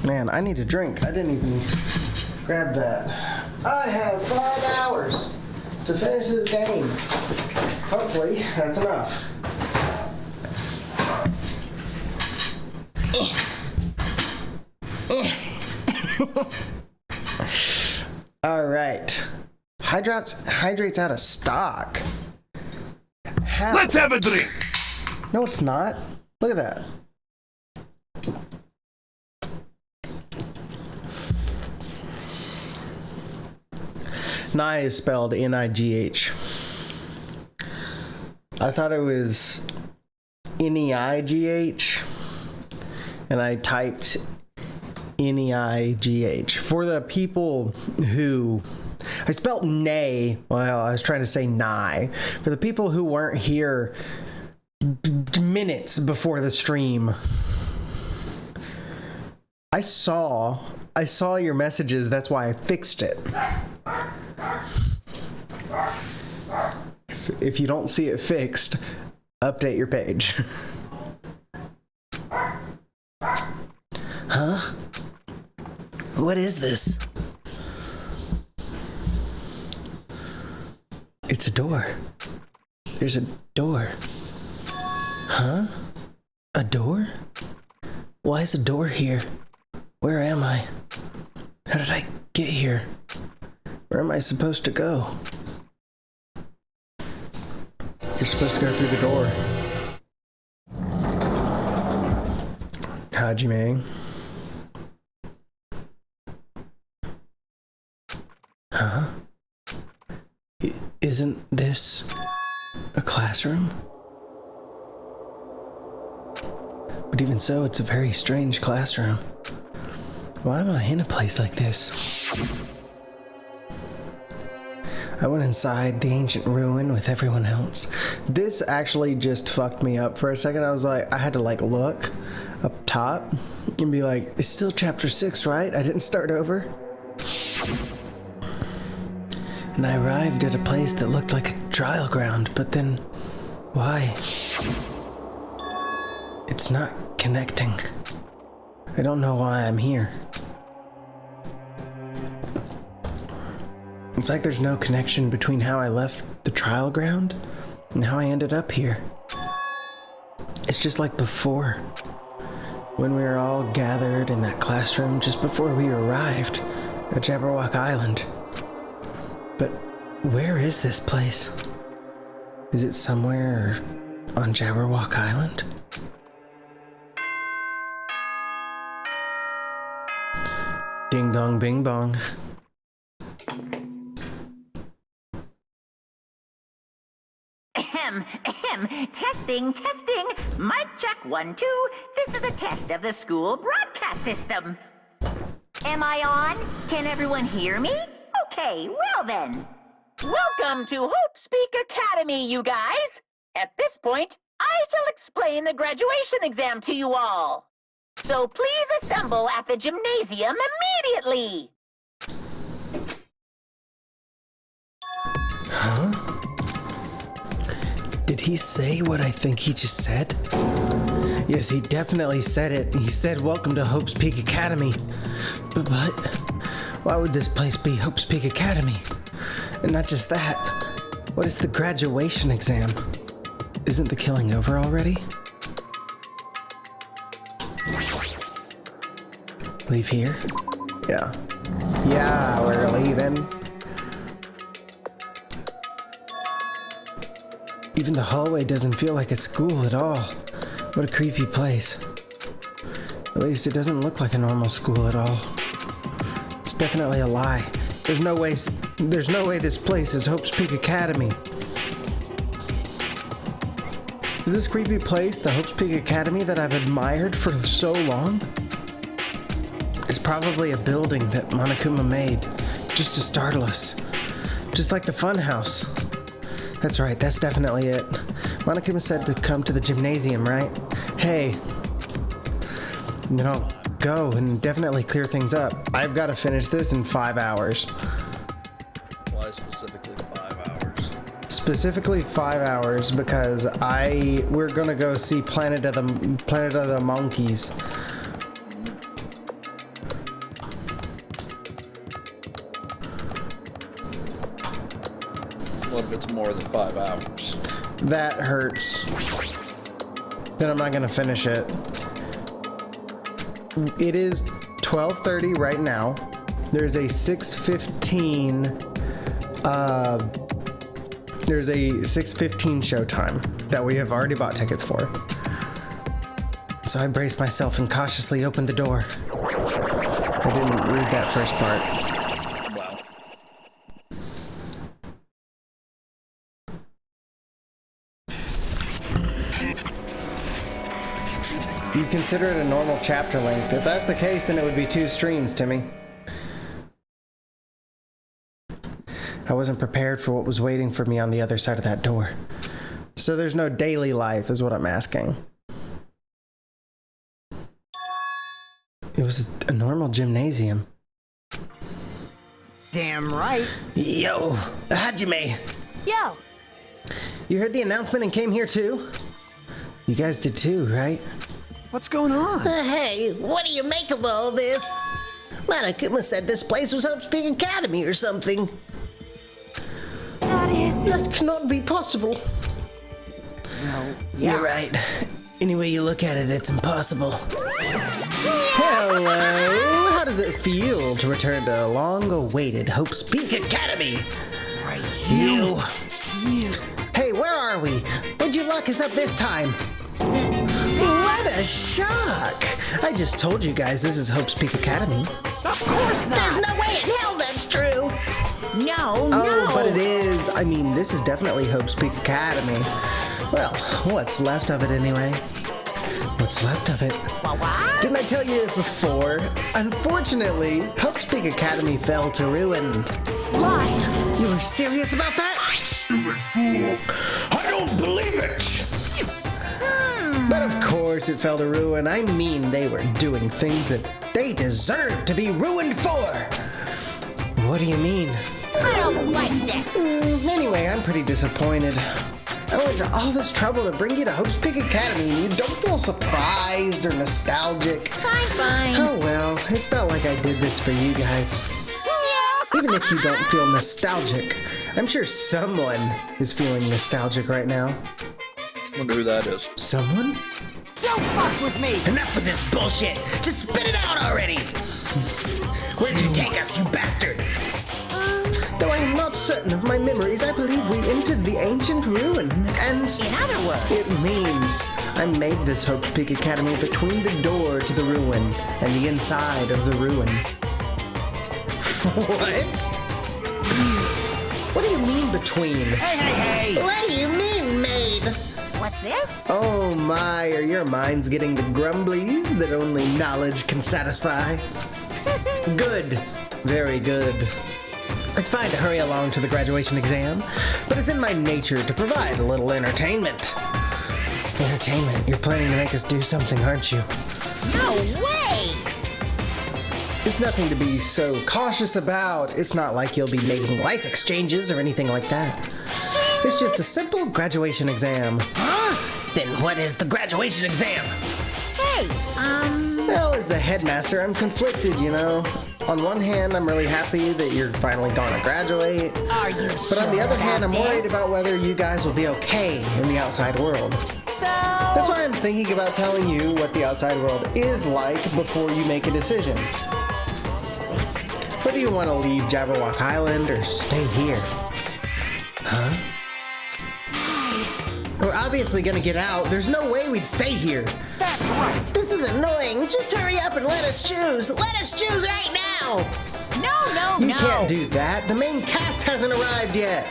Man, I need a drink. I didn't even grab that. I have 5 hours to finish this game. Hopefully, that's enough. All right. Hydrate's out of stock. How? Let's have a drink. No, it's not. Look at that. Nigh is spelled N-I-G-H. I thought it was N-E-I-G-H, and I typed N-E-I-G-H. For the people who... I spelled nay. Well, I was trying to say nigh. For the people who weren't here minutes before the stream, I saw your messages. That's why I fixed it. If you don't see it fixed, update your page. Huh? What is this? It's a door. There's a door. Huh? A door? Why is a door here? Where am I? How did I get here? Where am I supposed to go? You're supposed to go through the door. Hajime. Huh? Isn't this a classroom? But even so, it's a very strange classroom. Why am I in a place like this? I went inside the ancient ruin with everyone else. This actually just fucked me up for a second. I was like, I had to like look up top and be like, it's still chapter 6, right? I didn't start over. And I arrived at a place that looked like a trial ground, but then why? It's not connecting. I don't know why I'm here. It's like there's no connection between how I left the trial ground and how I ended up here. It's just like before, when we were all gathered in that classroom just before we arrived at Jabberwock Island. But where is this place? Is it somewhere on Jabberwock Island? Ding dong bing bong. Testing. Mic check 1, 2. This is a test of the school broadcast system. Am I on? Can everyone hear me? Okay, well then. Welcome to Hope Speak Academy, you guys. At this point, I shall explain the graduation exam to you all. So please assemble at the gymnasium immediately. Huh? Did he say what I think he just said? Yes, he definitely said it. He said, welcome to Hope's Peak Academy. But why would this place be Hope's Peak Academy? And not just that, what is the graduation exam? Isn't the killing over already? Leave here? Yeah. Yeah, we're leaving. Even the hallway doesn't feel like a school at all. What a creepy place. At least it doesn't look like a normal school at all. It's definitely a lie. There's no way this place is Hope's Peak Academy. Is this creepy place the Hope's Peak Academy that I've admired for so long? It's probably a building that Monokuma made just to startle us. Just like the funhouse. That's right, that's definitely it. Monokuma said to come to the gymnasium, right? Hey. No, go and definitely clear things up. I've got to finish this in 5 hours. Why specifically 5 hours? Specifically 5 hours because we're gonna go see Planet of the Monkeys. What if it's more than 5 hours? That hurts. Then I'm not gonna finish it. It is 12:30 right now. There's a 6:15 showtime that we have already bought tickets for. So I braced myself and cautiously opened the door. I didn't read that first part. Wow. You'd consider it a normal chapter length. If that's the case, then it would be 2 streams, Timmy. I wasn't prepared for what was waiting for me on the other side of that door. So there's no daily life, is what I'm asking. It was a normal gymnasium. Damn right. Yo, Hajime. Yo, You heard the announcement and came here too? You guys did too, right? What's going on? Hey, what do you make of all this? Monokuma said this place was Hope's Peak Academy or something. that is... That cannot be possible. No. You're right. Any way you look at it, it's impossible. Hello! How does it feel to return to a long-awaited Hope's Peak Academy? Right. You. You. Hey, where are we? Why'd you lock us up this time? What a shock! I just told you guys this is Hope's Peak Academy. Of course not. There's no way in hell that's true. No, Oh, but it is. I mean, this is definitely Hope's Peak Academy. Well, what's left of it anyway? What's left of it? What? Didn't I tell you before? Unfortunately, Hope's Peak Academy fell to ruin. Lie. You were serious about that? Stupid fool! I don't believe it! But of course it fell to ruin. I mean, they were doing things that they deserved to be ruined for. What do you mean? I don't like this. Anyway, I'm pretty disappointed. I went to all this trouble to bring you to Hope's Peak Academy and you don't feel surprised or nostalgic. Fine. Oh well, it's not like I did this for you guys. Even if you don't feel nostalgic, I'm sure someone is feeling nostalgic right now. Wonder who that is. Someone? Don't fuck with me. Enough of this bullshit. Just spit it out already. Where'd you take us, you bastard? Though I am not certain of my memories, I believe we entered the ancient ruin, and In other words, it means I made this Hope's Peak Academy between the door to the ruin and the inside of the ruin. What? What do you mean between? Hey. What do you mean, made? what's this? Oh my, are your minds getting the grumblies that only knowledge can satisfy? Good. Very good. It's fine to hurry along to the graduation exam, but it's in my nature to provide a little entertainment. Entertainment? You're planning to make us do something, aren't you? No way. It's nothing to be so cautious about. It's not like you'll be making life exchanges or anything like that. It's just a simple graduation exam. Then what is the graduation exam? Hey, Well, as the headmaster, I'm conflicted, you know. On one hand, I'm really happy that you're finally gonna graduate. are you But on the other hand, I'm worried about whether you guys will be okay in the outside world. So, That's why I'm thinking about telling you what the outside world is like before you make a decision. Whether you want to leave Jabberwock Island or stay here. Huh? We're obviously gonna get out. There's no way we'd stay here. That's right. This is annoying. Just hurry up and let us choose. Let us choose right now. no. You can't do that. The main cast hasn't arrived yet.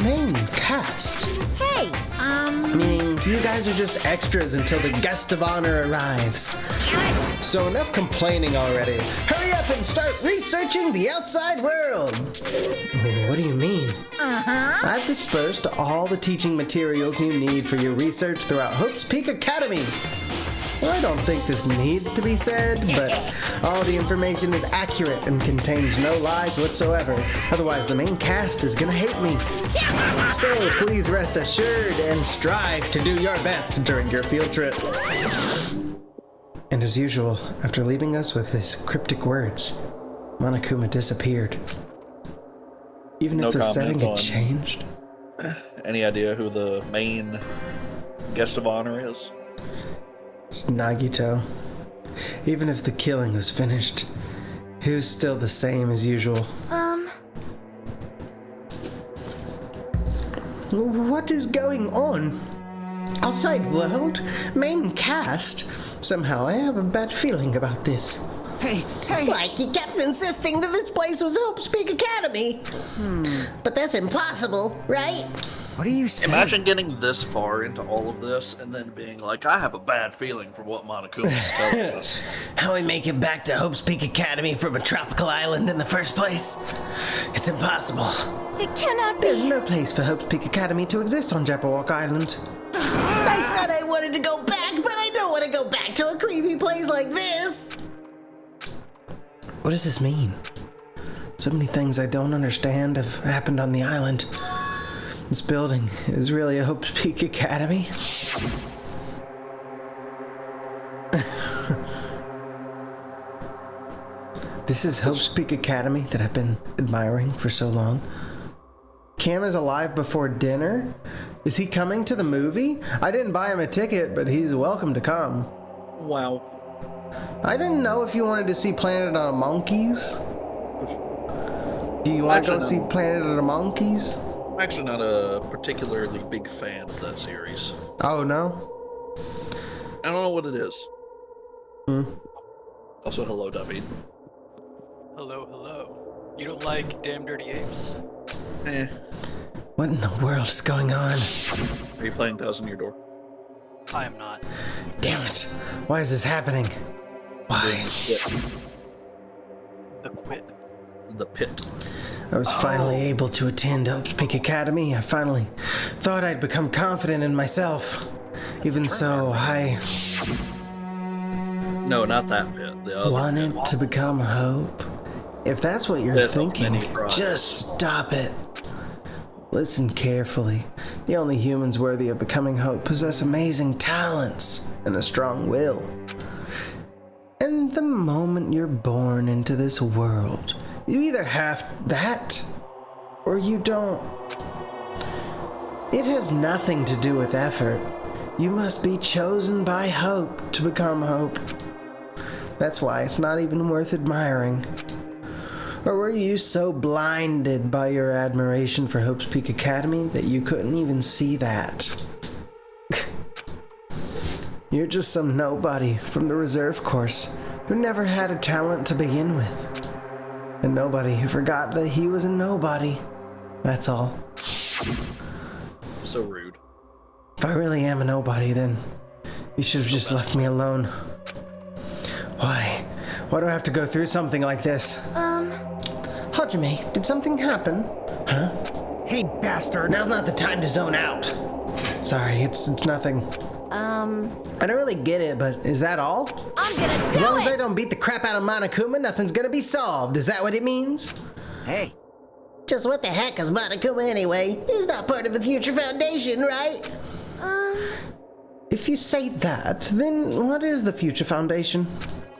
Main cast? Hey, Meaning you guys are just extras until the guest of honor arrives. So enough complaining already. Hurry up and start researching the outside world. What do you mean? I've dispersed all the teaching materials you need for your research throughout Hope's Peak Academy. Well, I don't think this needs to be said, but all the information is accurate and contains no lies whatsoever. Otherwise, the main cast is gonna hate me. So please rest assured and strive to do your best during your field trip. And as usual, after leaving us with his cryptic words, Monokuma disappeared. Even No if the setting comment had on- changed. Any idea who the main guest of honor is? It's Nagito. Even if the killing was finished, he was still the same as usual. What is going on? Outside world? Main cast? Somehow I have a bad feeling about this. Hey, Like, you kept insisting that this place was Hope Speak Academy. But that's impossible, right? what are you saying? Imagine getting this far into all of this and then being like, I have a bad feeling for what Monokuma's telling us. How we make it back to Hope's Peak Academy from a tropical island in the first place? It's impossible. It cannot There's be. no place for Hope's Peak Academy to exist on Jabberwock Island. I said I wanted to go back, but I don't want to go back to a creepy place like this. What does this mean? So many things I don't understand have happened on the island. This building is really a Hope's Peak Academy? This is Hope's Peak Academy that I've been admiring for so long. Cam is alive before dinner? Is he coming to the movie? I didn't buy him a ticket, but he's welcome to come. Wow. I didn't know if you wanted to see Planet of the Monkeys. Do you want to go Actually, see no. Planet of the Monkeys? I'm actually not a particularly big fan of that series. Oh, no? I don't know what it is. Also, hello, Duffy. Hello, hello. You don't like Damn Dirty Apes? Eh. What in the world is going on? Are you playing Thousand Year Door? I am not. Damn it. Why is this happening? Why? The Quit. The Pit. I was finally able to attend Hope's Peak Academy. I finally thought I'd become confident in myself. Even so, I No, not that pit. The other wanted pit. to become Hope. If that's what you're Pit of thinking, many fries. just stop it. Listen carefully. The only humans worthy of becoming Hope possess amazing talents and a strong will. And the moment you're born into this world, you either have that or you don't. It has nothing to do with effort. You must be chosen by Hope to become Hope. That's why it's not even worth admiring. Or were you so blinded by your admiration for Hope's Peak Academy that you couldn't even see that? You're just some nobody from the reserve course who never had a talent to begin with. A nobody who forgot that he was a nobody. That's all. So rude. If I really am a nobody, then you should have just left me alone. Why? Why do I have to go through something like this? Hajime, did something happen? Huh? Hey, bastard. Now's not the time to zone out. Sorry, it's nothing. I don't really get it, but is that all? I'm gonna As long do as I it! don't beat the crap out of Monokuma, nothing's gonna be solved. Is that what it means? Hey, Just what the heck is Monokuma anyway? He's not part of the Future Foundation, right? If you say that, then what is the Future Foundation?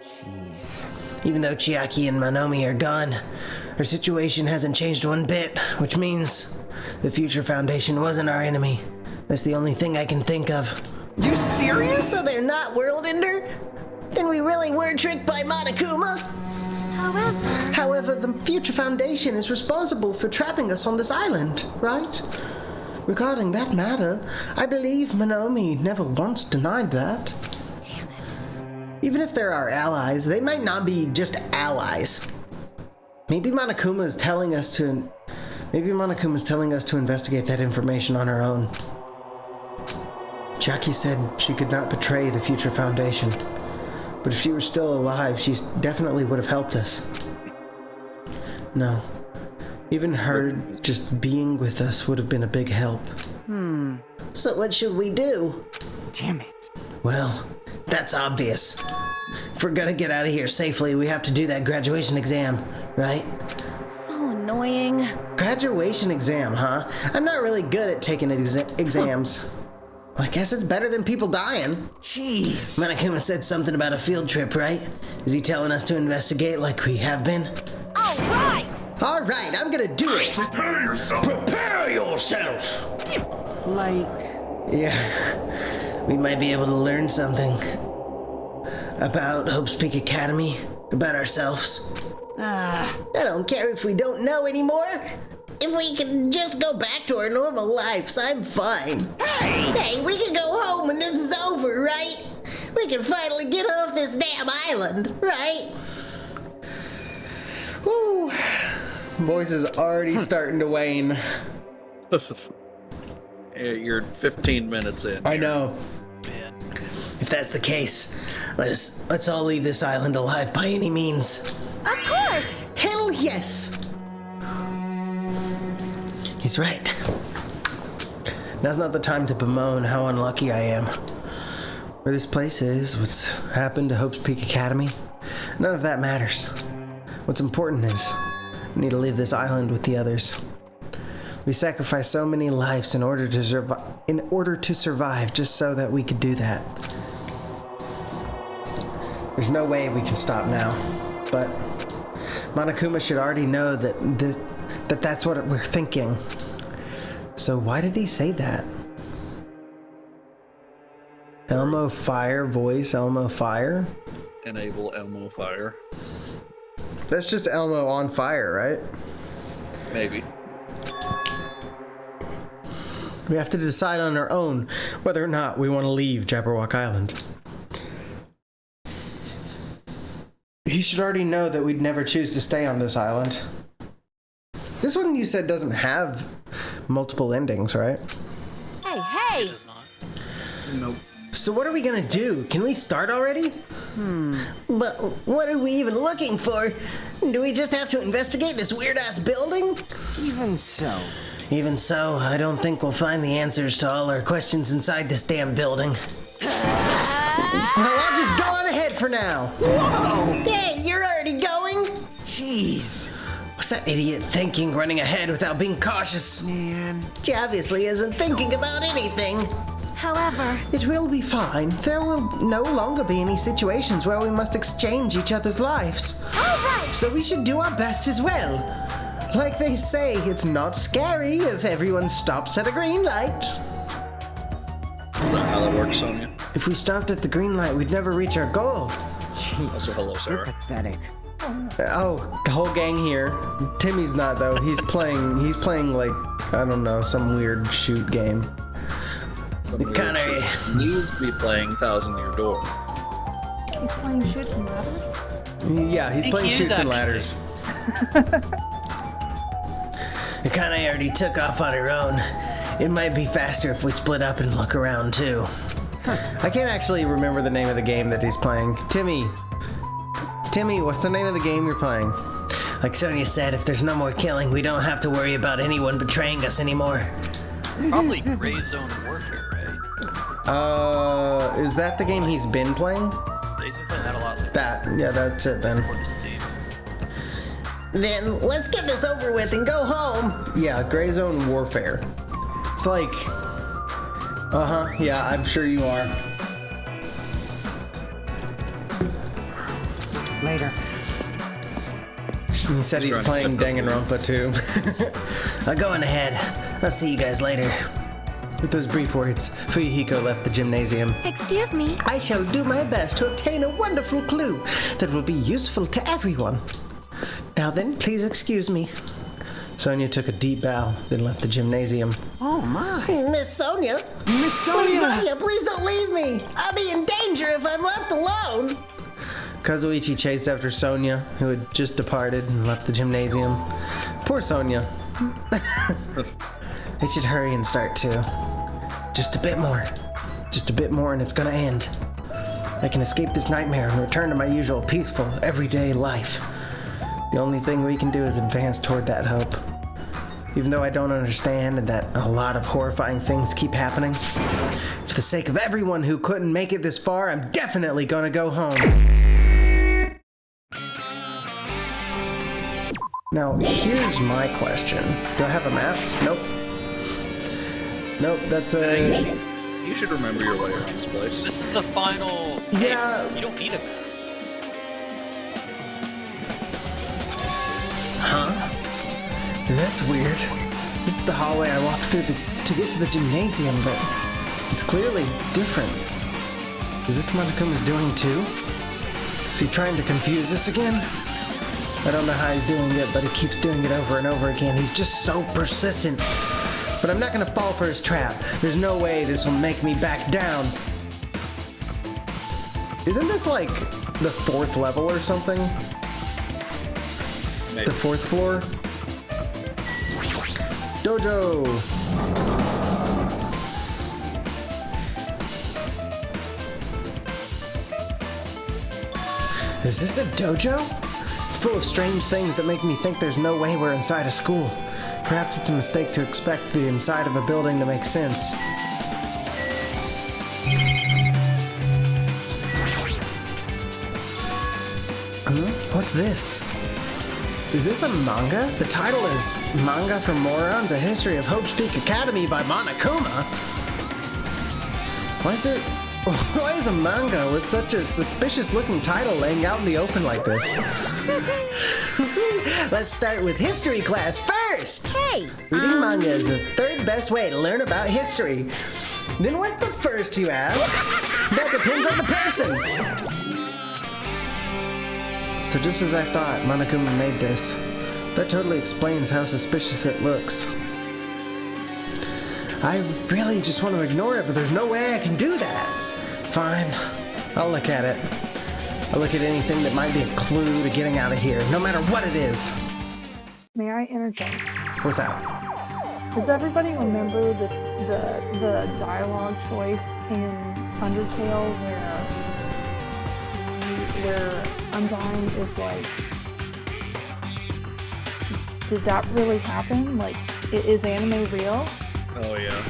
jeez. Even though Chiaki and Manomi are gone, her situation hasn't changed one bit, which means the Future Foundation wasn't our enemy. That's the only thing I can think of. You serious? So they're not World Ender? Then we really were tricked by Monokuma? However, the Future Foundation is responsible for trapping us on this island, right? Regarding that matter, I believe Manomi never once denied that. Damn it. Even if they're our allies, they might not be just allies. Maybe Monokuma is telling us to investigate that information on her own. Chiaki said she could not betray the Future Foundation, but if she were still alive, she definitely would have helped us. No, even her just being with us would have been a big help. So what should we do? Damn it. Well, That's obvious. If we're gonna get out of here safely, we have to do that graduation exam, right? So annoying. Graduation exam, huh? I'm not really good at taking exams. I guess it's better than people dying. Jeez. Monokuma said something about a field trip, right? Is he telling us to investigate like we have been? All right. All right, I'm gonna do it. Prepare yourself. Prepare yourself. Like, Yeah, we might be able to learn something about Hope's Peak Academy, about ourselves. I don't care if we don't know anymore. If we can just go back to our normal lives, I'm fine. Hey, we can go home when this is over, right? We can finally get off this damn island, right? Woo. Voice is already starting to wane. Yeah, you're 15 minutes in. I know. Man. If that's the case, let's all leave this island alive by any means. Of course. Hell yes. He's right. Now's not the time to bemoan how unlucky I am. Where this place is, what's happened to Hope's Peak Academy, none of that matters. What's important is, I need to leave this island with the others. We sacrificed so many lives in order to survive, just so that we could do that. There's no way we can stop now, but Monokuma should already know that that's what we're thinking. So why did he say that? Elmo Fire voice, Elmo Fire? Enable Elmo Fire. That's just Elmo on fire, right? Maybe. We have to decide on our own whether or not we want to leave Jabberwock Island. He should already know that we'd never choose to stay on this island. This one you said doesn't have multiple endings, right? Hey, It hey. does not. Nope. So what are we gonna do? Can we start already? But what are we even looking for? Do we just have to investigate this weird-ass building? even so. Even so, I don't think we'll find the answers to all our questions inside this damn building. Well, I'll just go on ahead for now. Whoa! Hey, you're already going? Jeez. What's that idiot thinking, running ahead without being cautious? Man. She obviously isn't thinking about anything. However, It will be fine. There will no longer be any situations where we must exchange each other's lives. all right. So we should do our best as well. Like they say, it's not scary if everyone stops at a green light. Is that how that works, Sonia? If we stopped at the green light, we'd never reach our goal. Also, hello, Sarah. Pathetic. Oh, the whole gang here. Timmy's not though. He's playing like, I don't know, some weird shoot game. Somebody kinda- else needs to be playing Thousand Year Door. He's playing Shoots and Ladders? Yeah, he's think playing he is shoots and actually. ladders. Akane already took off on her own. It might be faster if we split up and look around too. I can't actually remember the name of the game that he's playing. Timmy, what's the name of the game you're playing? Like Sonia said, if there's no more killing, we don't have to worry about anyone betraying us anymore. Probably Gray Zone Warfare, right? Is that the game he's been playing? He's been playing that a lot lately. That's it then. For the Steam. Then let's get this over with and go home. Yeah, Gray Zone Warfare. It's like, yeah, I'm sure you are. Later. He said he's playing Danganronpa too. I'll go on ahead. I'll see you guys later. With those brief words, Fuyuhiko left the gymnasium. Excuse me. I shall do my best to obtain a wonderful clue that will be useful to everyone. Now then, please excuse me. Sonia took a deep bow, then left the gymnasium. Oh my. Miss Sonia? Miss Miss Sonia! Sonia, please don't leave me. I'll be in danger if I'm left alone. Kazuichi chased after Sonia, who had just departed and left the gymnasium. Poor Sonia. They should hurry and start too. Just a bit more. Just a bit more and it's gonna end. I can escape this nightmare and return to my usual peaceful, everyday life. The only thing we can do is advance toward that hope. Even though I don't understand and that a lot of horrifying things keep happening, if For the sake of everyone who couldn't make it this far, I'm definitely gonna go home. Now, here's my question. Do I have a map? Nope. Nope, that's a... You should remember your way around this place. This is the final. Yeah. You don't need a map. Huh? That's weird. This is the hallway I walked through to get to the gymnasium, but it's clearly different. Is this what Monakuma's doing too? Is he trying to confuse us again? I don't know how he's doing it, but he keeps doing it over and over again. He's just so persistent. But I'm not gonna fall for his trap. There's no way this will make me back down. Isn't this like the 4th level or something? Maybe. The 4th floor? Dojo! Is this a dojo? It's full of strange things that make me think there's no way we're inside a school. Perhaps it's a mistake to expect the inside of a building to make sense. What's this? Is this a manga? The title is Manga for Morons, A History of Hope's Peak Academy by Monokuma. Why is a manga with such a suspicious looking title laying out in the open like this? Let's start with history class first! Hey! Reading manga is the 3rd best way to learn about history. Then what's the first, you ask? That depends on the person! So just as I thought, Monokuma made this. That totally explains how suspicious it looks. I really just want to ignore it, but there's no way I can do that. Fine, I'll look at it. I'll look at anything that might be a clue to getting out of here, no matter what it is. May I interject? What's that? Does everybody remember the dialogue choice in Undertale where Undyne is like, did that really happen? Like, is anime real? Oh yeah.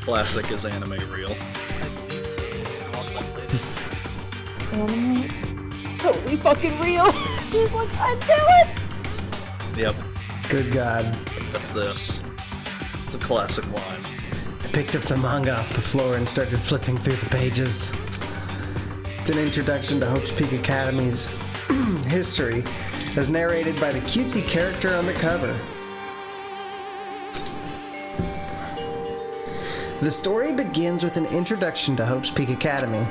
Classic is anime real. I believe so. It's most likely. Anime? It's totally fucking real! She's like, I knew it! Yep. Good God. That's this. It's a classic line. I picked up the manga off the floor and started flipping through the pages. It's an introduction to Hope's Peak Academy's history, as narrated by the cutesy character on the cover. The story begins with an introduction to Hope's Peak Academy.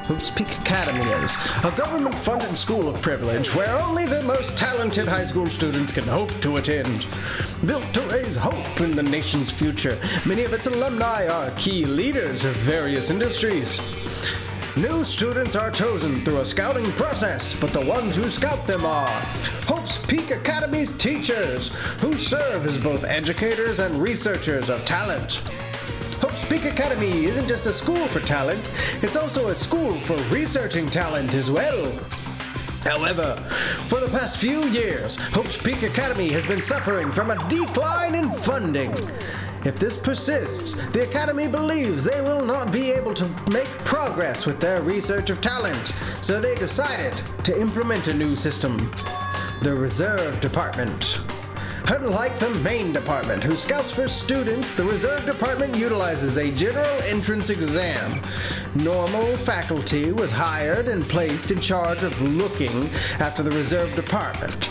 Hope's Peak Academy is a government-funded school of privilege where only the most talented high school students can hope to attend. Built to raise hope in the nation's future, many of its alumni are key leaders of various industries. New students are chosen through a scouting process, but the ones who scout them are Hope's Peak Academy's teachers, who serve as both educators and researchers of talent. Hope's Peak Academy isn't just a school for talent, it's also a school for researching talent as well. However, for the past few years, Hope's Peak Academy has been suffering from a decline in funding. If this persists, the Academy believes they will not be able to make progress with their research of talent, so they decided to implement a new system, the Reserve Department. Unlike the main department, who scouts for students, the Reserve Department utilizes a general entrance exam. Normal faculty was hired and placed in charge of looking after the Reserve Department.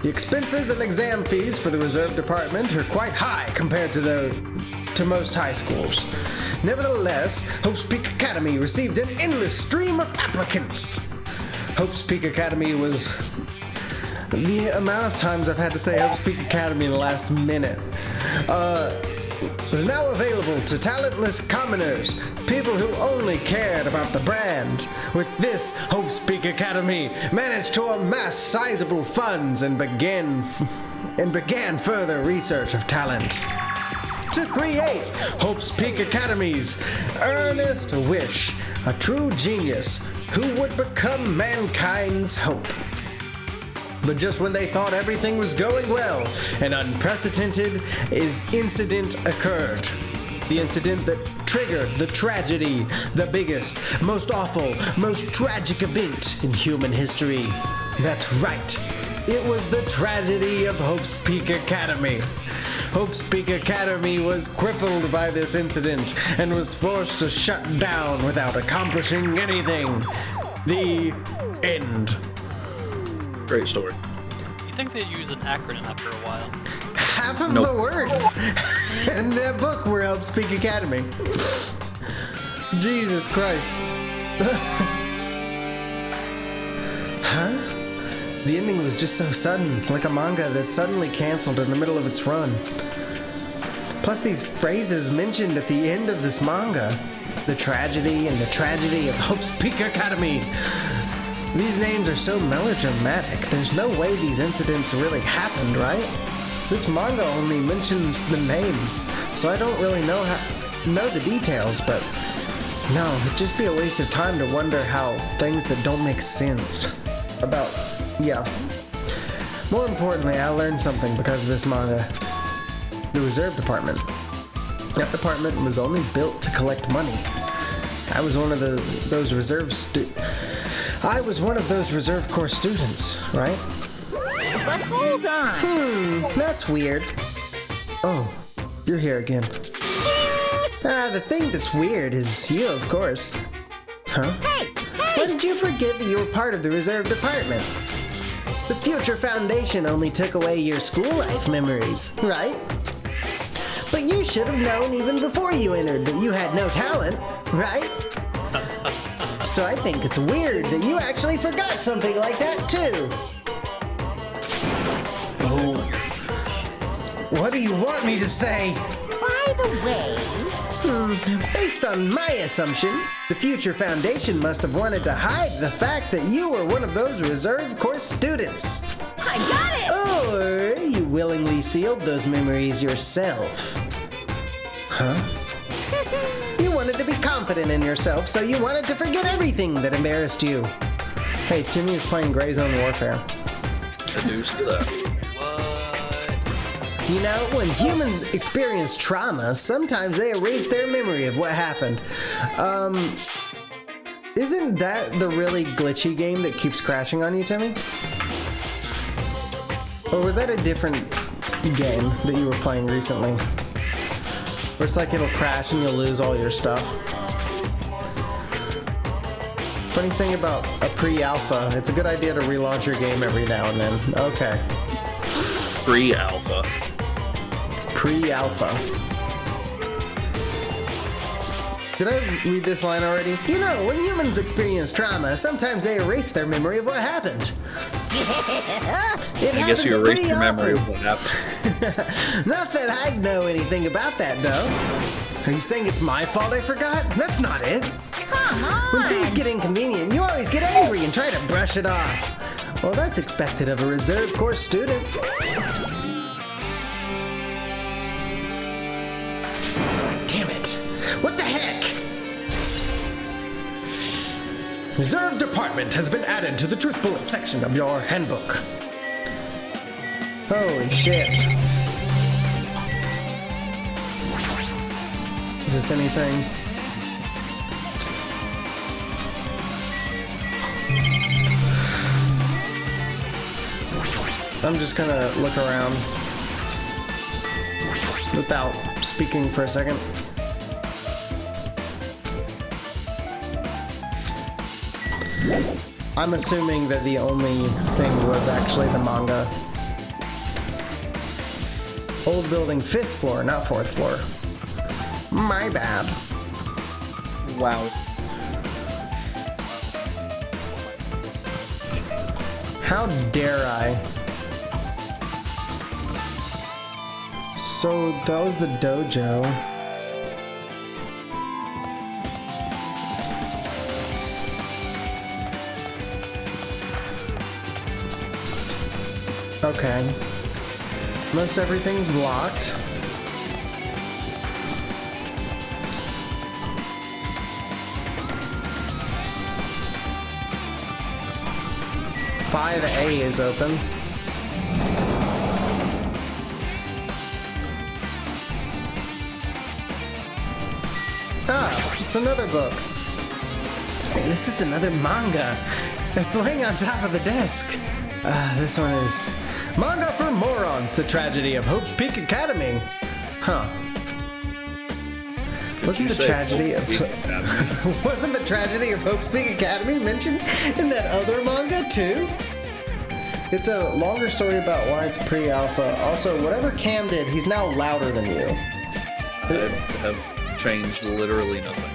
The expenses and exam fees for the Reserve Department are quite high compared to most high schools. Nevertheless, Hope's Peak Academy received an endless stream of applicants. Hope's Peak Academy was... The amount of times I've had to say Hope's Peak Academy in the last minute was now available to talentless commoners, people who only cared about the brand. With this, Hope's Peak Academy managed to amass sizable funds and began further research of talent. To create Hope's Peak Academy's earnest wish, a true genius who would become mankind's hope. But just when they thought everything was going well, an unprecedented incident occurred. The incident that triggered the tragedy, the biggest, most awful, most tragic event in human history. That's right. It was the tragedy of Hope's Peak Academy. Hope's Peak Academy was crippled by this incident and was forced to shut down without accomplishing anything. The end. Great story. You think they'd use an acronym after a while? Half of the words in that book were Hope's Peak Academy. Jesus Christ. Huh? The ending was just so sudden, like a manga that's suddenly canceled in the middle of its run. Plus these phrases mentioned at the end of this manga. The tragedy and the tragedy of Hope's Peak Academy. These names are so melodramatic. There's no way these incidents really happened, right? This manga only mentions the names, so I don't really know the details, but no, it'd just be a waste of time to wonder how things that don't make sense about, yeah. More importantly, I learned something because of this manga. The reserve department. That department was only built to collect money. I was one of those reserve corps students, right? But hold on. That's weird. Oh, you're here again. The thing that's weird is you, of course. Huh? Hey! When did you forget that you were part of the reserve department? The Future Foundation only took away your school life memories, right? But you should have known even before you entered that you had no talent, right? So I think it's weird that you actually forgot something like that too. Oh. What do you want me to say? By the way... Based on my assumption, the Future Foundation must have wanted to hide the fact that you were one of those reserve course students. I got it! Or you willingly sealed those memories yourself. Huh? You wanted to be confident in yourself, so you wanted to forget everything that embarrassed you. Hey, Timmy is playing Grey Zone Warfare. I do see that. You know, when humans experience trauma, sometimes they erase their memory of what happened. Isn't that the really glitchy game that keeps crashing on you, Timmy? Or was that a different game that you were playing recently? Where it's like it'll crash and you'll lose all your stuff. Funny thing about a pre-alpha, it's a good idea to relaunch your game every now and then. Okay. Pre-alpha. Pre-alpha. Did I read this line already? You know, when humans experience trauma, sometimes they erase their memory of what happened. I guess you erased your memory of what happened. Not that I'd know anything about that, though. Are you saying it's my fault I forgot? That's not it. Come on! When things get inconvenient, you always get angry and try to brush it off. Well, that's expected of a reserve course student. Damn it. What the heck? Reserve Department has been added to the Truth Bullet section of your handbook. Holy shit. Is this anything? I'm just gonna look around without speaking for a second. I'm assuming that the only thing was actually the manga. Old building, 5th floor, not 4th floor. My bad. Wow. How dare I? So that was the dojo. Okay. Most everything's blocked. Five A is open. another book. This is another manga. It's laying on top of the desk. This one is Manga for Morons, The Tragedy of Hope's Peak Academy. Huh. Wasn't the tragedy of wasn't the tragedy of Hope's Peak Academy mentioned in that other manga too? It's a longer story about why it's pre-alpha. Also, whatever Cam did, he's now louder than you. I have changed literally nothing.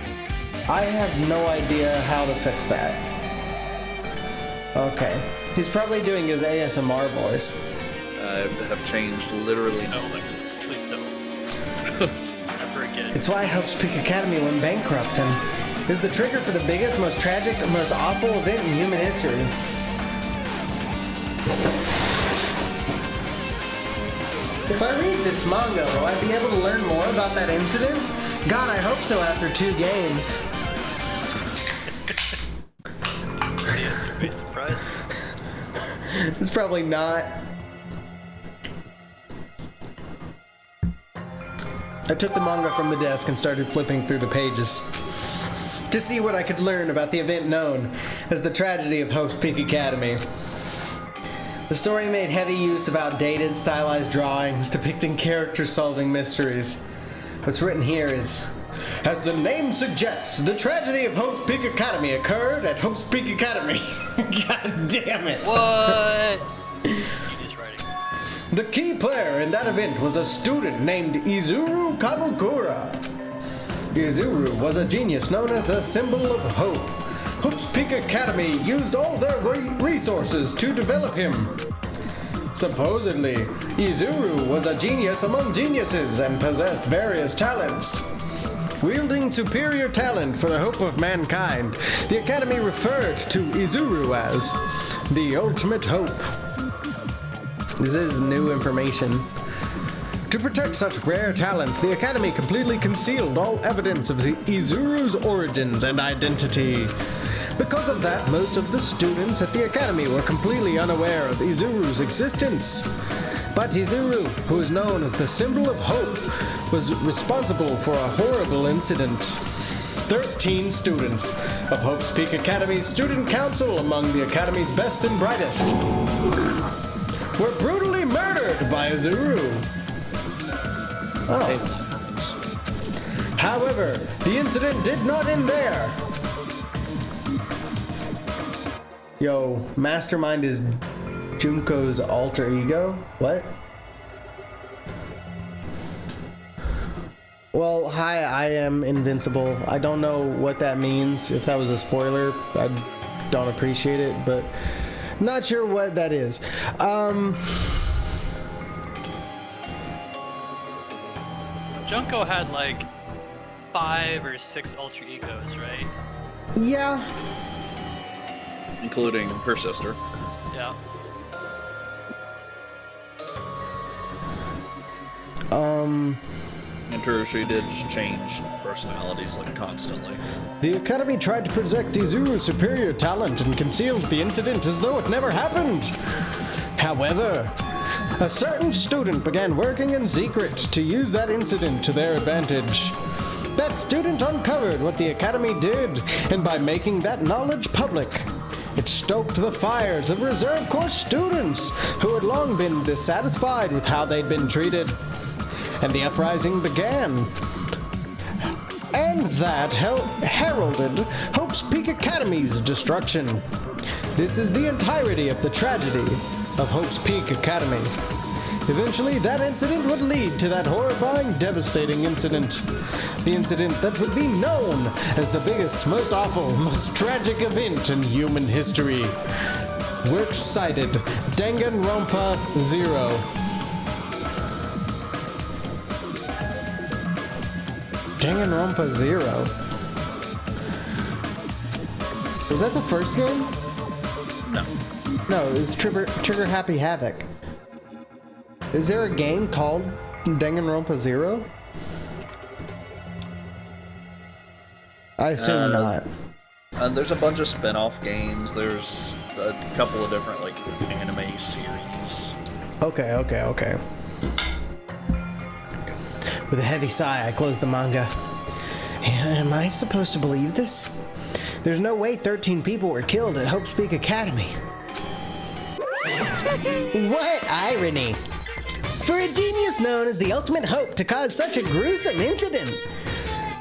I have no idea how to fix that. Okay. He's probably doing his ASMR voice. I have changed literally No, nothing. please don't. Never again. It's why Hope's Peak Academy went bankrupt, and it was the trigger for the biggest, most tragic, most awful event in human history. If I read this manga, will I be able to learn more about that incident? God, I hope so after 2 games. The answer may surprise you. It's probably not. I took the manga from the desk and started flipping through the pages to see what I could learn about the event known as the tragedy of Hope's Peak Academy. The story made heavy use of outdated, stylized drawings depicting characters solving mysteries. What's written here is, as the name suggests, the tragedy of Hope's Peak Academy occurred at Hope's Peak Academy. God damn it. What? She's writing. The key player in that event was a student named Izuru Kamukura. Izuru was a genius known as the symbol of hope. Hope's Peak Academy used all their resources to develop him. Supposedly, Izuru was a genius among geniuses and possessed various talents. Wielding superior talent for the hope of mankind, the Academy referred to Izuru as the ultimate hope. This is new information. To protect such rare talent, the Academy completely concealed all evidence of Izuru's origins and identity. Because of that, most of the students at the Academy were completely unaware of Izuru's existence. But Izuru, who is known as the symbol of hope, was responsible for a horrible incident. 13 students of Hope's Peak Academy's student council, among the Academy's best and brightest, were brutally murdered by Izuru. Oh. However, the incident did not end there. Yo, Mastermind is Junko's alter ego? What? Well, hi, I am invincible. I don't know what that means. If that was a spoiler, I don't appreciate it, but not sure what that is. Junko had like 5 or 6 alter egos, right? Yeah. Including her sister. Yeah. And true, she did just change personalities like constantly. The Academy tried to protect Izuru's superior talent and concealed the incident as though it never happened. However, a certain student began working in secret to use that incident to their advantage. That student uncovered what the Academy did, and by making that knowledge public, it stoked the fires of Reserve Corps students who had long been dissatisfied with how they'd been treated. And the uprising began. And that heralded Hope's Peak Academy's destruction. This is the entirety of the tragedy of Hope's Peak Academy. Eventually, that incident would lead to that horrifying, devastating incident. The incident that would be known as the biggest, most awful, most tragic event in human history. Works cited, Danganronpa 0. Danganronpa 0? Was that the first game? No. No, it's Trigger Happy Havoc. Is there a game called Danganronpa 0? I assume not. There's a bunch of spin-off games. There's a couple of different like anime series. Okay. With a heavy sigh, I closed the manga Am I supposed to believe this? There's no way 13 people were killed at Hope's Peak Academy. What irony! For a genius known as the ultimate hope to cause such a gruesome incident.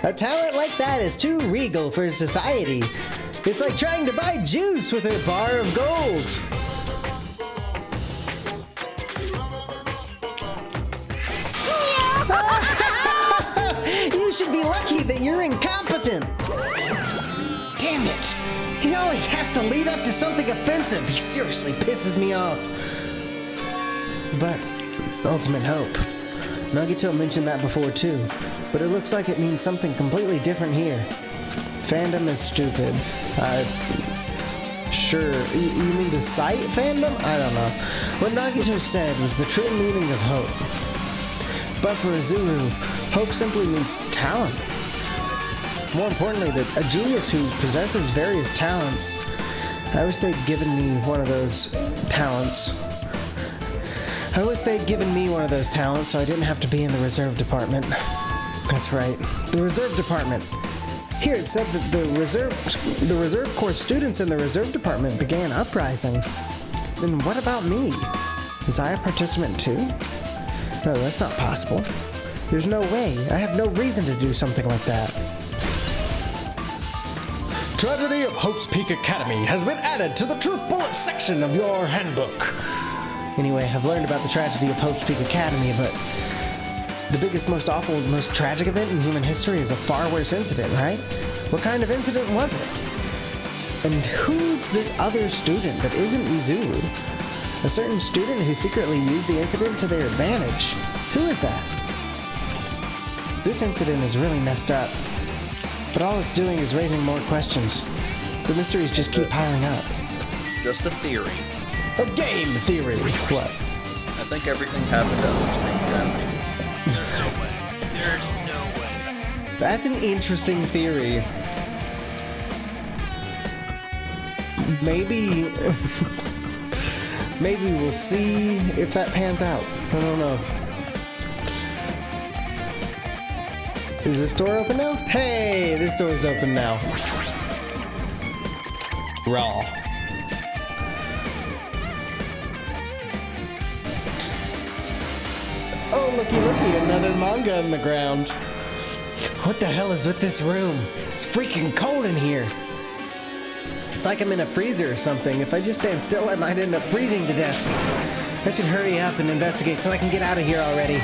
A talent like that is too regal for society. It's like trying to buy juice with a bar of gold. You should be lucky that you're incompetent. Damn it. He always has to lead up to something offensive. He seriously pisses me off. But, ultimate hope. Nagito mentioned that before too, but it looks like it means something completely different here. Fandom is stupid. Sure. You mean the site fandom? I don't know. What Nagito said was the true meaning of hope. But for Azuru, hope simply means talent. More importantly, that a genius who possesses various talents. I wish they'd given me one of those talents. So I didn't have to be in the reserve department. That's right, the reserve department. Here it said that the reserve corps students in the reserve department began uprising. And what about me? Was I a participant too? No, that's not possible. There's no way. I have no reason to do something like that. Tragedy of Hope's Peak Academy has been added to the Truth Bullet section of your handbook. Anyway, I've learned about the tragedy of Hope's Peak Academy, but the biggest, most awful, most tragic event in human history is a far worse incident, right? What kind of incident was it? And who's this other student that isn't Izuru? A certain student who secretly used the incident to their advantage. Who is that? This incident is really messed up, but all it's doing is raising more questions. The mysteries just keep piling up. Just a theory. A game theory. What? I think everything happened at Hope's Peak Academy. There's no way. That's an interesting theory. Maybe we'll see if that pans out. I don't know. Is this door open now? Hey, this door's open now. Raw. Oh, looky, another manga in the ground. What the hell is with this room? It's freaking cold in here. It's like I'm in a freezer or something. If I just stand still, I might end up freezing to death. I should hurry up and investigate so I can get out of here already.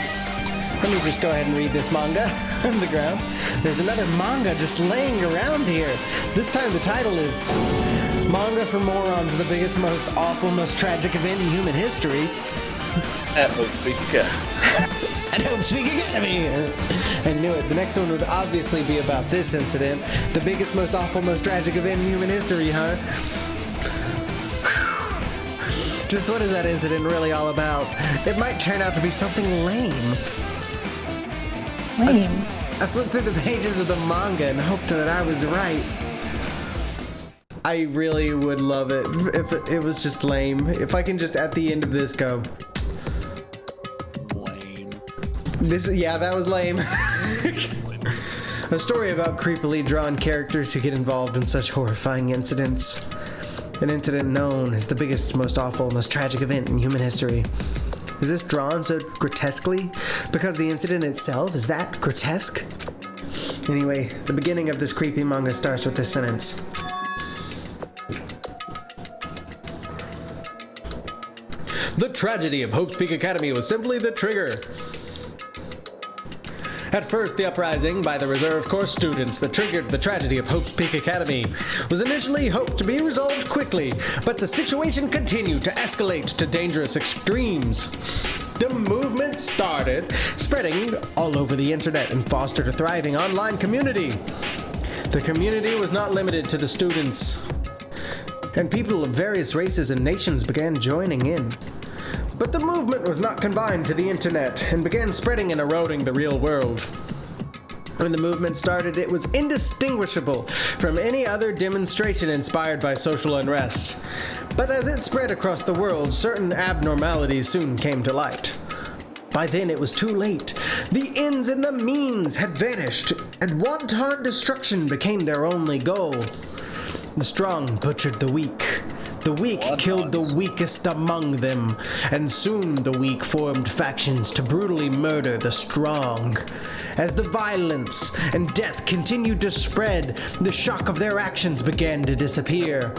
Let me just go ahead and read this manga on the ground. There's another manga just laying around here. This time the title is Manga for Morons, the biggest, most awful, most tragic event in human history. At Hope's Peak Academy. At Hope's Peak Academy. I knew it. The next one would obviously be about this incident. The biggest, most awful, most tragic event in human history, huh? Just what is that incident really all about? It might turn out to be something lame. Lame. I flipped through the pages of the manga and hoped that I was right. I really would love it if it was just lame. If I can just at the end of this go, Lame. yeah, that was lame. A story about creepily drawn characters who get involved in such horrifying incidents. An incident known as the biggest, most awful, most tragic event in human history. Is this drawn so grotesquely because the incident itself is that grotesque? Anyway, the beginning of this creepy manga starts with this sentence. The tragedy of Hope's Peak Academy was simply the trigger. At first, the uprising by the Reserve Corps students that triggered the tragedy of Hope's Peak Academy was initially hoped to be resolved quickly, but the situation continued to escalate to dangerous extremes. The movement started spreading all over the internet and fostered a thriving online community. The community was not limited to the students, and people of various races and nations began joining in. But the movement was not confined to the internet and began spreading and eroding the real world. When the movement started, it was indistinguishable from any other demonstration inspired by social unrest. But as it spread across the world, certain abnormalities soon came to light. by then it was too late. The ends and the means had vanished, and wanton destruction became their only goal. The strong butchered the weak. The weak killed the weakest among them, and soon the weak formed factions to brutally murder the strong. As the violence and death continued to spread, the shock of their actions began to disappear,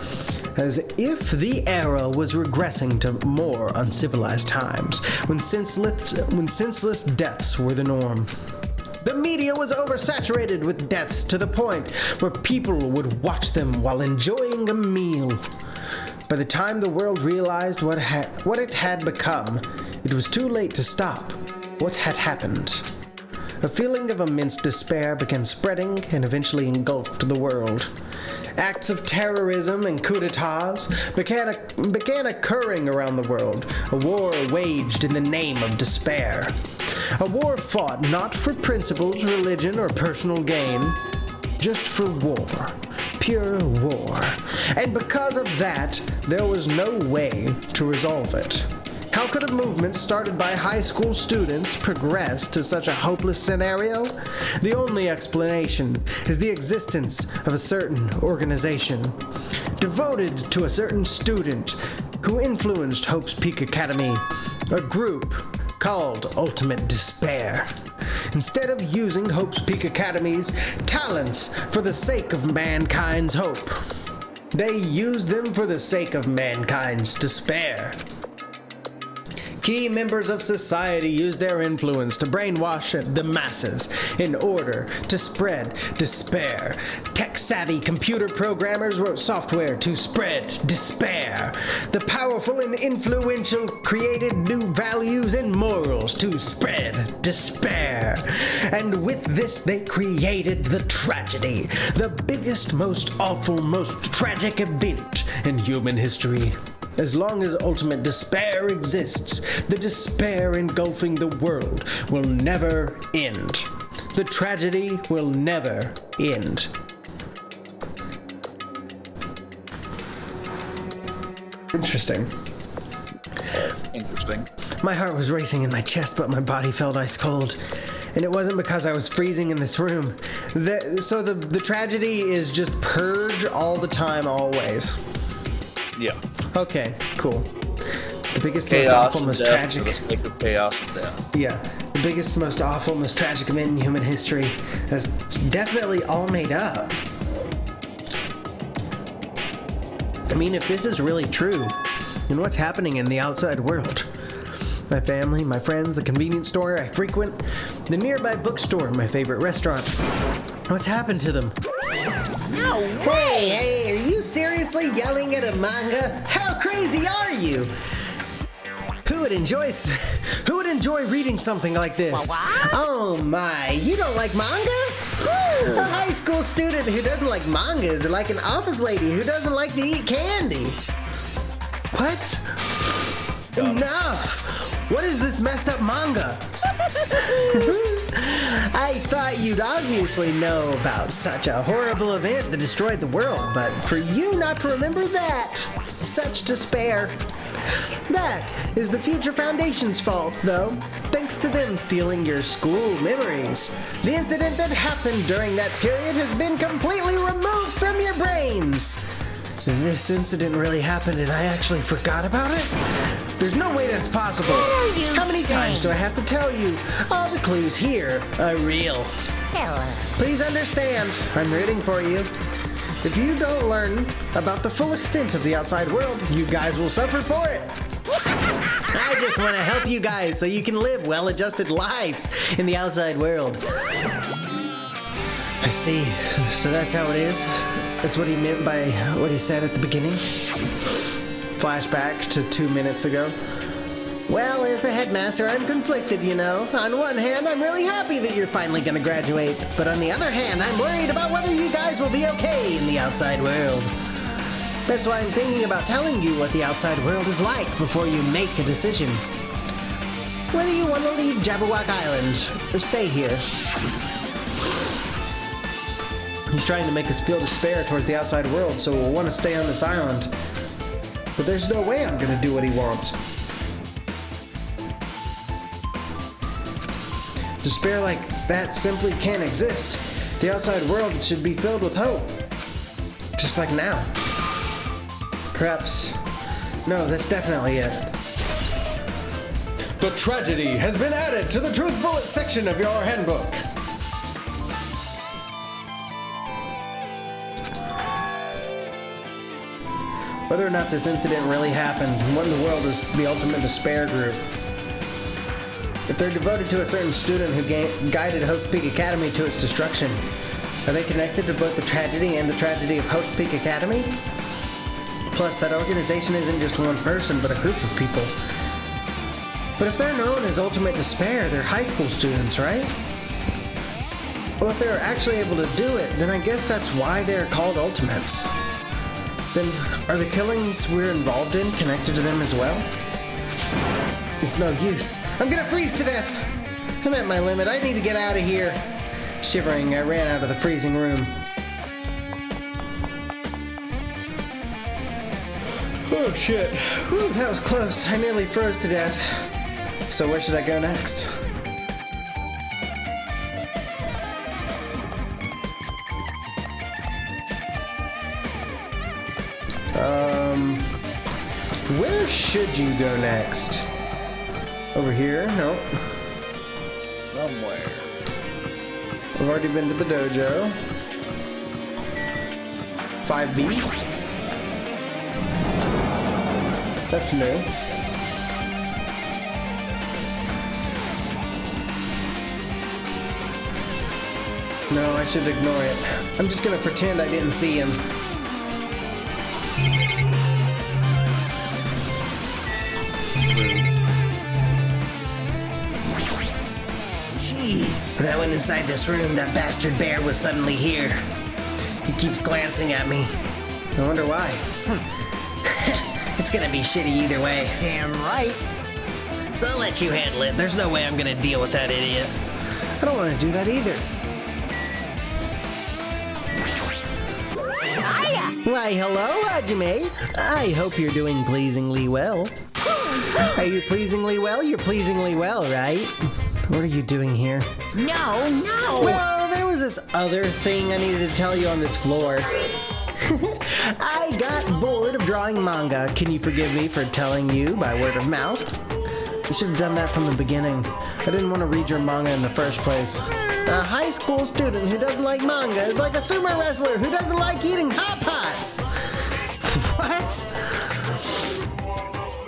as if the era was regressing to more uncivilized times, when senseless deaths were the norm. The media was oversaturated with deaths to the point where people would watch them while enjoying a meal. By the time the world realized what it had become, it was too late to stop what had happened. A feeling of immense despair began spreading and eventually engulfed the world. Acts of terrorism and coups d'etats began occurring around the world, a war waged in the name of despair. A war fought not for principles, religion, or personal gain, just for war. Pure war. And because of that, there was no way to resolve it. How could a movement started by high school students progress to such a hopeless scenario? The only explanation is the existence of a certain organization devoted to a certain student who influenced Hope's Peak Academy, a group called Ultimate Despair. Instead of using Hope's Peak Academy's talents for the sake of mankind's hope, they used them for the sake of mankind's despair. Key members of society used their influence to brainwash the masses in order to spread despair. Tech-savvy computer programmers wrote software to spread despair. The powerful and influential created new values and morals to spread despair. And with this, they created the tragedy, the biggest, most awful, most tragic event in human history. As long as ultimate despair exists, the despair engulfing the world will never end. The tragedy will never end. Interesting. Interesting. My heart was racing in my chest, but my body felt ice cold. And it wasn't because I was freezing in this room. So the tragedy is just purge all the time, always. Yeah. Okay, cool. The biggest, Chaos most awful, and most death tragic. for the sake of chaos and death. Yeah, the biggest, most awful, most tragic event in human history. That's definitely all made up. I mean, if this is really true, then what's happening in the outside world? My family, my friends, the convenience store I frequent, the nearby bookstore, my favorite restaurant. What's happened to them? No way! Hey, are you seriously yelling at a manga? How crazy are you? Who would enjoy reading something like this? Oh my, you don't like manga? A high school student who doesn't like manga is like an office lady who doesn't like to eat candy. What? Enough! What is this messed up manga? I thought you'd obviously know about such a horrible event that destroyed the world, but for you not to remember that, such despair. That is the Future Foundation's fault, though, thanks to them stealing your school memories. The incident that happened during that period has been completely removed from your brains. This incident really happened and I actually forgot about it? There's no way that's possible. How many times do I have to tell you? All the clues here are real. Please understand, I'm rooting for you. If you don't learn about the full extent of the outside world, you guys will suffer for it. I just want to help you guys so you can live well-adjusted lives in the outside world. I see. So that's how it is? That's what he meant by what he said at the beginning? Flashback to 2 minutes ago. Well, as the headmaster, I'm conflicted, you know. On one hand, I'm really happy that you're finally gonna graduate. But on the other hand, I'm worried about whether you guys will be okay in the outside world. That's why I'm thinking about telling you what the outside world is like before you make a decision. Whether you want to leave Jabberwock Island or stay here. He's trying to make us feel despair towards the outside world, so we'll want to stay on this island. But there's no way I'm gonna do what he wants. Despair like that simply can't exist. The outside world should be filled with hope. Just like now. Perhaps... No, that's definitely it. The tragedy has been added to the truth bullet section of your handbook. Whether or not this incident really happened, what in the world is the Ultimate Despair group? If they're devoted to a certain student who guided Hope's Peak Academy to its destruction, are they connected to both the tragedy and the tragedy of Hope's Peak Academy? Plus, that organization isn't just one person, but a group of people. But if they're known as Ultimate Despair, they're high school students, right? Well, if they're actually able to do it, then I guess that's why they're called Ultimates. Then, are the killings we're involved in connected to them as well? It's no use. I'm gonna freeze to death! I'm at my limit. I need to get out of here. Shivering, I ran out of the freezing room. Oh shit. Whew, that was close. I nearly froze to death. So where should I go next? Where should you go next? Over here? No. Somewhere. I've already been to the dojo. 5B. That's new. No, I should ignore it. I'm just gonna pretend I didn't see him. Jeez. When I went inside this room, that bastard bear was suddenly here. He keeps glancing at me. I wonder why. It's gonna be shitty either way. Damn right. So I'll let you handle it. There's no way I'm gonna deal with that idiot. I don't want to do that either. Why, hello, Hajime. I hope you're doing pleasingly well. Are you pleasingly well? You're pleasingly well, right? What are you doing here? No. Well, there was this other thing I needed to tell you on this floor. I got bored of drawing manga. Can you forgive me for telling you by word of mouth? You should have done that from the beginning. I didn't want to read your manga in the first place. A high school student who doesn't like manga is like a sumo wrestler who doesn't like eating Hot Pots. What?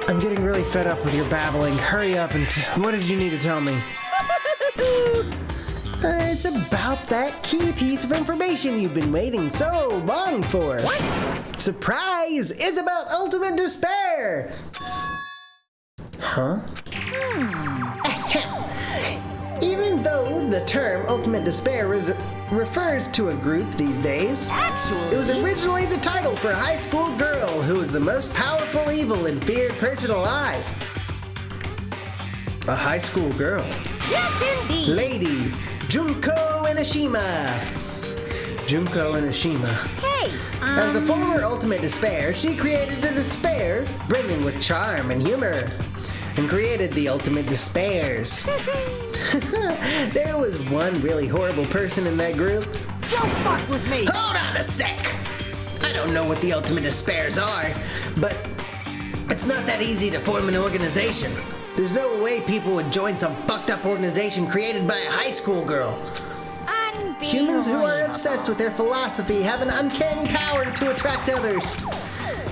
I'm getting really fed up with your babbling. Hurry up and what did you need to tell me? It's about that key piece of information you've been waiting so long for. What? Surprise! It's about Ultimate Despair! Huh? Even though the term Ultimate Despair refers to a group these days, it was originally the title for a high school girl who was the most powerful evil and feared person alive. A high school girl. Yes, indeed. Lady Junko Enoshima. Junko Enoshima. Hey, As the former Ultimate Despair, she created a despair brimming with charm and humor, and created the Ultimate Despairs. There was one really horrible person in that group. Don't fuck with me. Hold on a sec. I don't know what the Ultimate Despairs are, but it's not that easy to form an organization. There's no way people would join some fucked up organization created by a high school girl. Humans who are obsessed with their philosophy have an uncanny power to attract others.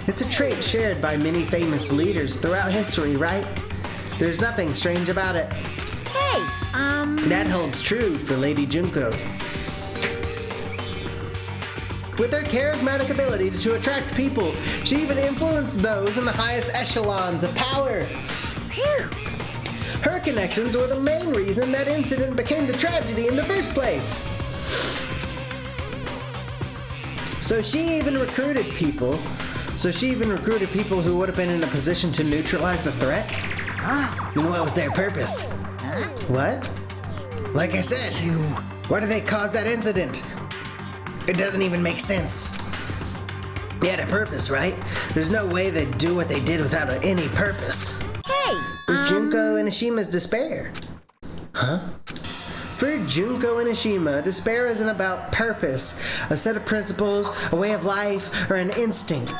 It's a trait shared by many famous leaders throughout history, right? There's nothing strange about it. Hey, That holds true for Lady Junko. With her charismatic ability to attract people, she even influenced those in the highest echelons of power. Phew. Her connections were the main reason that incident became the tragedy in the first place. So she even recruited people who would have been in a position to neutralize the threat? And what was their purpose? What? Like I said, Why did they cause that incident? it doesn't even make sense. They had a purpose, right? There's no way they'd do what they did without any purpose. Hey, It was Junko Enoshima's despair. Huh? For Junko Inishima, despair isn't about purpose, a set of principles, a way of life, or an instinct.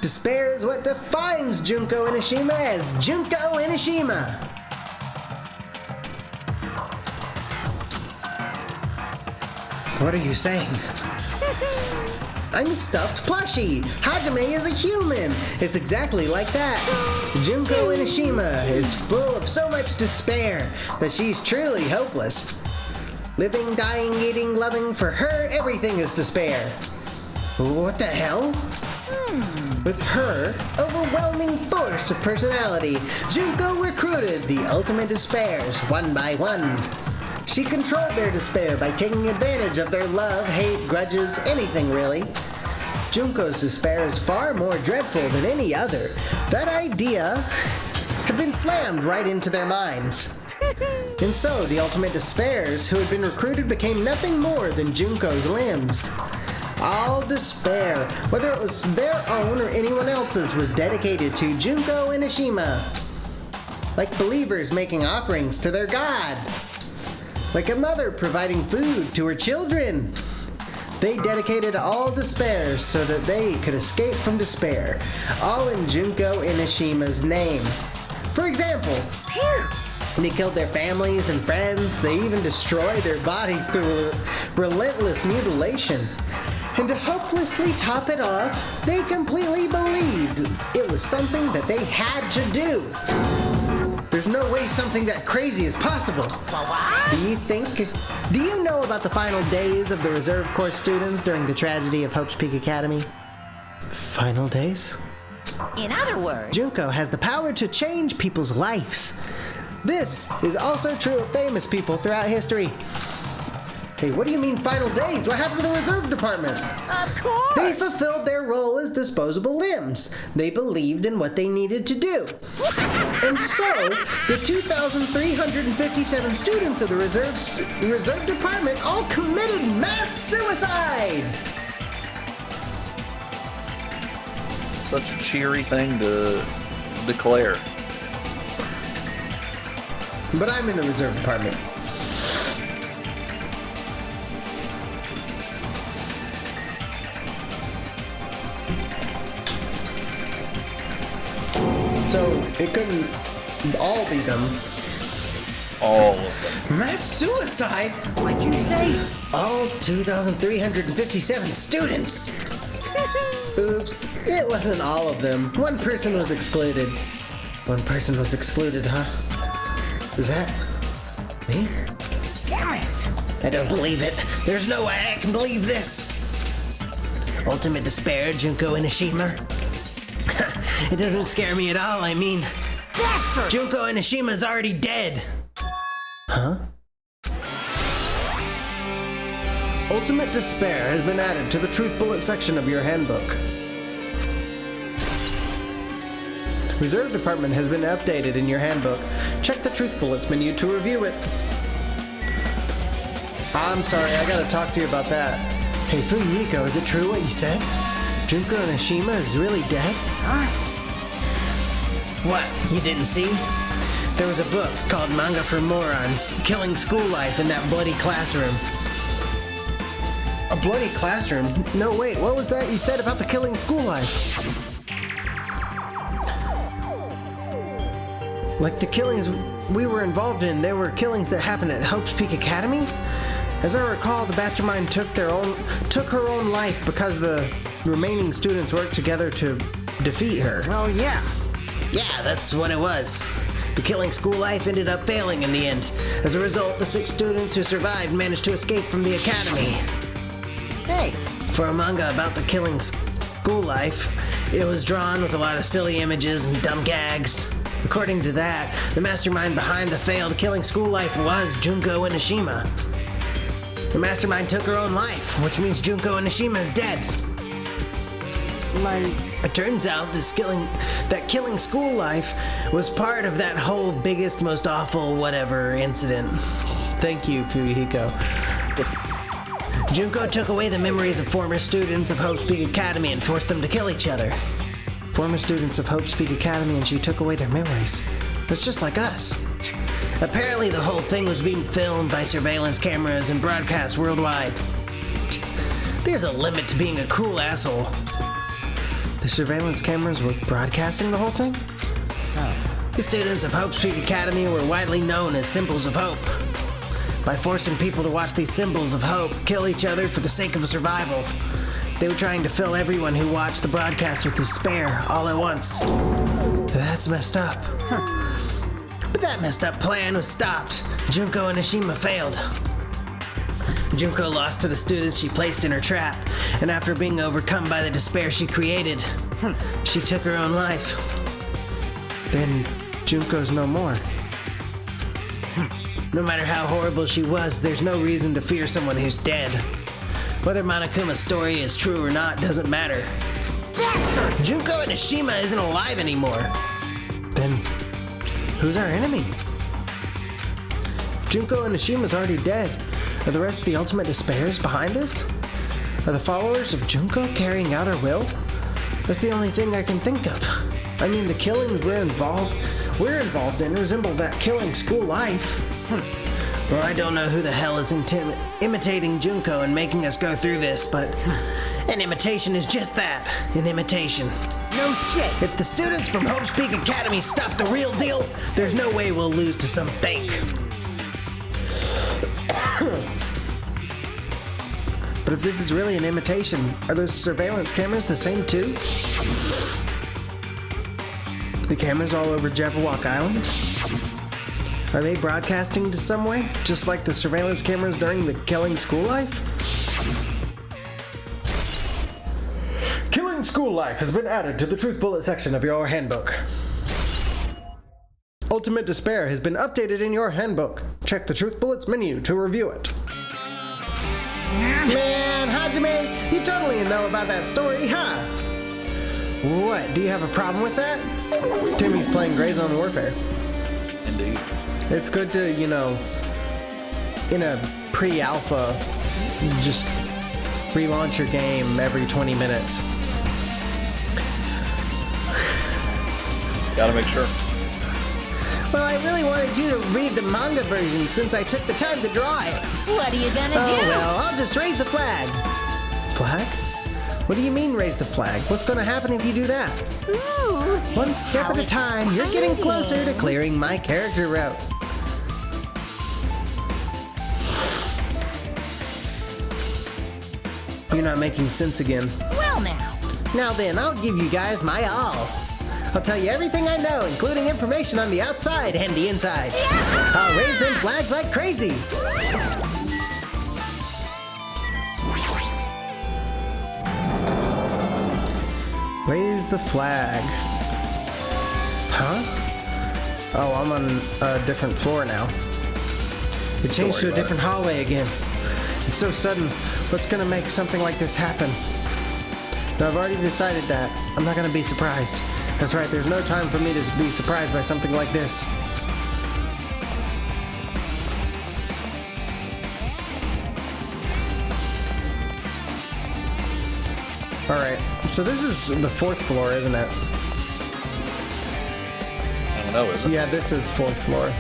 Despair is what defines Junko Inishima as Junko Inishima. What are you saying? I'm a stuffed plushie. Hajime is a human. It's exactly like that. Junko Inishima is full of so much despair that she's truly hopeless. Living, dying, eating, loving, for her, everything is despair. What the hell? With her overwhelming force of personality, Junko recruited the ultimate despairs one by one. She controlled their despair by taking advantage of their love, hate, grudges, anything really. Junko's despair is far more dreadful than any other. That idea had been slammed right into their minds. And so, the ultimate despairs who had been recruited became nothing more than Junko's limbs. All despair, whether it was their own or anyone else's, was dedicated to Junko Inishima. Like believers making offerings to their god. Like a mother providing food to her children. They dedicated all despair so that they could escape from despair, all in Junko Inishima's name. For example, they killed their families and friends. They even destroyed their bodies through relentless mutilation. And to hopelessly top it off, they completely believed it was something that they had to do. There's no way something that crazy is possible. Do you know about the final days of the reserve corps students during the tragedy of Hope's Peak Academy? Final days? In other words, Junko has the power to change people's lives. This is also true of famous people throughout history. Hey, what do you mean final days? What happened to the reserve department? of course. They fulfilled their role as disposable limbs. They believed in what they needed to do. And so, the 2,357 students of the reserve department all committed mass suicide! Such a cheery thing to declare. But I'm in the reserve department. So, it couldn't all be them. All of them. Mass suicide? What'd you say? All 2,357 students! Oops, it wasn't all of them. One person was excluded. One person was excluded, huh? Is that me? Damn it. I don't believe it. There's no way I can believe this. Ultimate despair, Junko Inishima. It doesn't scare me at all, I mean... Bastard! Junko Inishima's already dead! Huh? Ultimate despair has been added to the truth bullet section of your handbook. Reserve department has been updated in your handbook. Check the truth bullets menu to review it. I'm sorry, I gotta talk to you about that. Hey, Fumiko, is it true what you said? Junko Inishima is really dead? What, you didn't see? There was a book called Manga for Morons, Killing School Life in that bloody classroom. A bloody classroom? No, wait, what was that you said about the killing school life? Like the killings we were involved in, there were killings that happened at Hope's Peak Academy? As I recall, the mastermind took her own life because the remaining students worked together to defeat her. Well, yeah. Yeah, that's what it was. The killing school life ended up failing in the end. As a result, the 6 students who survived managed to escape from the academy. Hey, For a manga about the killing school life, it was drawn with a lot of silly images and dumb gags. According to that, the mastermind behind the failed killing school life was Junko Inishima. The mastermind took her own life, which means Junko Inishima is dead. like, It turns out that killing school life was part of that whole biggest, most awful whatever incident. Thank you, Fuyuhiko. Junko took away the memories of former students of Hope's Peak Academy and forced them to kill each other. Former students of Hope's Peak Academy, and she took away their memories. That's just like us. Apparently the whole thing was being filmed by surveillance cameras and broadcast worldwide. There's a limit to being a cool asshole. The surveillance cameras were broadcasting the whole thing? The students of Hope's Peak Academy were widely known as symbols of hope. By forcing people to watch these symbols of hope kill each other for the sake of survival, they were trying to fill everyone who watched the broadcast with despair all at once. That's messed up. But that messed up plan was stopped. Junko and Ashima failed. Junko lost to the students she placed in her trap, and after being overcome by the despair she created, she took her own life. Then Junko's no more. No matter how horrible she was, there's no reason to fear someone who's dead. Whether Monokuma's story is true or not doesn't matter. Bastard! Junko and Ashima isn't alive anymore. Then, who's our enemy? Junko and Ashima's already dead. Are the rest of the Ultimate Despairs behind this? Are the followers of Junko carrying out her will? That's the only thing I can think of. I mean, the killings we're involved in resemble that killing school life. Well, I don't know who the hell is imitating Junko and making us go through this, but an imitation is just that, an imitation. No shit. If the students from Hope's Peak Academy stop the real deal, there's no way we'll lose to some fake. But if this is really an imitation, are those surveillance cameras the same too? The cameras all over Jabberwock Island? Are they broadcasting to somewhere, just like the surveillance cameras during the killing school life? Killing school life has been added to the Truth Bullet section of your handbook. Ultimate Despair has been updated in your handbook. Check the Truth Bullets menu to review it. Man, Hajime, you totally know about that story, huh? What, do you have a problem with that? Timmy's playing Grey Zone Warfare. Indeed. It's good to, in a pre-alpha, just relaunch your game every 20 minutes. Gotta make sure. Well, I really wanted you to read the manga version since I took the time to draw it. What are you gonna Oh, do? well, I'll just raise the flag. Flag? What do you mean raise the flag? What's gonna happen if you do that? Ooh, One step how at a time, you're getting closer to clearing my character route. You're not making sense again. Well now. Now then, I'll give you guys my all. I'll tell you everything I know, including information on the outside and the inside. Yeah! I'll raise them flags like crazy. Raise the flag. Huh? Oh, I'm on a different floor now. It changed to a different hallway again. It's so sudden. What's gonna make something like this happen? No, I've already decided that. I'm not gonna be surprised. That's right, there's no time for me to be surprised by something like this. Alright, so this is the 4th floor, isn't it? I don't know, is it? Yeah, this is 4th floor.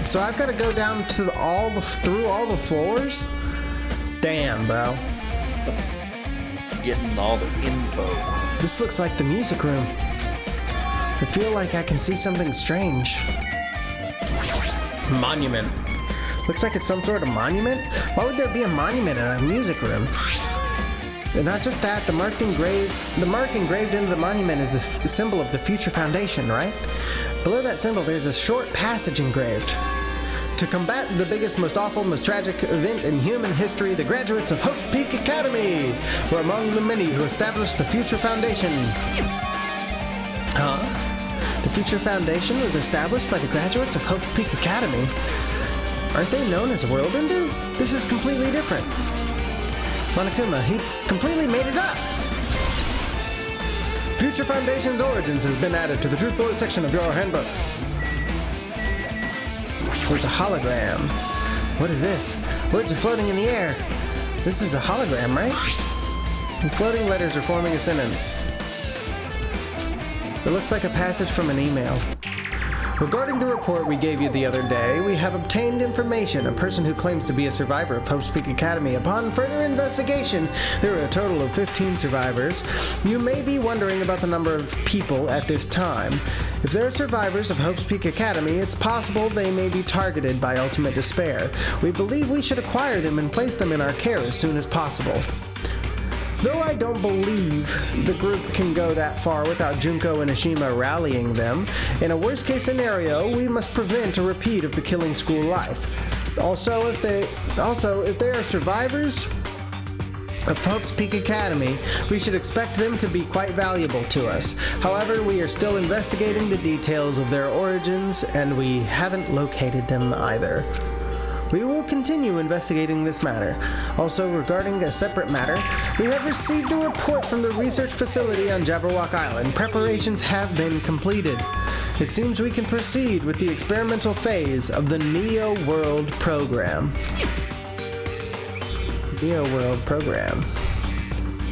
So I've got to go down to through all the floors? Damn, bro. Getting all the info. This looks like the music room. I feel like I can see something strange. Monument. Looks like it's some sort of monument? Why would there be a monument in a music room? And not just that, the mark engraved into the monument is the symbol of the Future Foundation, right? Below that symbol, there's a short passage engraved. To combat the biggest, most awful, most tragic event in human history, the graduates of Hope Peak Academy were among the many who established the Future Foundation. Huh? The Future Foundation was established by the graduates of Hope Peak Academy? Aren't they known as World Ender? This is completely different. Monokuma, he completely made it up! Future Foundation's origins has been added to the Truth Bullet section of your handbook. There's a hologram. What is this? Words are floating in the air. This is a hologram, right? And floating letters are forming a sentence. It looks like a passage from an email. Regarding the report we gave you the other day, we have obtained information. A person who claims to be a survivor of Hope's Peak Academy. Upon further investigation, there are a total of 15 survivors. You may be wondering about the number of people at this time. If they're survivors of Hope's Peak Academy, it's possible they may be targeted by ultimate despair. We believe we should acquire them and place them in our care as soon as possible. Though I don't believe the group can go that far without Junko and Ashima rallying them, in a worst-case scenario, we must prevent a repeat of the killing school life. Also, if they are survivors of Hope's Peak Academy, we should expect them to be quite valuable to us. However, we are still investigating the details of their origins, and we haven't located them either. We will continue investigating this matter. Also, regarding a separate matter, we have received a report from the research facility on Jabberwock Island. Preparations have been completed. It seems we can proceed with the experimental phase of the Neo World program. Neo World program.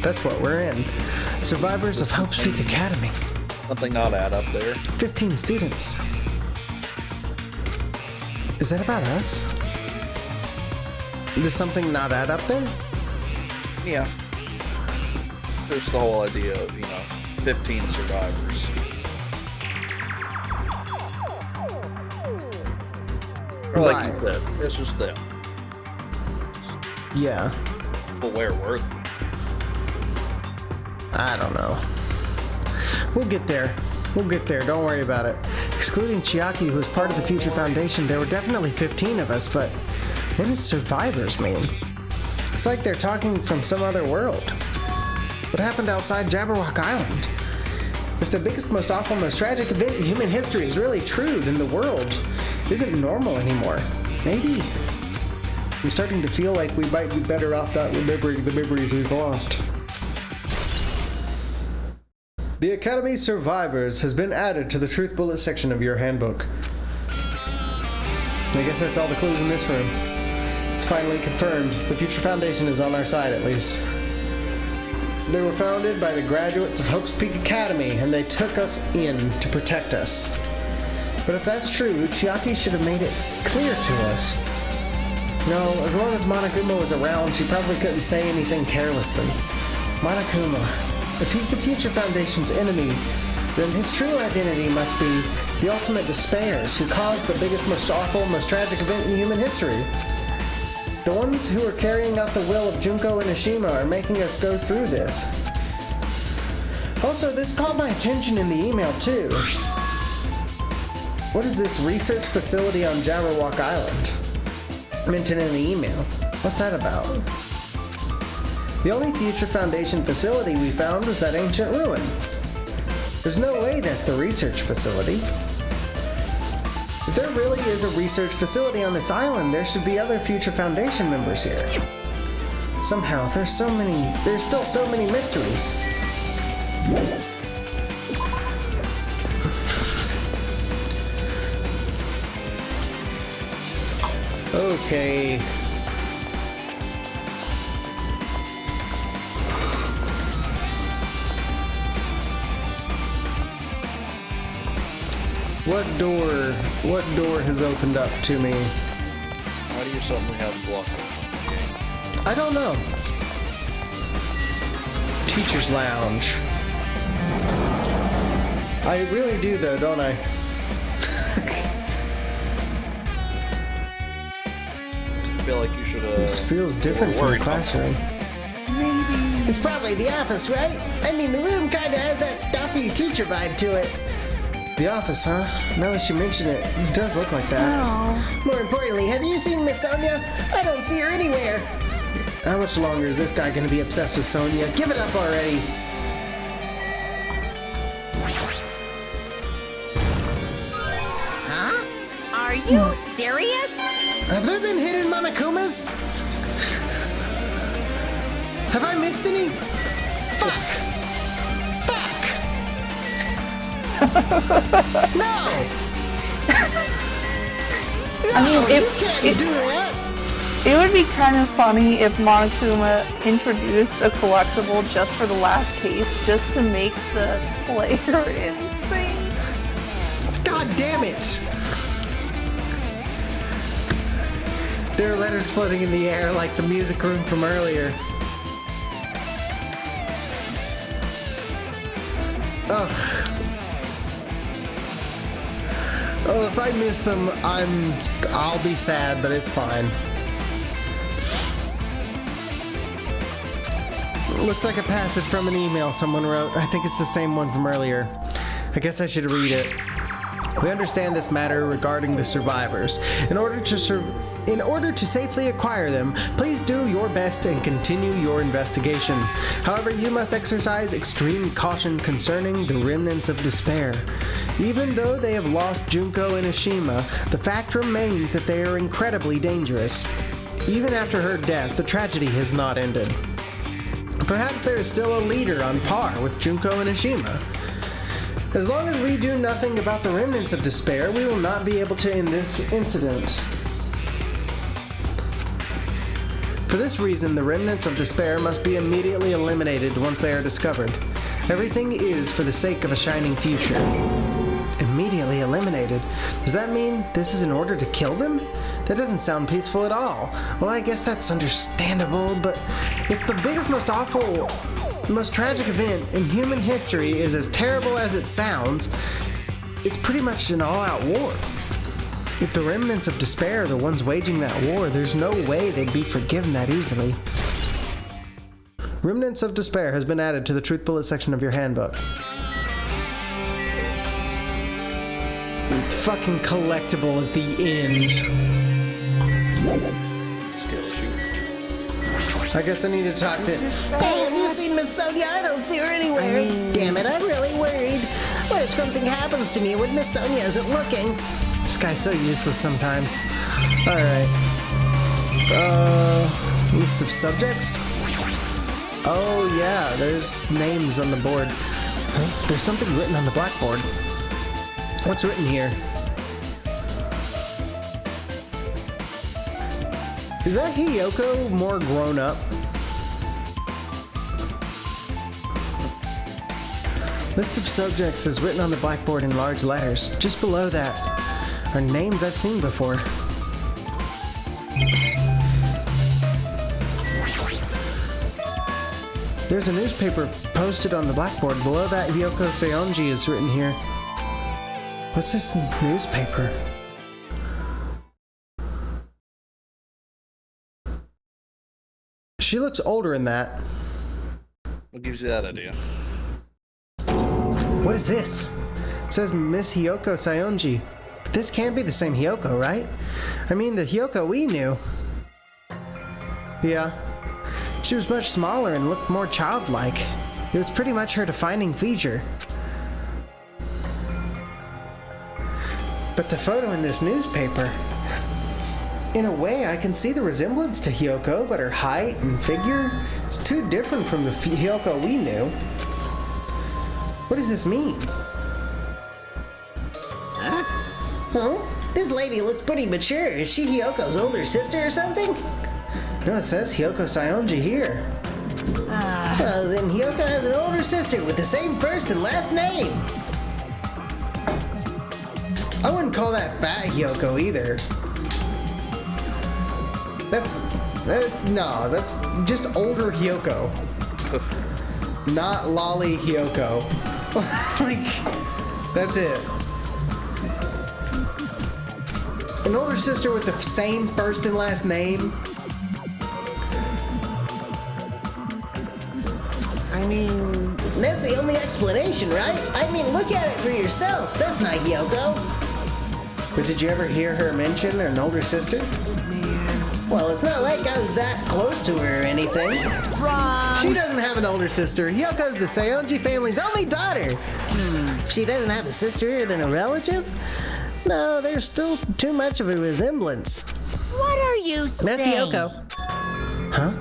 That's what we're in. Survivors of Hope's Peak Academy. Something not add up there. 15 students. Is that about us? Does something not add up there? Yeah. Just the whole idea of, 15 survivors. Or like you said, it's just them. Yeah. But where were they? I don't know. We'll get there. Don't worry about it. Excluding Chiaki, who was part of the Future Foundation, there were definitely 15 of us, but what does survivors mean? It's like they're talking from some other world. What happened outside Jabberwock Island? If the biggest, most awful, most tragic event in human history is really true, then the world isn't normal anymore. Maybe I'm starting to feel like we might be better off not remembering the memories we've lost. The Academy Survivors has been added to the Truth Bullet section of your handbook. I guess that's all the clues in this room. It's finally confirmed. The Future Foundation is on our side, at least. They were founded by the graduates of Hope's Peak Academy, and they took us in to protect us. But if that's true, Chiaki should have made it clear to us. No, as long as Monokuma was around, she probably couldn't say anything carelessly. Monokuma, if he's the Future Foundation's enemy, then his true identity must be the ultimate despairs who caused the biggest, most awful, most tragic event in human history. The ones who are carrying out the will of Junko and Ashima are making us go through this. Also, this caught my attention in the email, too. What is this research facility on Jabberwock Island? Mentioned in the email. What's that about? The only Future Foundation facility we found was that ancient ruin. There's no way that's the research facility. If there really is a research facility on this island, there should be other Future Foundation members here. Somehow, there's still so many mysteries. Okay. What door has opened up to me? Why do you suddenly have blocked game? I don't know. Teacher's Lounge. I really do though, don't I? I feel like you should This feels different from the classroom. Maybe. It's probably the office, right? I mean, the room kind of has that stuffy teacher vibe to it. The office, huh? Now that you mention it, it does look like that. Oh. More importantly, have you seen Miss Sonia? I don't see her anywhere. How much longer is this guy gonna be obsessed with Sonia? Give it up already! Huh? Are you serious? Have there been hidden Monokumas? Have I missed any? Fuck! No! I mean, You can't do that! It would be kind of funny if Monokuma introduced a collectible just for the last case, just to make the player insane. God damn it! There are letters floating in the air like the music room from earlier. Oh, if I miss them, I'll be sad, but it's fine. Looks like a passage from an email someone wrote. I think it's the same one from earlier. I guess I should read it. We understand this matter regarding the survivors. In order to safely acquire them, please do your best and continue your investigation. However, you must exercise extreme caution concerning the remnants of despair. Even though they have lost Junko and Ashima, the fact remains that they are incredibly dangerous. Even after her death, the tragedy has not ended. Perhaps there is still a leader on par with Junko and Ashima. As long as we do nothing about the remnants of despair, we will not be able to end this incident. For this reason, the remnants of despair must be immediately eliminated once they are discovered. Everything is for the sake of a shining future. Immediately eliminated? Does that mean this is in order to kill them? That doesn't sound peaceful at all. Well, I guess that's understandable, but if the biggest, most awful, most tragic event in human history is as terrible as it sounds, it's pretty much an all-out war. If the remnants of despair are the ones waging that war, there's no way they'd be forgiven that easily. Remnants of Despair has been added to the Truth Bullet section of your handbook. Fucking collectible at the end. Skill shoot. I guess I need to talk to... Hey, have you seen Miss Sonia? I don't see her anywhere. Damn it, I'm really worried. What if something happens to me when Miss Sonia isn't looking? This guy's so useless sometimes. Alright. List of subjects? Oh yeah, there's names on the board. Huh? There's something written on the blackboard. What's written here? Is that Hiyoko more grown up? List of subjects is written on the blackboard in large letters. Just below that are names I've seen before. There's a newspaper posted on the blackboard. Below that, Hiyoko Seonji is written here. What's this newspaper? She looks older in that. What gives you that idea? What is this? It says Miss Hiyoko Seonji. But this can't be the same Hiyoko, right? I mean, the Hiyoko we knew. Yeah. She was much smaller and looked more childlike. It was pretty much her defining feature. But the photo in this newspaper... In a way, I can see the resemblance to Hiyoko, but her height and figure is too different from the Hiyoko we knew. What does this mean? Huh? This lady looks pretty mature. Is she Hiyoko's older sister or something? No, it says Hiyoko Seonji here. Well, then Hiyoko has an older sister with the same first and last name. I wouldn't call that fat Hiyoko either. That's just older Hiyoko. Not lolly Hiyoko. Like, that's it. An older sister with the same first and last name. I mean, that's the only explanation, right? I mean, look at it for yourself. That's not Hiyoko. But did you ever hear her mention an older sister? Well, it's not like I was that close to her or anything. Wrong. She doesn't have an older sister. Hyoko's the Seonji family's only daughter. She doesn't have a sister than a relative? No, there's still too much of a resemblance. What are you saying? That's Hiyoko. Huh?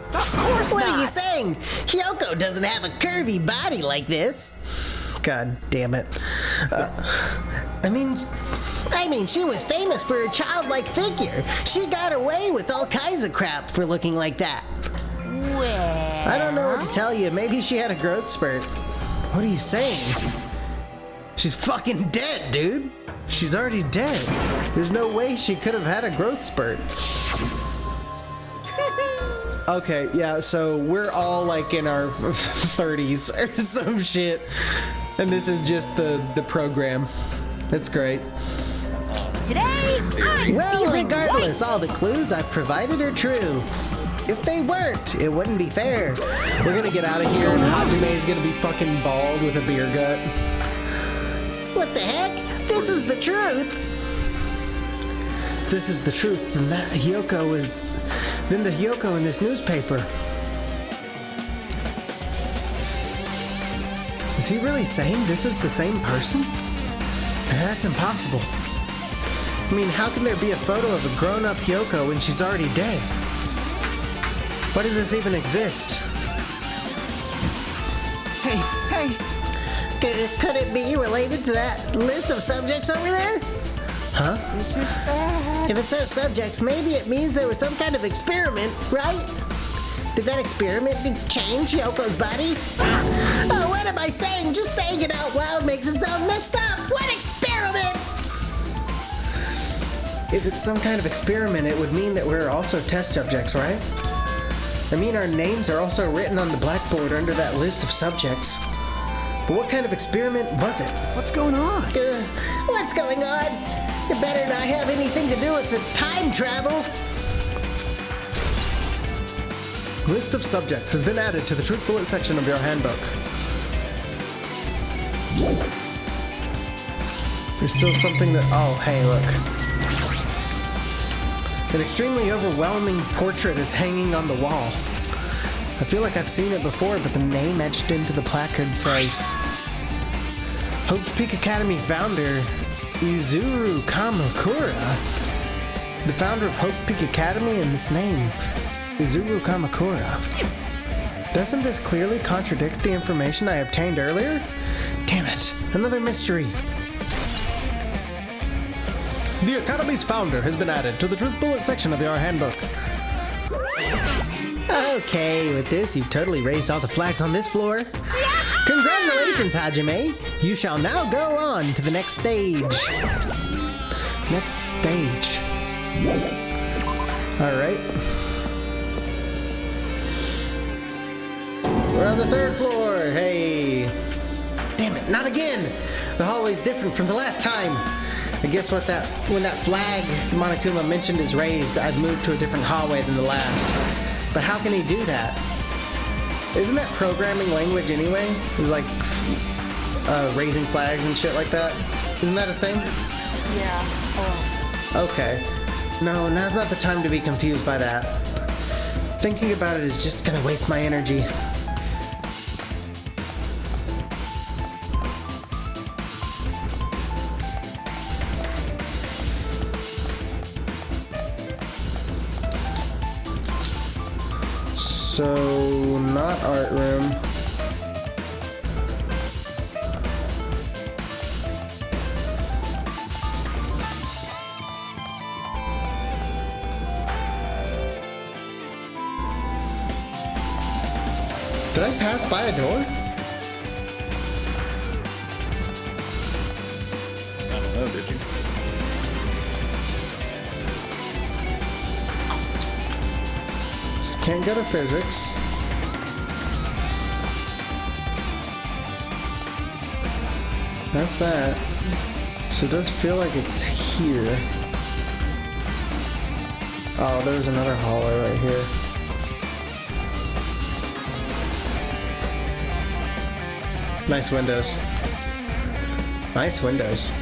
Of course What not. are you saying? Hiyoko doesn't have a curvy body like this. God damn it. I mean, she was famous for her childlike figure. She got away with all kinds of crap for looking like that. Well, I don't know what to tell you. Maybe she had a growth spurt. What are you saying? She's fucking dead, dude. She's already dead. There's no way she could have had a growth spurt. Okay, yeah, so we're all like in our 30s or some shit. And this is just the program. That's great. today I'm Well, feeling regardless, all the clues I've provided are true. If they weren't, it wouldn't be fair. We're gonna get out of here and Hajime is gonna be fucking bald with a beer gut. What the heck? This is the truth. If this is the truth, then the Hyoko in this newspaper. Is he really saying this is the same person? That's impossible. I mean, how can there be a photo of a grown-up Hyoko when she's already dead? Why does this even exist? Hey, Could it be related to that list of subjects over there? Huh? this is bad. If it says subjects, maybe it means there was some kind of experiment, right? Did that experiment change Yoko's body? Oh, what am I saying? Just saying it out loud makes it sound messed up. What experiment? If it's some kind of experiment, it would mean that we're also test subjects, right? I mean, our names are also written on the blackboard under that list of subjects. But what kind of experiment was it? What's going on? What's going on? It better not have anything to do with the time travel. List of subjects has been added to the truth bullet section of your handbook. There's still something that... Oh, hey, look. An extremely overwhelming portrait is hanging on the wall. I feel like I've seen it before, but the name etched into the placard says... Hope's Peak Academy founder, Izuru Kamakura. The founder of Hope's Peak Academy and this name, Izuru Kamakura. Doesn't this clearly contradict the information I obtained earlier? Damn it, another mystery. The Academy's founder has been added to the Truth Bullet section of your handbook. Okay, with this, you've totally raised all the flags on this floor. Congratulations, Hajime. You shall now go on to the next stage. Next stage. Alright. We're on the third floor. Hey. Damn it, not again. The hallway's different from the last time. I guess when that flag Monokuma mentioned is raised, I'd move to a different hallway than the last. But how can he do that? Isn't that programming language anyway? Is like raising flags and shit like that? Isn't that a thing? Yeah. Okay. No, now's not the time to be confused by that. Thinking about it is just gonna waste my energy. So, not art room. Did I pass by a door? I don't know, did you? Can't go to physics. That's that. So it does feel like it's here. Oh, there's another hallway right here. Nice windows. Nice windows.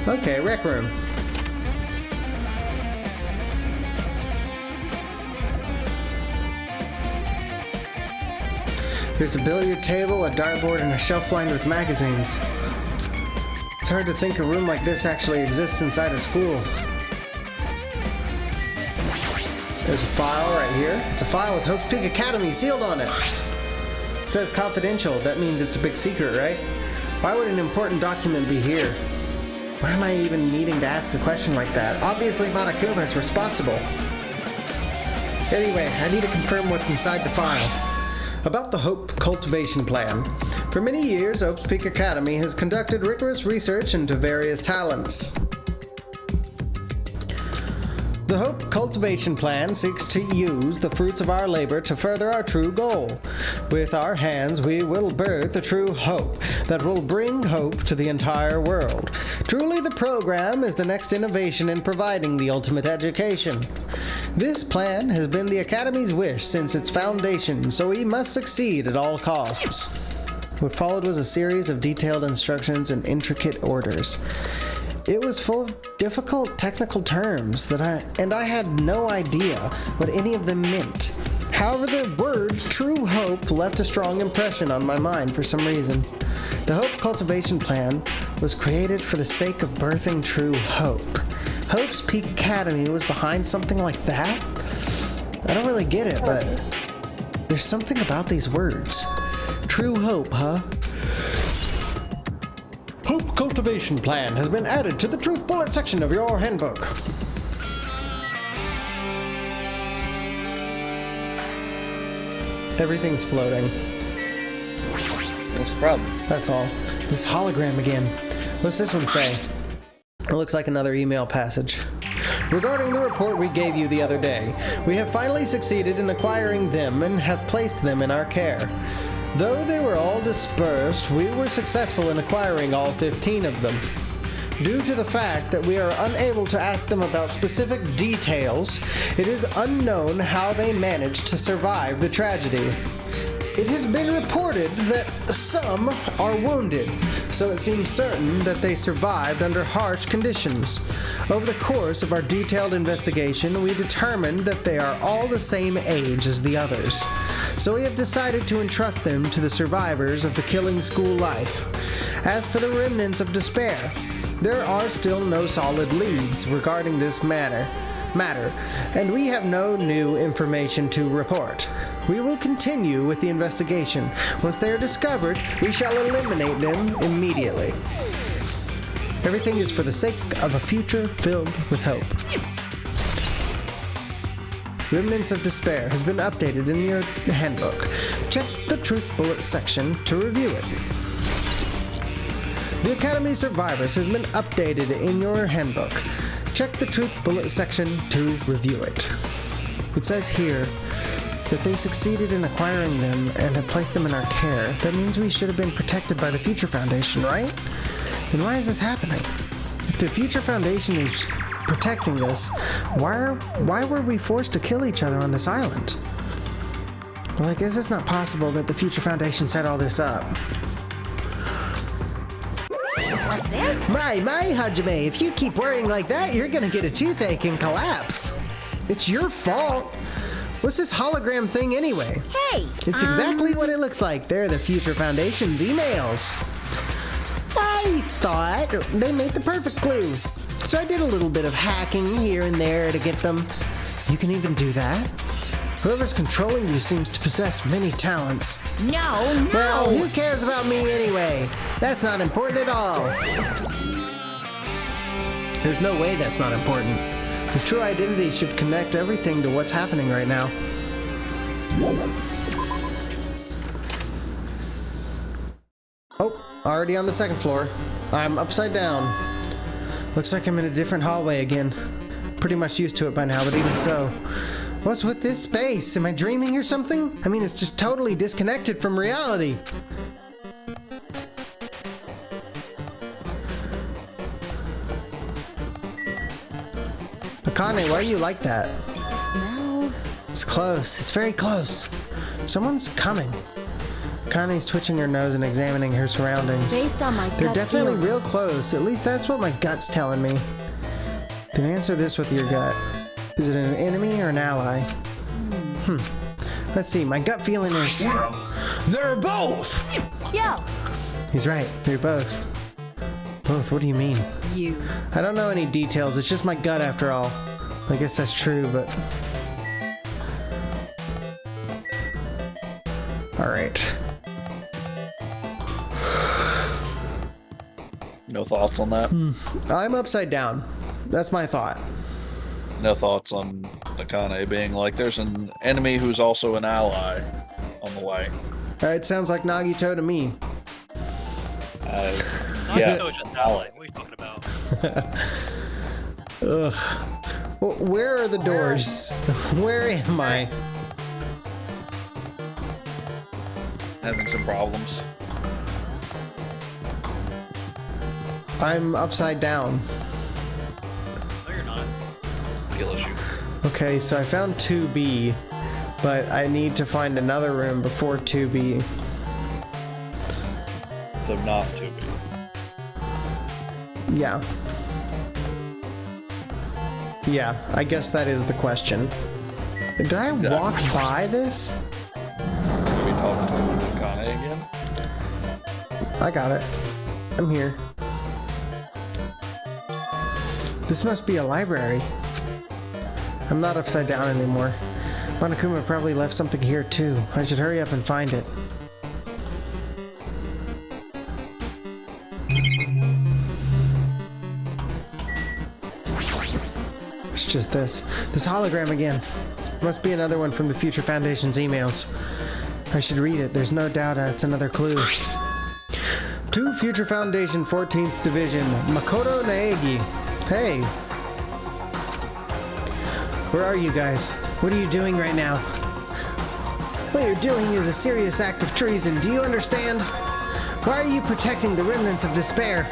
Okay, rec room. There's a billiard table, a dartboard, and a shelf lined with magazines. It's hard to think a room like this actually exists inside a school. There's a file right here. It's a file with Hope's Peak Academy sealed on it. It says confidential. That means it's a big secret, right? Why would an important document be here? Why am I even needing to ask a question like that? Obviously, Monokuma is responsible. Anyway, I need to confirm what's inside the file. About the Hope Cultivation Plan. For many years, Hope's Peak Academy has conducted rigorous research into various talents. The Hope Cultivation Plan seeks to use the fruits of our labor to further our true goal. With our hands, we will birth a true hope that will bring hope to the entire world. Truly, the program is the next innovation in providing the ultimate education. This plan has been the Academy's wish since its foundation, so we must succeed at all costs. What followed was a series of detailed instructions and intricate orders. It was full of difficult technical terms that I had no idea what any of them meant. However, the word True Hope left a strong impression on my mind for some reason. The Hope Cultivation Plan was created for the sake of birthing true hope. Hope's Peak Academy was behind something like that? I don't really get it, but there's something about these words. True hope, huh? Hope Cultivation Plan has been added to the Truth Bullet section of your handbook. Everything's floating. What's the problem? That's all. This hologram again. What's this one say? It looks like another email passage. Regarding the report we gave you the other day, we have finally succeeded in acquiring them and have placed them in our care. Though they were all dispersed, we were successful in acquiring all 15 of them. Due to the fact that we are unable to ask them about specific details, it is unknown how they managed to survive the tragedy. It has been reported that some are wounded, so it seems certain that they survived under harsh conditions. Over the course of our detailed investigation, we determined that they are all the same age as the others. So we have decided to entrust them to the survivors of the killing school life. As for the remnants of despair, there are still no solid leads regarding this matter, and we have no new information to report. We will continue with the investigation. Once they are discovered, we shall eliminate them immediately. Everything is for the sake of a future filled with hope. Remnants of Despair has been updated in your handbook. Check the Truth Bullet section to review it. The Academy Survivors has been updated in your handbook. Check the Truth Bullet section to review it. It says here that they succeeded in acquiring them and have placed them in our care. That means we should have been protected by the Future Foundation, right? Then why is this happening? If the Future Foundation is protecting us, why were we forced to kill each other on this island? Well, I guess it's not possible that the Future Foundation set all this up. What's this? My, Hajime, if you keep worrying like that, you're gonna get a toothache and collapse. It's your fault. What's this hologram thing anyway? Hey! It's exactly what it looks like. They're the Future Foundation's emails. I thought they made the perfect clue. So I did a little bit of hacking here and there to get them. You can even do that? Whoever's controlling you seems to possess many talents. No! Well, who cares about me anyway? That's not important at all. There's no way that's not important. His true identity should connect everything to what's happening right now. Oh, already on the second floor. I'm upside down. Looks like I'm in a different hallway again. Pretty much used to it by now, but even so. What's with this space? Am I dreaming or something? I mean, it's just totally disconnected from reality. Akane, why are you like that? It smells. It's close. It's very close. Someone's coming. Akane's twitching her nose and examining her surroundings. Based on my They're gut definitely feeling. real close. At least that's what my gut's telling me. Then answer this with your gut. Is it an enemy or an ally? Let's see. My gut feeling is... They're both! Yo! He's right. They're both. Both? What do you mean? You. I don't know any details. It's just my gut after all. I guess that's true, but... Alright. No thoughts on that? I'm upside down. That's my thought. No thoughts on Akane being like, there's an enemy who's also an ally on the way. Alright, sounds like Nagito to me. Yeah. Nagito is just ally. What are you talking about? Ugh. Where are the doors? Where am I? Having some problems. I'm upside down. No, you're not. Skill issue. Okay, so I found 2B, but I need to find another room before 2B. So not 2B. Yeah. Yeah, I guess that is the question. Did I walk by this? Are we talking to Akane again? I got it. I'm here. This must be a library. I'm not upside down anymore. Monokuma probably left something here too. I should hurry up and find it. It's just this hologram again. Must be another one from the Future Foundation's emails. I should read it. There's no doubt it's another clue. To Future Foundation 14th Division, Makoto Naegi. Hey. Where are you guys? What are you doing right now? What you're doing is a serious act of treason. Do you understand? Why are you protecting the remnants of despair?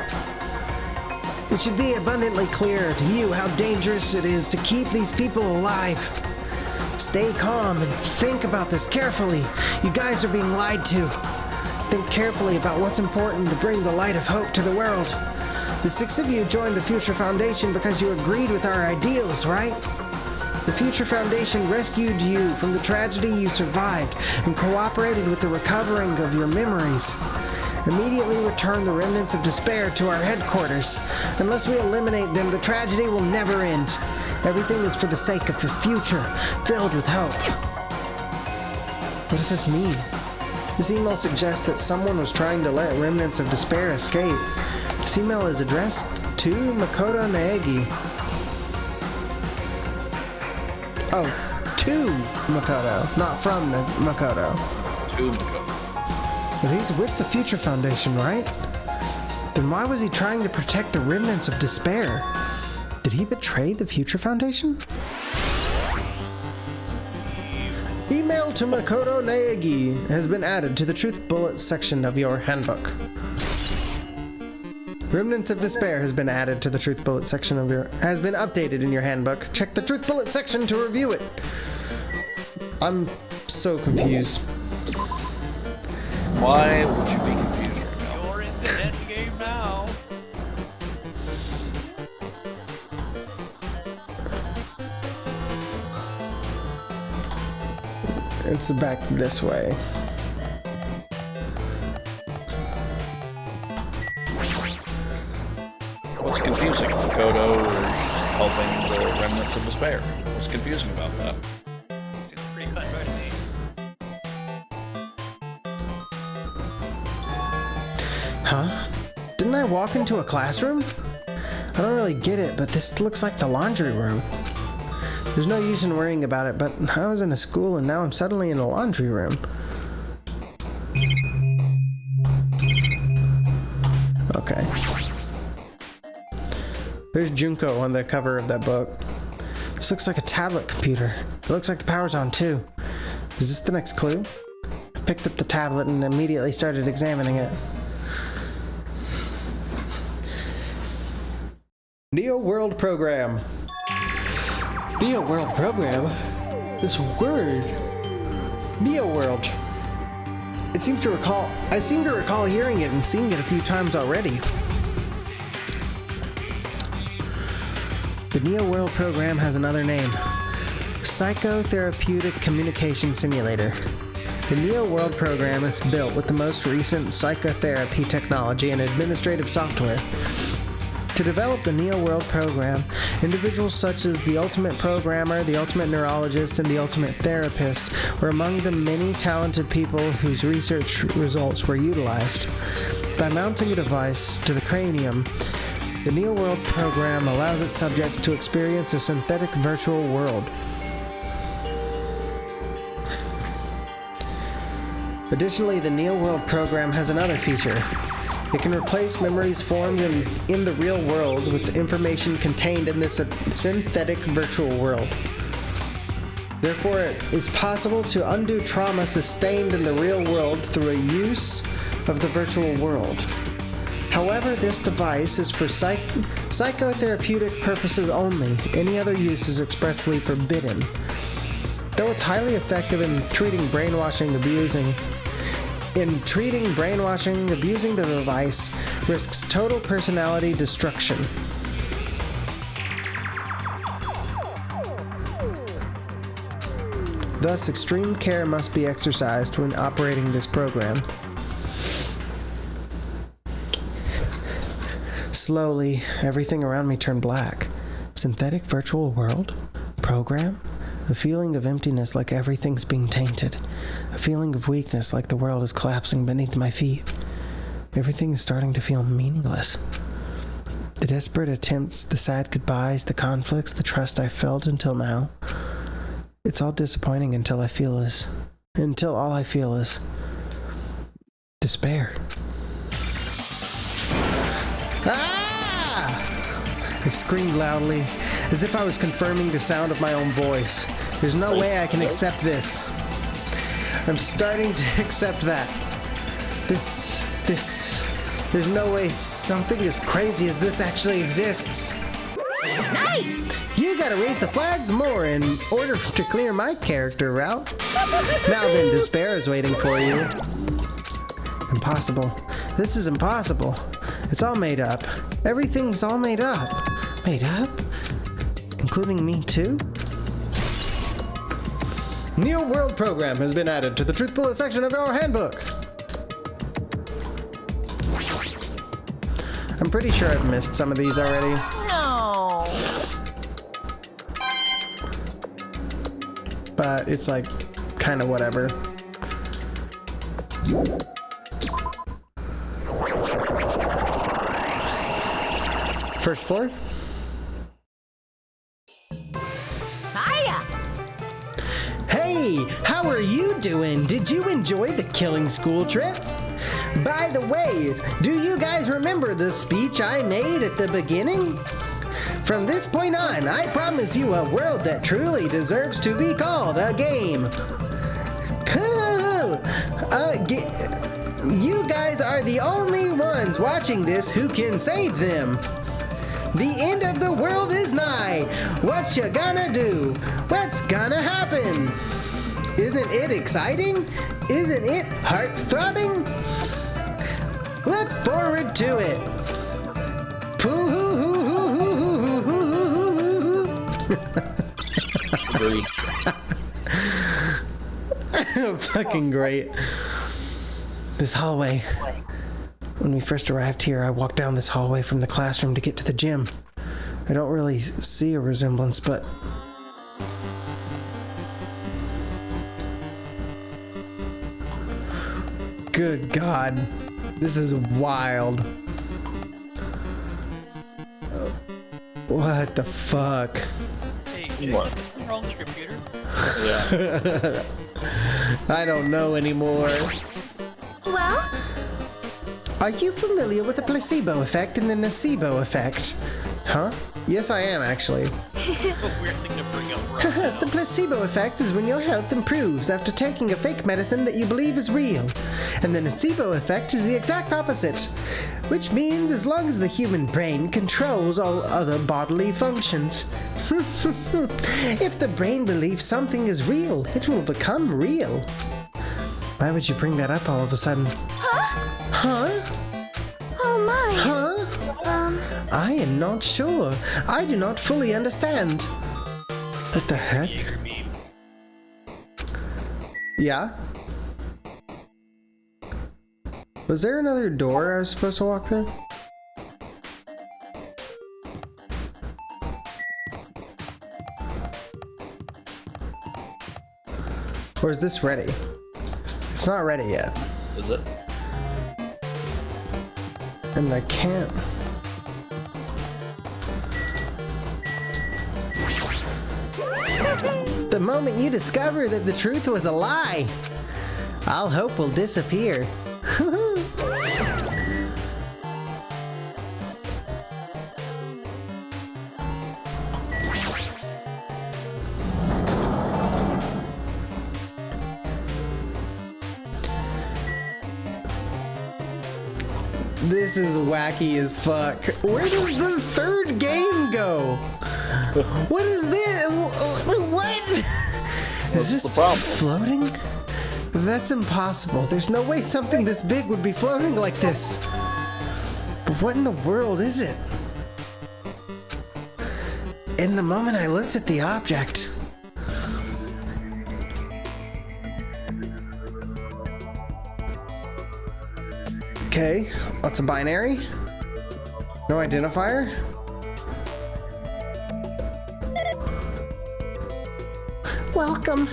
It should be abundantly clear to you how dangerous it is to keep these people alive. Stay calm and think about this carefully. You guys are being lied to. Think carefully about what's important to bring the light of hope to the world. The 6 of you joined the Future Foundation because you agreed with our ideals, right? The Future Foundation rescued you from the tragedy you survived and cooperated with the recovering of your memories. Immediately return the remnants of despair to our headquarters. Unless we eliminate them, the tragedy will never end. Everything is for the sake of a future filled with hope. What does this mean? This email suggests that someone was trying to let remnants of despair escape. This email is addressed to Makoto Naegi. Oh, to Makoto, not from the Makoto. To Makoto. But he's with the Future Foundation, right? Then why was he trying to protect the remnants of despair? Did he betray the Future Foundation? Email to Makoto Naegi has been added to the Truth Bullet section of your handbook. Remnants of Despair has been added to the Truth Bullet section of has been updated in your handbook. Check the Truth Bullet section to review it. I'm so confused. Why would you be confused right now? You're in the endgame now. It's back this way. What's confusing? Makoto is helping the remnants of despair. What's confusing about that? Seems pretty cut and dry to me. Huh? Didn't I walk into a classroom? I don't really get it, but this looks like the laundry room. There's no use in worrying about it, but I was in a school and now I'm suddenly in a laundry room. Okay. There's Junko on the cover of that book. This looks like a tablet computer. It looks like the power's on too. Is this the next clue? I picked up the tablet and immediately started examining it. Neo World Program. Neo World Program? This word. Neo World. I seem to recall hearing it and seeing it a few times already. The Neo World Program has another name. Psychotherapeutic Communication Simulator. The Neo World Program is built with the most recent psychotherapy technology and administrative software. To develop the Neo World Program, individuals such as the Ultimate Programmer, the Ultimate Neurologist, and the Ultimate Therapist were among the many talented people whose research results were utilized. By mounting a device to the cranium, the Neo World program allows its subjects to experience a synthetic virtual world. Additionally, the Neo World program has another feature. It can replace memories formed in the real world with information contained in this synthetic virtual world. Therefore, it is possible to undo trauma sustained in the real world through a use of the virtual world. However, this device is for psychotherapeutic purposes only. Any other use is expressly forbidden. Though it's highly effective in treating brainwashing, abusing the device risks total personality destruction. Thus, extreme care must be exercised when operating this program. Slowly, everything around me turned black. Synthetic virtual world? Program? A feeling of emptiness like everything's being tainted. A feeling of weakness like the world is collapsing beneath my feet. Everything is starting to feel meaningless. The desperate attempts, the sad goodbyes, the conflicts, the trust I felt until now. It's all disappointing until all I feel is despair. Ah! I screamed loudly, as if I was confirming the sound of my own voice. There's no way I can accept this. I'm starting to accept that. There's no way something as crazy as this actually exists. Nice! You gotta raise the flags more in order to clear my character route. Now then, despair is waiting for you. Impossible. This is impossible. It's all made up. Everything's all made up. Made up? Including me too? Neo World program has been added to the Truth Bullet section of our handbook. I'm pretty sure I've missed some of these already. No. But it's like, kind of whatever. First floor? Hiya! Hey, how are you doing? Did you enjoy the killing school trip? By the way, do you guys remember the speech I made at the beginning? From this point on, I promise you a world that truly deserves to be called a game. Cool! You guys are the only ones watching this who can save them. The end of the world is nigh. What you gonna do? What's gonna happen? Isn't it exciting? Isn't it heart-throbbing? Look forward to it. Fucking great. This hallway. When we first arrived here, I walked down this hallway from the classroom to get to the gym. I don't really see a resemblance, but... Good God. This is wild. What the fuck? Hey, Jake, What? is something wrong with your computer? Yeah. I don't know anymore. Well, Are you familiar with the placebo effect and the nocebo effect? Huh? Yes, I am, actually. A weird thing to bring up right now. The placebo effect is when your health improves after taking a fake medicine that you believe is real. And the nocebo effect is the exact opposite, which means as long as the human brain controls all other bodily functions. If the brain believes something is real, it will become real. Why would you bring that up all of a sudden? Huh? oh my. Huh? I am not sure. I do not fully understand. What the heck? Jaeger meme. Yeah? Was there another door I was supposed to walk through? Or is this ready? It's not ready yet. Is it? And I can't. The moment you discover that the truth was a lie, all hope will disappear. This is wacky as fuck. Where does the third game go? What is this? What? Is this the problem? floating? That's impossible. There's no way something this big would be floating like this. But what in the world is it? In the moment I looked at the object, okay, that's a binary. No identifier. Welcome.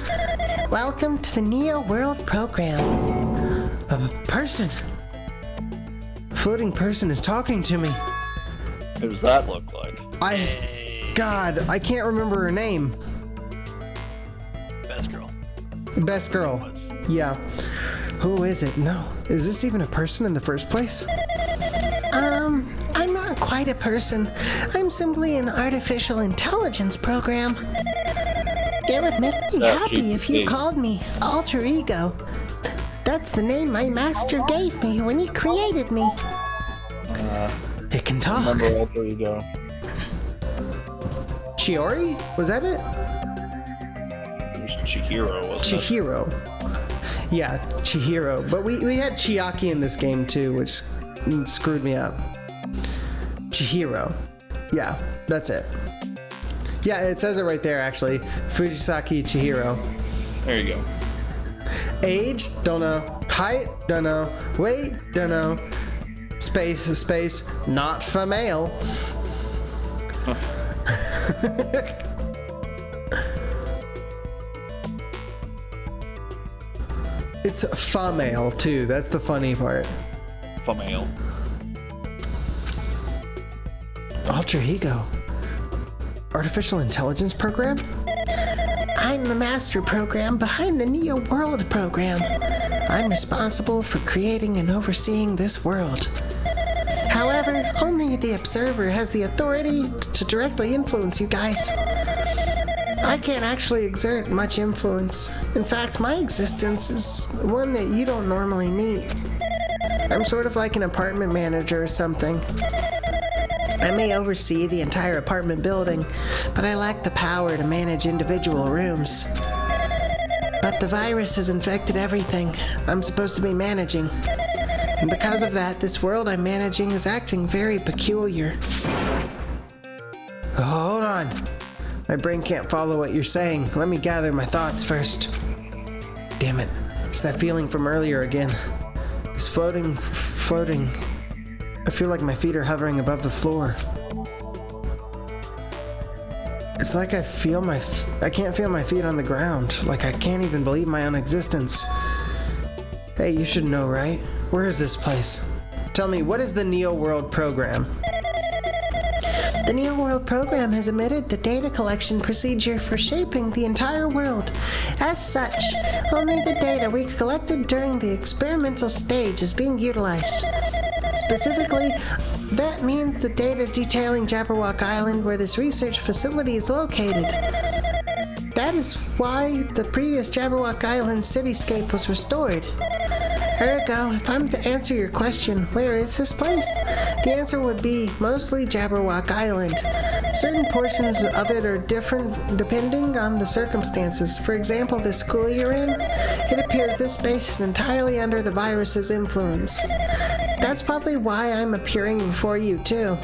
Welcome to the Neo World program. A person. A floating person is talking to me. Who does that look like? God, I can't remember her name. Best girl. Best girl. Yeah. Who is it? No. Is this even a person in the first place? I'm not quite a person. I'm simply an artificial intelligence program. It would make me happy if you called me Alter Ego. That's the name my master gave me when he created me. It can talk. Remember Alter Ego. Chiori? Was that it? It was Chihiro, wasn't it? Chihiro. Yeah, Chihiro. But we had Chiaki in this game too, which screwed me up. Chihiro. Yeah, that's it. Yeah, it says it right there actually. Fujisaki Chihiro. There you go. Age? Don't know. Height? Don't know. Weight? Don't know. Space, not female. It's female too. That's the funny part. Female. Alter Ego. Artificial intelligence program? I'm the master program behind the Neo World program. I'm responsible for creating and overseeing this world. However, only the observer has the authority to directly influence you guys. I can't actually exert much influence. In fact, my existence is one that you don't normally meet. I'm sort of like an apartment manager or something. I may oversee the entire apartment building, but I lack the power to manage individual rooms. But the virus has infected everything I'm supposed to be managing. And because of that, this world I'm managing is acting very peculiar. Oh, hold on. My brain can't follow what you're saying. Let me gather my thoughts first. Damn it. It's that feeling from earlier again. It's floating. I feel like my feet are hovering above the floor. It's like I can't feel my feet on the ground. Like I can't even believe my own existence. Hey, you should know, right? Where is this place? Tell me, what is the Neo World program? The Neo World program has omitted the data collection procedure for shaping the entire world. As such, only the data we collected during the experimental stage is being utilized. Specifically, that means the data detailing Jabberwock Island, where this research facility is located. That is why the previous Jabberwock Island cityscape was restored. Ergo, if I'm to answer your question, where is this place? The answer would be mostly Jabberwock Island. Certain portions of it are different depending on the circumstances. For example, this school you're in, it appears this space is entirely under the virus's influence. That's probably why I'm appearing before you too.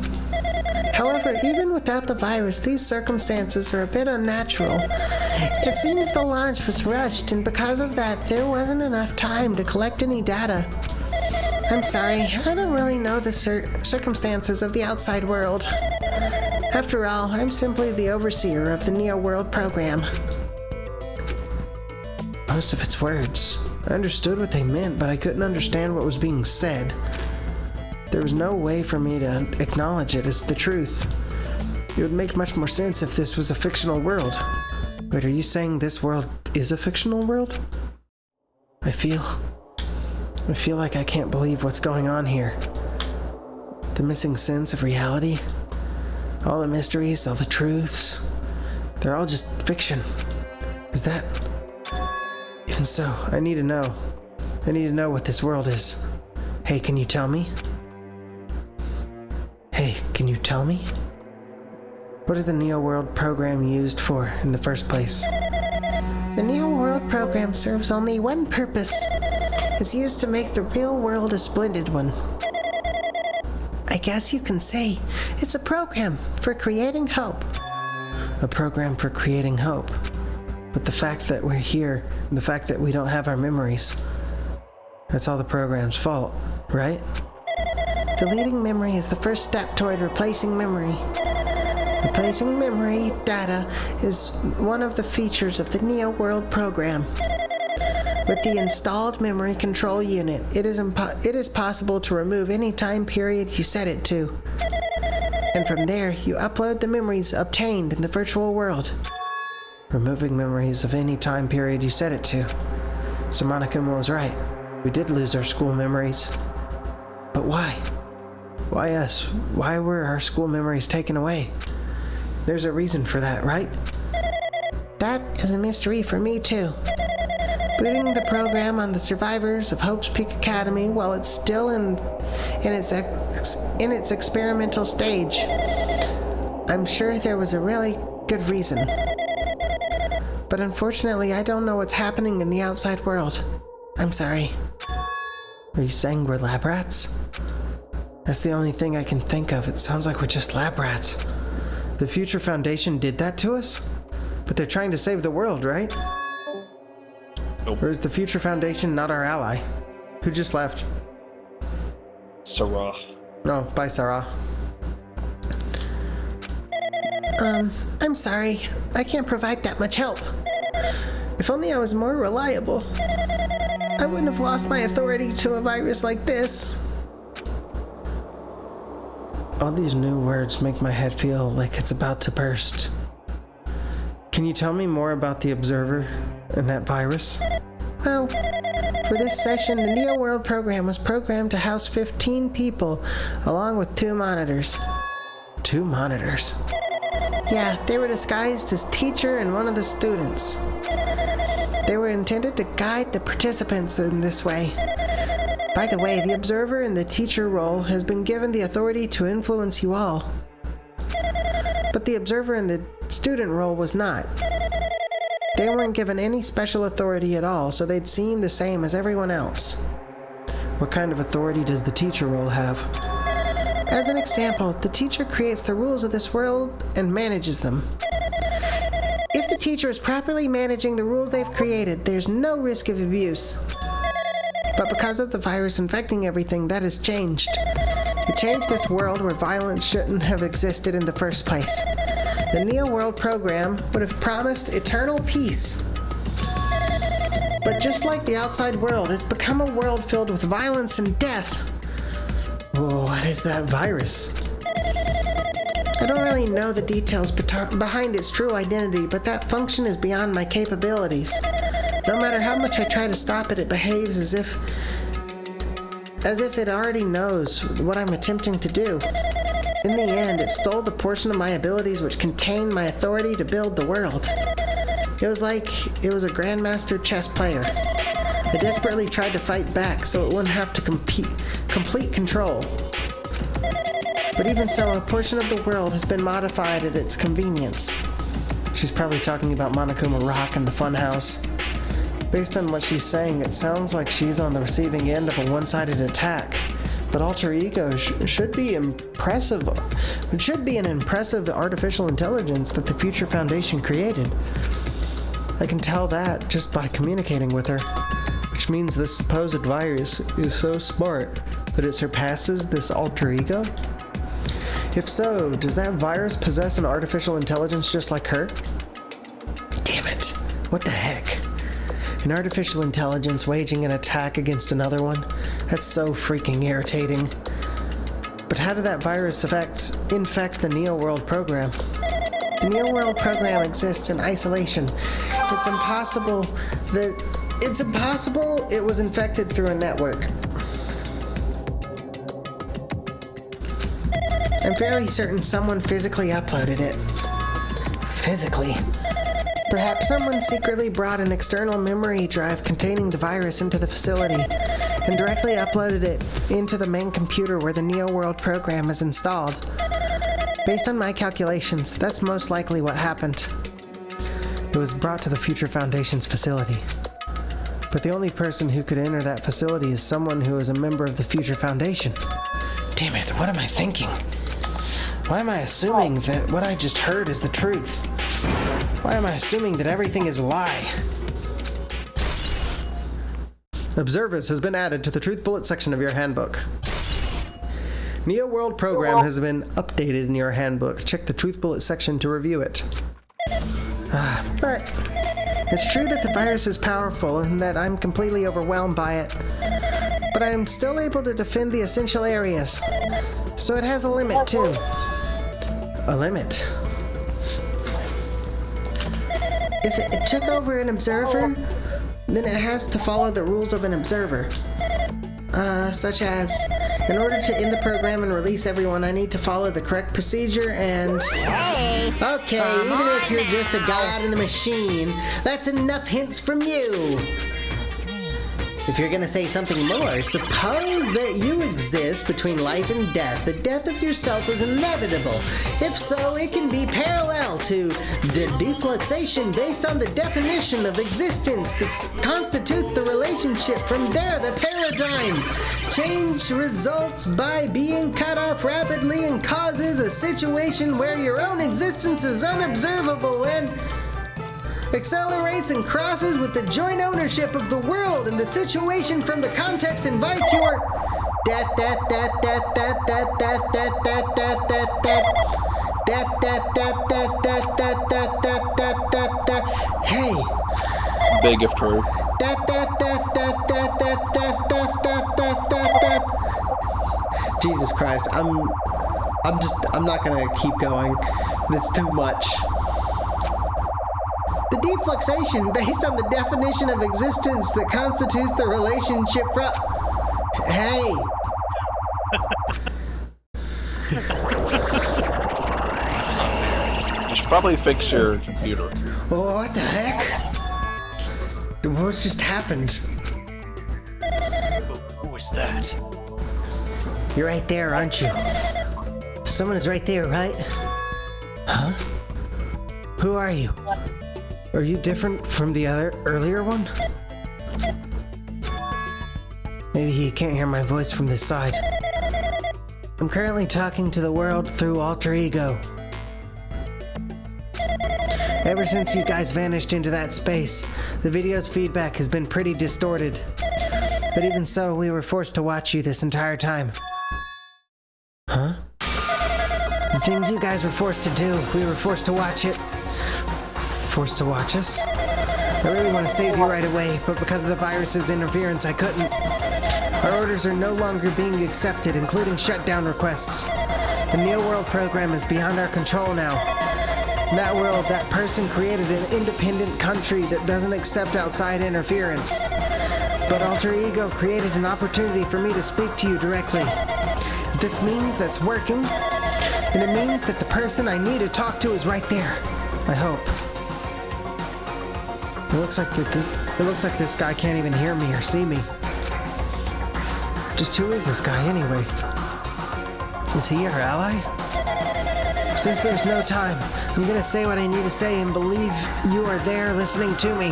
However, even without the virus, these circumstances are a bit unnatural. It seems the launch was rushed, and because of that, there wasn't enough time to collect any data. I'm sorry, I don't really know the circumstances of the outside world. After all, I'm simply the overseer of the Neo World program. Most of its words. I understood what they meant, but I couldn't understand what was being said. There was no way for me to acknowledge it as the truth. It would make much more sense if this was a fictional world. Wait, are you saying this world is a fictional world? I feel like I can't believe what's going on here. The missing sense of reality, all the mysteries, all the truths, they're all just fiction. Is that... Even so, I need to know. I need to know what this world is. Hey, can you tell me? Hey, can you tell me? What is the Neo World program used for in the first place? The Neo World program serves only one purpose. It's used to make the real world a splendid one. I guess you can say it's a program for creating hope. A program for creating hope. But the fact that we're here, and the fact that we don't have our memories, that's all the program's fault, right? Deleting memory is the first step toward replacing memory. Replacing memory data is one of the features of the Neo World program. With the installed memory control unit, it is possible to remove any time period you set it to. And from there, you upload the memories obtained in the virtual world. Removing memories of any time period you set it to. So Monokuma was right. We did lose our school memories. But why? Why us? Why were our school memories taken away? There's a reason for that, right? That is a mystery for me too. Booting the program on the survivors of Hope's Peak Academy while it's still in its experimental stage. I'm sure there was a really good reason. But unfortunately, I don't know what's happening in the outside world. I'm sorry. Are you saying we're lab rats? That's the only thing I can think of. It sounds like we're just lab rats. The Future Foundation did that to us? But they're trying to save the world, right? Nope. Or is the Future Foundation not our ally? Who just left? Sarah. No, bye, Sarah. I'm sorry. I can't provide that much help. If only I was more reliable. I wouldn't have lost my authority to a virus like this. All these new words make my head feel like it's about to burst. Can you tell me more about the Observer and that virus? Well, for this session, the Neo World program was programmed to house 15 people, along with 2 monitors. 2 monitors? Yeah, they were disguised as teacher and one of the students. They were intended to guide the participants in this way. By the way, the observer in the teacher role has been given the authority to influence you all. But the observer in the student role was not. They weren't given any special authority at all, so they'd seem the same as everyone else. What kind of authority does the teacher role have? As an example, the teacher creates the rules of this world and manages them. If the teacher is properly managing the rules they've created, there's no risk of abuse. But because of the virus infecting everything, that has changed. It changed this world where violence shouldn't have existed in the first place. The Neo World program would have promised eternal peace. But just like the outside world, it's become a world filled with violence and death. Whoa, what is that virus? I don't really know the details behind its true identity, but that function is beyond my capabilities. No matter how much I try to stop it, it behaves as if it already knows what I'm attempting to do. In the end, it stole the portion of my abilities which contained my authority to build the world. It was like it was a grandmaster chess player. I desperately tried to fight back so it wouldn't have to complete control. But even so, a portion of the world has been modified at its convenience. She's probably talking about Monokuma Rock and the Funhouse. Based on what she's saying, it sounds like she's on the receiving end of a one-sided attack. But Alter Ego should be impressive. It should be an impressive artificial intelligence that the Future Foundation created. I can tell that just by communicating with her. Which means this supposed virus is so smart that it surpasses this Alter Ego? If so, does that virus possess an artificial intelligence just like her? Damn it. What the heck? An artificial intelligence waging an attack against another one? That's so freaking irritating. But how did that virus infect the Neo World program? The Neo World program exists in isolation. It's impossible it was infected through a network. I'm fairly certain someone physically uploaded it. Physically? Perhaps someone secretly brought an external memory drive containing the virus into the facility and directly uploaded it into the main computer where the Neo World program is installed. Based on my calculations, that's most likely what happened. It was brought to the Future Foundation's facility. But the only person who could enter that facility is someone who is a member of the Future Foundation. Damn it, what am I thinking? Why am I assuming that what I just heard is the truth? Why am I assuming that everything is a lie? Observers has been added to the Truth Bullet section of your handbook. Neo World program has been updated in your handbook. Check the Truth Bullet section to review it. But it's true that the virus is powerful and that I'm completely overwhelmed by it. But I am still able to defend the essential areas. So it has a limit too. A limit? If it took over an observer, then it has to follow the rules of an observer. Such as, in order to end the program and release everyone, I need to follow the correct procedure and... Okay, even if you're just a god in the machine, that's enough hints from you! If you're gonna say something more, suppose that you exist between life and death. The death of yourself is inevitable. If so, it can be parallel to the defluxation based on the definition of existence that constitutes the relationship. From there, the paradigm change results by being cut off rapidly and causes a situation where your own existence is unobservable and accelerates and crosses with the joint ownership of the world, and the situation from the context invites your Hey. Big if true. Jesus Christ, I'm not gonna keep going. This is too much. The defluxation based on the definition of existence that constitutes the relationship from... Hey! You should probably fix your computer. What the heck? What just happened? Who was that? You're right there, aren't you? Someone is right there, right? Huh? Who are you? Are you different from the earlier one? Maybe he can't hear my voice from this side. I'm currently talking to the world through alter ego. Ever since you guys vanished into that space, the video's feedback has been pretty distorted. But even so, we were forced to watch you this entire time. Huh? The things you guys were forced to do, we were forced to watch it. Forced to watch us? I really want to save you right away, but because of the virus's interference, I couldn't. Our orders are no longer being accepted, including shutdown requests. The Neo World program is beyond our control now. In that world, that person created an independent country that doesn't accept outside interference. But Alter Ego created an opportunity for me to speak to you directly. If this means that's working, then it means that the person I need to talk to is right there. I hope. It looks like this guy can't even hear me or see me. Just who is this guy anyway? Is he our ally? Since there's no time, I'm gonna say what I need to say and believe you are there listening to me.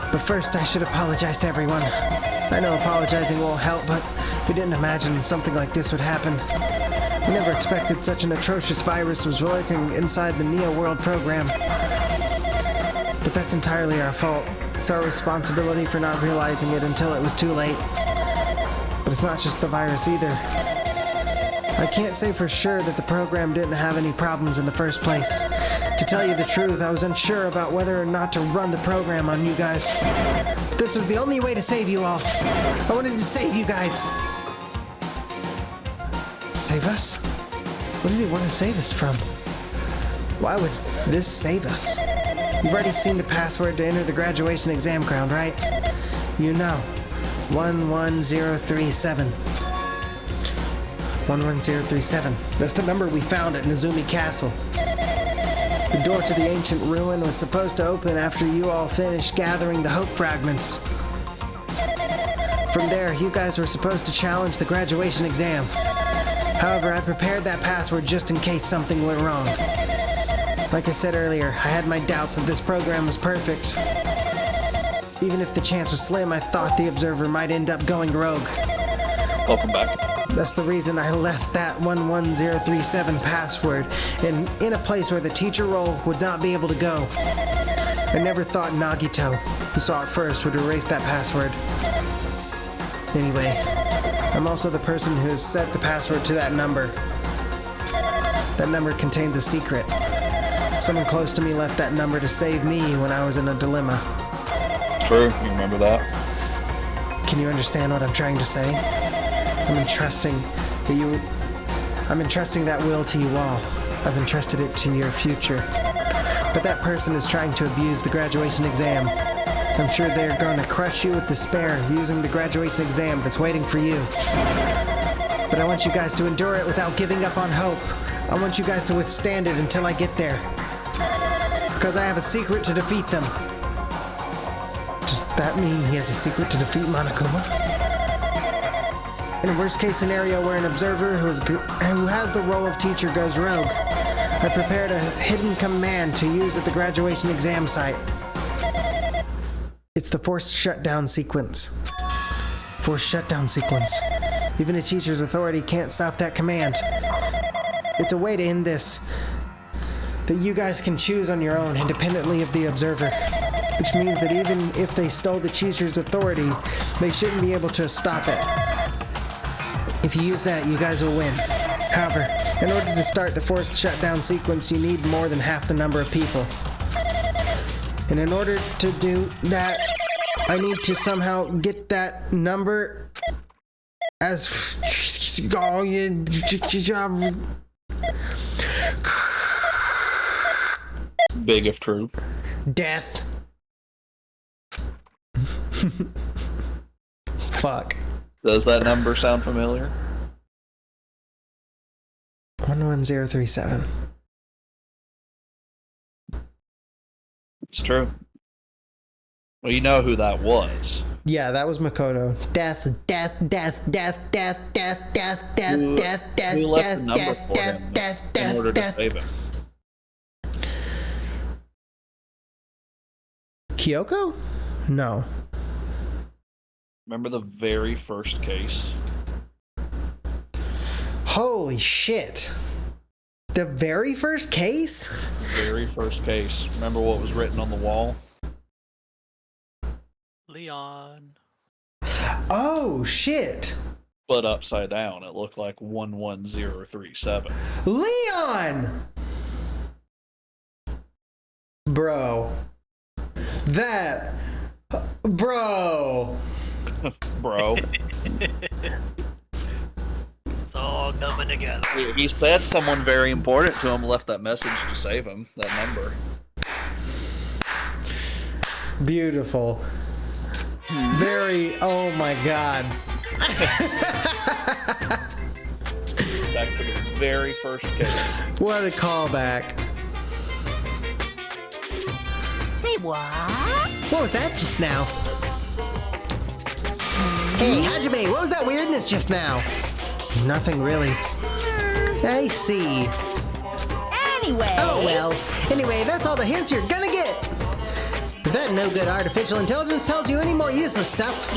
But first, I should apologize to everyone. I know apologizing won't help, but we didn't imagine something like this would happen. We never expected such an atrocious virus was lurking inside the Neo World program. But that's entirely our fault. It's our responsibility for not realizing it until it was too late. But it's not just the virus either. I can't say for sure that the program didn't have any problems in the first place. To tell you the truth, I was unsure about whether or not to run the program on you guys. But this was the only way to save you all. I wanted to save you guys. Save us? What did he want to save us from? Why would this save us? You've already seen the password to enter the graduation exam ground, right? You know. 11037. 11037. That's the number we found at Nezumi Castle. The door to the ancient ruin was supposed to open after you all finished gathering the hope fragments. From there, you guys were supposed to challenge the graduation exam. However, I prepared that password just in case something went wrong. Like I said earlier, I had my doubts that this program was perfect. Even if the chance was slim, I thought the observer might end up going rogue. Welcome back. That's the reason I left that 11037 password in a place where the teacher role would not be able to go. I never thought Nagito, who saw it first, would erase that password. Anyway, I'm also the person who has set the password to that number. That number contains a secret. Someone close to me left that number to save me when I was in a dilemma. True, you remember that? Can you understand what I'm trying to say? I'm entrusting that will to you all. I've entrusted it to your future. But that person is trying to abuse the graduation exam. I'm sure they're going to crush you with despair using the graduation exam that's waiting for you. But I want you guys to endure it without giving up on hope. I want you guys to withstand it until I get there. Because I have a secret to defeat them. Does that mean he has a secret to defeat Monokuma? In a worst-case scenario where an observer who has the role of teacher goes rogue, I prepared a hidden command to use at the graduation exam site. It's the forced shutdown sequence. Forced shutdown sequence. Even a teacher's authority can't stop that command. It's a way to end this that you guys can choose on your own, independently of the observer. Which means that even if they stole the teacher's authority, they shouldn't be able to stop it. If you use that, you guys will win. However, in order to start the forced shutdown sequence, you need more than half the number of people. And in order to do that, I need to somehow get that number as... Big if true. Death. Fuck. Does that number sound familiar? 11037. It's true. Well, you know who that was. Yeah, that was Makoto. Death, death, death, death, death, death, death, death, death, death, Who left death, the number death, for death, him death, in death, order to death. save him? Kyoko? No. Remember the very first case? Holy shit. The very first case? Very first case. Remember what was written on the wall? Leon. Oh, shit. But upside down, it looked like 11037. Leon! Bro. That... Bro. Bro. It's all coming together. He said someone very important to him left that message to save him, that number. Beautiful. Very, oh my god. Back to the very first case. What a callback. Say what? What was that just now? Hey, Hajime, what was that weirdness just now? Nothing really. I see. Anyway. Oh well. Anyway, that's all the hints you're gonna get. If that no good artificial intelligence tells you any more useless stuff,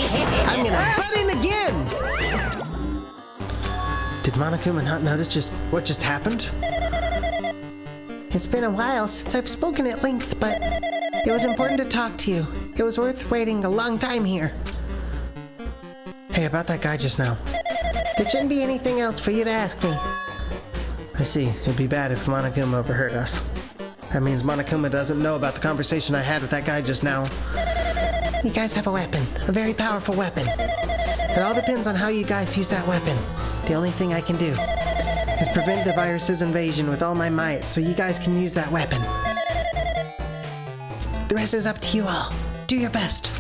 I'm gonna butt in again! Did Monokuma not notice what just happened? It's been a while since I've spoken at length, but it was important to talk to you. It was worth waiting a long time here. Hey, about that guy just now. There shouldn't be anything else for you to ask me. I see. It'd be bad if Monokuma overheard us. That means Monokuma doesn't know about the conversation I had with that guy just now. You guys have a weapon, a very powerful weapon. It all depends on how you guys use that weapon. The only thing I can do is prevent the virus's invasion with all my might so you guys can use that weapon. The rest is up to you all. Do your best.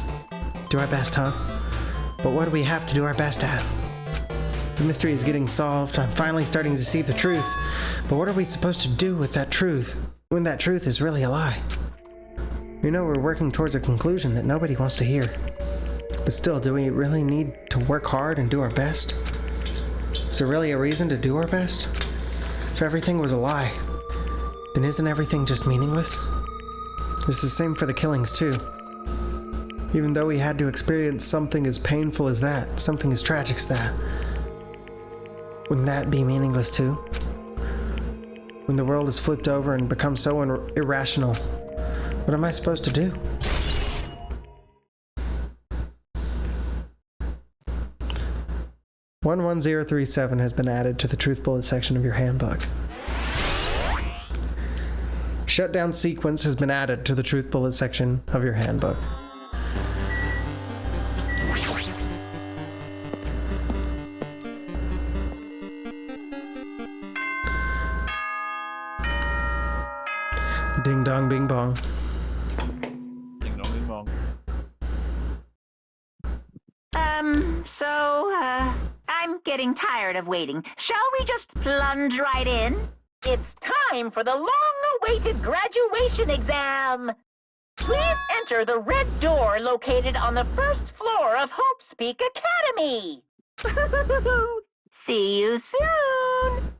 Do our best, huh? But what do we have to do our best at? The mystery is getting solved. I'm finally starting to see the truth. But what are we supposed to do with that truth when that truth is really a lie? We know we're working towards a conclusion that nobody wants to hear. But still, do we really need to work hard and do our best? Is there really a reason to do our best? If everything was a lie, then isn't everything just meaningless? It's the same for the killings too. Even though we had to experience something as painful as that, something as tragic as that, wouldn't that be meaningless too? When the world is flipped over and becomes so irrational, what am I supposed to do? "11037 has been added to the truth bullet section of your handbook. Shutdown sequence has been added to the truth bullet section of your handbook. Ding dong bing bong. Ding dong, ding dong. I'm getting tired of waiting. Shall we just plunge right in? It's time for the long-awaited graduation exam. Please enter the red door located on the first floor of Hope's Peak Academy. See you soon.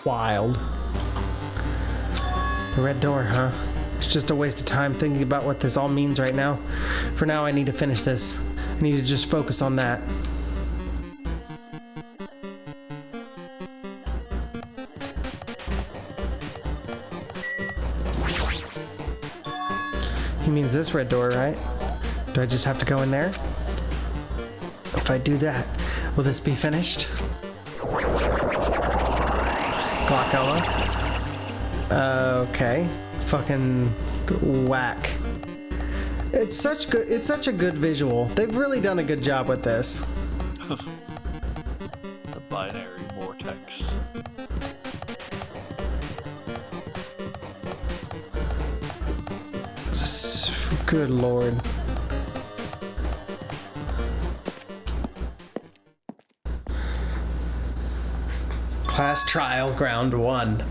Wild. The red door, huh? It's just a waste of time thinking about what this all means right now. For now, I need to finish this. I need to just focus on that. He means this red door, right? Do I just have to go in there? If I do that, will this be finished? Glaucoma? Okay. Fucking whack. It's such a good visual. They've really done a good job with this. The binary vortex. Good lord. Class trial ground 1.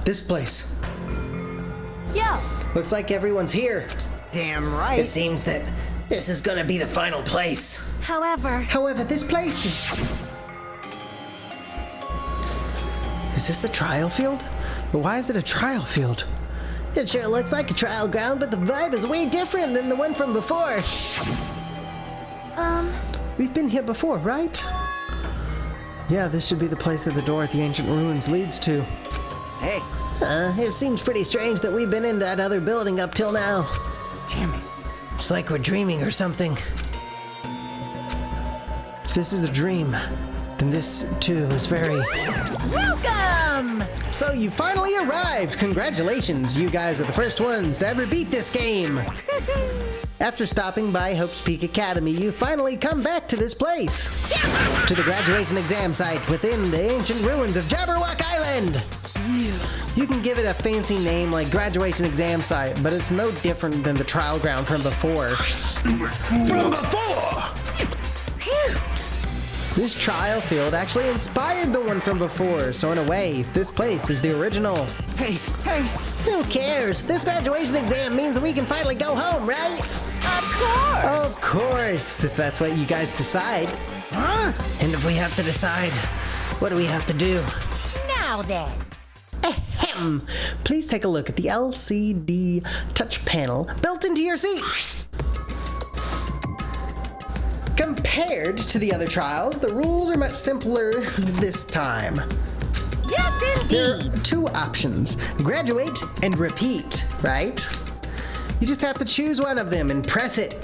This place. Yeah. Looks like everyone's here. Damn right. It seems that this is gonna be the final place. However, this place is... Is this a trial field? But why is it a trial field? It sure looks like a trial ground, but the vibe is way different than the one from before. We've been here before, right? Yeah, this should be the place that the door at the ancient ruins leads to. Hey, It seems pretty strange that we've been in that other building up till now. damn it. It's like we're dreaming or something. If this is a dream, then this too is very... Welcome! So you finally arrived! Congratulations, you guys are the first ones to ever beat this game! After stopping by Hope's Peak Academy, you finally come back to this place! To the graduation exam site within the ancient ruins of Jabberwock Island! You can give it a fancy name like graduation exam site, but it's no different than the trial ground from before. From before! This trial field actually inspired the one from before, so in a way, this place is the original. Hey, hey. Who cares? This graduation exam means that we can finally go home, right? Of course! Of course, if that's what you guys decide. Huh? And if we have to decide, what do we have to do? Now then. Ahem. Please take a look at the LCD touch panel built into your seats. Compared to the other trials, the rules are much simpler this time. Yes, There indeed! are two options, graduate and repeat, right? You just have to choose one of them and press it.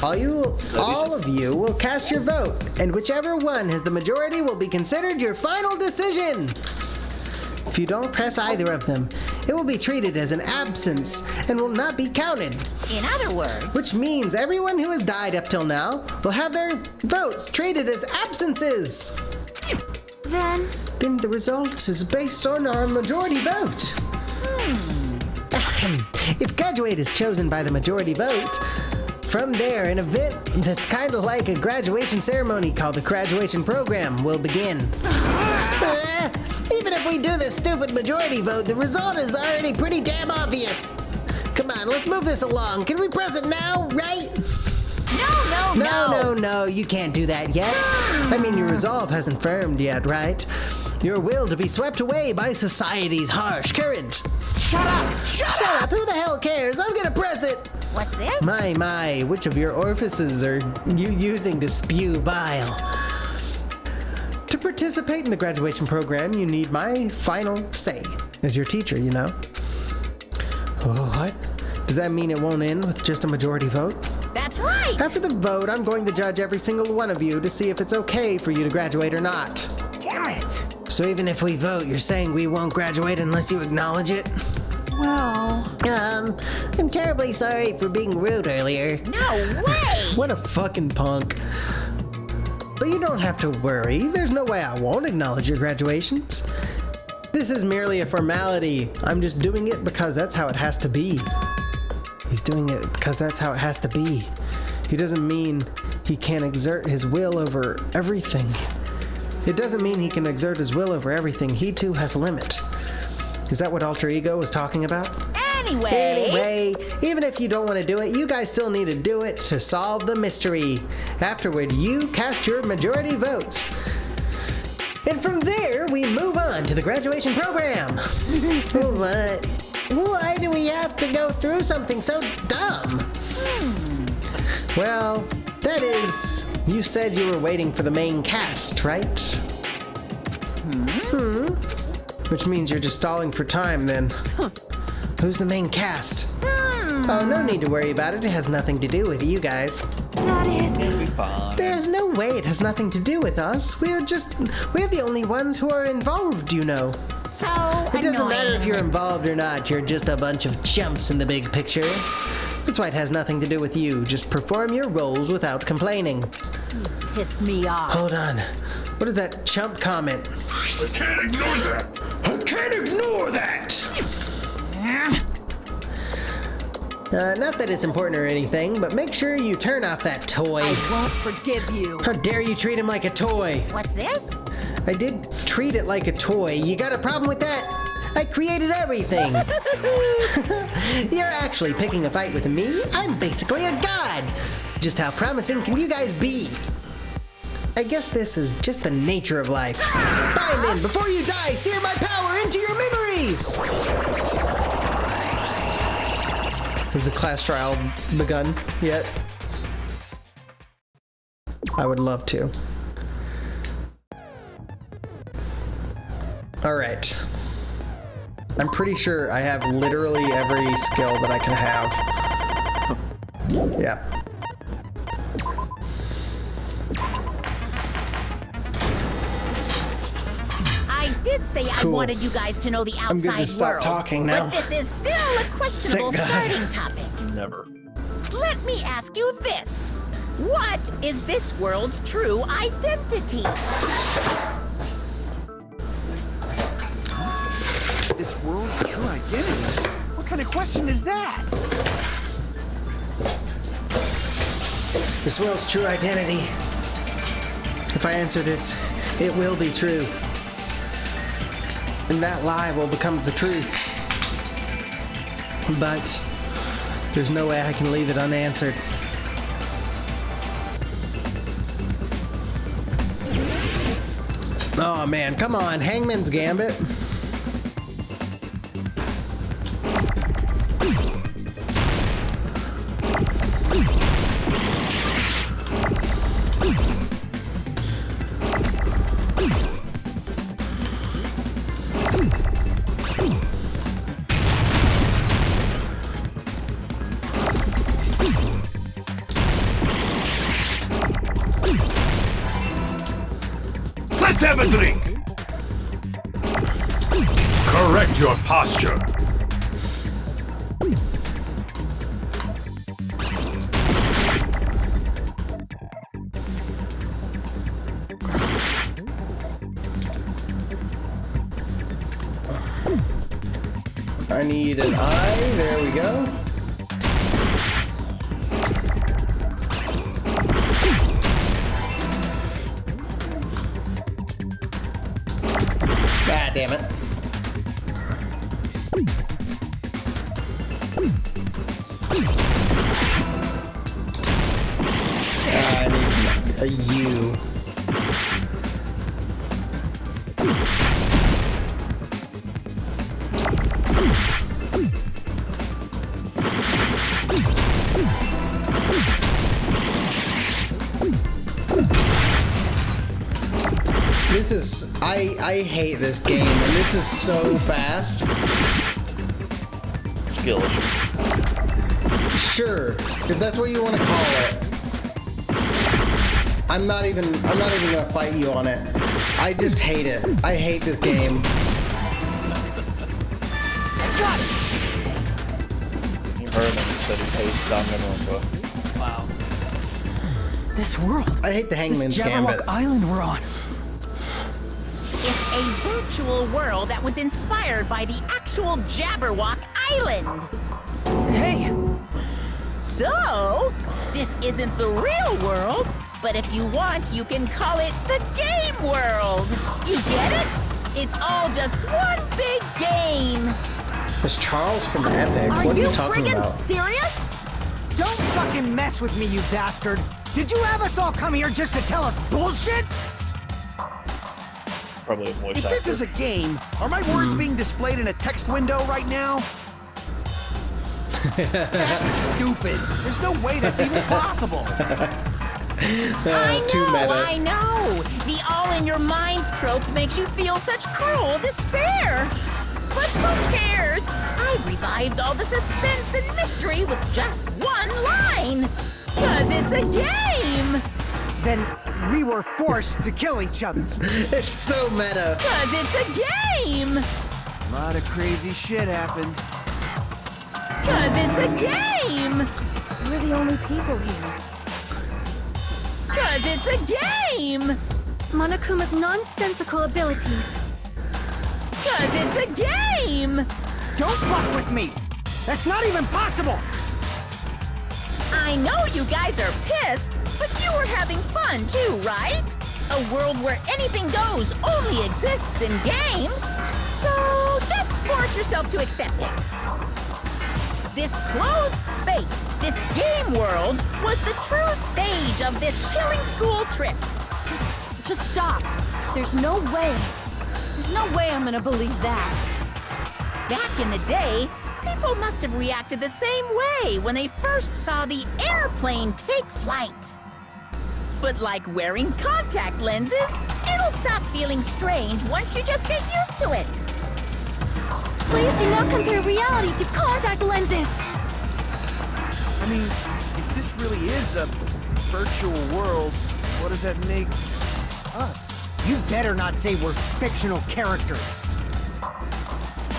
All of you will cast your vote, and whichever one has the majority will be considered your final decision. If you don't press either of them, it will be treated as an absence and will not be counted. In other words, Which means everyone who has died up till now will have their votes treated as absences. then Then the result is based on our majority vote. If graduate is chosen by the majority vote, from there, an event that's kind of like a graduation ceremony called the graduation program will begin. Even if we do this stupid majority vote, the result is already pretty damn obvious. Come on, let's move this along. Can we press it now, right? No, you can't do that yet. I mean, your resolve hasn't firmed yet, right? Your will to be swept away by society's harsh current. Shut up! Who the hell cares? I'm gonna press it! what's this? My, which of your orifices are you using to spew bile? To participate in the graduation program, you need my final say as your teacher, you know? Oh, what? Does that mean it won't end with just a majority vote? That's right! After the vote, I'm going to judge every single one of you to see if it's okay for you to graduate or not. Damn it! So even if we vote, you're saying we won't graduate unless you acknowledge it? Well... I'm terribly sorry for being rude earlier. No way! What a fucking punk. But you don't have to worry. There's no way I won't acknowledge your graduations. This is merely a formality. I'm just doing it because that's how it has to be. He's doing it because that's how it has to be. He doesn't mean he can't exert his will over everything. It doesn't mean he can exert his will over everything. He too has a limit. Is that what Alter Ego was talking about? Anyway, even if you don't want to do it, you guys still need to do it to solve the mystery. Afterward, you cast your majority votes. And from there, we move on to the graduation program. What? Why do we have to go through something so dumb? Well, that is, you said you were waiting for the main cast, right? Which means you're just stalling for time then. Who's the main cast? Oh, no need to worry about it. It has nothing to do with you guys. It'll be fine. There's no way it has nothing to do with us. We're the only ones who are involved, you know. So It doesn't matter if you're involved or not. You're just a bunch of chumps in the big picture. That's why it has nothing to do with you. Just perform your roles without complaining. Pissed me off. Hold on. What is that chump comment? I can't ignore that! I can't ignore that! Not that it's important or anything, but make sure you turn off that toy. I won't forgive you. How dare you treat him like a toy? What's this? I did treat it like a toy. You got a problem with that? I created everything. You're actually picking a fight with me? I'm basically a god. Just how promising can you guys be? I guess this is just the nature of life. Fine then, before you die, sear my power into your memories! Has the class trial begun yet? I would love to. Alright. I'm pretty sure I have literally every skill that I can have. Yeah. I did say Cool. I wanted you guys to know the outside I'm good to stop world, talking now. but this is still a questionable Thank God. starting topic. Never. Let me ask you this. What is this world's true identity? This world's true identity? What kind of question is that? This world's true identity. If I answer this, it will be true. And that lie will become the truth. But there's no way I can leave it unanswered. Oh man, come on, Hangman's Gambit. Let's have a drink! Correct your posture. I need an eye. There we go. Ah, damn it. I need a U. This is, I hate this game, and this is so fast. Skill issue. Sure, if that's what you want to call it. I'm not even gonna fight you on it. I just hate it. I hate this game. Got it! You heard him said he hates Danganronpa. Wow. This world. I hate the This Hangman's Jabberwock Gambit. Island we're on. It's a virtual world that was inspired by the actual Jabberwock Island. Hey, So, this isn't the real world, but if you want, you can call it the game world. You get it? It's all just one big game. It's Charles from Epic. What are you talking about? serious? don't fucking mess with me, you bastard. Did you have us all come here just to tell us bullshit? Probably a voice If actor. this is a game, are my words being displayed in a text window right now? That's stupid. There's no way that's even possible. Too meta. I know. The all-in-your-minds trope makes you feel such cruel despair. But who cares? I've revived all the suspense and mystery with just one line. 'Cause it's a game. Then we were forced to kill each other. It's so meta. 'Cause it's a game. A lot of crazy shit happened. 'Cause it's a game. We're the only people here. 'Cause it's a game. Monokuma's nonsensical abilities. 'Cause it's a game. Don't fuck with me. That's not even possible. I know you guys are pissed, but you were having fun too, right? A world where anything goes only exists in games. So just force yourself to accept it. This closed space, this game world, was the true stage of this killing school trip. Just stop. There's no way. There's no way I'm gonna believe that. Back in the day, people must have reacted the same way when they first saw the airplane take flight. But like wearing contact lenses, it'll stop feeling strange once you just get used to it. Please do not compare reality to contact lenses. I mean, if this really is a virtual world, what does that make us? You better not say we're fictional characters.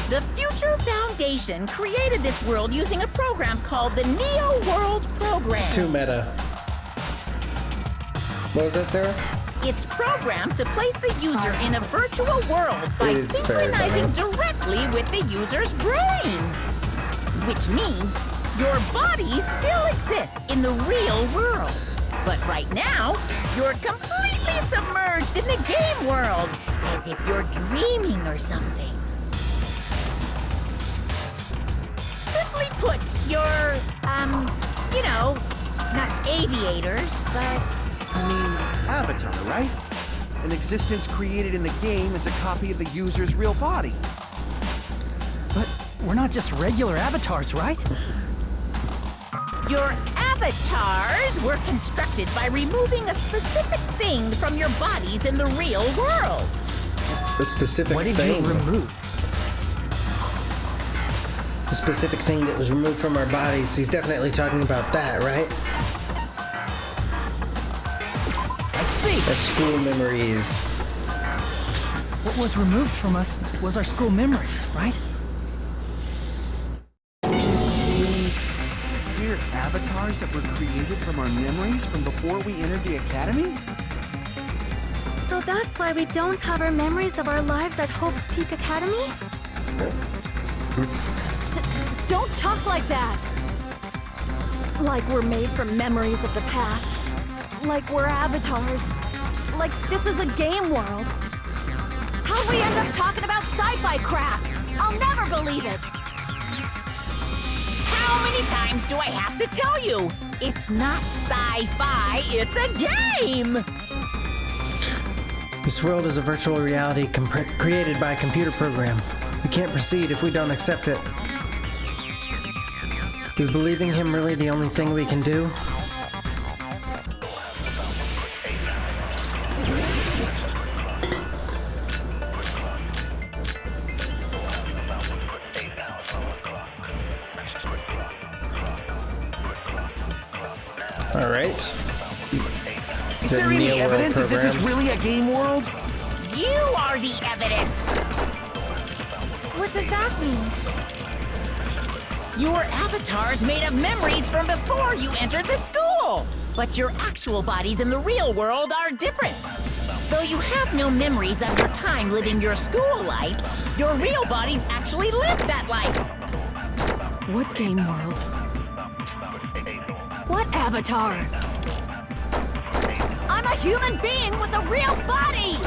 The Future Foundation created this world using a program called the Neo World Program. It's too meta. What was that, Sarah? It's programmed to place the user in a virtual world by It is very synchronizing funny. directly with the user's brain. Which means your body still exists in the real world. But right now, you're completely submerged in the game world, as if you're dreaming or something. Simply put, you're, you know, not aviators, but... I mean, Avatar, right? An existence created in the game is a copy of the user's real body. But we're not just regular avatars, right? Your avatars were constructed by removing a specific thing from your bodies in the real world. The specific What did thing. you remove? The specific thing that was removed from our bodies. He's definitely talking about that, right? I see. Our school memories. What was removed from us was our school memories, right? We're avatars that were created from our memories from before we entered the academy? So that's why we don't have our memories of our lives at Hope's Peak Academy? Don't talk like that! Like we're made from memories of the past. Like we're avatars. Like this is a game world. How'd we end up talking about sci-fi crap? I'll never believe it! How many times do I have to tell you? It's not sci-fi, it's a game! This world is a virtual reality created by a computer program. We can't proceed if we don't accept it. Is believing him really the only thing we can do? All right. Is there any evidence that this is really a game world? You are the evidence! What does that mean? Your avatars made of memories from before you entered the school! But your actual bodies in the real world are different. Though you have no memories of your time living your school life, your real bodies actually lived that life. What game world? What avatar? I'm a human being with a real body!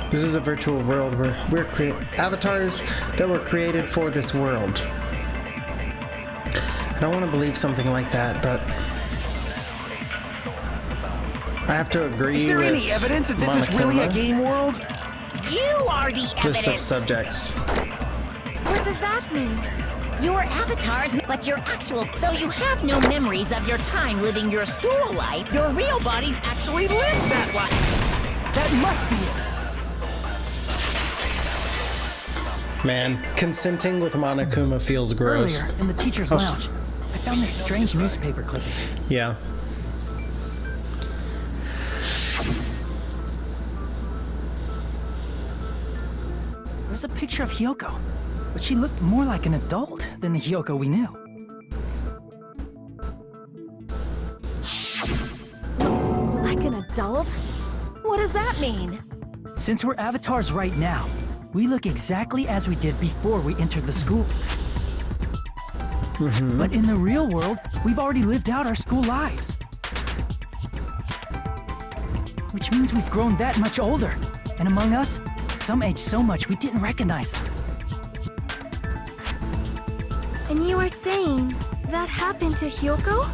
This is a virtual world where we're avatars that were created for this world. I don't want to believe something like that, but I have to agree with Is there any evidence that this is really a game world? You are the evidence! List of subjects. What does that mean? Your avatars, but your actual... Though you have no memories of your time living your school life, your real bodies actually lived that life. That must be it. Man, consenting with Monokuma feels gross. Earlier, in the teacher's lounge, I found this strange newspaper clipping. Yeah. There's a picture of Hyoko, but she looked more like an adult than the Hyoko we knew. Like an adult? What does that mean? Since we're avatars right now, we look exactly as we did before we entered the school. But in the real world, we've already lived out our school lives. Which means we've grown that much older. And among us, some aged so much we didn't recognize them. And you are saying that happened to Hyoko?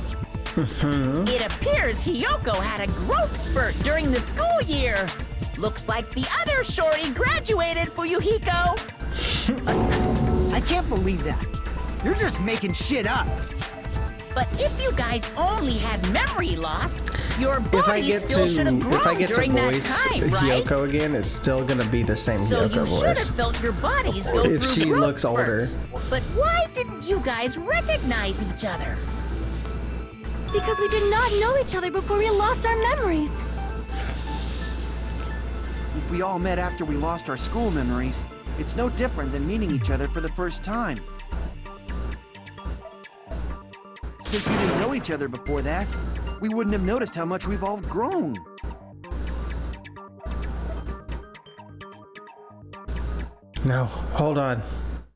It appears Hyoko had a growth spurt during the school year. Looks like the other shorty graduated for Yuhiko. I can't believe that. You're just making shit up. But if you guys only had memory loss, your body still should have grown during that time, right? Hyoko again, it's still gonna be the same So Hyoko you voice. should have felt your bodies go If through she growth looks older. spurts. But why didn't you guys recognize each other? Because we did not know each other before we lost our memories. If we all met after we lost our school memories, it's no different than meeting each other for the first time. Since we didn't know each other before that, we wouldn't have noticed how much we've all grown. No, hold on.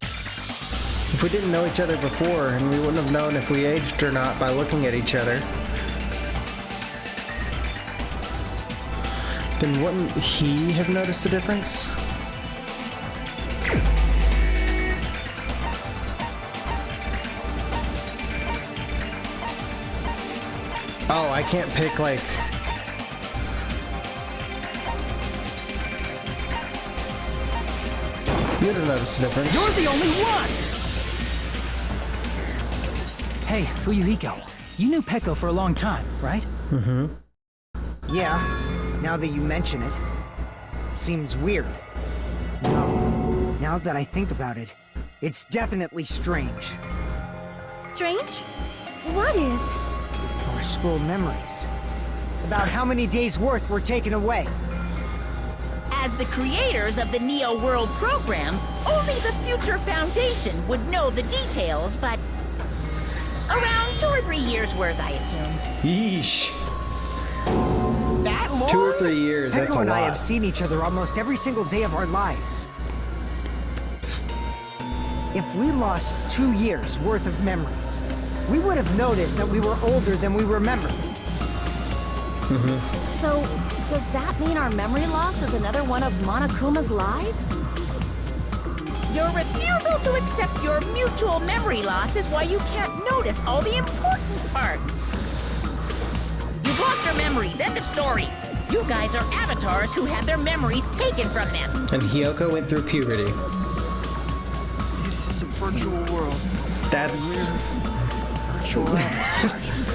If we didn't know each other before, and we wouldn't have known if we aged or not by looking at each other, then wouldn't he have noticed a difference? Oh, I can't pick, like... You'd have noticed a difference. You're the only one! Hey, Fuyuhiko, you knew Peko for a long time, right? Yeah, now that you mention it. Seems weird. No, now that I think about it, it's definitely strange. Strange? What is? Our school memories. about how many days' worth were taken away. As the creators of the Neo World program, only the Future Foundation would know the details, but around 2 or 3 years worth, I assume. Yeesh. That long? 2 or 3 years, that's a Echo lot. and I have seen each other almost every single day of our lives. If we lost 2 years worth of memories, we would have noticed that we were older than we remembered. So, does that mean our memory loss is another one of Monokuma's lies? Your refusal to accept your mutual memory loss is why you can't notice all the important parts. You've lost your memories, end of story. You guys are avatars who had their memories taken from them. And Hiyoko went through puberty. This is a virtual world. That's... Virtual avatars.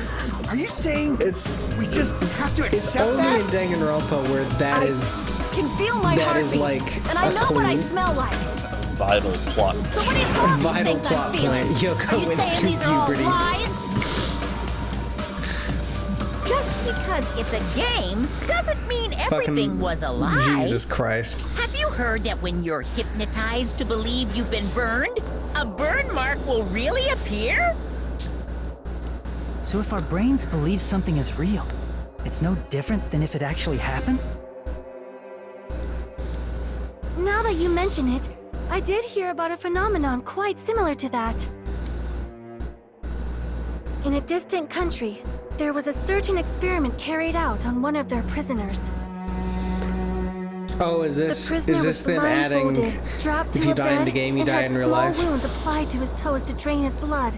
Are you saying we just have to It's accept only that? in Danganronpa where that is... Can feel my That is heartbeat, like and I a know what I clue. smell like. Vital plot. So what do you call these Vital things plot I'm feeling? point. Yoko Are you went saying through these are all puberty. lies? Just because it's a game doesn't mean everything Fucking was a lie. Jesus Christ. Have you heard that when you're hypnotized to believe you've been burned, a burn mark will really appear? So if our brains believe something is real, it's no different than if it actually happened? Now that you mention it, I did hear about a phenomenon quite similar to that. In a distant country, there was a certain experiment carried out on one of their prisoners. Oh, is The this prisoner was them adding... blindfolded, strapped if to you a die in bed, the game, you and die had in real small life? wounds applied to his toes to drain his blood.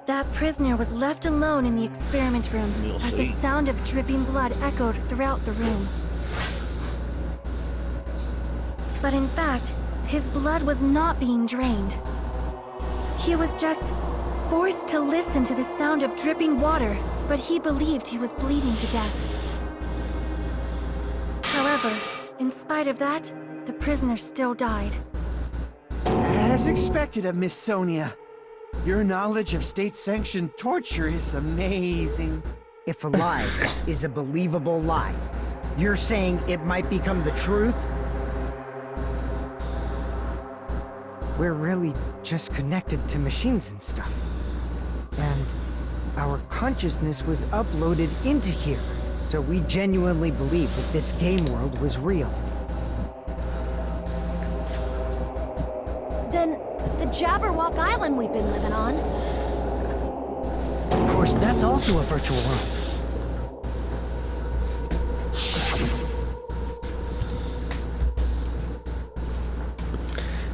That prisoner was left alone in the experiment room We'll as the see. sound of dripping blood echoed throughout the room. But in fact, his blood was not being drained. He was just forced to listen to the sound of dripping water, but he believed he was bleeding to death. However, in spite of that, the prisoner still died. As expected of Miss Sonia. Your knowledge of state-sanctioned torture is amazing. If a lie is a believable lie, you're saying it might become the truth? We're really just connected to machines and stuff. And our consciousness was uploaded into here, so we genuinely believe that this game world was real. Then, the Jabberwock Island we've been living on. Of course, that's also a virtual world.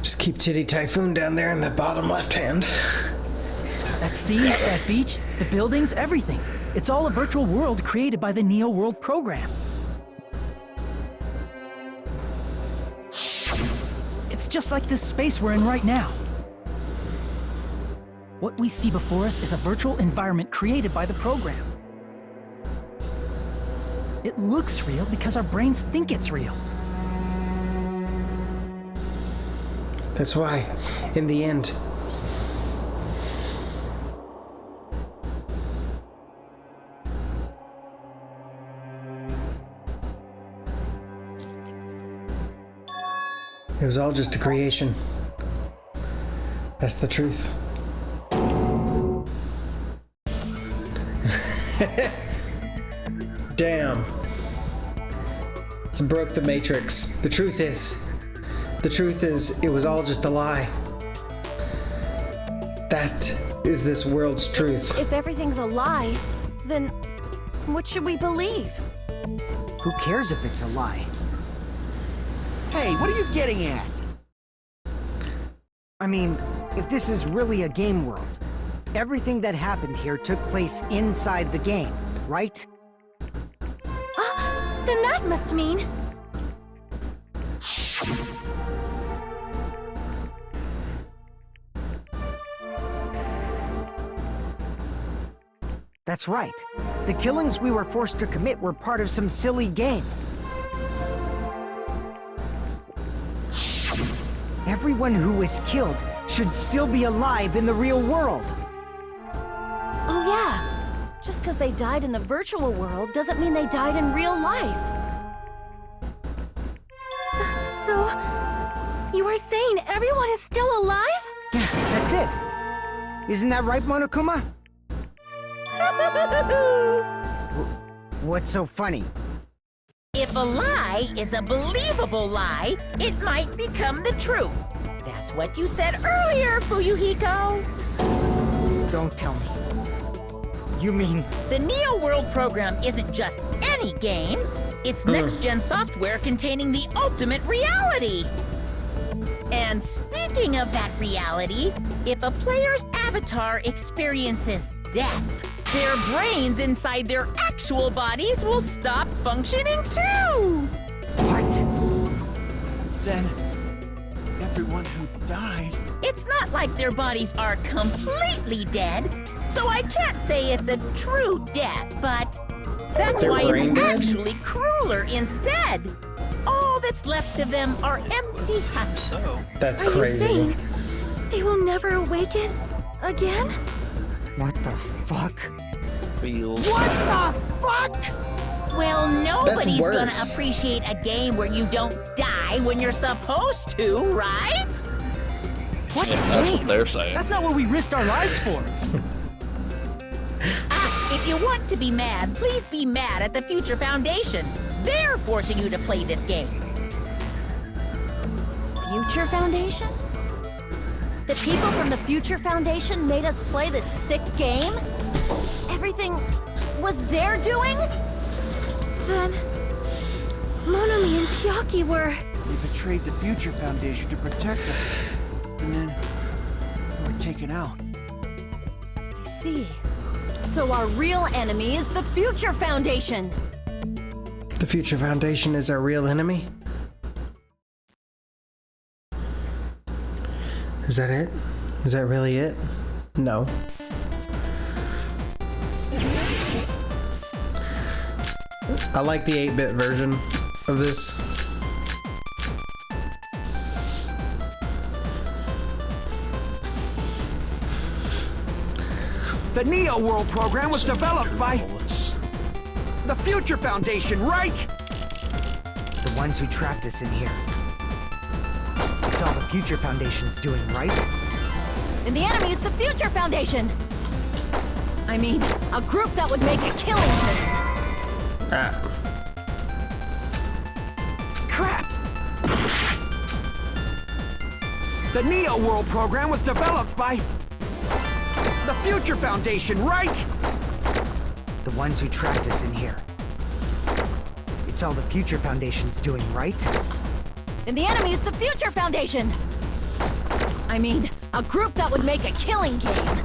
Just keep Titty Typhoon down there in the bottom left hand. That sea, that beach, the buildings, everything. It's all a virtual world created by the Neo World program. It's just like this space we're in right now. What we see before us is a virtual environment created by the program. It looks real because our brains think it's real. That's why, in the end, it was all just a creation. That's the truth. Damn. This broke the Matrix. The truth is, it was all just a lie. That is this world's truth. If everything's a lie, then what should we believe? Who cares if it's a lie? Hey, what are you getting at? I mean, if this is really a game world, everything that happened here took place inside the game, right? Then that must mean... That's right. The killings we were forced to commit were part of some silly game. Everyone who was killed should still be alive in the real world. Oh yeah, Just because they died in the virtual world doesn't mean they died in real life. So, you are saying everyone is still alive? That's it. Isn't that right, Monokuma? What's so funny? If a lie is a believable lie, it might become the truth. That's what you said earlier, Fuyuhiko. Don't tell me. You mean... The Neo World program isn't just any game. It's next-gen software containing the ultimate reality. And speaking of that reality, if a player's avatar experiences death, their brains inside their actual bodies will stop functioning too! What? Then... everyone who died... It's not like their bodies are completely dead, so I can't say it's a true death, but that's Their why brain it's dead? actually crueler instead. All that's left of them are empty husks. That's Are crazy. you saying they will never awaken again? What the fuck? Feels What bad. the fuck? Well, nobody's gonna worse. appreciate a game where you don't die when you're supposed to, right? What Yeah, that's game? what they're saying. That's not what we risked our lives for. If you want to be mad, please be mad at the Future Foundation. They're forcing you to play this game. Future Foundation? The people from the Future Foundation made us play this sick game? Everything was their doing? Then... Monomi and Chiaki were... They betrayed the Future Foundation to protect us. And then... we were taken out. I see. So our real enemy is the Future Foundation! The Future Foundation is our real enemy? Is that it? Is that really it? No. I like the 8-bit version of this. The Neo World program was developed by Bullets. the Future Foundation, right? The ones who trapped us in here. It's all the Future Foundation's doing, right? And the enemy is the Future Foundation! I mean, a group that would make a killing thing. Crap! The Neo World program was developed by the Future Foundation, right? The ones who trapped us in here. It's all the Future Foundation's doing, right? And the enemy is the Future Foundation! I mean, a group that would make a killing game.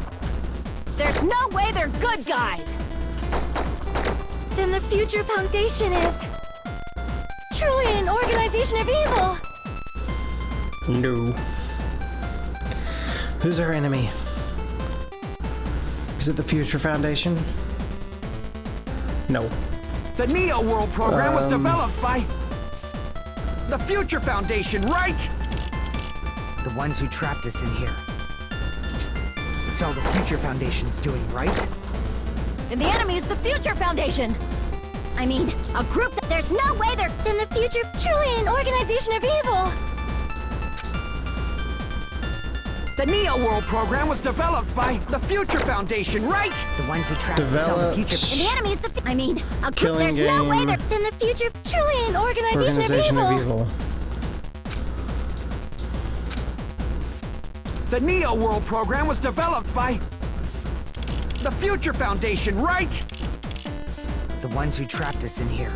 There's no way they're good guys! Then the Future Foundation is... truly an organization of evil! No. Who's our enemy? Is it the Future Foundation? No. The Neo World program was developed by the Future Foundation, right? The ones who trapped us in here. It's all the Future Foundation's doing, right? And the enemy is the Future Foundation! I mean, a group that... There's no way they're... Then the Future... truly an organization of evil! The Neo World program was developed by the Future Foundation, right? The ones who trapped us on the Future... And the enemy is the... I mean, a group... Killing There's no way game. they're... Then the Future... truly an organization of evil! The Neo World program was developed by the Future Foundation, right? The ones who trapped us in here.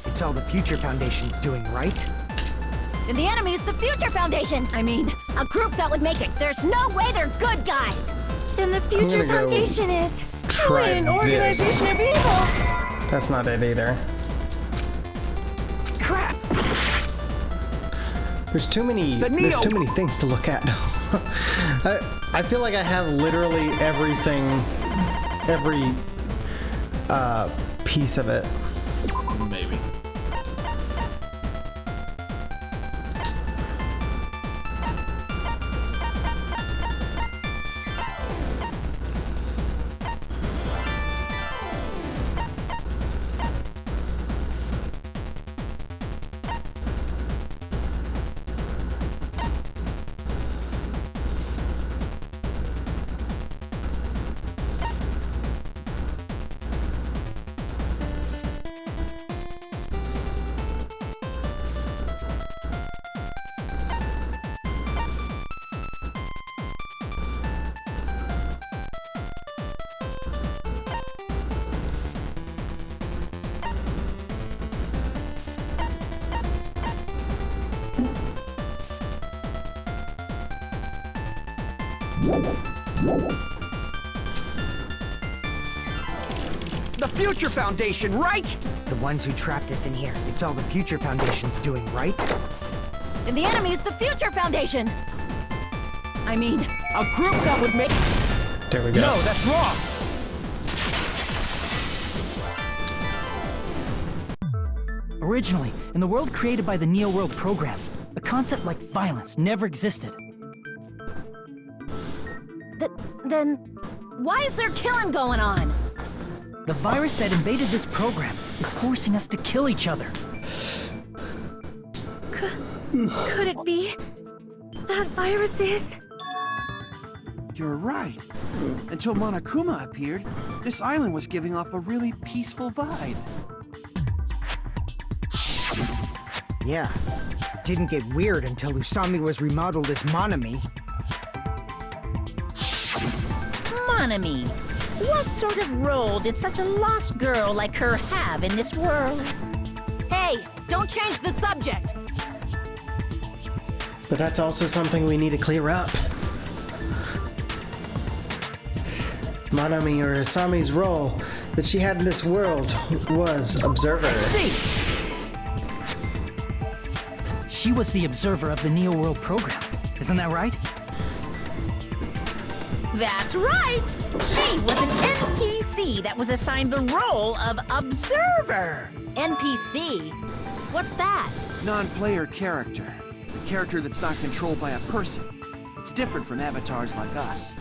It's all the Future Foundation's doing, right? And the enemy is the Future Foundation! I mean, a group that would make it. There's no way they're good guys! Then the Future gonna go Foundation is... try truly an this. organization of evil! That's not it either. Crap! There's too many things to look at. I feel like I have literally everything, every piece of it. Maybe. The Future Foundation, right? The ones who trapped us in here. It's all the Future Foundation's doing, right? And the enemy is the Future Foundation! I mean, a group that would make... There we go. No, that's wrong! Originally, in the world created by the Neo World program, a concept like violence never existed. Then, why is there killing going on? The virus that invaded this program is forcing us to kill each other. Could it be that virus is? You're right. Until Monokuma appeared, this island was giving off a really peaceful vibe. Yeah. Didn't get weird until Usami was remodeled as Monami. Monami, what sort of role did such a lost girl like her have in this world? Hey, don't change the subject! But that's also something we need to clear up. Manami or Asami's role that she had in this world was observer. See! She was the observer of the Neo World program. Isn't that right? That's right! She was an NPC that was assigned the role of observer. NPC? What's that? Non-player character. A character that's not controlled by a person. It's different from avatars like us.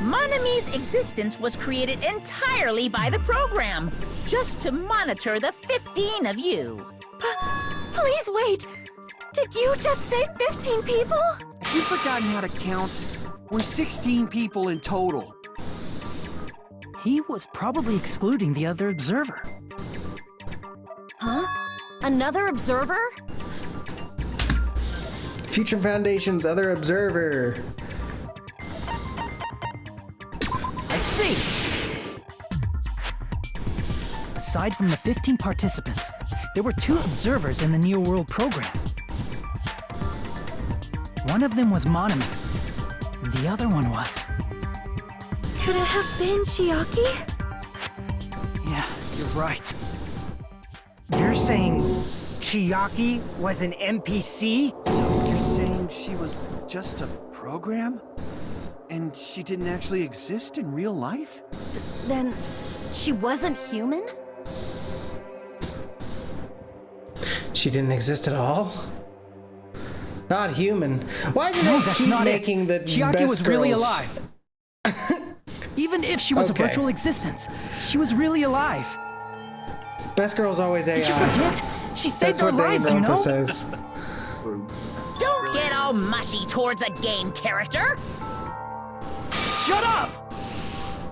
Monami's existence was created entirely by the program, just to monitor the 15 of you. Please wait! Did you just say 15 people? Have you forgotten how to count? We're 16 people in total. He was probably excluding the other observer. Huh? Another observer? Future Foundation's other observer. I see! Aside from the 15 participants, there were 2 observers in the Neo World program. One of them was Monami, and the other one was... Could it have been Chiaki? Yeah, you're right. You're saying Chiaki was an NPC? So you're saying she was just a program? And she didn't actually exist in real life? Then she wasn't human? She didn't exist at all? Not human. Why did No, they that's keep not making it. the Chiaki best was really girls? alive. Even if she was Okay. a virtual existence, she was really alive. Best girl's always AI. Did you forget? She saved That's our what lives, you Danganronpa know? says. Don't get all mushy towards a game character! Shut up!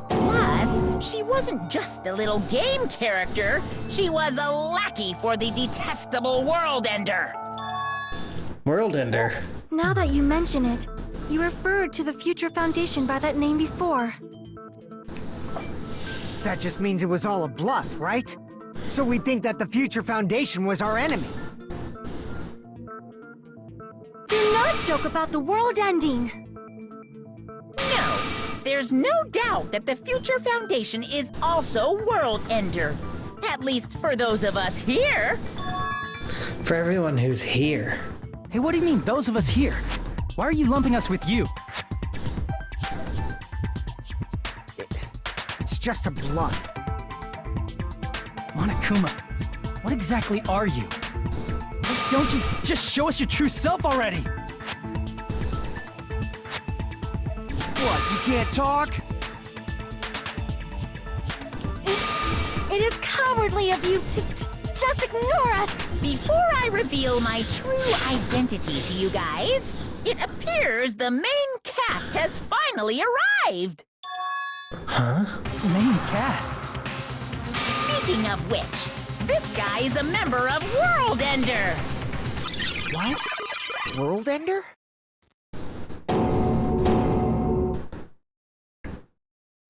Plus, she wasn't just a little game character, she was a lackey for the detestable World Ender. World Ender. Now that you mention it, you referred to the Future Foundation by that name before. That just means it was all a bluff, right? So we think that the Future Foundation was our enemy. Do not joke about the world ending! No, there's no doubt that the Future Foundation is also World Ender. At least for those of us here. For everyone who's here. Hey, what do you mean, those of us here? Why are you lumping us with you? It's just a bluff. Monokuma, what exactly are you? Why don't you just show us your true self already? What, you can't talk? It is cowardly of you to just ignore us! Before I reveal my true identity to you guys, it appears the main cast has finally arrived! Huh? Main cast? Speaking of which, this guy is a member of World Ender! What? World Ender?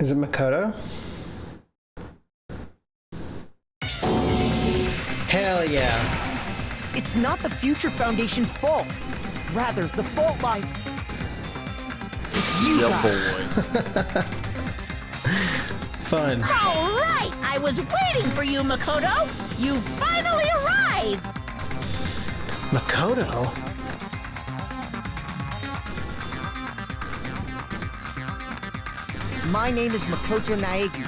Is it Makoto? Hell yeah. It's not the Future Foundation's fault. Rather, the fault lies... It's you Yeah, guys. boy. Fun. All right, I was waiting for you, Makoto. You finally arrived. Makoto? My name is Makoto Naegi.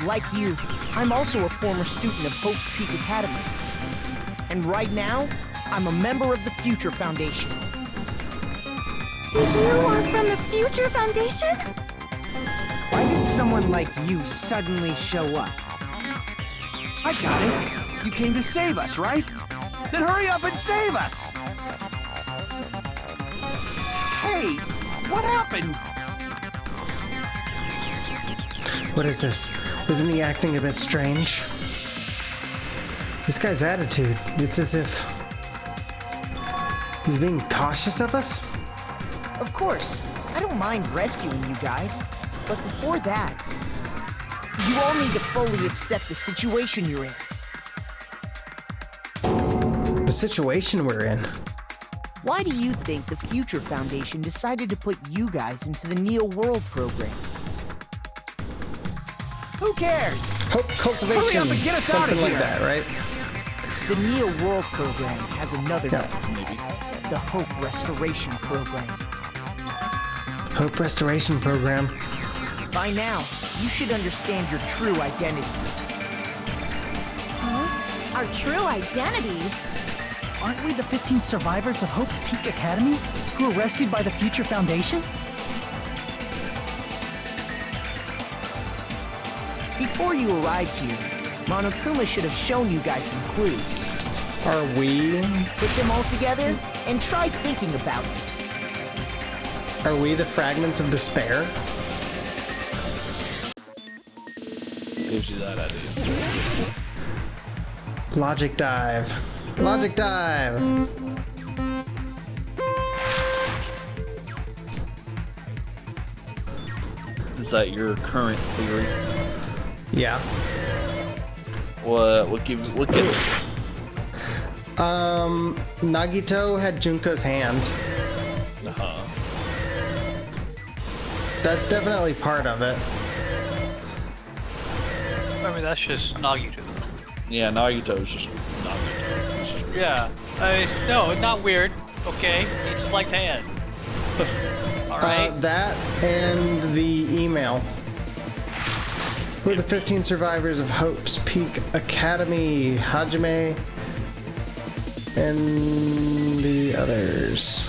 Like you, I'm also a former student of Hope's Peak Academy. And right now, I'm a member of the Future Foundation. You are from the Future Foundation? Why did someone like you suddenly show up? I got it. You came to save us, right? Then hurry up and save us! Hey, what happened? What is this? Isn't he acting a bit strange? This guy's attitude, it's as if he's being cautious of us? Of course, I don't mind rescuing you guys. But before that, you all need to fully accept the situation you're in. The situation we're in? Why do you think the Future Foundation decided to put you guys into the Neo World program? Who cares? Hope cultivation, Hurry up and get us something out of like here. that, right? The Neo World program has another Yeah. name. Maybe. The Hope Restoration Program. Hope Restoration Program. By now, you should understand your true identity. Huh? Our true identities? Aren't we the 15 survivors of Hope's Peak Academy who were rescued by the Future Foundation? Before you arrived here, Monokuma should have shown you guys some clues. Are we? Put them all together and try thinking about it. Are we the fragments of despair? Gives you that idea. Logic dive. Logic dive. Is that your current theory? Yeah. What gets you? Nagito had Junko's hand. Uh-huh. That's definitely part of it. I mean, that's just Nagito. Yeah, Nagito's just Nagito. It's just weird. Yeah. No, not weird. Okay, he just likes hands. Alright. That and the email. Who are the 15 survivors of Hope's Peak Academy? Hajime and the others.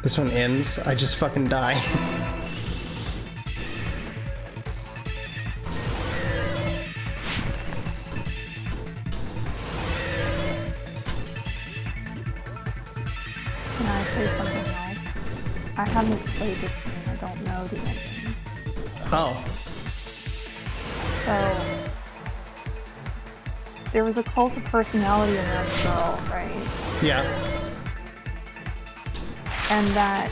This one ends. I just fucking die. Can I say something else? I haven't played this game. I don't know the ending. Oh. So there was a cult of personality around the girl, right? Yeah. And that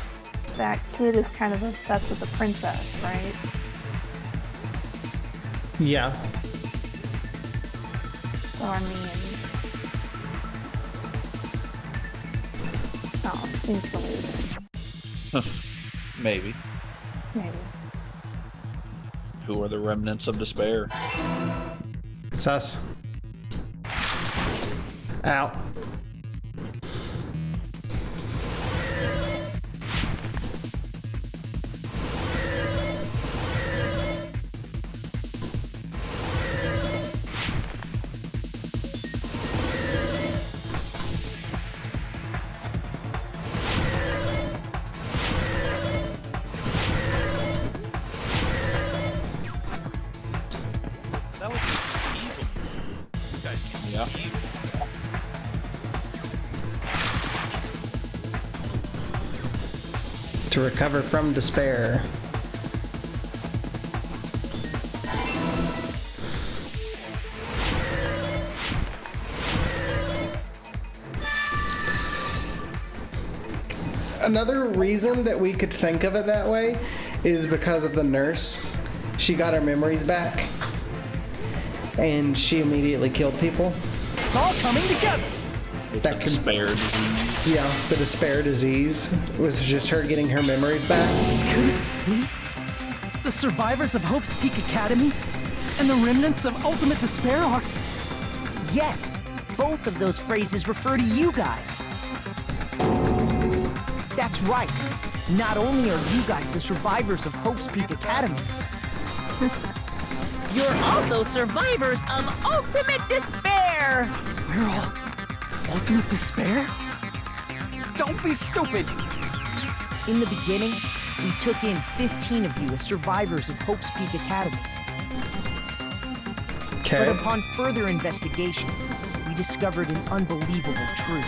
kid is kind of obsessed with the princess, right? Yeah. So I mean, oh, seems related. Maybe. Maybe. Who are the remnants of despair? It's us. Ow. That was evil. You guys can be Yeah. evil. To recover from despair. Another reason that we could think of it that way is because of the nurse. She got her memories back and she immediately killed people. It's all coming together. that could Despair disease. Yeah, the despair disease was just her getting her memories back. Could it be the survivors of Hope's Peak Academy and the remnants of Ultimate Despair are... Yes, both of those phrases refer to you guys. That's right. Not only are you guys the survivors of Hope's Peak Academy, You're also survivors of Ultimate Despair! We're all Ultimate Despair? don't be stupid. In the beginning, we took in 15 of you as survivors of Hope's Peak Academy. Okay. But upon further investigation, we discovered an unbelievable truth.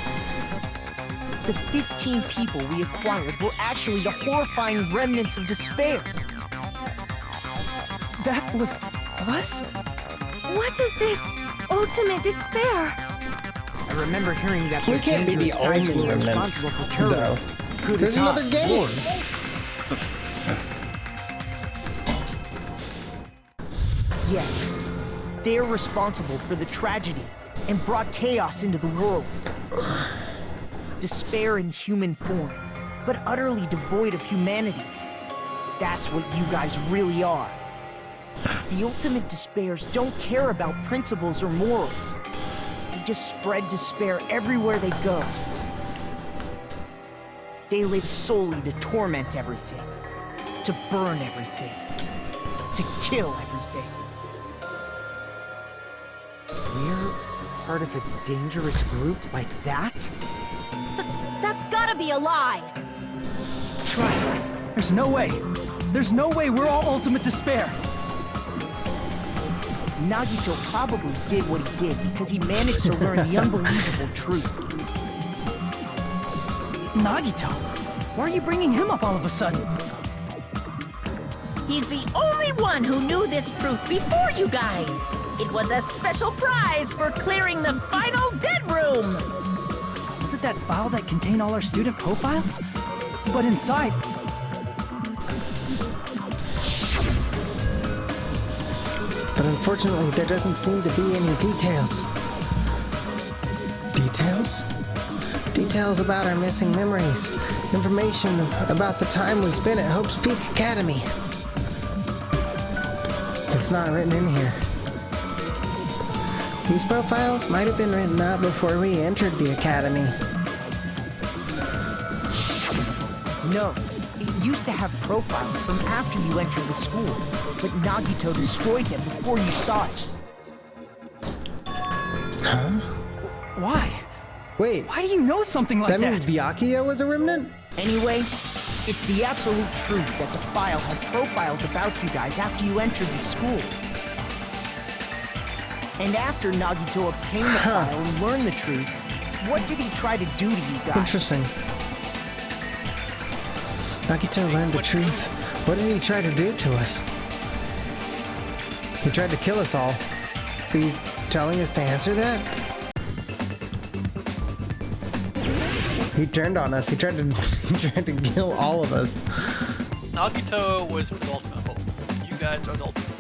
The 15 people we acquired were actually the horrifying remnants of despair. That was us? What is this ultimate despair? I remember hearing that We the can't be the dangerous guys who only were remnants, responsible for terrorism. though. coup There's d'etat, another game. wars. Yes, they're responsible for the tragedy and brought chaos into the world. Despair in human form, but utterly devoid of humanity. That's what you guys really are. The ultimate despairs don't care about principles or morals. They just spread despair everywhere they go. They live solely to torment everything, to burn everything, to kill everything. We're part of a dangerous group like that? That's gotta be a lie. That's right. There's no way. There's no way we're all Ultimate Despair. Nagito probably did what he did because he managed to learn the unbelievable truth. Nagito? Why are you bringing him up all of a sudden? He's the only one who knew this truth before you guys. It was a special prize for clearing the final dead room. Was it that file that contained all our student profiles? But inside... But unfortunately, there doesn't seem to be any details. Details? Details about our missing memories. Information about the time we spent at Hope's Peak Academy. It's not written in here. These profiles might have been written up before we entered the academy. No, it used to have profiles from after you entered the school, but Nagito destroyed them before you saw it. Huh? Why? Wait, Why do you know something like that that? means Byakuya was a remnant? Anyway, it's the absolute truth that the file had profiles about you guys after you entered the school. And after Nagito obtained the file and learned the truth, what did he try to do to you guys? Interesting. Nagito learned the truth. What did he try to do to us? He tried to kill us all. Are you telling us to answer that? He turned on us. He tried to kill all of us. Nagito was the ultimate hope. You guys are the ultimate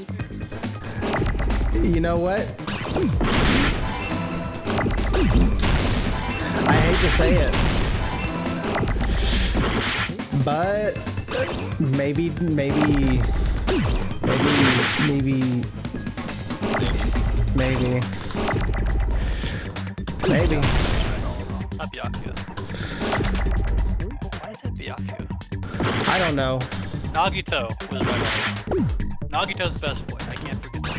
spirit. You know what? I hate to say it, but maybe. Not Byakuya. Why is that Byakuya? I don't know. Nagito was right. Nagito's best boy. I can't forget that.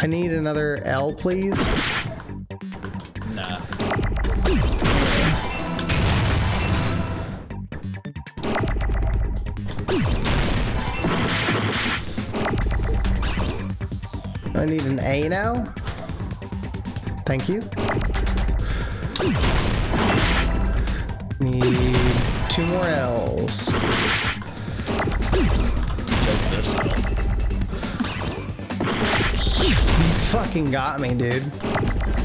I need another L, please. Nah. I need an A now. Thank you. Need 2 more L's. Take this out. You fucking got me, dude.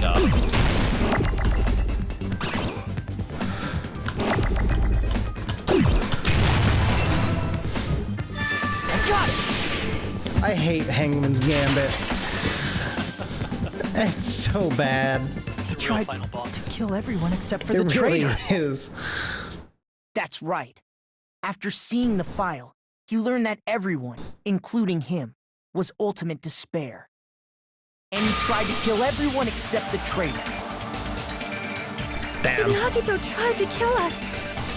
Got it. I hate Hangman's Gambit. It's so bad. Did tried final boss. to kill everyone except for It the really traitor. is. That's right. After seeing the file, he learned that everyone, including him, was ultimate despair. And he tried to kill everyone except the traitor. Did Damn. Nagito try to kill us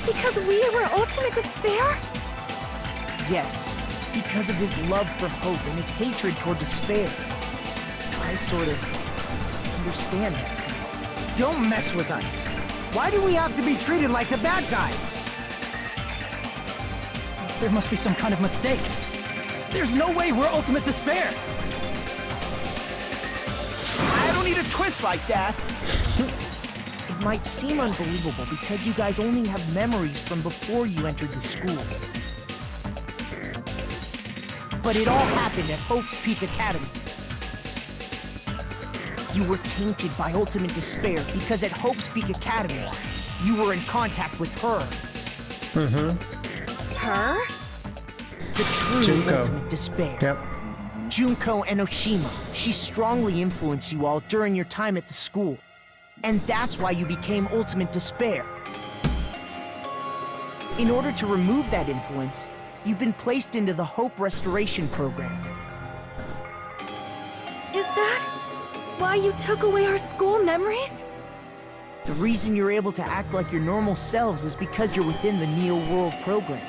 because we were ultimate despair? Yes, because of his love for hope and his hatred toward despair. I sort of understand that. Don't mess with us. Why do we have to be treated like the bad guys? There must be some kind of mistake. There's no way we're ultimate despair. I don't need a twist like that. It might seem unbelievable because you guys only have memories from before you entered the school. But it all happened at Hope's Peak Academy. You were tainted by ultimate despair because at Hope's Peak Academy, you were in contact with her. Her? The true Junko. ultimate despair. Yep. Junko Enoshima. She strongly influenced you all during your time at the school. And that's why you became ultimate despair. In order to remove that influence, you've been placed into the Hope Restoration Program. Is that why you took away our school memories? The reason you're able to act like your normal selves is because you're within the Neo World program.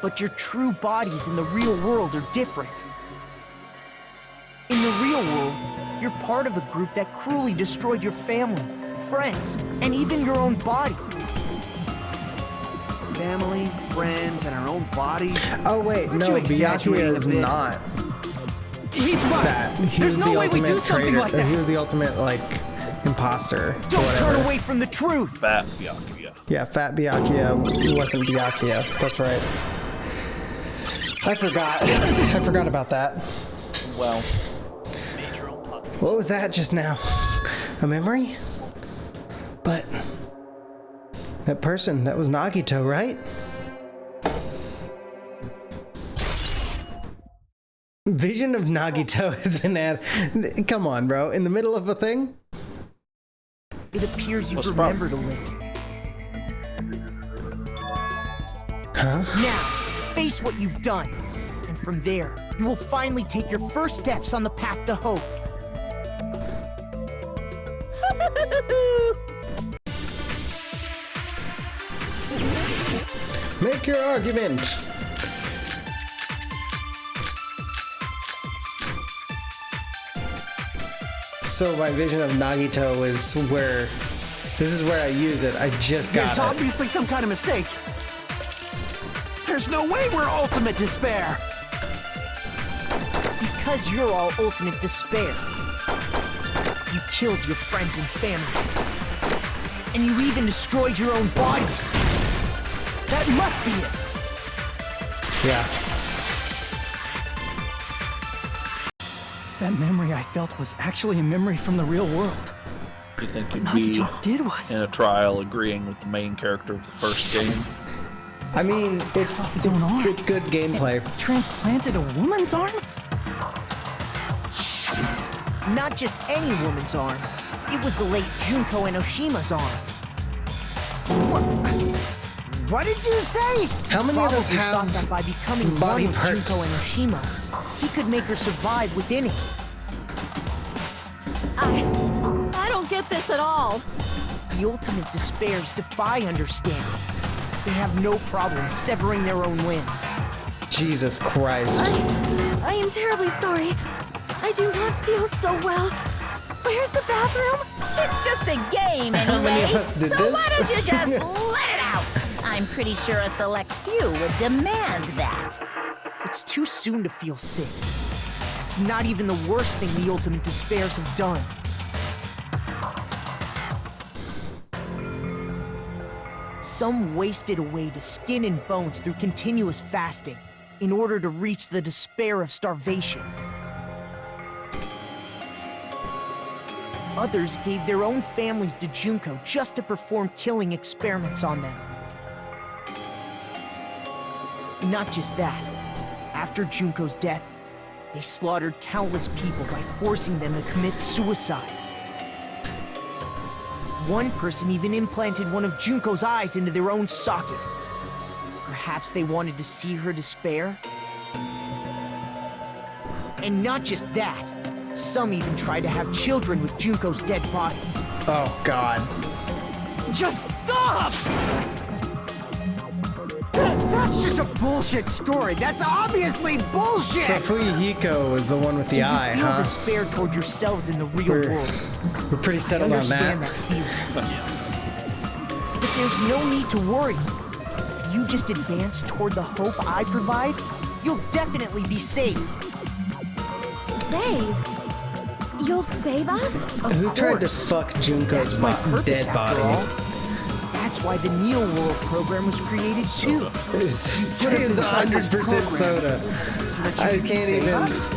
But your true bodies in the real world are different. In the real world, you're part of a group that cruelly destroyed your family, friends, and even your own body. Family, friends, and our own bodies. Oh wait, Aren't no, you exaggerating Byakuya is a bit? not He's right. that. He There's was no the way we ultimate do something traitor. like Or he that. was the ultimate, like, imposter. or Don't turn whatever. away from the truth! Fat Byakuya. Yeah, Fat Byakuya wasn't Byakuya. That's right. I forgot. I forgot about that. Well, Major own puppy. What was that just now? A memory? But that person, that was Nagito, right? Vision of Nagito has been added. Come on, bro. In the middle of a thing? It appears you've What's the problem? remembered a little. Huh? Now, face what you've done. And from there, you will finally take your first steps on the path to hope. Make your argument. So my vision of Nagito is where... This is where I use it. I just got There's it. obviously some kind of mistake. There's no way we're ultimate despair. Because you're all ultimate despair. You killed your friends and family. And you even destroyed your own bodies. That must be it. Yeah. That memory I felt was actually a memory from the real world. you think you'd What be Nagito did was in a trial agreeing with the main character of the first game? I mean, it's off his own arm. it's good gameplay. transplanted a woman's arm? Not just any woman's arm. It was the late Junko Enoshima's arm. What did you say? How many of us Probably thought have that by becoming body one with parts? Junko Enoshima, he could make her survive within him. I don't get this at all. The ultimate despairs defy understanding. They have no problem severing their own limbs. Jesus Christ. I am terribly sorry. I do not feel so well. Where's the bathroom? It's just a game anyway. How many of us did so this? why don't you just let it out? I'm pretty sure a select few would demand that. It's too soon to feel sick. It's not even the worst thing the ultimate despairs have done. Some wasted away to skin and bones through continuous fasting in order to reach the despair of starvation. Others gave their own families to Junko just to perform killing experiments on them. Not just that. After Junko's death, They slaughtered countless people by forcing them to commit suicide. One person even implanted one of Junko's eyes into their own socket. Perhaps they wanted to see her despair? And not just that, some even tried to have children with Junko's dead body. Oh, God. Just stop! That's just a bullshit story. That's obviously bullshit! So Fuyuhiko was the one with the eye, you feel huh? despair toward yourselves in the real world. We're pretty settled on that. I understand that feeling. But there's no need to worry. If you just advance toward the hope I provide, you'll definitely be saved. Save? You'll save us? Who tried to fuck Junko's dead body? That's why the Neo World program was created too. It's 100% soda. So that I you can can't save even. us?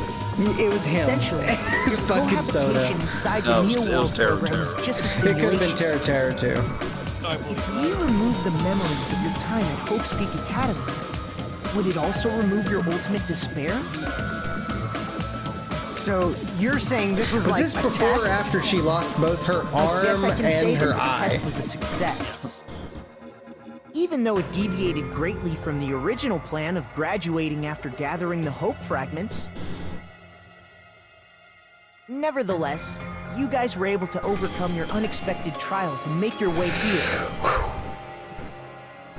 It was him. Essentially, It's your fucking soda. cohabitation inside the Neo World program is just a It simulation. could have been Terra Terra too. If we remove the memories of your time at Hope's Peak Academy, would it also remove your ultimate despair? So you're saying this was like this a before test? or after she lost both her arm I guess I can say and that her the eye? test was a success. Even though it deviated greatly from the original plan of graduating after gathering the Hope fragments. Nevertheless, you guys were able to overcome your unexpected trials and make your way here.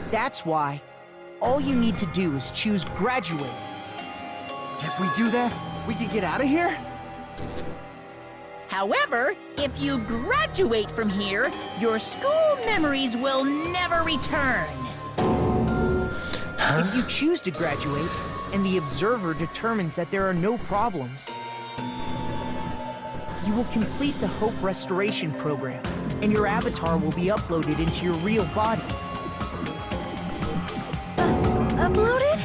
That's why all you need to do is choose graduate. If we do that, we can get out of here? However, if you graduate from here, your school memories will never return. If you choose to graduate, and the observer determines that there are no problems, you will complete the Hope Restoration Program, and your avatar will be uploaded into your real body. Uploaded?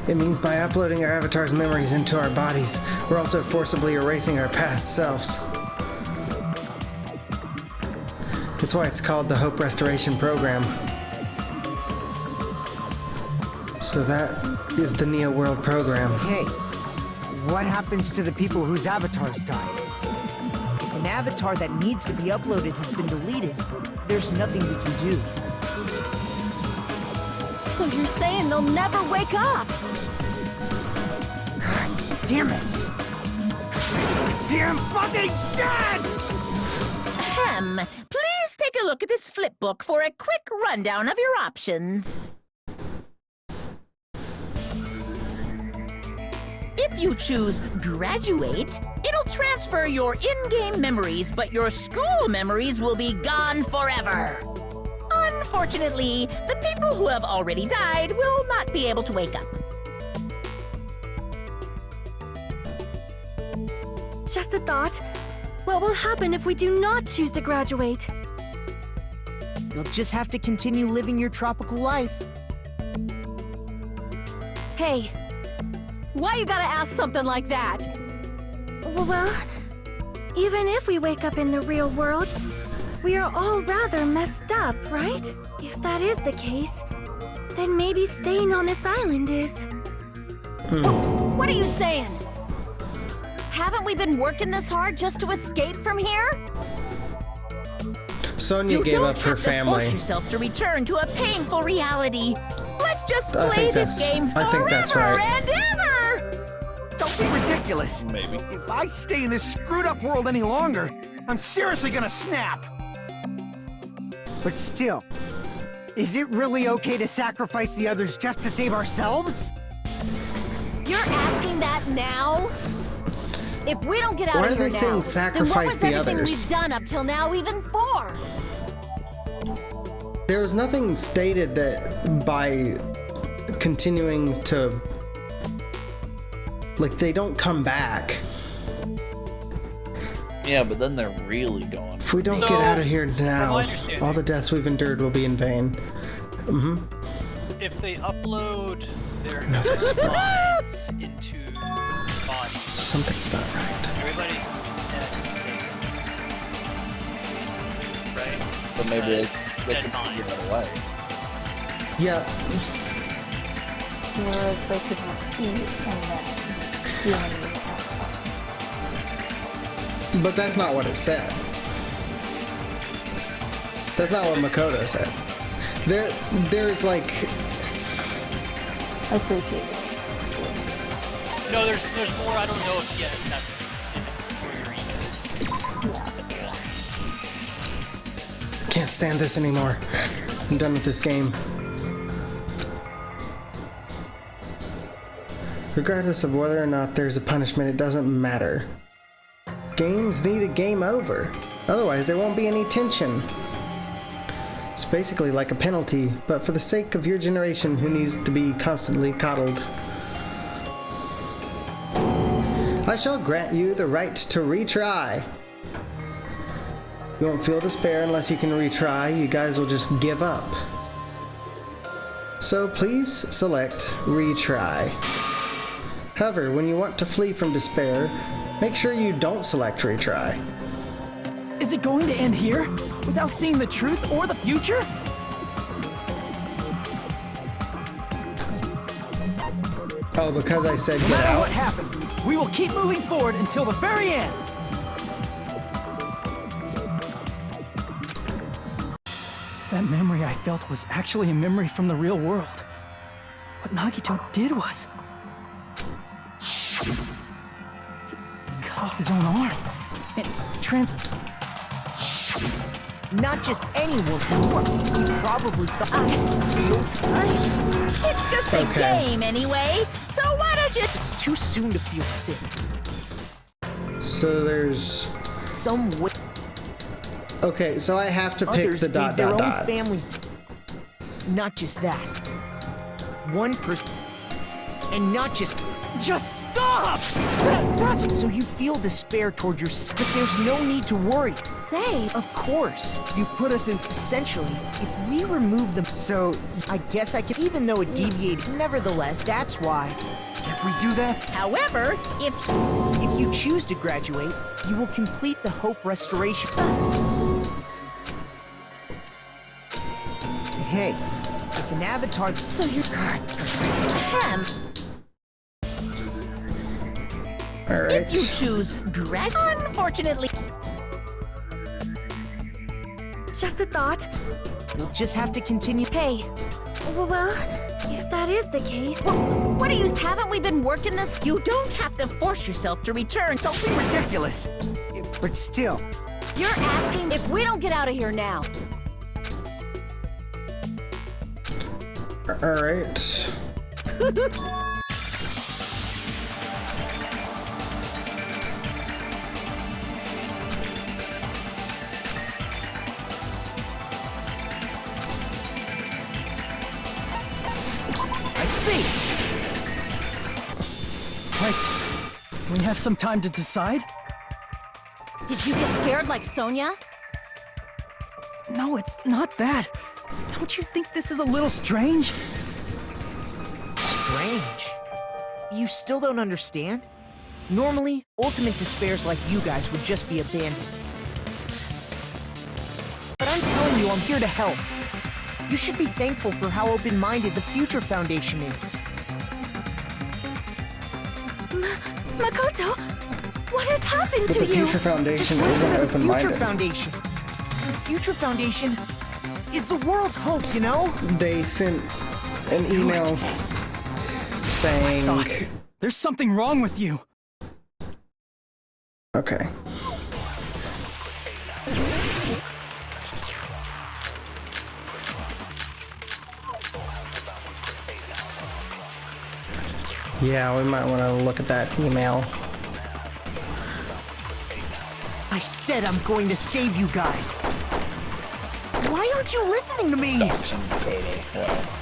It means by uploading our avatar's memories into our bodies, we're also forcibly erasing our past selves. That's why it's called the Hope Restoration Program. So that is the Neo World program. Hey, what happens to the people whose avatars died? If an avatar that needs to be uploaded has been deleted, there's nothing we can do. So you're saying they'll never wake up? Damn it! Damn fucking shit! Ahem. Please take a look at this flip book for a quick rundown of your options. If you choose graduate, it'll transfer your in-game memories, but your school memories will be gone forever. Unfortunately, the people who have already died will not be able to wake up. Just a thought. What will happen if we do not choose to graduate? You'll just have to continue living your tropical life. Hey, why you gotta ask something like that? Well, even if we wake up in the real world, we are all rather messed up, right? If that is the case, then maybe staying on this island is... What are you saying? Haven't we been working this hard just to escape from here? Sonia You gave don't up her have to family. force yourself to return to a painful reality. Let's just I play think this that's- game I think that's forever right. and ever! Don't be ridiculous. Maybe. If I stay in this screwed up world any longer, I'm seriously gonna snap. But still, is it really okay to sacrifice the others just to save ourselves? You're asking that now? If we don't get out Why of are here they now, saying then what sacrifice was the everything others? we've done up till now even for? There was nothing stated that by continuing to... Like, they don't come back. Yeah, but then they're really gone. If we don't So, get out of here from now, my understanding- all the deaths we've endured will be in vain. If they upload their No, that's minds into bodies, Something's not right. everybody is dead. Right? But maybe they Dead can mind. give it away. Yeah. Whereas they could repeat and then human. But that's not what it said. That's not what Makoto said. There's like... I appreciate it. No, there's more. I don't know if yet that's in its story either. Yeah. Can't stand this anymore. I'm done with this game. Regardless of whether or not there's a punishment, it doesn't matter. Games need a game over. Otherwise, there won't be any tension. It's basically like a penalty, but for the sake of your generation who needs to be constantly coddled. I shall grant you the right to retry. You won't feel despair unless you can retry. You guys will just give up. So please select retry. However, when you want to flee from despair, make sure you don't select retry. Is it going to end here? Without seeing the truth or the future? Oh, because I said No get matter out? what happens, we will keep moving forward until the very end. If that memory I felt was actually a memory from the real world, what Nagito did was... he cut off his own arm and Not just anyone. He probably thought It's just a game anyway, so why don't you... it's too soon to feel sick. So there's... Some way. Okay, so I have to pick Others the gave their own dot. families. Not just that. One person. And not just... Just stop! So you feel despair toward your... But there's no need to worry. Say. Of course. You put us in... Essentially, if we remove them... So, I guess I can... Even though it deviated... Nevertheless, that's why... If we do that... However, if you choose to graduate, you will complete the Hope Restoration. Hey, if an avatar... So you're... Alright. If you choose unfortunately... Just a thought. You'll just have to continue... Hey. Well, if that is the case... What do you... Haven't we been working this? You don't have to force yourself to return. Don't be ridiculous! But still... You're asking if we don't get out of here now. Alright. I see! Right. We have some time to decide? Did you get scared like Sonia? No, it's not that. Don't you think this is a little strange? Strange. You still don't understand? Normally, ultimate despairs like you guys would just be abandoned. But I'm telling you, I'm here to help. You should be thankful for how open-minded the Future Foundation is. Makoto, what has happened But to the you? Future Foundation Just listen isn't to the Future open-minded. Foundation. The Future Foundation is the world's hope, you know? They sent an email saying... There's something wrong with you. Okay. Yeah, we might want to look at that email. I said I'm going to save you guys. Why aren't you listening to me?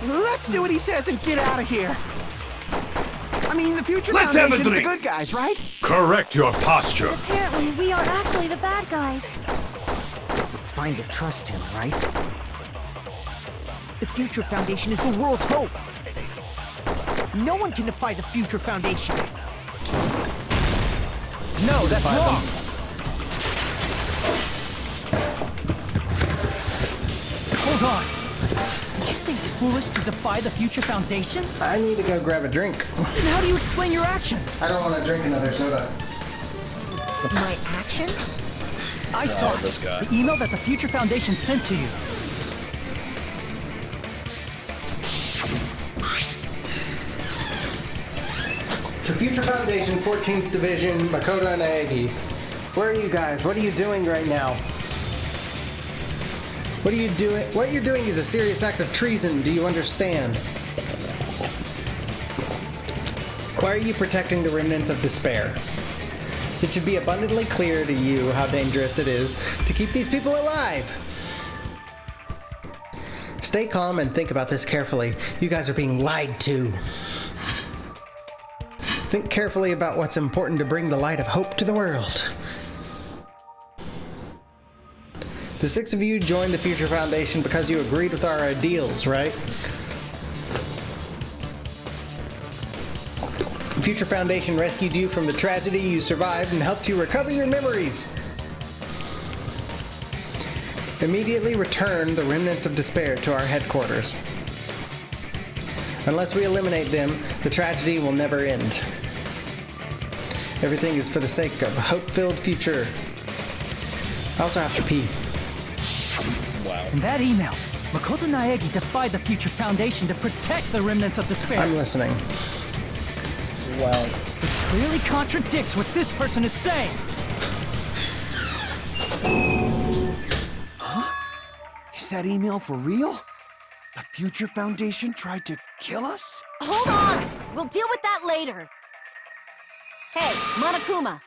Let's do what he says and get out of here. I mean, the Future Let's have a Foundation's the drink. good guys, right? Correct your posture. Apparently, we are actually the bad guys. It's fine to trust him, right? The Future Foundation is the world's hope. No one can defy the Future Foundation. No, that's wrong. Hold on. Did you say say it's foolish to defy the Future Foundation? I need to go grab a drink. Then how do you explain your actions? I don't want to drink another soda. My actions? I saw this guy. the email that the Future Foundation sent to you. To Future Foundation, 14th Division, Makoto and Naegi. Where are you guys? What are you doing right now? What are you doing? What you're doing is a serious act of treason. Do you understand? Why are you protecting the remnants of despair? It should be abundantly clear to you how dangerous it is to keep these people alive. Stay calm and think about this carefully. You guys are being lied to. Think carefully about what's important to bring the light of hope to the world. The 6 of you joined the Future Foundation because you agreed with our ideals, right? The Future Foundation rescued you from the tragedy you survived and helped you recover your memories. Immediately return the remnants of despair to our headquarters. Unless we eliminate them, the tragedy will never end. Everything is for the sake of a hope-filled future. I also have to pee. Wow. In that email, Makoto Naegi defied the Future Foundation to protect the remnants of despair. I'm listening. Wow. This clearly contradicts what this person is saying. Huh? Is that email for real? The Future Foundation tried to kill us? Hold on! We'll deal with that later. Hey, Monokuma.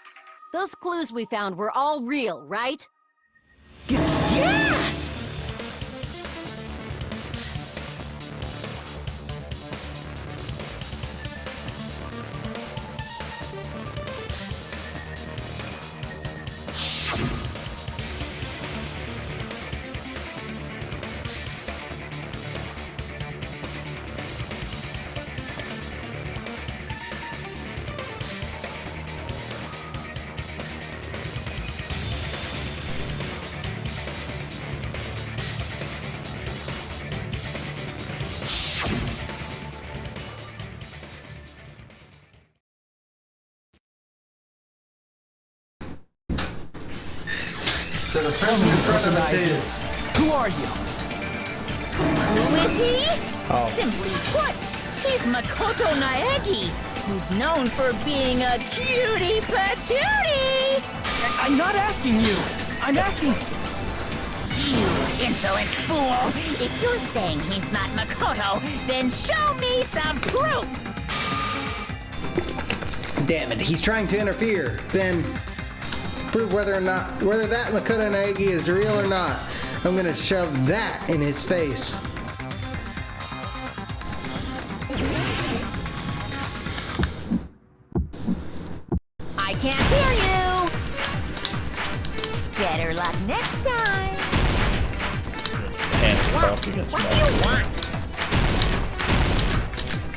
Those clues we found were all real, right? Yes! So the person in front of us is... Who are you? Who is he? Oh. Simply put, he's Makoto Naegi, who's known for being a cutie patootie! I'm not asking you. I'm asking... You insolent fool! If you're saying he's not Makoto, then show me some proof! Damn it, he's trying to interfere. Then... prove whether that Makoto Naegi is real or not. I'm gonna shove that in his face. I can't hear you! Better luck next time! And talk against What do you want?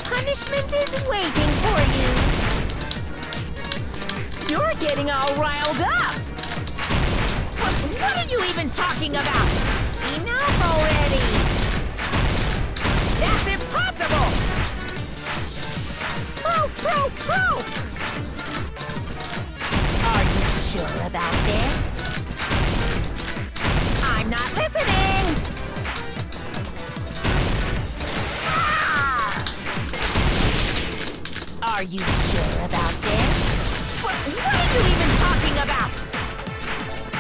Punishment is waiting for you! You're getting all riled up! What are you even talking about? Enough already! That's impossible! Proof! Are you sure about this? I'm not listening! Ah! Are you sure about this? What are you even talking about?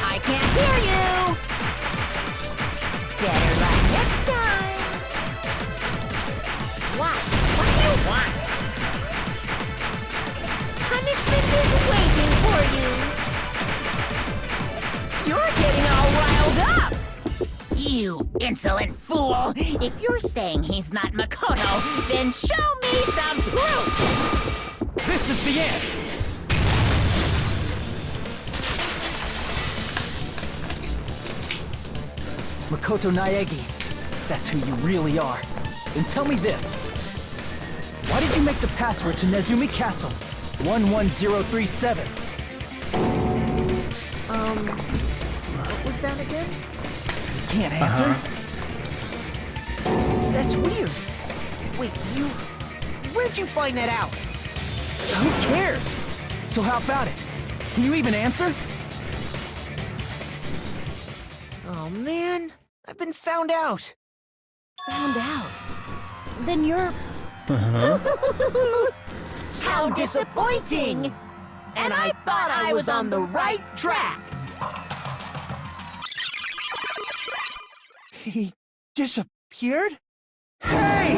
I can't hear you! Better luck next time! What? What do you want? Punishment is waiting for you! You're getting all riled up! You insolent fool! If you're saying he's not Makoto, then show me some proof! This is the end! Makoto Naegi, that's who you really are. Then tell me this. Why did you make the password to Nezumi Castle 11037? What was that again? You can't answer? That's weird. Wait, where'd you find that out? Who cares? So how about it? Can you even answer? Oh man, I've been found out. Found out? Then you're... How disappointing! And I thought I was on the right track! He disappeared? Hey!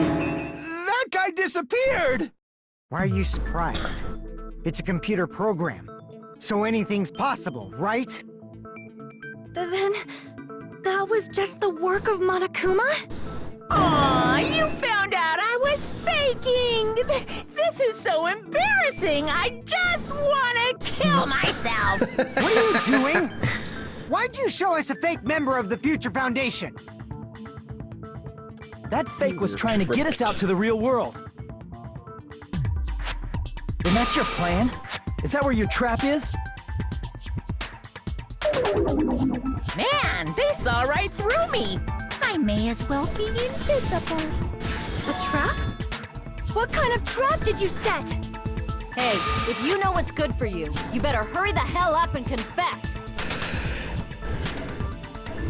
That guy disappeared! Why are you surprised? It's a computer program, so anything's possible, right? Then, that was just the work of Monokuma? Aw, you found out I was faking! This is so embarrassing! I just wanna kill myself! What are you doing? Why'd you show us a fake member of the Future Foundation? That fake was trying to get us out to the real world. And that's your plan? Is that where your trap is? Man, they saw right through me! I may as well be invisible. A trap? What kind of trap did you set? Hey, if you know what's good for you, you better hurry the hell up and confess.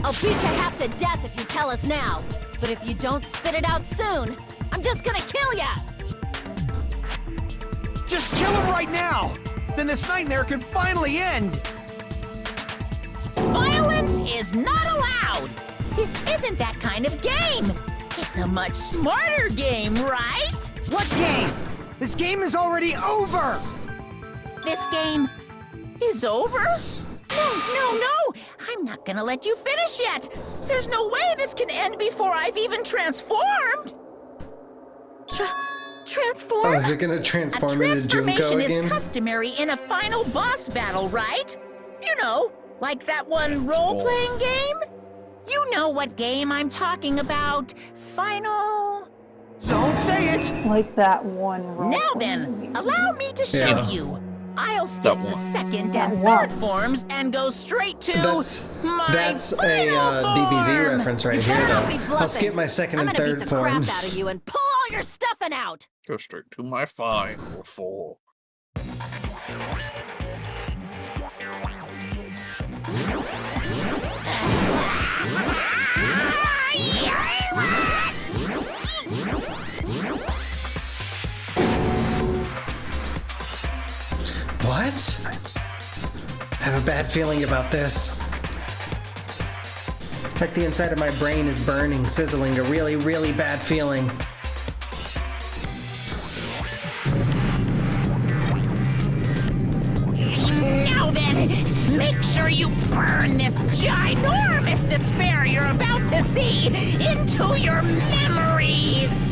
I'll beat you half to death if you tell us now. But if you don't spit it out soon, I'm just gonna kill ya! Just kill him right now! Then this nightmare can finally end! Violence is not allowed! This isn't that kind of game! It's a much smarter game, right? What game? This game is already over! This game is over? No! I'm not gonna let you finish yet! There's no way this can end before I've even transformed! Transform? Oh, is it gonna transform into Junko Transformation again? is customary in a final boss battle, right? You know, like that one role-playing game? You know what game I'm talking about. Final... Don't say it! Like that one role. Now then, allow me to show you. I'll skip the second and one. third forms and go straight to That's a DBZ reference right here, though. I'll skip my second and third I'm gonna beat the crap forms. out of you and pull all your stuffing out. Go straight to my final form. What? I have a bad feeling about this. Like the inside of my brain is burning, sizzling, a really, really bad feeling. Now then, make sure you burn this ginormous despair you're about to see into your memories!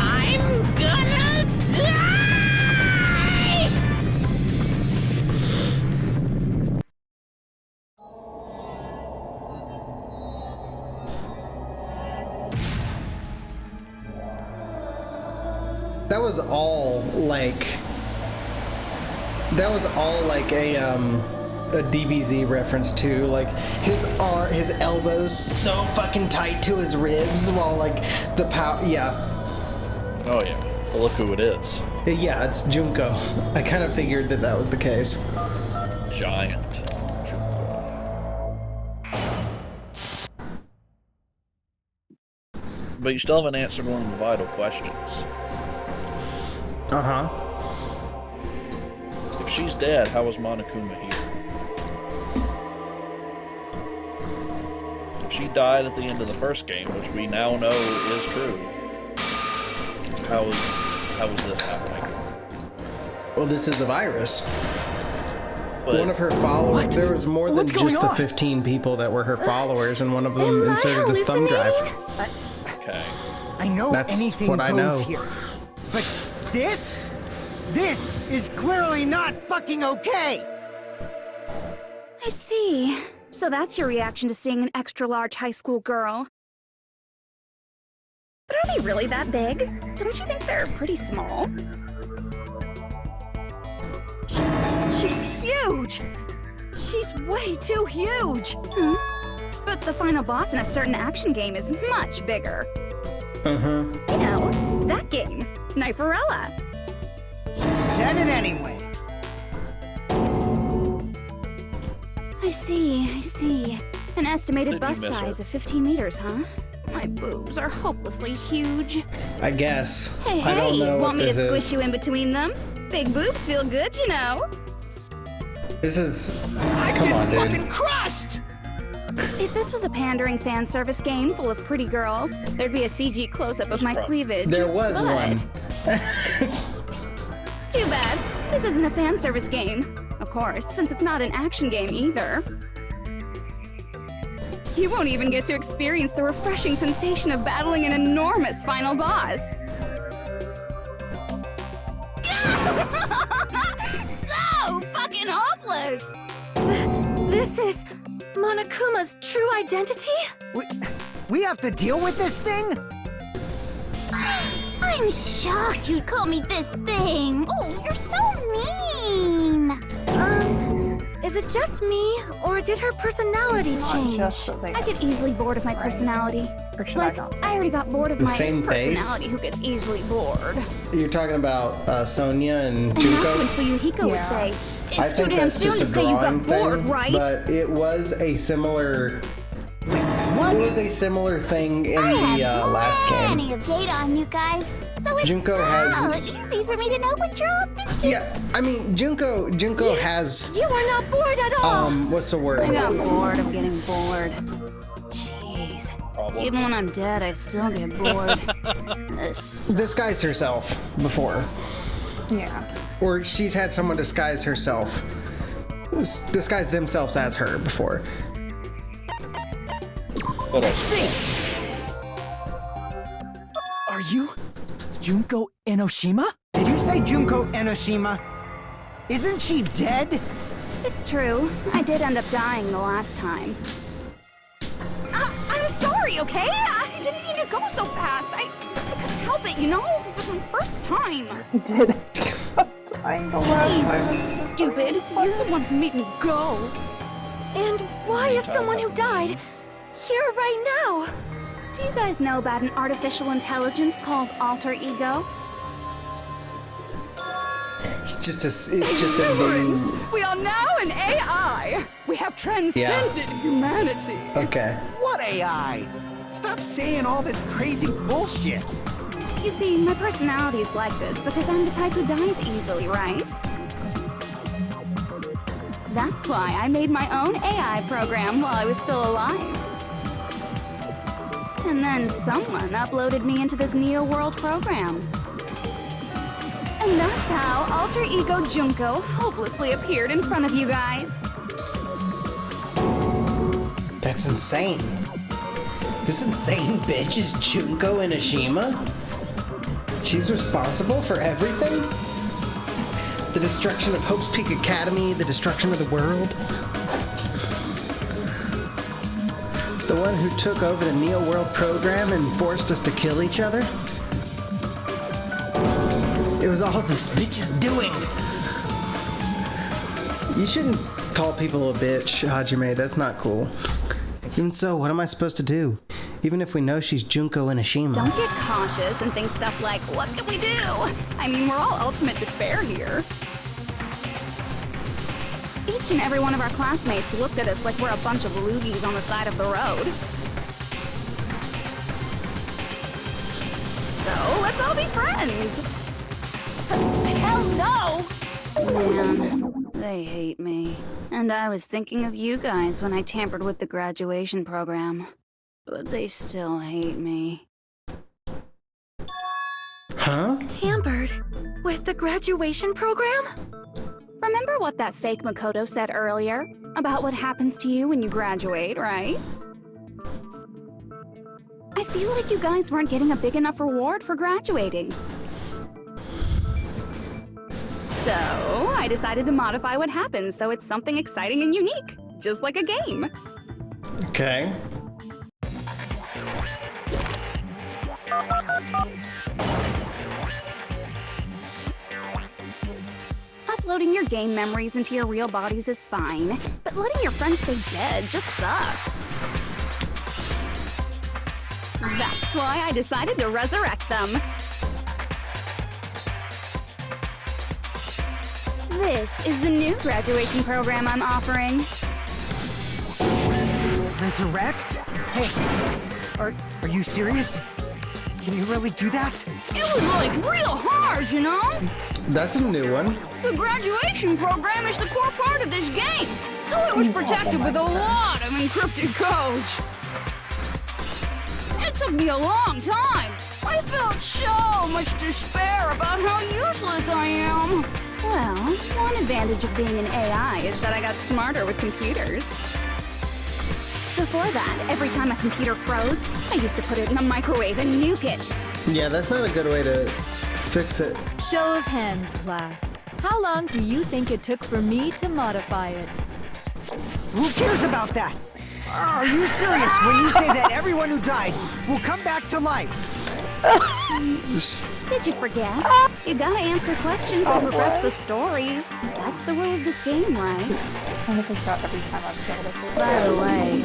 I'm gonna die! That was all like a DBZ reference too. Like his elbows so fucking tight to his ribs while like the power. Yeah. Oh yeah. Well, look who it is. Yeah, it's Junko. I kind of figured that was the case. Giant Junko. But you still haven't answered one of the vital questions. Uh-huh. If she's dead, how is Monokuma here? If she died at the end of the first game, which we now know is true, how is this happening? Well, this is a virus. But one of her followers. What? There was more than What's going just the on? 15 people that were her followers, and one of them Am I inserted his thumb drive. okay. I know That's anything what I goes know. here. But this is clearly not fucking okay! I see. So that's your reaction to seeing an extra-large high school girl. But are they really that big? Don't you think they're pretty small? She's huge! She's way too huge! But the final boss in a certain action game is much bigger. You know, that game, Kniferella. She said it anyway. I see. An estimated Did you bust miss her? size of 15 meters, huh? My boobs are hopelessly huge. I guess. Hey, I don't know want what me to this squish is. you in between them? Big boobs feel good, you know. This is. Come on, dude. Fucking crushed! If this was a pandering fan service game full of pretty girls, there'd be a CG close-up of my cleavage. There was But one. too bad. This isn't a fan service game. Of course, since it's not an action game either. You won't even get to experience the refreshing sensation of battling an enormous final boss. So fucking hopeless! This is Monokuma's true identity? We have to deal with this thing? I'm shocked you'd call me this thing. Oh, you're so mean. Is it just me, or did her personality change? I get easily bored of my personality. Like, I already got bored of The my same face? personality who gets easily bored. You're talking about Sonia and And that's what Junko? Fuyuhiko would say. I It's too think damn that's soon just to a say you drawing got bored, thing, right? but it was a similar. It was a similar thing in the last game. Plenty of data on you guys, so it's Junko so has- easy for me to know what you're all thinking. Yeah, I mean Junko has. You are not bored at all! What's the word? I got bored of getting bored. Jeez. Even when I'm dead, I still get bored. Disguised herself before. Yeah. Or she's had someone disguise herself. Disguise themselves as her before. See. Are you Junko Enoshima? Did you say Junko Enoshima? Isn't she dead? It's true. I did end up dying the last time. I'm sorry, okay? I didn't mean to go so fast. I couldn't help it, you know? It was my first time. You did. Dying the last time. Jeez, stupid. You're the one who made me go. And why is someone who died here right now? Do you guys know about an artificial intelligence called alter ego? It's just a new. We are now an AI. We have transcended humanity. Okay. What AI? Stop saying all this crazy bullshit. You see, my personality is like this because I'm the type who dies easily, right? That's why I made my own AI program while I was still alive. And then someone uploaded me into this Neo World program. And that's how Alter Ego Junko hopelessly appeared in front of you guys. That's insane. This insane bitch is Junko Enoshima? She's responsible for everything? The destruction of Hope's Peak Academy, the destruction of the world? The one who took over the Neo World program and forced us to kill each other? It was all this bitch is doing. You shouldn't call people a bitch, Hajime. That's not cool. Even so, what am I supposed to do? Even if we know she's Junko Enoshima. Don't get cautious and think stuff like, what can we do? I mean, we're all ultimate despair here. Each and every one of our classmates looked at us like we're a bunch of loogies on the side of the road. So, let's all be friends. Hell no! Man, they hate me. And I was thinking of you guys when I tampered with the graduation program. But they still hate me. Huh? Tampered with the graduation program? Remember what that fake Makoto said earlier? About what happens to you when you graduate, right? I feel like you guys weren't getting a big enough reward for graduating. So, I decided to modify what happens so it's something exciting and unique. Just like a game. Okay. Uploading your game memories into your real bodies is fine, but letting your friends stay dead just sucks. That's why I decided to resurrect them. This is the new graduation program I'm offering. Resurrect? Hey, are you serious? Can you really do that? It was like real hard, you know? That's a new one. The graduation program is the core part of this game, so it was protected with a lot of encrypted codes. It took me a long time. I felt so much despair about how useless I am. Well, one advantage of being an AI is that I got smarter with computers. Before that, every time a computer froze, I used to put it in a microwave and nuke it. Yeah, that's not a good way to fix it. Show of hands, class. How long do you think it took for me to modify it? Who cares about that? Are you serious when you say that everyone who died will come back to life? Did you forget? You gotta answer questions to progress the story. That's the rule of this game, right? I think about every time I've killed it. By the way,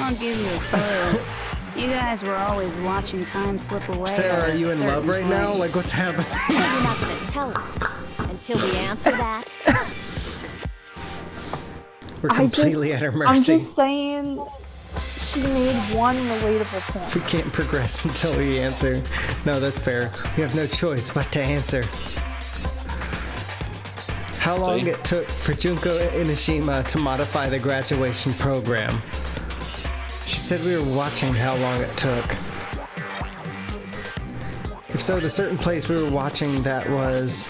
I'll give you a clue. You guys were always watching time slip away. Sarah, are you in love right now? Like, what's happening? You're not gonna tell us until we answer that. We're completely at her mercy. I'm just saying, she made one relatable point. We can't progress until we answer. No, that's fair. We have no choice but to answer. How long it took for Junko Inishima to modify the graduation program? She said we were watching how long it took. If so, the certain place we were watching that was...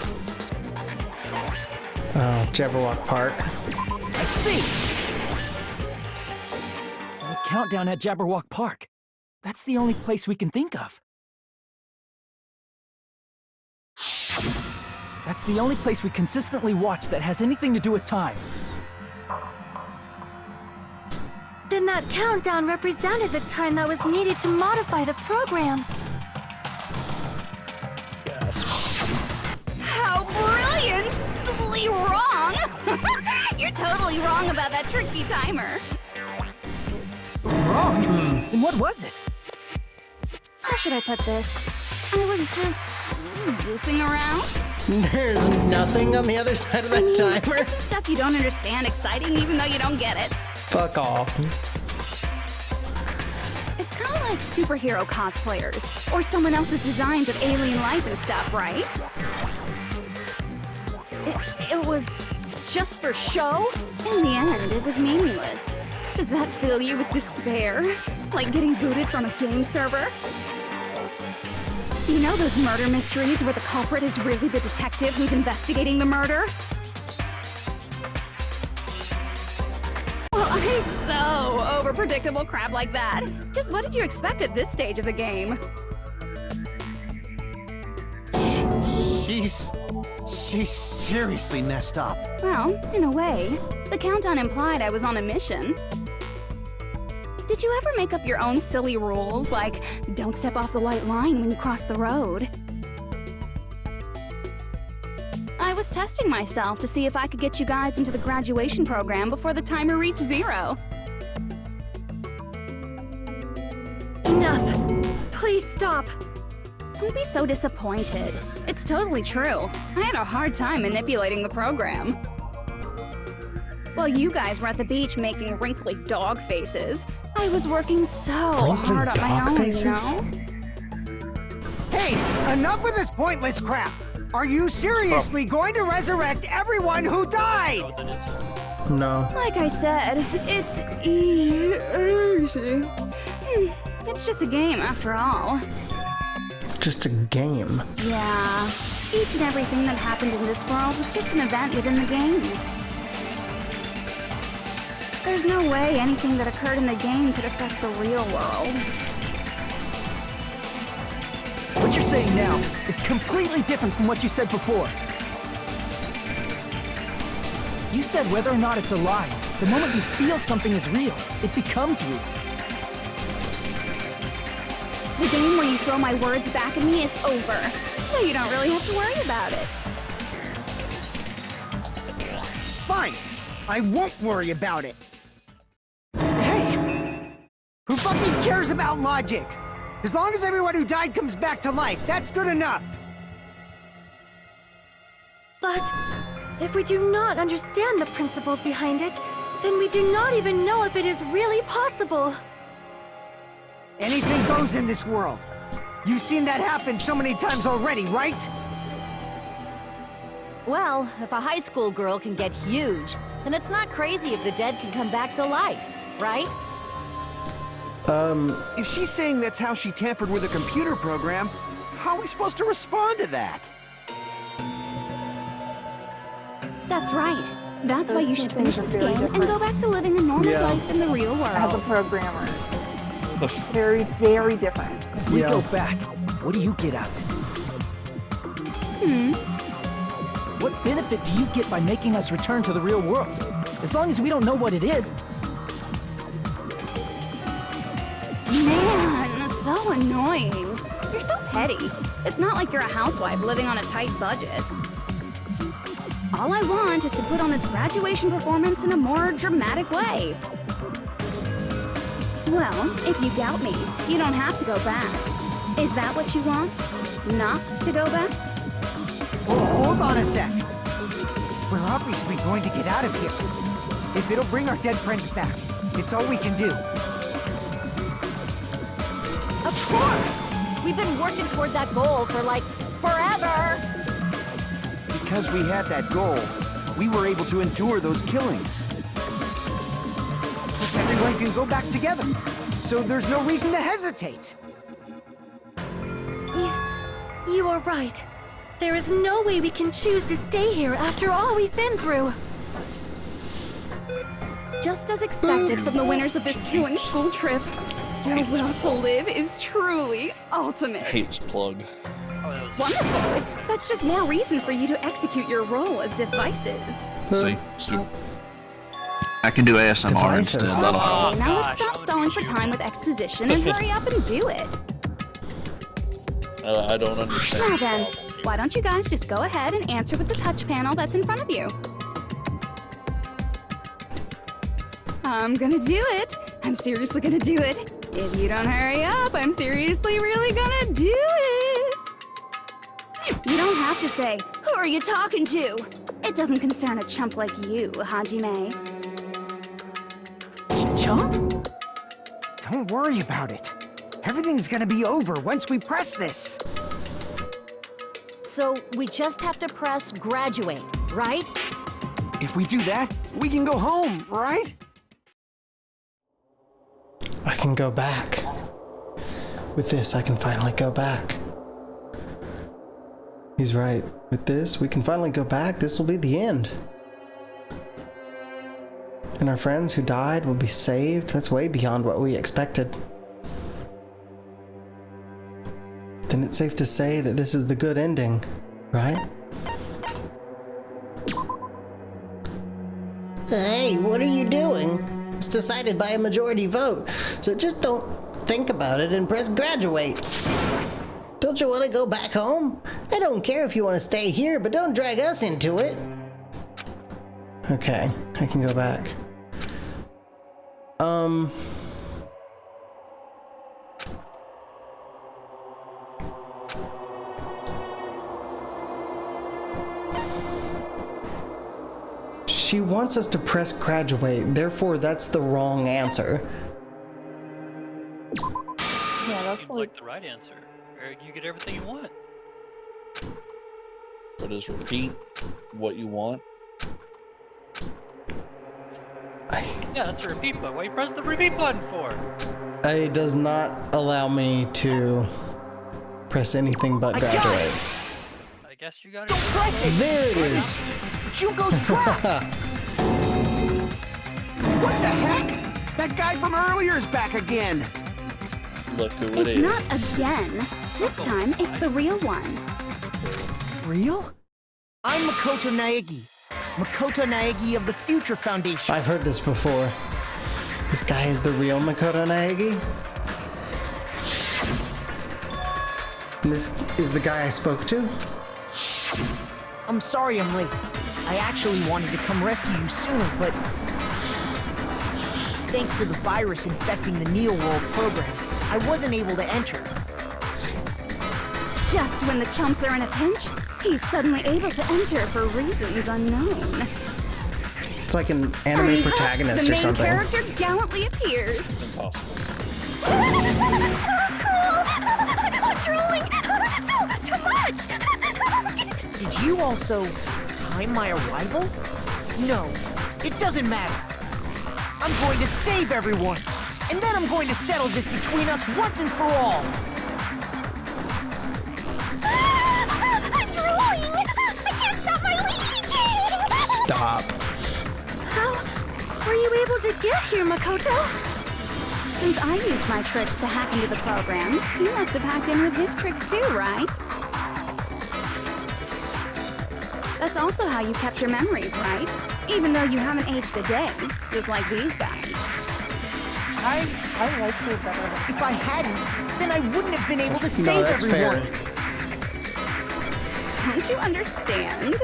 Jabberwock Park. I see! The countdown at Jabberwock Park. That's the only place we can think of. That's the only place we consistently watch that has anything to do with time. Then that countdown represented the time that was needed to modify the program. Yes. How brilliantly wrong! You're totally wrong about that tricky timer. Wrong? And what was it? How should I put this? I was just goofing around. There's nothing on the other side of that timer. Isn't stuff you don't understand exciting even though you don't get it? Fuck off. It's kind of like superhero cosplayers, or someone else's designs of alien life and stuff, right? It was just for show? In the end, it was meaningless. Does that fill you with despair? Like getting booted from a game server? You know those murder mysteries where the culprit is really the detective who's investigating the murder? Well, I'm so over predictable crap like that. Just what did you expect at this stage of the game? She's seriously messed up. Well, in a way, the countdown implied I was on a mission. Did you ever make up your own silly rules, like don't step off the white line when you cross the road? I was testing myself to see if I could get you guys into the graduation program before the timer reached 0. Enough! Please stop! Don't be so disappointed. It's totally true. I had a hard time manipulating the program. While you guys were at the beach making wrinkly dog faces, I was working so hard on my own, you know? Hey, enough with this pointless crap! Are you seriously going to resurrect everyone who died? No. Like I said, it's easy. It's just a game after all. Just a game. Yeah. Each and everything that happened in this world was just an event within the game. There's no way anything that occurred in the game could affect the real world. What you're saying now is completely different from what you said before. You said whether or not it's a lie, the moment you feel something is real, it becomes real. The game where you throw my words back at me is over, so you don't really have to worry about it. Fine. I won't worry about it. Hey! Who fucking cares about logic? As long as everyone who died comes back to life, that's good enough. But if we do not understand the principles behind it, then we do not even know if it is really possible. Anything goes in this world. You've seen that happen so many times already, right? Well, if a high school girl can get huge, then it's not crazy if the dead can come back to life, right? If she's saying that's how she tampered with a computer program, how are we supposed to respond to that? That's right. That's why you should finish this game and go back to living a normal life in the real world. As a programmer. Very, very different. If we go back, what do you get out of it? What benefit do you get by making us return to the real world? As long as we don't know what it is. Man, so annoying. You're so petty. It's not like you're a housewife living on a tight budget. All I want is to put on this graduation performance in a more dramatic way. Well, if you doubt me, you don't have to go back. Is that what you want? Not to go back? Oh, hold on a sec. We're obviously going to get out of here. If it'll bring our dead friends back, it's all we can do. Of course! We've been working toward that goal for, like, forever! Because we had that goal, we were able to endure those killings. Plus everyone can go back together, so there's no reason to hesitate. You are right. There is no way we can choose to stay here after all we've been through. Just as expected from the winners of this killing school trip, your will to live is truly ultimate. I hate this plug. Wonderful! That's just more reason for you to execute your role as devices. See? Stupid. I can do ASMR instead. Okay, now let's stop stalling for time with exposition and hurry up and do it. I don't understand. Now then, why don't you guys just go ahead and answer with the touch panel that's in front of you? I'm gonna do it. I'm seriously gonna do it. If you don't hurry up, I'm seriously really gonna do it. You don't have to say, who are you talking to? It doesn't concern a chump like you, Hajime. Chump? Don't worry about it. Everything's gonna be over once we press this. So we just have to press graduate, right? If we do that, we can go home, right? I can go back. With this, I can finally go back. He's right. With this, we can finally go back. This will be the end. And our friends who died will be saved. That's way beyond what we expected. Then it's safe to say that this is the good ending, right? Hey, what are you doing? It's decided by a majority vote, so just don't think about it and press graduate. Don't you want to go back home? I don't care if you want to stay here, but don't drag us into it. Okay, I can go back. She wants us to press graduate, therefore that's the wrong answer. Yeah, that's Seems like the right answer. Or you get everything you want. But is repeat what you want? Yeah, that's a repeat button. Why you press the repeat button for? It does not allow me to press anything but graduate. I guess you got it. Don't press it! There it is! Junko's trap! What the heck? That guy from earlier is back again! Look who it is. It's not again. This time, it's the real one. Real? I'm Makoto Naegi. Makoto Naegi of the Future Foundation. I've heard this before. This guy is the real Makoto Naegi? And this is the guy I spoke to? I'm sorry I'm late. I actually wanted to come rescue you sooner, but thanks to the virus infecting the Neo World program, I wasn't able to enter. Just when the chumps are in a pinch, he's suddenly able to enter for reasons unknown. It's like an anime protagonist or something. The main character gallantly appears. Impossible. So cool! I'm drooling so much! Did you also time my arrival? No, it doesn't matter. I'm going to save everyone, and then I'm going to settle this between us once and for all. I'm drooling! I can't stop my leaking! Stop. How were you able to get here, Makoto? Since I used my tricks to hack into the program, you must have hacked in with his tricks too, right? That's also how you kept your memories, right? Even though you haven't aged a day, just like these guys. I like her better. If I hadn't, then I wouldn't have been able to save everyone. Fair. Don't you understand?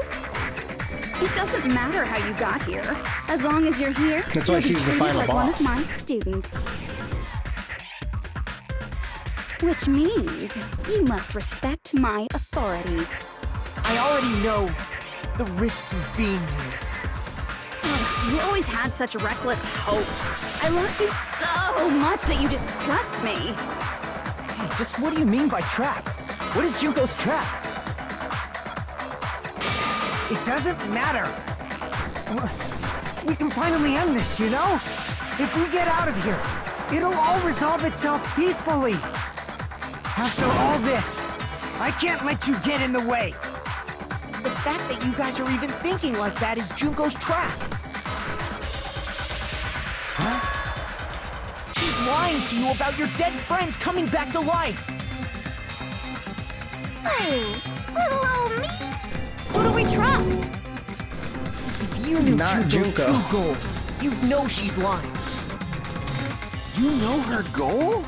It doesn't matter how you got here. As long as you're here, that's why she's the final boss. One of my students. Which means you must respect my authority. I already know the risks of being here. You always had such reckless hope. I love you so much that you disgust me. Hey, just what do you mean by trap? What is Junko's trap? It doesn't matter. We can finally end this, you know? If we get out of here, it'll all resolve itself peacefully. After all this, I can't let you get in the way. The fact that you guys are even thinking like that is Junko's trap. Huh? She's lying to you about your dead friends coming back to life. Hey, little old me. Who do we trust? If you knew Not Junko's Junko. true goal, you'd know she's lying. You know her goal?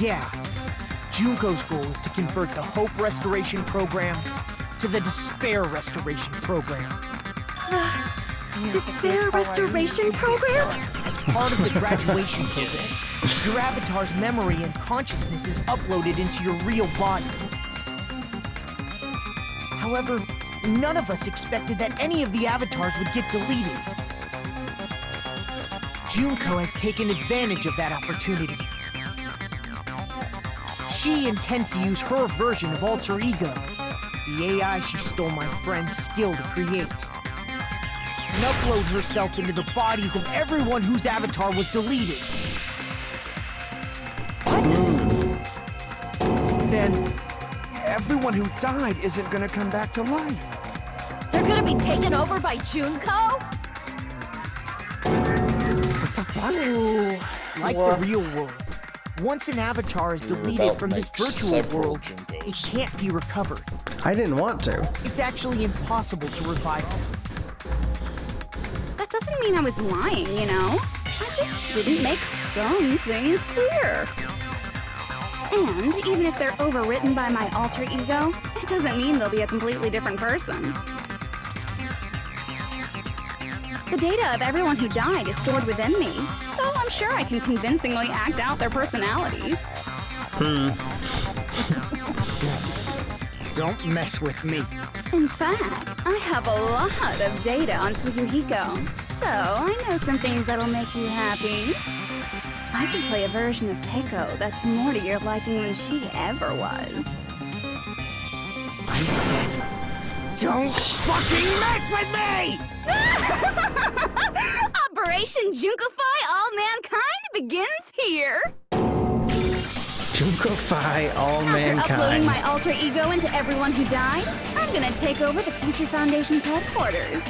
Yeah. Junko's goal is to convert the Hope Restoration Program to the Despair Restoration Program. Despair Restoration Program? As part of the graduation program, your avatar's memory and consciousness is uploaded into your real body. However, none of us expected that any of the avatars would get deleted. Junko has taken advantage of that opportunity. She intends to use her version of Alter Ego, the AI she stole my friend's skill to create, and upload herself into the bodies of everyone whose avatar was deleted. What? Then, everyone who died isn't gonna come back to life. They're gonna be taken over by Junko? Ooh, like the real world. Once an avatar is deleted from this virtual world, it can't be recovered. I didn't want to. It's actually impossible to revive it. That doesn't mean I was lying, you know? I just didn't make some things clear. And even if they're overwritten by my alter ego, it doesn't mean they'll be a completely different person. The data of everyone who died is stored within me, so I'm sure I can convincingly act out their personalities. Don't mess with me. In fact, I have a lot of data on Fuyuhiko, so I know some things that'll make you happy. I can play a version of Keiko that's more to your liking than she ever was. I said, don't fucking mess with me! Operation Junkify All Mankind begins here! Junkify all After mankind. uploading my alter ego into everyone who died, I'm gonna take over the Future Foundation's headquarters.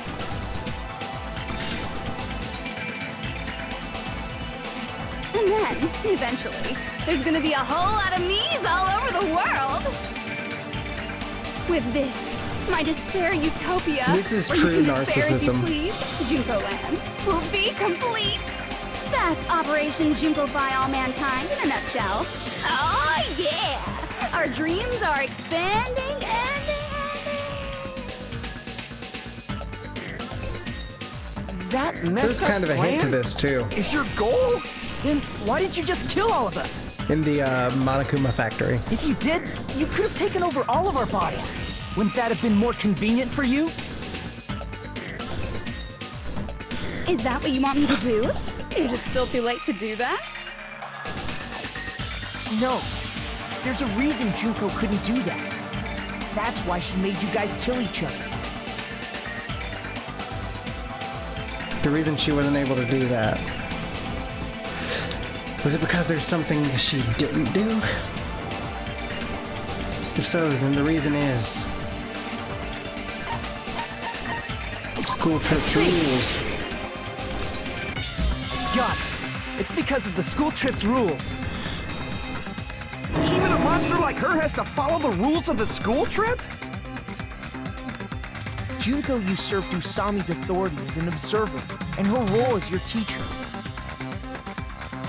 And then, eventually, there's gonna be a whole lot of me's all over the world! With this, my despair utopia, This is where true you can despair as you narcissism. please, Junko Land, will be complete! That's Operation Junkify All Mankind in a nutshell. Oh yeah! Our dreams are expanding and That messed There's kind of a hint to this, too. Is your goal? Then why didn't you just kill all of us? In the Monokuma factory. If you did, you could have taken over all of our bodies. Wouldn't that have been more convenient for you? Is that what you want me to do? Is it still too late to do that? No. There's a reason Junko couldn't do that. That's why she made you guys kill each other. The reason she wasn't able to do that, was it because there's something she didn't do? If so, then the reason is school trip rules. Got it. It's because of the school trip's rules. Even a monster like her has to follow the rules of the school trip? Junko usurped Usami's authority as an observer, and her role as your teacher.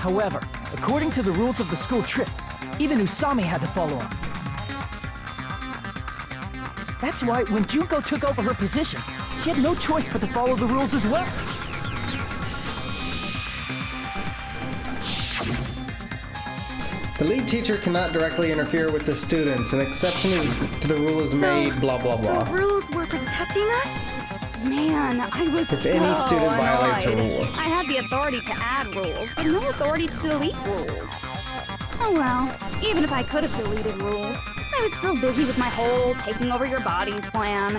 However, according to the rules of the school trip, even Usami had to follow them. That's why when Junko took over her position, she had no choice but to follow the rules as well. The lead teacher cannot directly interfere with the students. An exception to the rule is made, blah, blah, blah. The rules were protecting us? Man, I was If so any student violates a annoyed. rule. I had the authority to add rules, but no authority to delete rules. Oh well, even if I could have deleted rules, I was still busy with my whole taking over your bodies plan.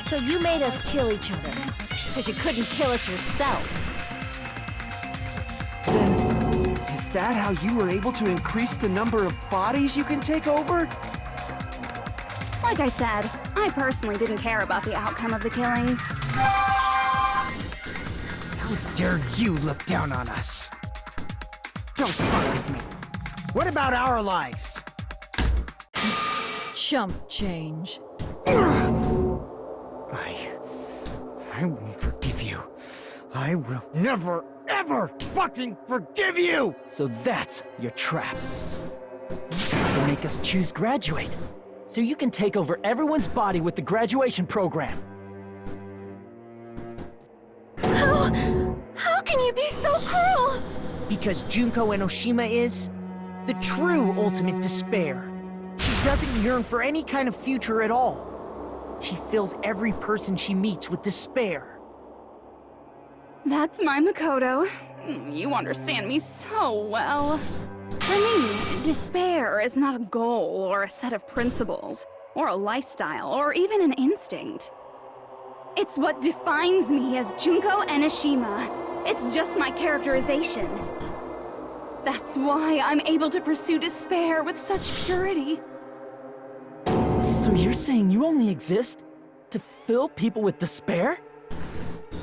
So you made us kill each other, because you couldn't kill us yourself. Is that how you were able to increase the number of bodies you can take over? Like I said, I personally didn't care about the outcome of the killings. How dare you look down on us? Don't fuck with me. What about our lives? Chump change. I won't forgive you. I will never, ever fucking forgive you! So that's your trap. You try to make us choose graduate, so you can take over everyone's body with the graduation program. How can you be so cruel? Because Junko Enoshima is the true ultimate despair. She doesn't yearn for any kind of future at all. She fills every person she meets with despair. That's my Makoto. You understand me so well. For me, despair is not a goal or a set of principles, or a lifestyle, or even an instinct. It's what defines me as Junko Enoshima. It's just my characterization. That's why I'm able to pursue despair with such purity. So you're saying you only exist to fill people with despair?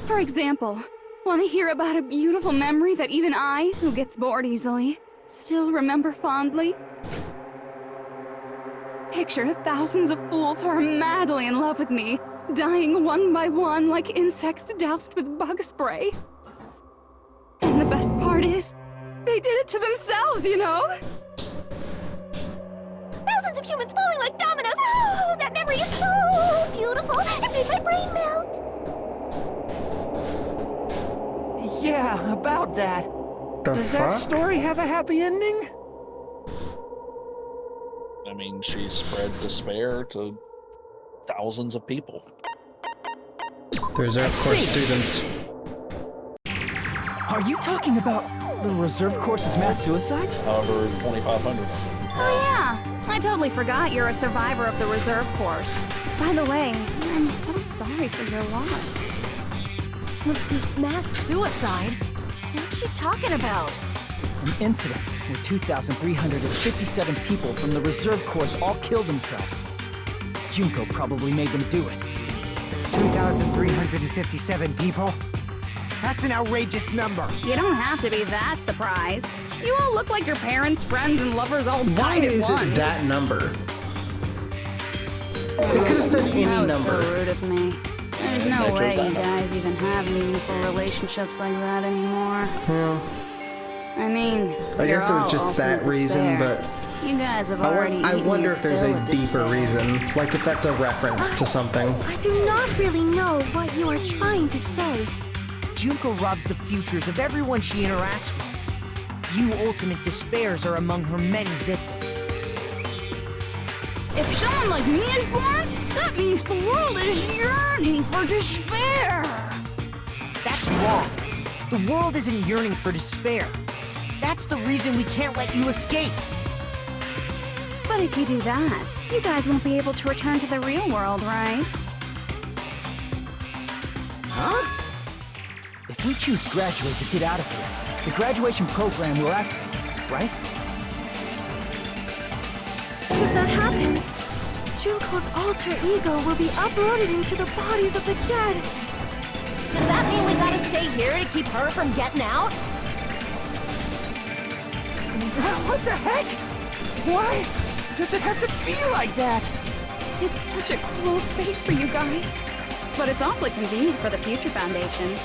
For example, want to hear about a beautiful memory that even I, who gets bored easily, still remember fondly? Picture thousands of fools who are madly in love with me, dying one by one like insects doused with bug spray. And the best part is, they did it to themselves, you know? Thousands of humans falling like dominoes. Oh, that memory is so beautiful. It made my brain melt. Yeah, about that. The Does fuck? that story have a happy ending? I mean, she spread despair to thousands of people. The reserve course students. Are you talking about the reserve course's mass suicide? However, 2,500 of them. Oh yeah, I totally forgot you're a survivor of the reserve course. By the way, I'm so sorry for your loss. Mass suicide? What's she talking about? An incident where 2,357 people from the reserve course all killed themselves. Junko probably made them do it. 2,357 people? That's an outrageous number. You don't have to be that surprised. You all look like your parents, friends, and lovers all Why died at is once. it that number? It could have said any That was number. so rude of me. There's Yeah, no they chose way that you number. guys even have meaningful relationships like that anymore. Yeah. I mean, I you're guess it was all just that ultimate reason, despair. but You guys have already I eaten wonder your if there's fill a of deeper despair. reason, like if that's a reference to something. I do not really know what you are trying to say. Junko robs the futures of everyone she interacts with. You ultimate despairs are among her many victims. If someone like me is born, that means the world is yearning for despair. That's wrong. The world isn't yearning for despair. That's the reason we can't let you escape. But if you do that, you guys won't be able to return to the real world, right? Huh? If we choose graduate to get out of here, the graduation program will activate, right? If that happens, Junko's alter ego will be uploaded into the bodies of the dead. Does that mean we gotta stay here to keep her from getting out? What the heck? Why does it have to be like that? It's such a cruel fate for you guys. But it's awfully convenient for the Future Foundation.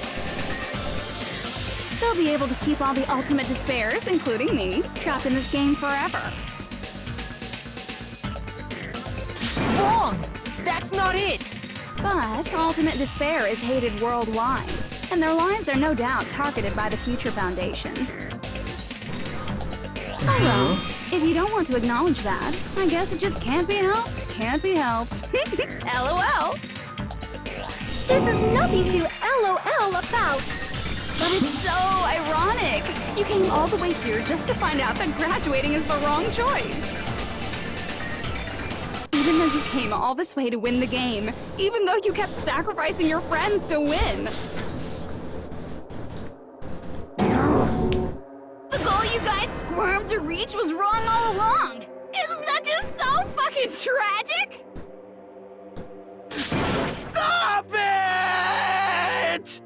They'll be able to keep all the ultimate despairs, including me, trapped in this game forever. Wrong! That's not it! But ultimate despair is hated worldwide, and their lives are no doubt targeted by the Future Foundation. Oh well, if you don't want to acknowledge that, I guess it just can't be helped. Can't be helped. LOL. This is nothing to LOL about. But it's so ironic. You came all the way here just to find out that graduating is the wrong choice. Even though you came all this way to win the game, even though you kept sacrificing your friends to win. The goal you guys squirmed to reach was wrong all along. Isn't that just so fucking tragic? Stop it!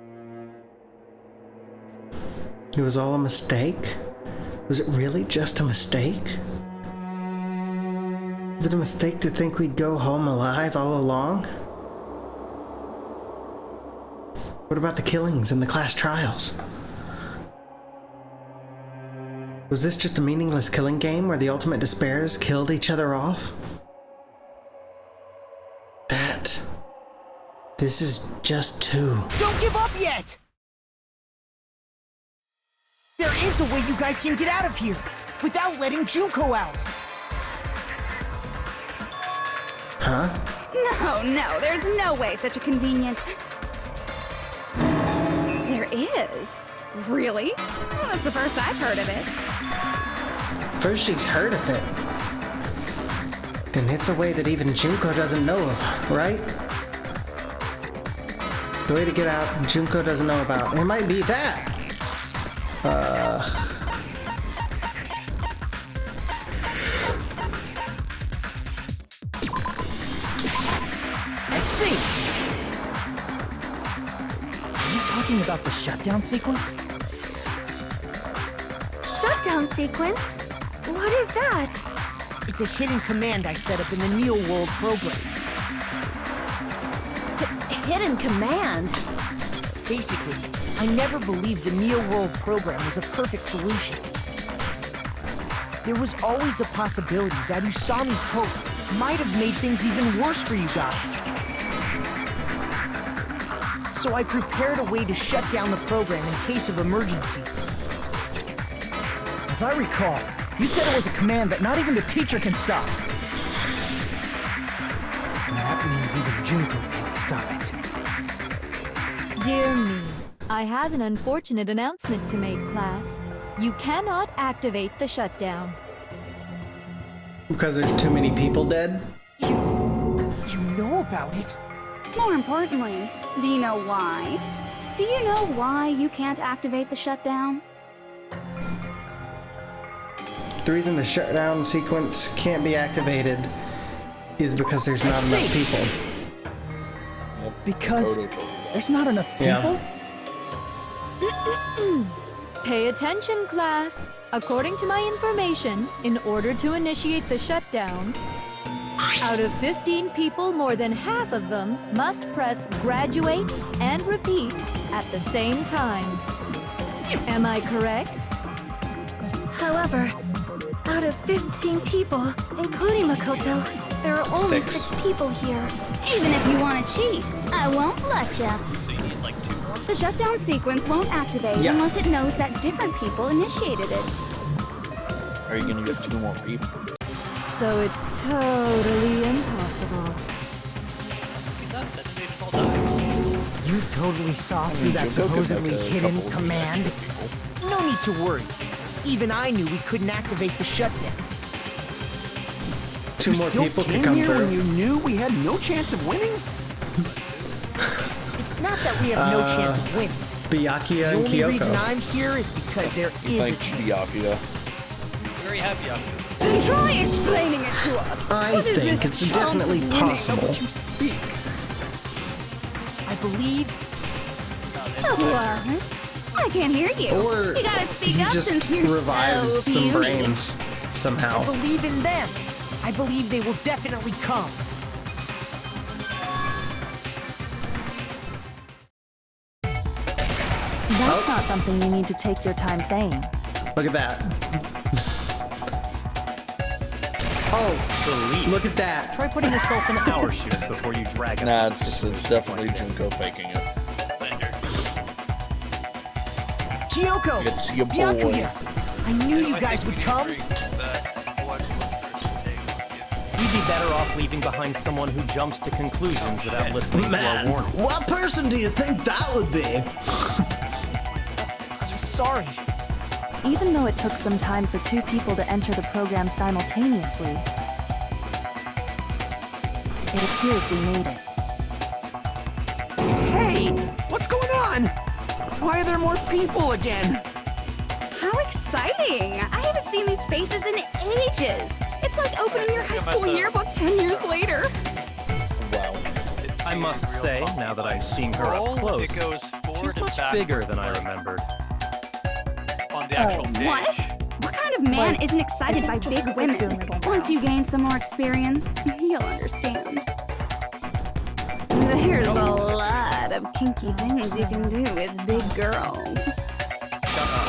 It was all a mistake? Was it really just a mistake? Is it a mistake to think we'd go home alive all along? What about the killings and the class trials? Was this just a meaningless killing game where the ultimate despairs killed each other off? This is just too... Don't give up yet! There is a way you guys can get out of here, without letting Junko out! Huh? No, there's no way such a convenient... There is? Really? Well, that's the first I've heard of it. First she's heard of it. Then it's a way that even Junko doesn't know of, right? The way to get out Junko doesn't know about. It might be that! I see! Are you talking about the shutdown sequence? Shutdown sequence? What is that? It's a hidden command I set up in the Neo World program. Hidden command? Basically, I never believed the Neo World program was a perfect solution. There was always a possibility that Usami's hope might have made things even worse for you guys. So I prepared a way to shut down the program in case of emergencies. As I recall, you said it was a command that not even the teacher can stop. And that means even Junko can't stop it. Dear me, I have an unfortunate announcement to make, class. You cannot activate the shutdown. Because there's too many people dead? You know about it? More importantly, do you know why? Do you know why you can't activate the shutdown? The reason the shutdown sequence can't be activated is because there's not enough people. Because there's not enough people? Pay attention, class. According to my information, in order to initiate the shutdown, out of 15 people, more than half of them must press graduate and repeat at the same time. Am I correct? However, Out of 15 people, including Makoto, there are only 6 people here. Even if you want to cheat, I won't let ya. So you need like 2 more? The shutdown sequence won't activate unless it knows that different people initiated it. Are you gonna get 2 more people? So it's totally impossible. That's it. They just all die. You totally saw through that Junko could supposedly make a hidden couple of command? extra people. No need to worry. Even I knew we couldn't activate the shutdown. 2 more Still people could came come here when through. you knew we had no chance of winning? It's not that we have no chance of winning. Byakuya The and only reason Kyoko. I'm here is because there You is a think chance. Byakuya? Very happy on you. Then try explaining it to us. I What is think this it's chance of definitely winning? possible. You speak. I believe What? I can't hear you. Or you gotta speak he up just since you're revives so some puny. brains I somehow. believe in them. I believe they will definitely come. That's not something you need to take your time saying. Look at that. Oh, look at that. Try putting yourself in our shoes before you drag us. Nah, it's definitely Junko faking it. Kyoko! It's your boy. Byakuya! I knew you guys would come. We'd be better off leaving behind someone who jumps to conclusions without listening to our warning. What person do you think that would be? I'm sorry. Even though it took some time for 2 people to enter the program simultaneously, it appears we made it. Hey! What's going on? Why are there more people again? How exciting! I haven't seen these faces in ages. It's like opening your high school yearbook 10 years later. Wow. I must say, now that I've seen her up close, It goes forward she's and much backwards, bigger than I like, remembered. On the actual page. What? What kind of man isn't excited by big women? Once you gain some more experience, you'll understand. There's a lot of kinky things you can do with big girls.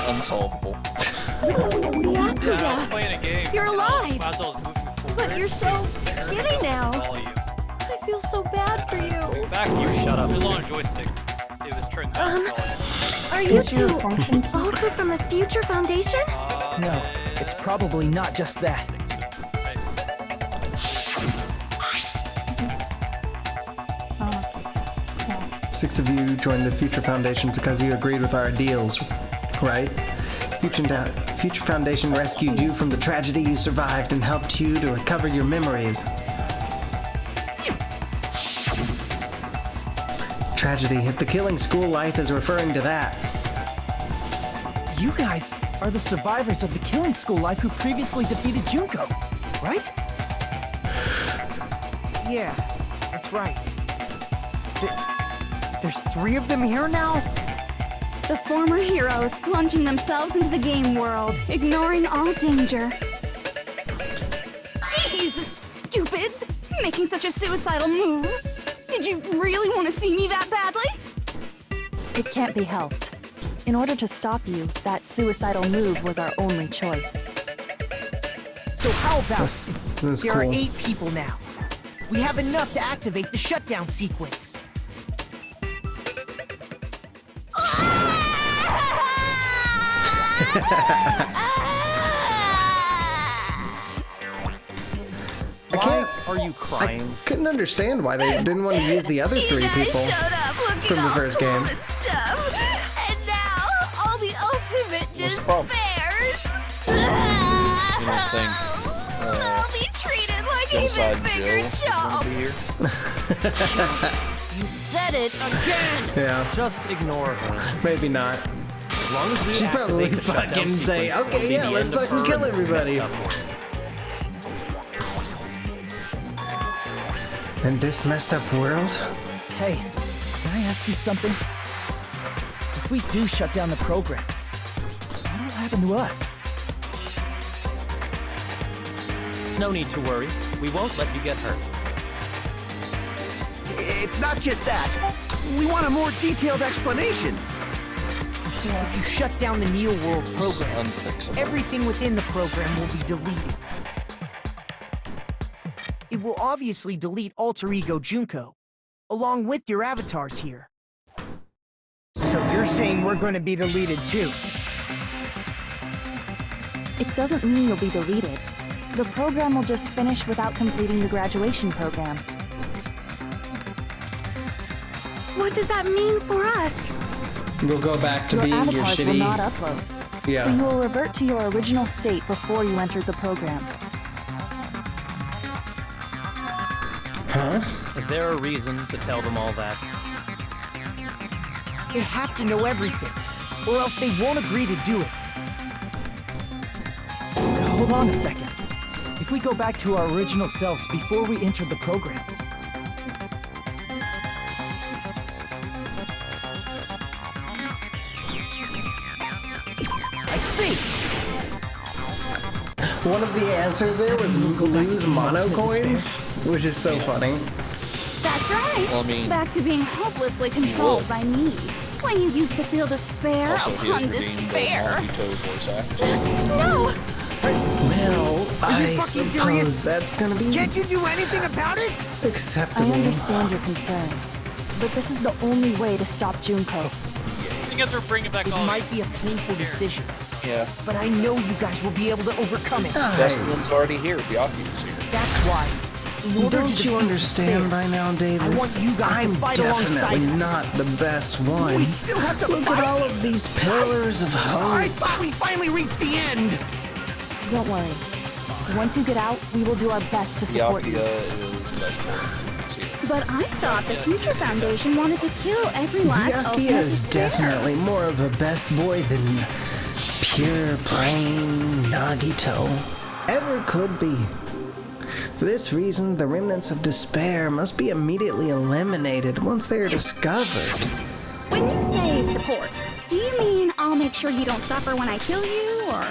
Unsolvable. Yeah, I was Byakuya! playing a game. You're and alive! As I was moving forward, But you're so skinny now. all you. I feel so bad for you. Back you Shut up. It was on a joystick. It was turned down. Are you two also from the Future Foundation? No, it's probably not just that. 6 of you joined the Future Foundation because you agreed with our ideals, right? Future Foundation rescued you from the tragedy you survived and helped you to recover your memories. Tragedy, if the killing school life is referring to that. You guys are the survivors of the killing school life who previously defeated Junko, right? Yeah, that's right. There's 3 of them here now? The former heroes plunging themselves into the game world, ignoring all danger. Jeez, stupids! Making such a suicidal move! Did you really want to see me that badly? It can't be helped. In order to stop you, that suicidal move was our only choice. So how about That's there are cool. 8 people now. We have enough to activate the shutdown sequence. Why are you crying? Couldn't understand why they didn't want to use the other 3 people from the first game. Stuff. And now, all the ultimate What's the problem? despairs. You don't think I'll be treated like Genocide even Joe bigger is gonna chump. be here? You said it again! Yeah, Just ignore her. maybe not. As long as we She'd probably activate the shutdown fucking say, sequence, "Okay, it'll be yeah, the let's end of fucking her kill and everybody." messed up world. In this messed up world? Hey, can I ask you something? If we do shut down the program, what will happen to us? No need to worry. We won't let you get hurt. It's not just that. We want a more detailed explanation. If you shut down the Neo World program, Unfixable. everything within the program will be deleted. It will obviously delete Alter Ego Junko, along with your avatars here. So you're saying we're going to be deleted too? It doesn't mean you'll be deleted. The program will just finish without completing the graduation program. What does that mean for us? You'll go back to Your being your avatars will shitty... not upload. Yeah. So you will revert to your original state before you entered the program. Huh? Is there a reason to tell them all that? They have to know everything, or else they won't agree to do it. Hold on a second. If we go back to our original selves before we entered the program, I see! One of the answers there was lose mono coins, which is so funny. That's right. Well, I mean, back to being hopelessly controlled by me. When you used to feel despair also he is upon redeemed the despair. Nagito voice act. No! Well, Are you I fucking suppose serious? that's gonna be Can't you do anything about it? acceptable. I understand your concern, but this is the only way to stop Junko. You guys are bringing back It all might be a painful decision, Yeah. but I know you guys will be able to overcome it. Best one's already here. Byakuya's here. That's why. In order to Don't you defeat understand despair, by now, David? I want you guys I'm to fight alongside definitely us. not the best one. We still have to Look fight. at all of these pillars of I hope. thought we finally reached the end. Don't worry. Once you get out, we will do our best to support you. Byakuya is best boy. He's here. But I thought the Future Foundation wanted to kill every last Byakuya ultimate is despair. definitely more of a best boy than pure plain Nagito ever could be. For this reason, the remnants of despair must be immediately eliminated once they are discovered. When you say support, do you mean I'll make sure you don't suffer when I kill you, or...?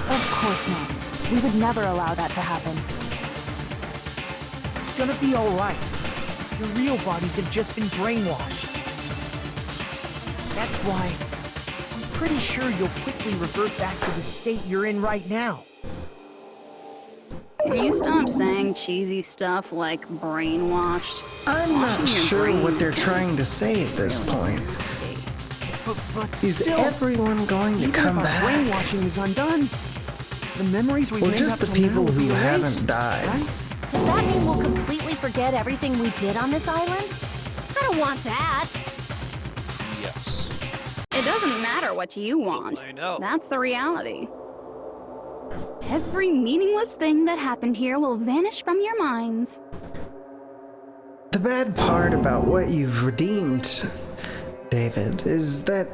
Of course not. We would never allow that to happen. It's gonna be alright. Your real bodies have just been brainwashed. That's why I'm pretty sure you'll quickly revert back to the state you're in right now. Can you stop saying cheesy stuff like brainwashed? I'm not Washing your sure what brains they're down. trying to say at this point. But Is still, everyone going to even come if our back? brainwashing is undone, the memories we Or made just up the till now people will who be haven't erased, died? right? Does that mean we'll completely forget everything we did on this island? I don't want that. Yes. It doesn't matter what you want. I know. That's the reality. Every meaningless thing that happened here will vanish from your minds. The bad part about what you've redeemed, David, is that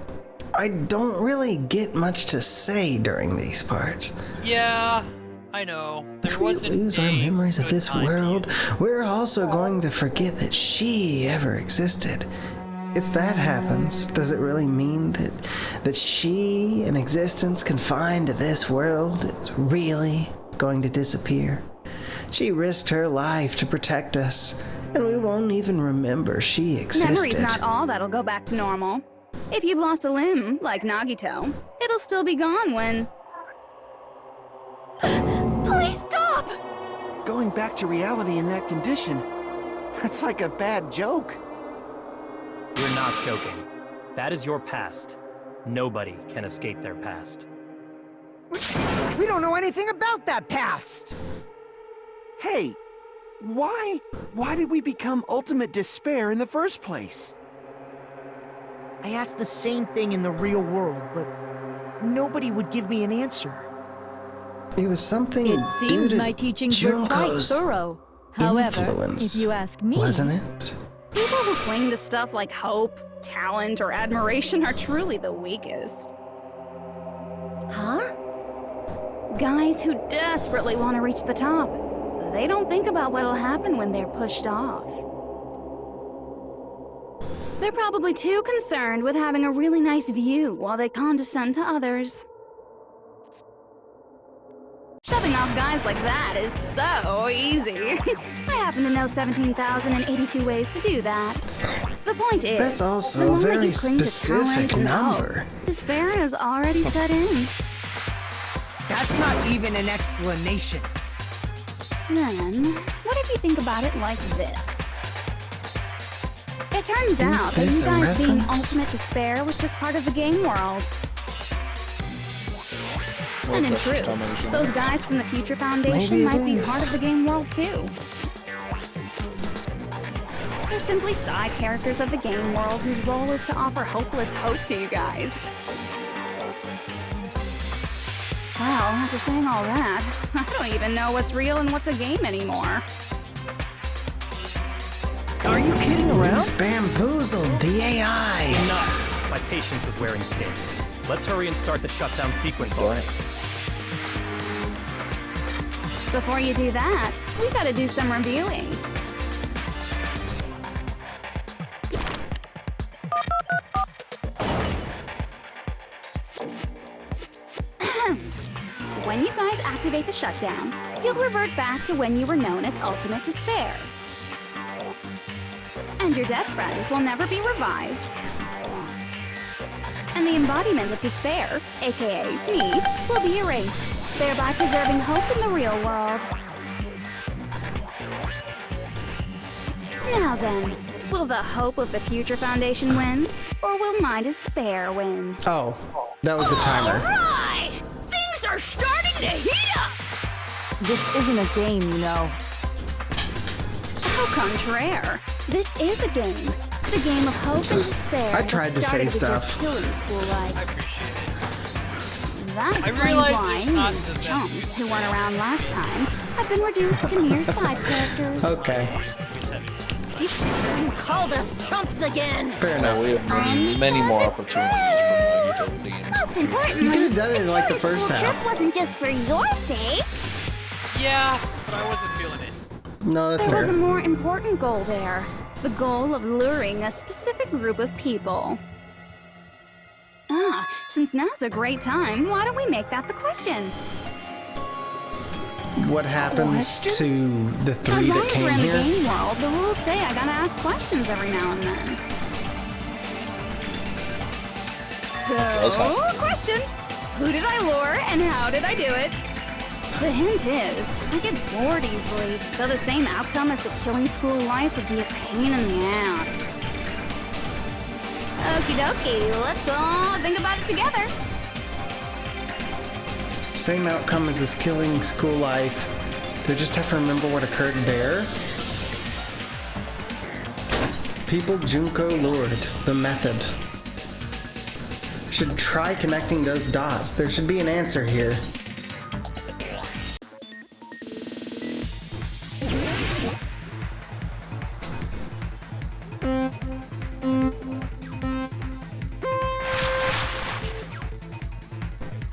I don't really get much to say during these parts. Yeah, I know. There If we wasn't lose our a memories of good this time to world, use it. we're also going to forget that she ever existed. If that happens, does it really mean that she, an existence confined to this world, is really going to disappear? She risked her life to protect us, and we won't even remember she existed. Memory's not all that'll go back to normal. If you've lost a limb, like Nagito, it'll still be gone when... Please stop! Going back to reality in that condition, that's like a bad joke. You're not joking. That is your past. Nobody can escape their past. We don't know anything about that past! Hey, why did we become ultimate despair in the first place? I asked the same thing in the real world, but nobody would give me an answer. It was something It due seems to my teachings were quite Junko's thorough. However, influence, if you ask me, wasn't it? People who cling to stuff like hope, talent, or admiration are truly the weakest. Huh? Guys who desperately want to reach the top. They don't think about what'll happen when they're pushed off. They're probably too concerned with having a really nice view while they condescend to others. Shoving off guys like that is so easy. I happen to know 17,082 ways to do that. The point is, That's also the a moment very you cling to specific talent and hope, number. despair has already set in. That's not even an explanation. Then, what if you think about it like this? It turns Is out that this you a guys being reference? ultimate despair was just part of the game world. Well, And in that's just truth, how many those guys from the Future Foundation Maybe it might be is. part of the game world too. They're simply side characters of the game world whose role is to offer hopeless hope to you guys. Well, after saying all that, I don't even know what's real and what's a game anymore. Are you kidding around? Bamboozled the AI. Enough! My patience is wearing thin. Let's hurry and start the shutdown sequence already. Before you do that, we gotta do some reviewing. When you guys activate the shutdown, you'll revert back to when you were known as Ultimate Despair. And your dead friends will never be revived. And the embodiment of despair, aka me, will be erased, thereby preserving hope in the real world. Now then, will the hope of the Future Foundation win, or will my despair win? Oh, that was the timer. Right! Things are starting to heat up! This isn't a game, you know. Au contraire, this is a game. The game of hope and despair. I tried that to say started with your stuff. killing school life. I appreciate it. That I explains realize why it's not these the best. chumps who weren't around last time have been reduced to mere side characters. Okay, You called us chumps again! fair enough. We have many more opportunities for the games. Most You importantly, could have done it in like the killing first school half. trip wasn't just for your sake. Yeah, but I wasn't feeling it. No, that's There was a fair. more important goal there. The goal of luring a specific group of people. Ah, since now's a great time, why don't we make that the question? What happens to the As three long that as we're came in the here? game world, the rules say I gotta ask questions every now and then. So, question. Who did I lure and how did I do it? The hint is, I get bored easily, so the same outcome as the killing school life would be a pain in the ass. Okie dokie, let's all think about it together. Same outcome as this killing school life. Do I just have to remember what occurred there? People Junko lured. The method. Should try connecting those dots. There should be an answer here.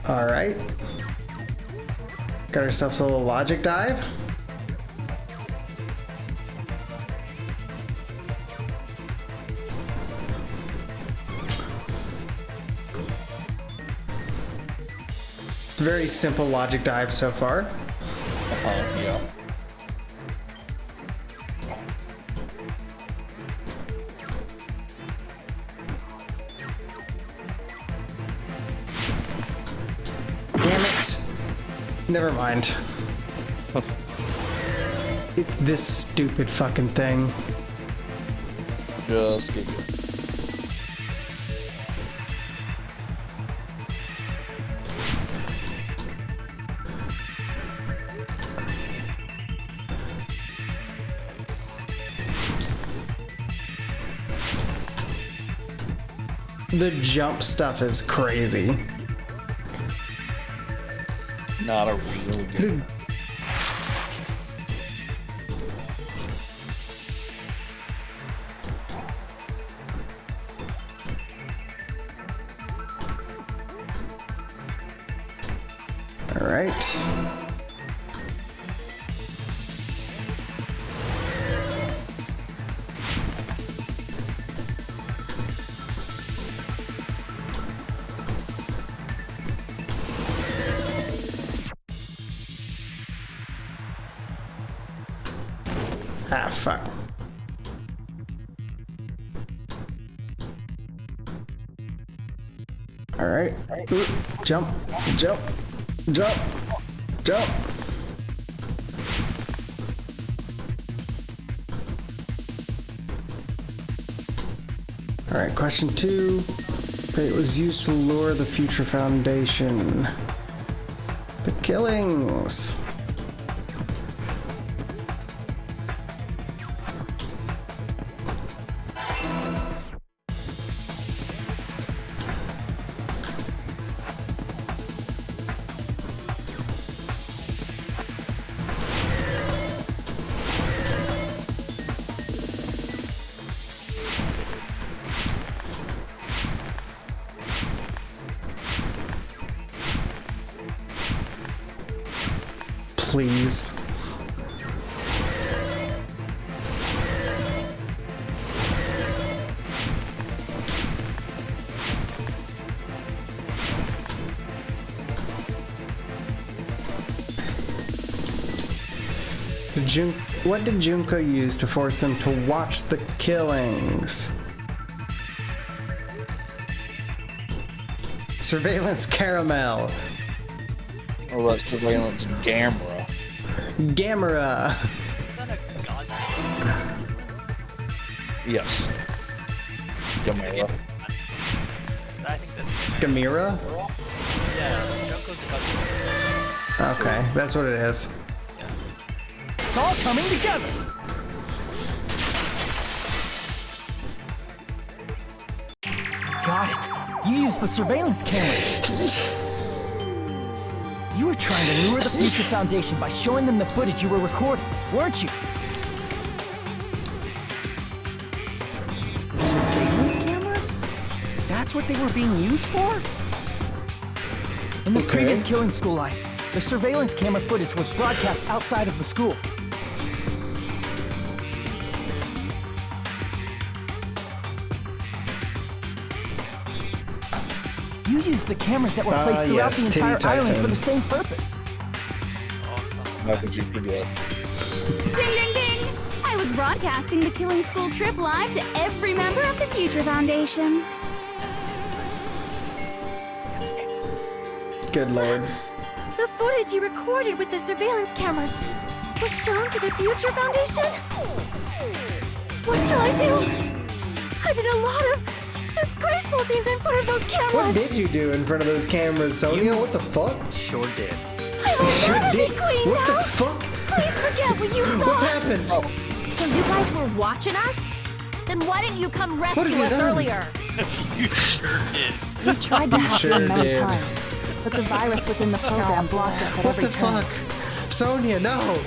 Alright. Got ourselves a little logic dive. Very simple logic dive so far. Yeah. Damn it! Never mind. It's this stupid fucking thing. Just keep it. The jump stuff is crazy. Not a real game. All right. Ah, fuck. Alright. Jump. Jump. Jump. Jump. Alright, question 2. It was used to lure the Future Foundation. The killings. Please. What did Junko use to force them to watch the killings? Surveillance caramel. Oh, that's surveillance camera. Gamera. Is that a god? Yes. Gamera. I think that's Gamera? Yeah, Junko's cousin. Okay, that's what it is. It's all coming together. Got it. You used the surveillance cameras. You were trying to lure the Future Foundation by showing them the footage you were recording, weren't you? Surveillance cameras? That's what they were being used for? In the previous Killing School life, the surveillance camera footage was broadcast outside of the school. You used the cameras that were placed throughout the entire island for the same purpose. How could you forget? Ding, ding, ding! I was broadcasting the Killing School trip live to every member of the Future Foundation. Good lord. The footage you recorded with the surveillance cameras was shown to the Future Foundation? What shall I do? I did a lot of disgraceful things in front of those cameras. What did you do in front of those cameras, Sonia? What the fuck? Sure did. I will Sure never did. be queen What now. the fuck? Please forget what you saw. What's happened? So you guys were watching us? Then why didn't you come What have rescue you us done? earlier? You sure did. We tried to You help sure them many did. times, but the virus within the program blocked us at What every the turn. fuck? Sonia, no!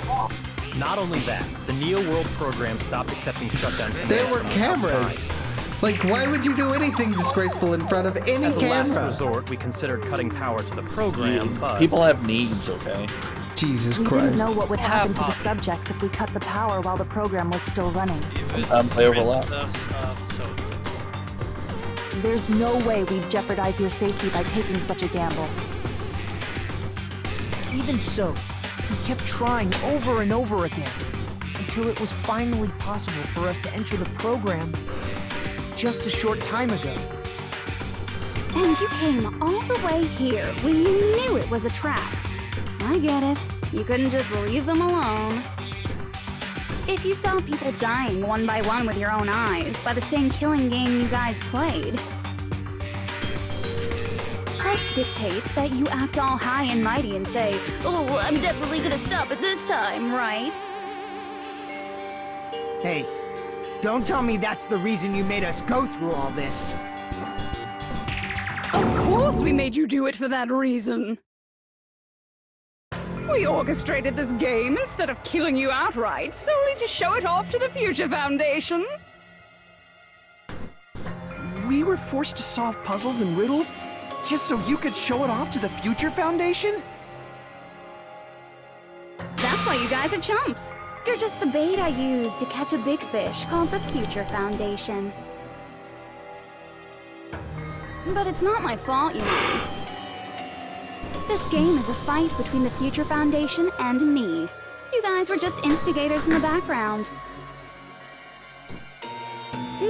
Not only that, the Neo World program stopped accepting shutdown commands There were from cameras! outside. Like, why would you do anything disgraceful in front of any As a last camera? resort, we considered cutting power to the program, but People have needs, okay? Jesus We Christ. didn't know what would We'll happen have to the options. subjects if we cut the power while the program was still running. Sometimes they overlap. So There's no way we'd jeopardize your safety by taking such a gamble. Even so, we kept trying over and over again, until it was finally possible for us to enter the program just a short time ago. And you came all the way here when you knew it was a trap. I get it. You couldn't just leave them alone. If you saw people dying one by one with your own eyes by the same killing game you guys played, that dictates that you act all high and mighty and say, "Oh, I'm definitely gonna stop it this time," right? Hey, don't tell me that's the reason you made us go through all this. Of course we made you do it for that reason. We orchestrated this game instead of killing you outright, solely to show it off to the Future Foundation. We were forced to solve puzzles and riddles just so you could show it off to the Future Foundation? That's why you guys are chumps. You're just the bait I used to catch a big fish called the Future Foundation. But it's not my fault, you know. This game is a fight between the Future Foundation and me. You guys were just instigators in the background.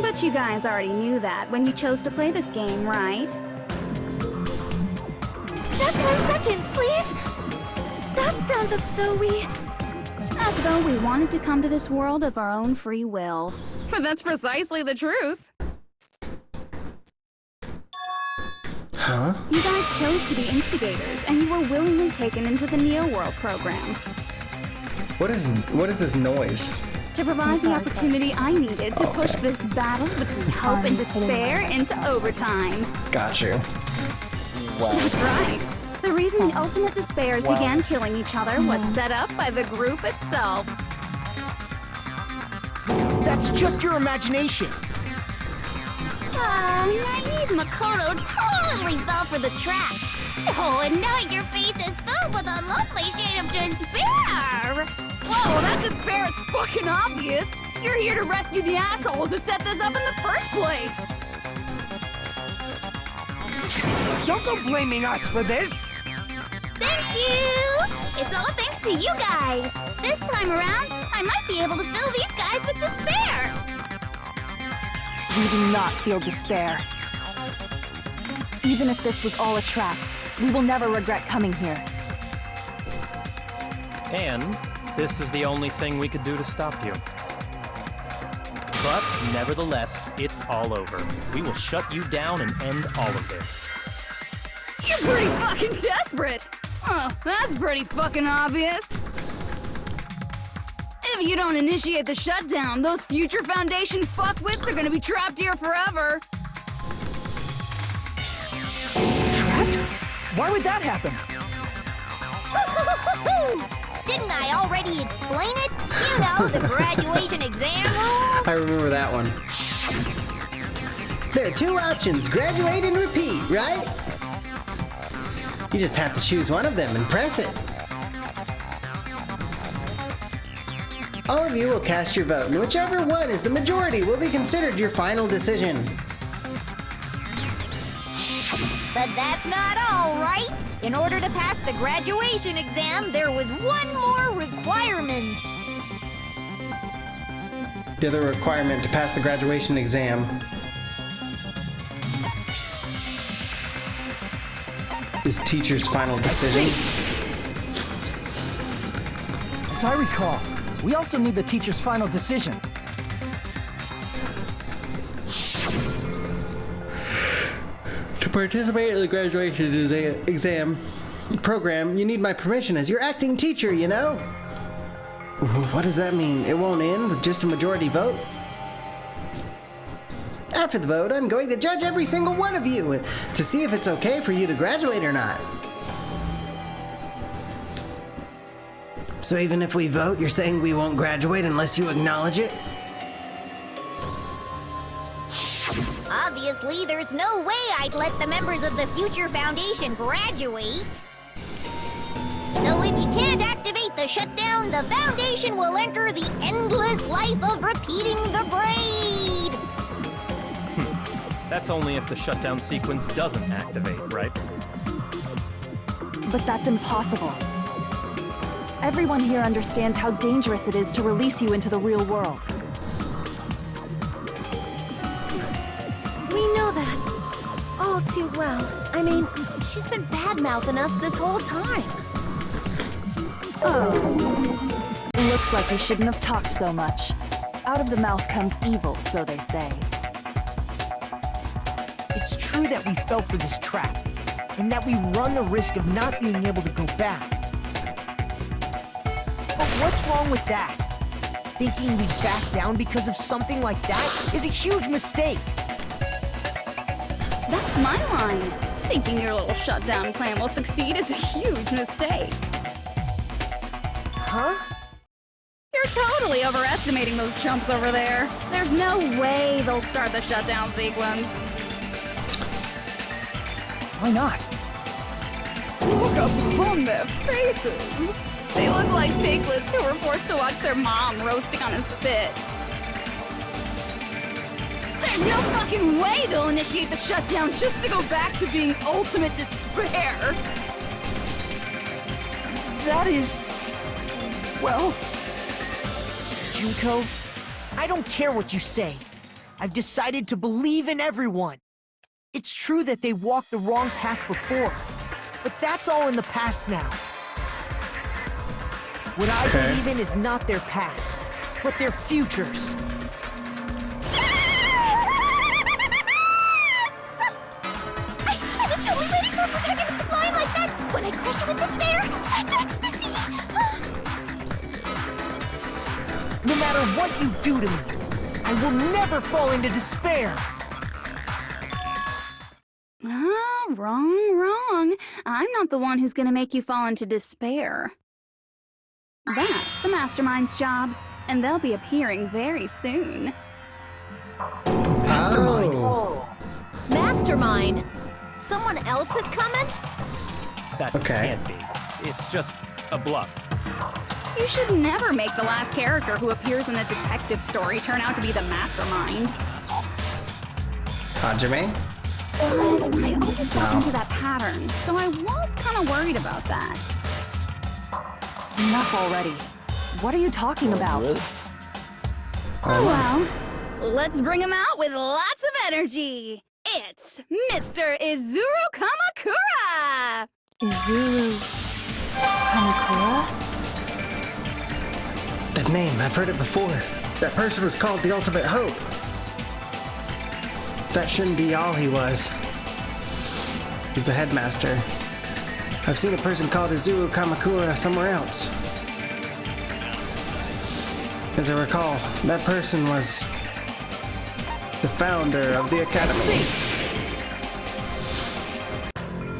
But you guys already knew that when you chose to play this game, right? Just 1 second, please! That sounds as though we... As though we wanted to come to this world of our own free will. But that's precisely the truth. Huh? You guys chose to be instigators, and you were willingly taken into the Neo World program. What is this noise? To provide the opportunity I needed to push this battle between hope and despair into overtime. Got you. Wow. That's right. The reason the Ultimate Despairs began killing each other was set up by the group itself. That's just your imagination. Naive Makoto totally fell for the trap. Oh, and now your face is filled with a lovely shade of despair. Whoa, that despair is fucking obvious. You're here to rescue the assholes who set this up in the first place. Don't go blaming us for this. Thank you. It's all thanks to you guys. This time around, I might be able to fill these guys with despair. We do not feel despair. Even if this was all a trap, we will never regret coming here. And this is the only thing we could do to stop you. But nevertheless, it's all over. We will shut you down and end all of this. You're pretty fucking desperate. Oh, that's pretty fucking obvious. If you don't initiate the shutdown, those future Foundation fuckwits are gonna be trapped here forever. Trapped? Why would that happen? Didn't I already explain it? You know, the graduation exam rules. I remember that one. There are two options, graduate and repeat, right? You just have to choose one of them and press it. All of you will cast your vote, and whichever one is the majority will be considered your final decision. But that's not all, right? In order to pass the graduation exam, there was one more requirement. The other requirement to pass the graduation exam is teacher's final decision. As I recall, we also need the teacher's final decision. To participate in the graduation exam program, you need my permission as your acting teacher, you know? What does that mean? It won't end with just a majority vote? After the vote, I'm going to judge every single one of you to see if it's okay for you to graduate or not. So even if we vote, you're saying we won't graduate unless you acknowledge it? Obviously, there's no way I'd let the members of the Future Foundation graduate. So if you can't activate the shutdown, the Foundation will enter the endless life of repeating the grade. That's only if the shutdown sequence doesn't activate, right? But that's impossible. Everyone here understands how dangerous it is to release you into the real world. We know that. All too well. I mean, she's been bad-mouthing us this whole time. Oh. It looks like we shouldn't have talked so much. Out of the mouth comes evil, so they say. It's true that we fell for this trap, and that we run the risk of not being able to go back. But what's wrong with that? Thinking we'd back down because of something like that is a huge mistake. That's my line. Thinking your little shutdown plan will succeed is a huge mistake. Huh? You're totally overestimating those chumps over there. There's no way they'll start the shutdown sequence. Why not? Look upon their faces. They look like piglets who were forced to watch their mom roasting on a spit. There's no fucking way they'll initiate the shutdown just to go back to being ultimate despair. That is... well... Junko, I don't care what you say, I've decided to believe in everyone. It's true that they walked the wrong path before, but that's all in the past now. What I believe in is not their past, but their futures. I was totally waiting for a protagonist to fly like that when I crushed with despair, such ecstasy. No matter what you do to me, I will never fall into despair. Wrong. I'm not the one who's gonna make you fall into despair. That's the Mastermind's job, and they'll be appearing very soon. Mastermind? Oh. Mastermind? Someone else is coming? That can't be. It's just a bluff. You should never make the last character who appears in a detective story turn out to be the Mastermind. Hajime? But I always fell into that pattern, so I was kind of worried about that. Enough already. What are you talking about? Oh well, let's bring him out with lots of energy. It's Mr. Izuru Kamakura! Izuru Kamakura? That name, I've heard it before. That person was called the Ultimate Hope. That shouldn't be all he was. He's the headmaster. I've seen a person called Izuru Kamakura somewhere else. As I recall, that person was the founder of the academy.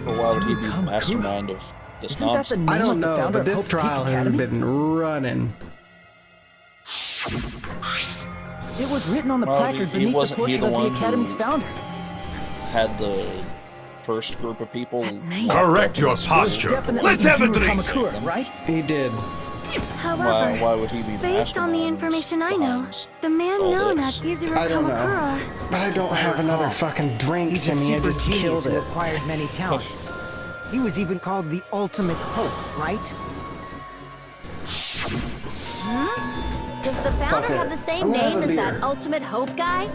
Well, why would he be the mastermind of this nonsense? I don't know, but this trial has been running. It was written on the placard beneath the portrait of the Academy's founder. Had the first group of people. Correct your posture. Let's have a drink. Right? He did. However, why would he be the based on the information I know, the man known as Izuru I don't Kamakura. know. But I don't have another fucking drink He's to a me. I super just genius killed who it. acquired many talents. He was even called the Ultimate Hope, right? Does the founder have the same name as that Ultimate Hope guy?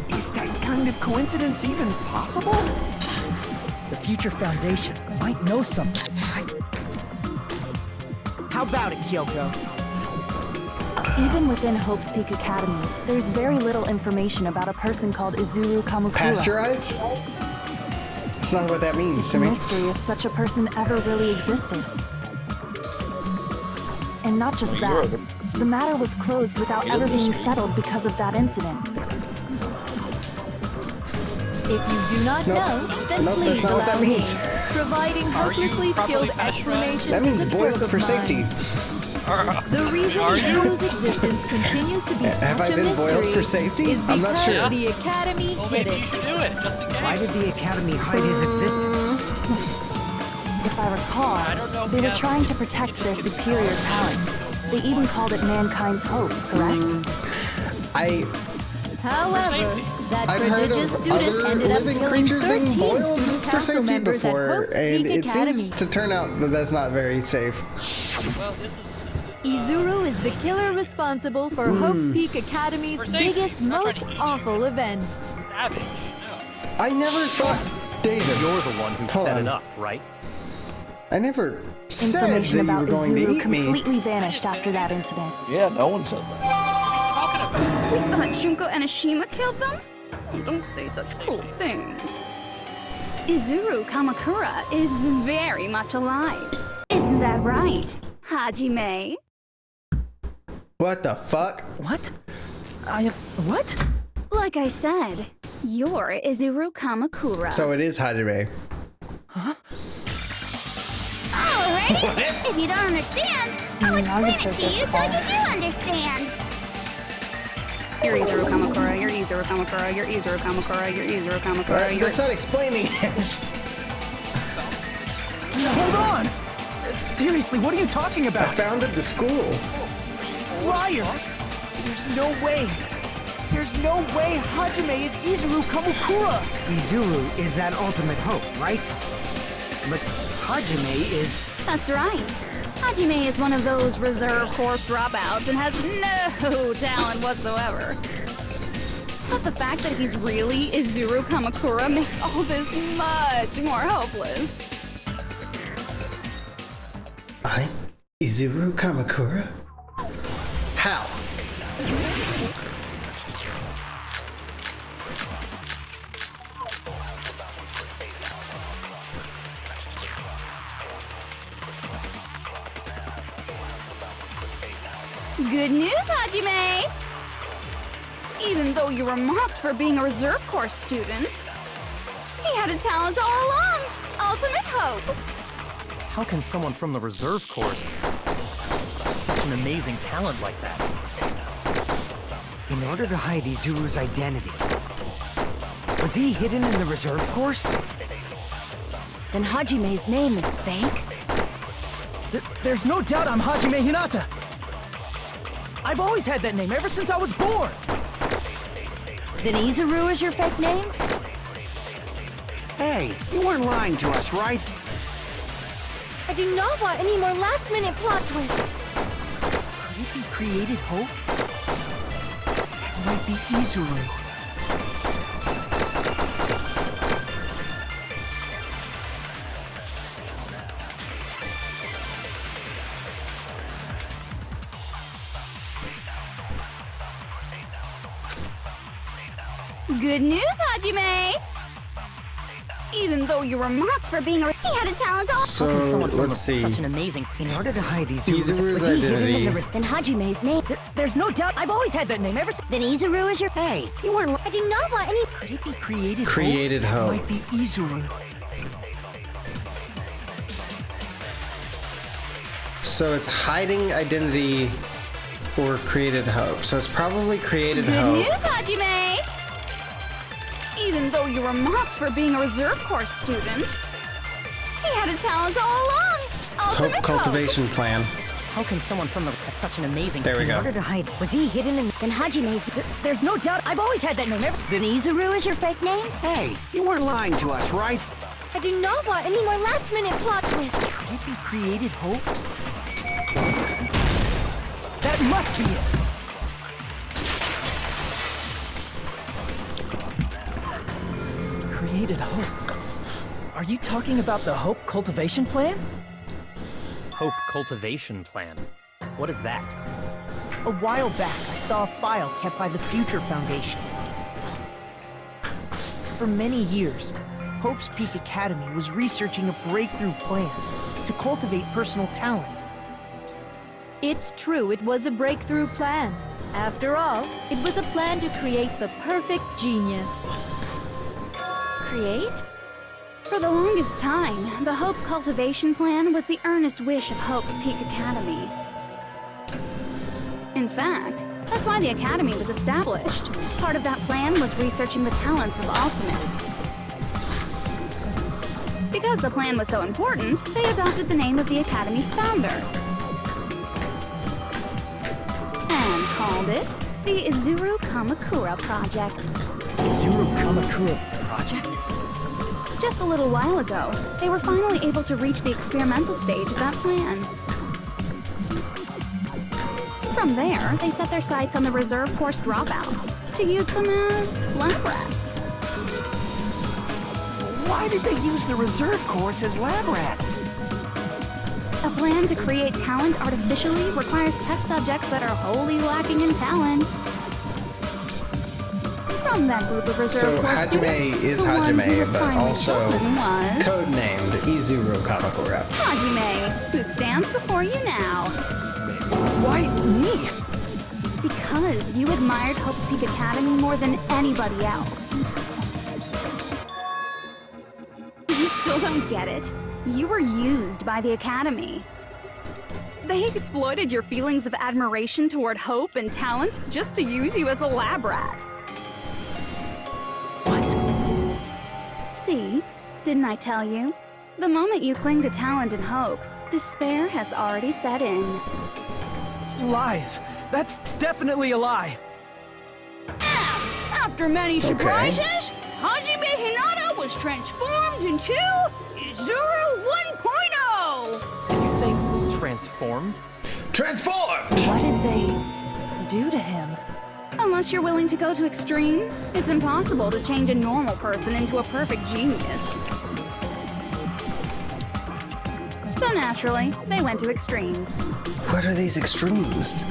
Is that kind of coincidence even possible? The Future Foundation might know something, right? How about it, Kyoko? Even within Hope's Peak Academy, there's very little information about a person called Izuru Kamakura. Pasteurized? That's not what that means It's to a me. mystery if such a person ever really existed. And not just that, the matter was closed without ever being settled because of that incident. If you do not know, then Nope, please that's not what that allow me. means. Providing hopelessly skilled explanations That means is a boiled quirk of for mine. safety. The reason Izuru's existence continues to be Have such I a been mystery boiled for safety? is I'm not because sure. the Academy hid it. Why did the Academy hide his existence? If I recall, they were trying to protect their superior talent. They even called it mankind's hope, correct? However, that I've heard prodigious of student other ended up living killing creatures being 13 boiled student for council safety members at before, Hope's and Peak it Academy. seems to turn out that that's not very safe. Well, this is Izuru is the killer responsible for Hope's Peak Academy's biggest, most awful event. savage. I never thought, David. You're the one who Hold set on. it up, right? I never said that Information you were about going to Izuru eat me. completely vanished after that incident. Yeah, no one said that. We thought Junko Enoshima killed them? Oh, don't say such cruel things. Izuru Kamakura is very much alive. Isn't that right, Hajime? What the fuck? What? What? Like I said, you're Izuru Kamakura. So it is Hajime. Alright, if you don't understand, I'll explain it to you till you do understand. You're Izuru Kamakura, you're Izuru Kamakura, you're Izuru Kamakura, you're Izuru Kamakura, you're... That's not explaining it. Hold on! Seriously, what are you talking I about? founded the school. Liar! There's no way. There's no way Hajime is Izuru Kamakura! Izuru is that ultimate hope, right? But Hajime is... That's right. Hajime is one of those reserve course dropouts and has no talent whatsoever. But the fact that he's really Izuru Kamakura makes all this much more hopeless. I? Izuru Kamakura? How? Good news, Hajime! Even though you were mocked for being a reserve course student, he had a talent all along! Ultimate hope! How can someone from the reserve course have such an amazing talent like that? In order to hide Izuru's identity, was he hidden in the reserve course? Then Hajime's name is fake? There's no doubt I'm Hajime Hinata! I've always had that name ever since I was born! Then Izuru is your fake name? Hey, you weren't lying to us, right? I do not want any more last-minute plot twists. Could it be created hope? That might be Izuru. Good news, Hajime! Even though you were mocked for being a... He had a talent all... So, let's see. Such an amazing... In order to hide Izuru's identity. Then Hajime's name... There's no doubt I've always had that name ever since... Then Izuru is your... Hey, you weren't... I do not want any... Could it be created hope? Created hope. Might be Izuru. So it's hiding identity or created hope. So it's probably created Good hope. news, Hajime! Even though you were mocked for being a reserve course student, he had a talent all along! Ultimate Hope cultivation plan. How can someone from the... have such an amazing... There we In go. order to hide... Was he hidden in... Then Hajime's... There's no doubt I've always had that name ever... Then Izuru is your fake name? Hey, you weren't lying to us, right? I do not want any more last-minute plot twists. Could it be created hope? That must be it! Created hope. Are you talking about the Hope Cultivation Plan? Hope Cultivation Plan. What is that? A while back, I saw a file kept by the Future Foundation. For many years, Hope's Peak Academy was researching a breakthrough plan to cultivate personal talent. It's true, it was a breakthrough plan. After all, it was a plan to create the perfect genius. Create? For the longest time, the Hope Cultivation Plan was the earnest wish of Hope's Peak Academy. In fact, that's why the Academy was established. Part of that plan was researching the talents of Ultimates. Because the plan was so important, they adopted the name of the Academy's founder. And called it the Izuru Kamakura Project. Izuru Kamakura Project? Just a little while ago, they were finally able to reach the experimental stage of that plan. From there, they set their sights on the reserve course dropouts to use them as lab rats. Why did they use the reserve course as lab rats? A plan to create talent artificially requires test subjects that are wholly lacking in talent. From that group of reserve So course Hajime students, is the one who Hajime, was but finally also chosen was codenamed Izuru Kamakura. Hajime, who stands before you now. Why me? Because you admired Hope's Peak Academy more than anybody else. You still don't get it. You were used by the Academy. They exploited your feelings of admiration toward hope and talent just to use you as a lab rat. What? See? Didn't I tell you? The moment you cling to talent and hope, despair has already set in. Lies. That's definitely a lie. After many surprises, Hajime Hinata was transformed into Izuru 1.0! Did you say transformed? Transformed! What did they do to him? Unless you're willing to go to extremes, it's impossible to change a normal person into a perfect genius. So naturally, they went to extremes. What are these extremes?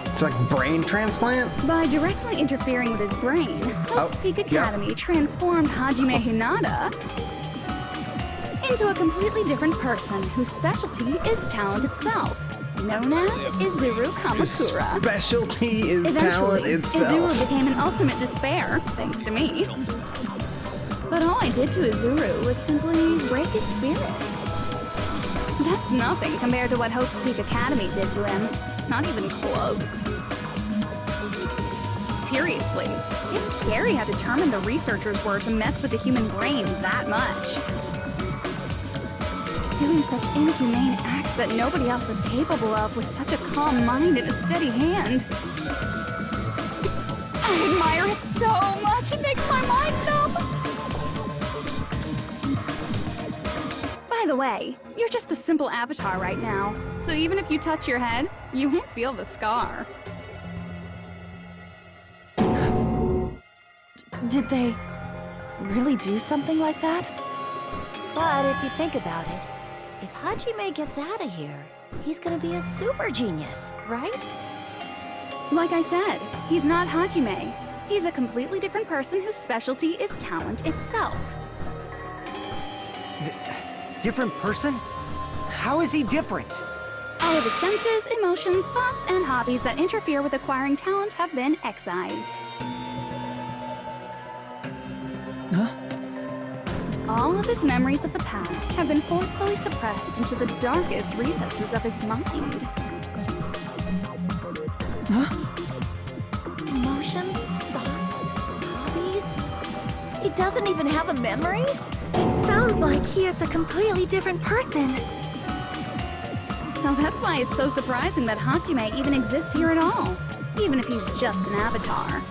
It's like brain transplant? By directly interfering with his brain, Hope's Peak Academy transformed Hajime Hinata into a completely different person whose specialty is talent itself, known as Izuru Kamakura. Specialty is talent itself. Izuru became an ultimate despair, thanks to me. But all I did to Izuru was simply break his spirit. That's nothing compared to what Hope's Peak Academy did to him. Not even close. Seriously, it's scary how determined the researchers were to mess with the human brain that much. Doing such inhumane acts that nobody else is capable of with such a calm mind and a steady hand. I admire it so much, it makes my mind numb. By the way, you're just a simple avatar right now, so even if you touch your head, you won't feel the scar. Did they really do something like that? But if you think about it, if Hajime gets out of here, he's gonna be a super genius, right? Like I said, he's not Hajime. He's a completely different person whose specialty is talent itself. Different person? How is he different? All of his senses, emotions, thoughts, and hobbies that interfere with acquiring talent have been excised. Huh? All of his memories of the past have been forcefully suppressed into the darkest recesses of his mind. Huh? Emotions, thoughts, hobbies? He doesn't even have a memory? It sounds like he is a completely different person. So that's why it's so surprising that Hajime even exists here at all, even if he's just an avatar.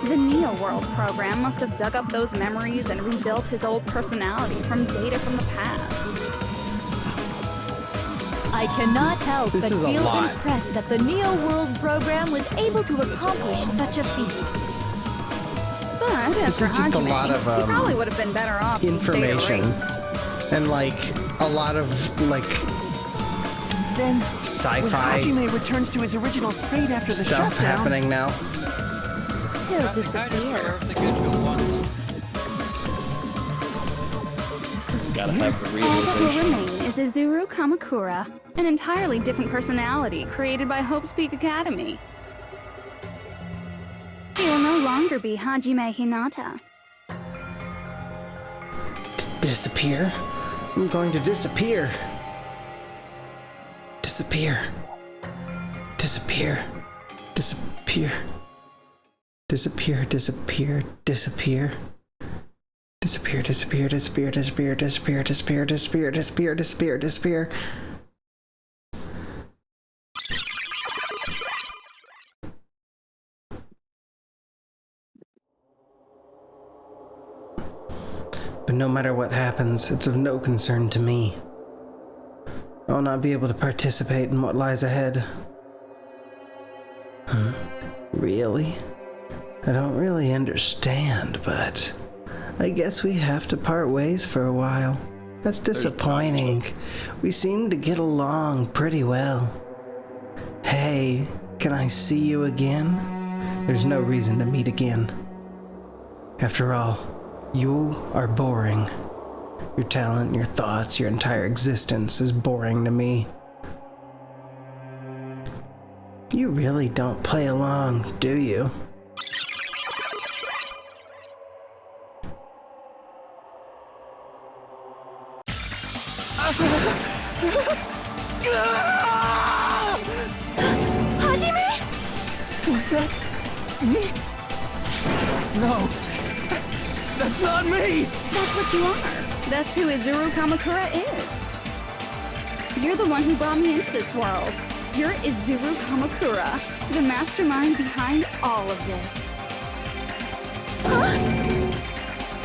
The Neo World program must have dug up those memories and rebuilt his old personality from data from the past. I cannot help but This is a feel lot. impressed that the Neo World program was able to accomplish such a feat. But This as for is just a Hajime, lot of, he probably would have been better off if he stayed information. erased. And like a lot of like Then, when sci-fi Hajime returns to his original state after the stuff shutdown, happening now. He'll disappear. Gotta have the All that will remain realization. is Izuru Kamakura, an entirely different personality created by Hope's Peak Academy. He will no longer be Hajime Hinata. Disappear? I'm going to disappear. Disappear. Disappear. Disappear. Disappear, disappear, disappear. Disappear, disappear, disappear, disappear, disappear, disappear, disappear, disappear, disappear, disappear. But no matter what happens, it's of no concern to me. I'll not be able to participate in what lies ahead. Really? I don't really understand, but I guess we have to part ways for a while. That's disappointing. We seem to get along pretty well. Hey, can I see you again? There's no reason to meet again. After all, you are boring. Your talent, your thoughts, your entire existence is boring to me. You really don't play along, do you? Hajime? Was that me? No, that's not me! That's what you are. That's who Izuru Kamakura is. You're the one who brought me into this world. You're Izuru Kamakura, the mastermind behind all of this.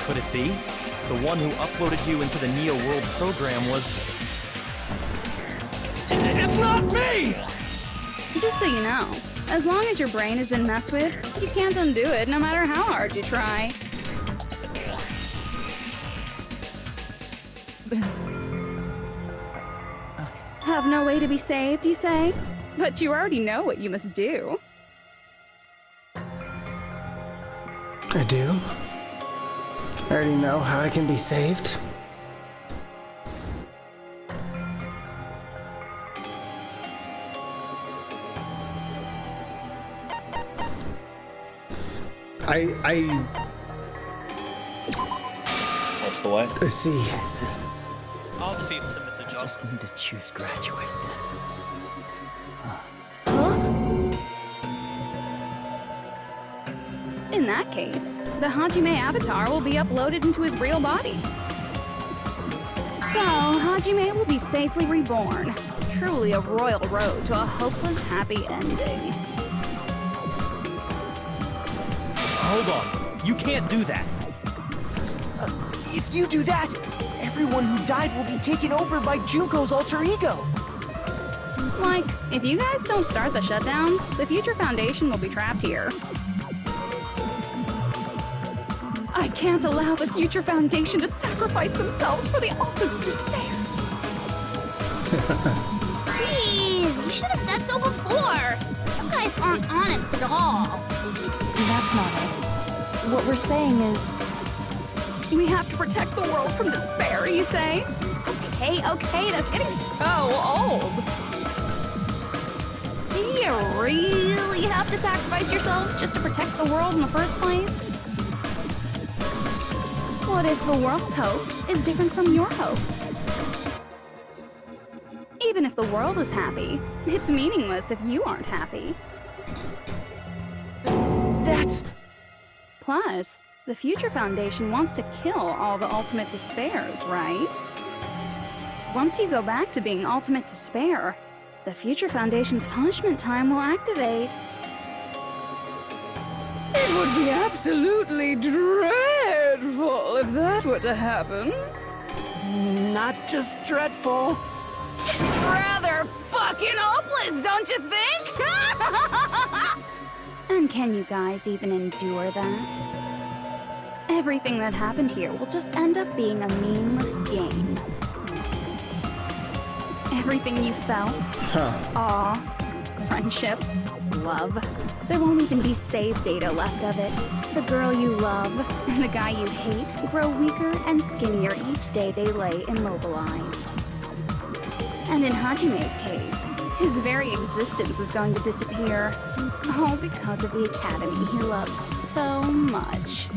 Could it be? The one who uploaded you into the Neo World program was... It's not me! Just so you know, As long as your brain has been messed with, you can't undo it no matter how hard you try. Have no way to be saved, you say? But you already know what you must do. I do? I already know how I can be saved? What's the way? I see. Obviously, it's submit the job. Just need to choose graduate In that case, the Hajime avatar will be uploaded into his real body. So, Hajime will be safely reborn. Truly a royal road to a hopeless happy ending. Hold on. You can't do that. If you do that, everyone who died will be taken over by Junko's alter ego. Like, if you guys don't start the shutdown, the Future Foundation will be trapped here. I can't allow the Future Foundation to sacrifice themselves for the ultimate despairs. Jeez, you should have said so before. You guys aren't honest at all. That's not it. What we're saying is... We have to protect the world from despair, you say? Okay, that's getting so old. Do you really have to sacrifice yourselves just to protect the world in the first place? What if the world's hope is different from your hope? Even if the world is happy, it's meaningless if you aren't happy. That's... Plus, the Future Foundation wants to kill all the ultimate despairs, right? Once you go back to being ultimate despair, the Future Foundation's punishment time will activate. It would be absolutely dreadful if that were to happen. Not just dreadful. It's rather fucking hopeless, don't you think? And can you guys even endure that? Everything that happened here will just end up being a meaningless game. Everything you felt, awe, friendship, love, there won't even be save data left of it. The girl you love and the guy you hate grow weaker and skinnier each day they lay immobilized. And in Hajime's case, his very existence is going to disappear, all because of the academy he loves so much.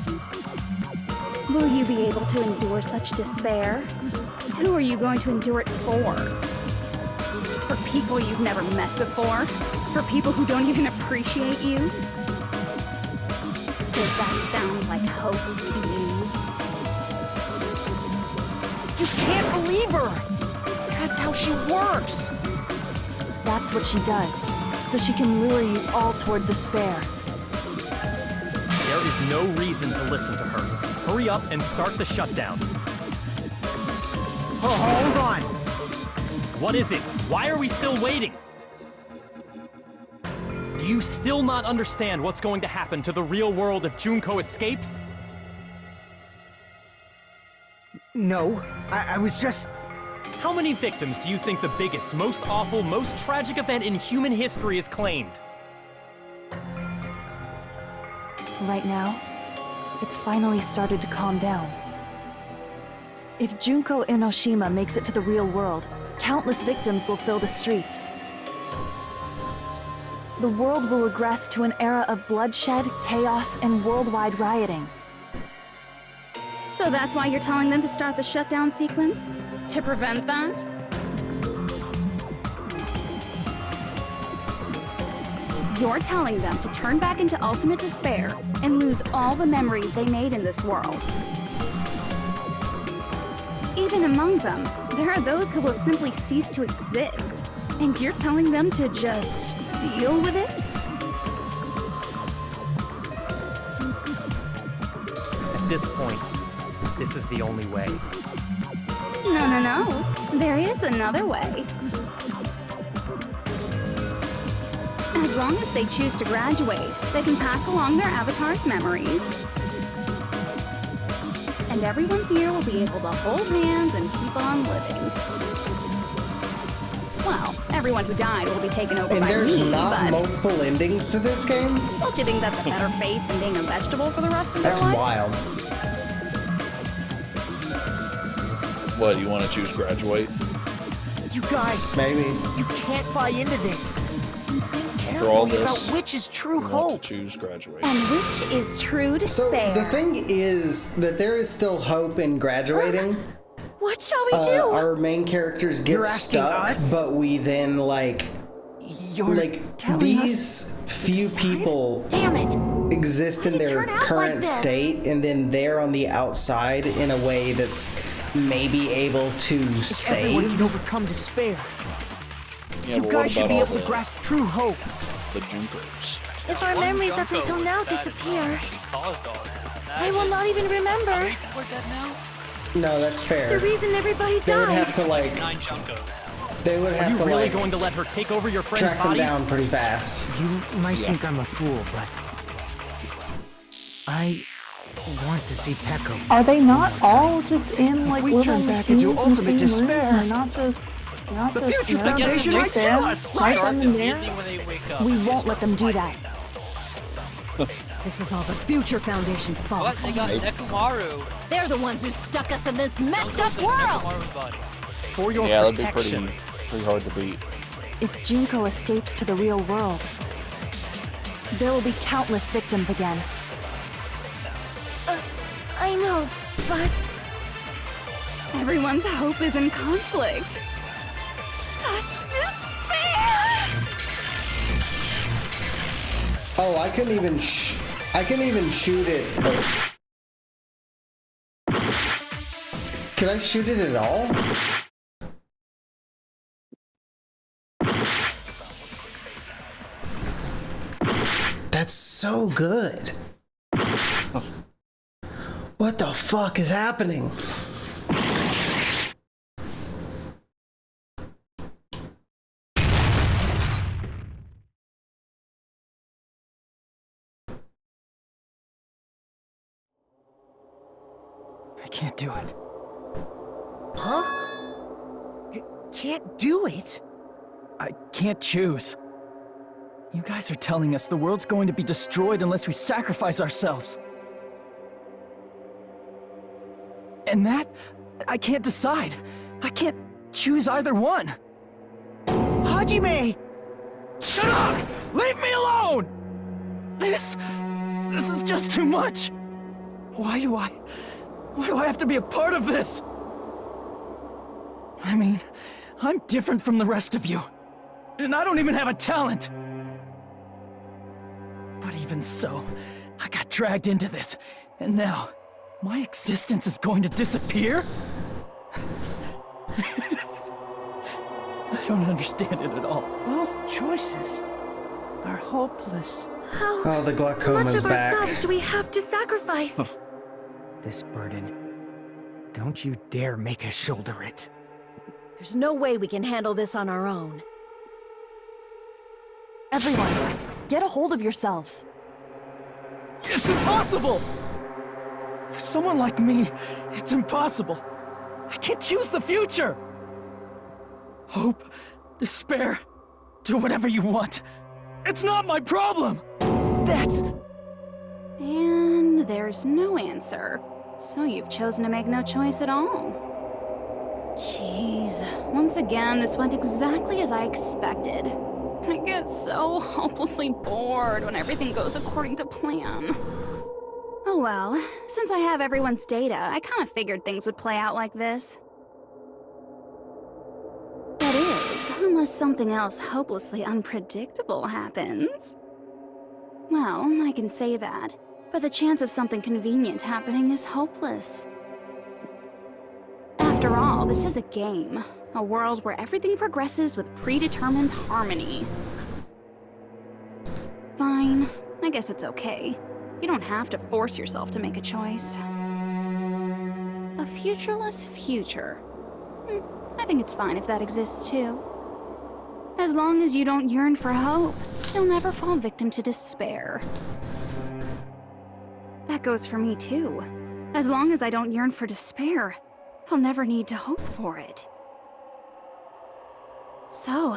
Will you be able to endure such despair? Who are you going to endure it for? For people you've never met before? For people who don't even appreciate you? Does that sound like hope to you? You can't believe her! That's how she works! That's what she does, so she can lure you all toward despair. There is no reason to listen to her. Hurry up and start the shutdown. Oh, hold on! What is it? Why are we still waiting? Do you still not understand what's going to happen to the real world if Junko escapes? No, I was just... How many victims do you think the biggest, most awful, most tragic event in human history has claimed? Right now, it's finally started to calm down. If Junko Enoshima makes it to the real world, countless victims will fill the streets. The world will regress to an era of bloodshed, chaos, and worldwide rioting. So that's why you're telling them to start the shutdown sequence? To prevent that? You're telling them to turn back into ultimate despair and lose all the memories they made in this world. Even among them, there are those who will simply cease to exist. And you're telling them to just deal with it? At this point, this is the only way. No. There is another way. As long as they choose to graduate, they can pass along their avatar's memories. And everyone here will be able to hold hands and keep on living. Well, everyone who died will be taken over And by there's me, not but multiple endings to this game? don't you think that's a better fate than being a vegetable for the rest of That's their life? wild. What, you want to choose graduate? You guys, maybe you can't buy into this. After all Carefully this, about which is true you want hope. to choose graduate. And which is true despair. So the thing is that there is still hope in graduating. What shall we do? Our main characters get You're asking stuck, us? but we then You're telling these few people Damn it. exist in their turn out current like this? state, and then they're on the outside in a way that's maybe able to Everyone save. can overcome despair. Yeah, You but guys what should about be all able to the, grasp true hope. the Junkers? If our memories up until now disappear, I will not even remember No, that's the fair. reason everybody They would have died. to They would Are have you to really going to let her take over your friends' track them bodies? down pretty fast. You might think I'm a fool, but I want to see Pecco. Are they not all just in like we little turn back machines into in ultimate the same despair, rooms? They're not just. Not the just Future there, Foundation right might there, kill us. right then and there. Immediately when they wake up. We won't let them do that. This is all the Future Foundation's fault. What? They got Nekomaru. They're the ones who stuck us in this messed up world! Nekomaru body. For your Yeah, that'd be protection. pretty hard to beat. If Junko escapes to the real world, there will be countless victims again. I know, but Everyone's hope is in conflict. Such despair! Oh, I couldn't even shoot it. Can I shoot it at all? That's so good. What the fuck is happening? I can't do it. Huh? Can't do it? I can't choose. You guys are telling us the world's going to be destroyed unless we sacrifice ourselves. And that, I can't decide. I can't choose either one. Hajime! Shut up! Leave me alone! This is just too much. Why do I have to be a part of this? I mean, I'm different from the rest of you. And I don't even have a talent. But even so, I got dragged into this. And now, my existence is going to disappear? I don't understand it at all. Both choices are hopeless. how Oh, the glaucoma's much of back. ourselves do we have to sacrifice? This burden. Don't you dare make us shoulder it. There's no way we can handle this on our own. Everyone, get a hold of yourselves. It's impossible! For someone like me, it's impossible. I can't choose the future! Hope, despair, do whatever you want. It's not my problem! That's... And there's no answer. So you've chosen to make no choice at all. Jeez, once again, this went exactly as I expected. I get so hopelessly bored when everything goes according to plan. Oh well, since I have everyone's data, I kind of figured things would play out like this. That is, unless something else hopelessly unpredictable happens. Well, I can say that, but the chance of something convenient happening is hopeless. After all, this is a game. A world where everything progresses with predetermined harmony. Fine. I guess it's okay. You don't have to force yourself to make a choice. A futureless future. I think it's fine if that exists too. As long as you don't yearn for hope. you'll never fall victim to despair. That goes for me too. As long as I don't yearn for despair, I'll never need to hope for it. So,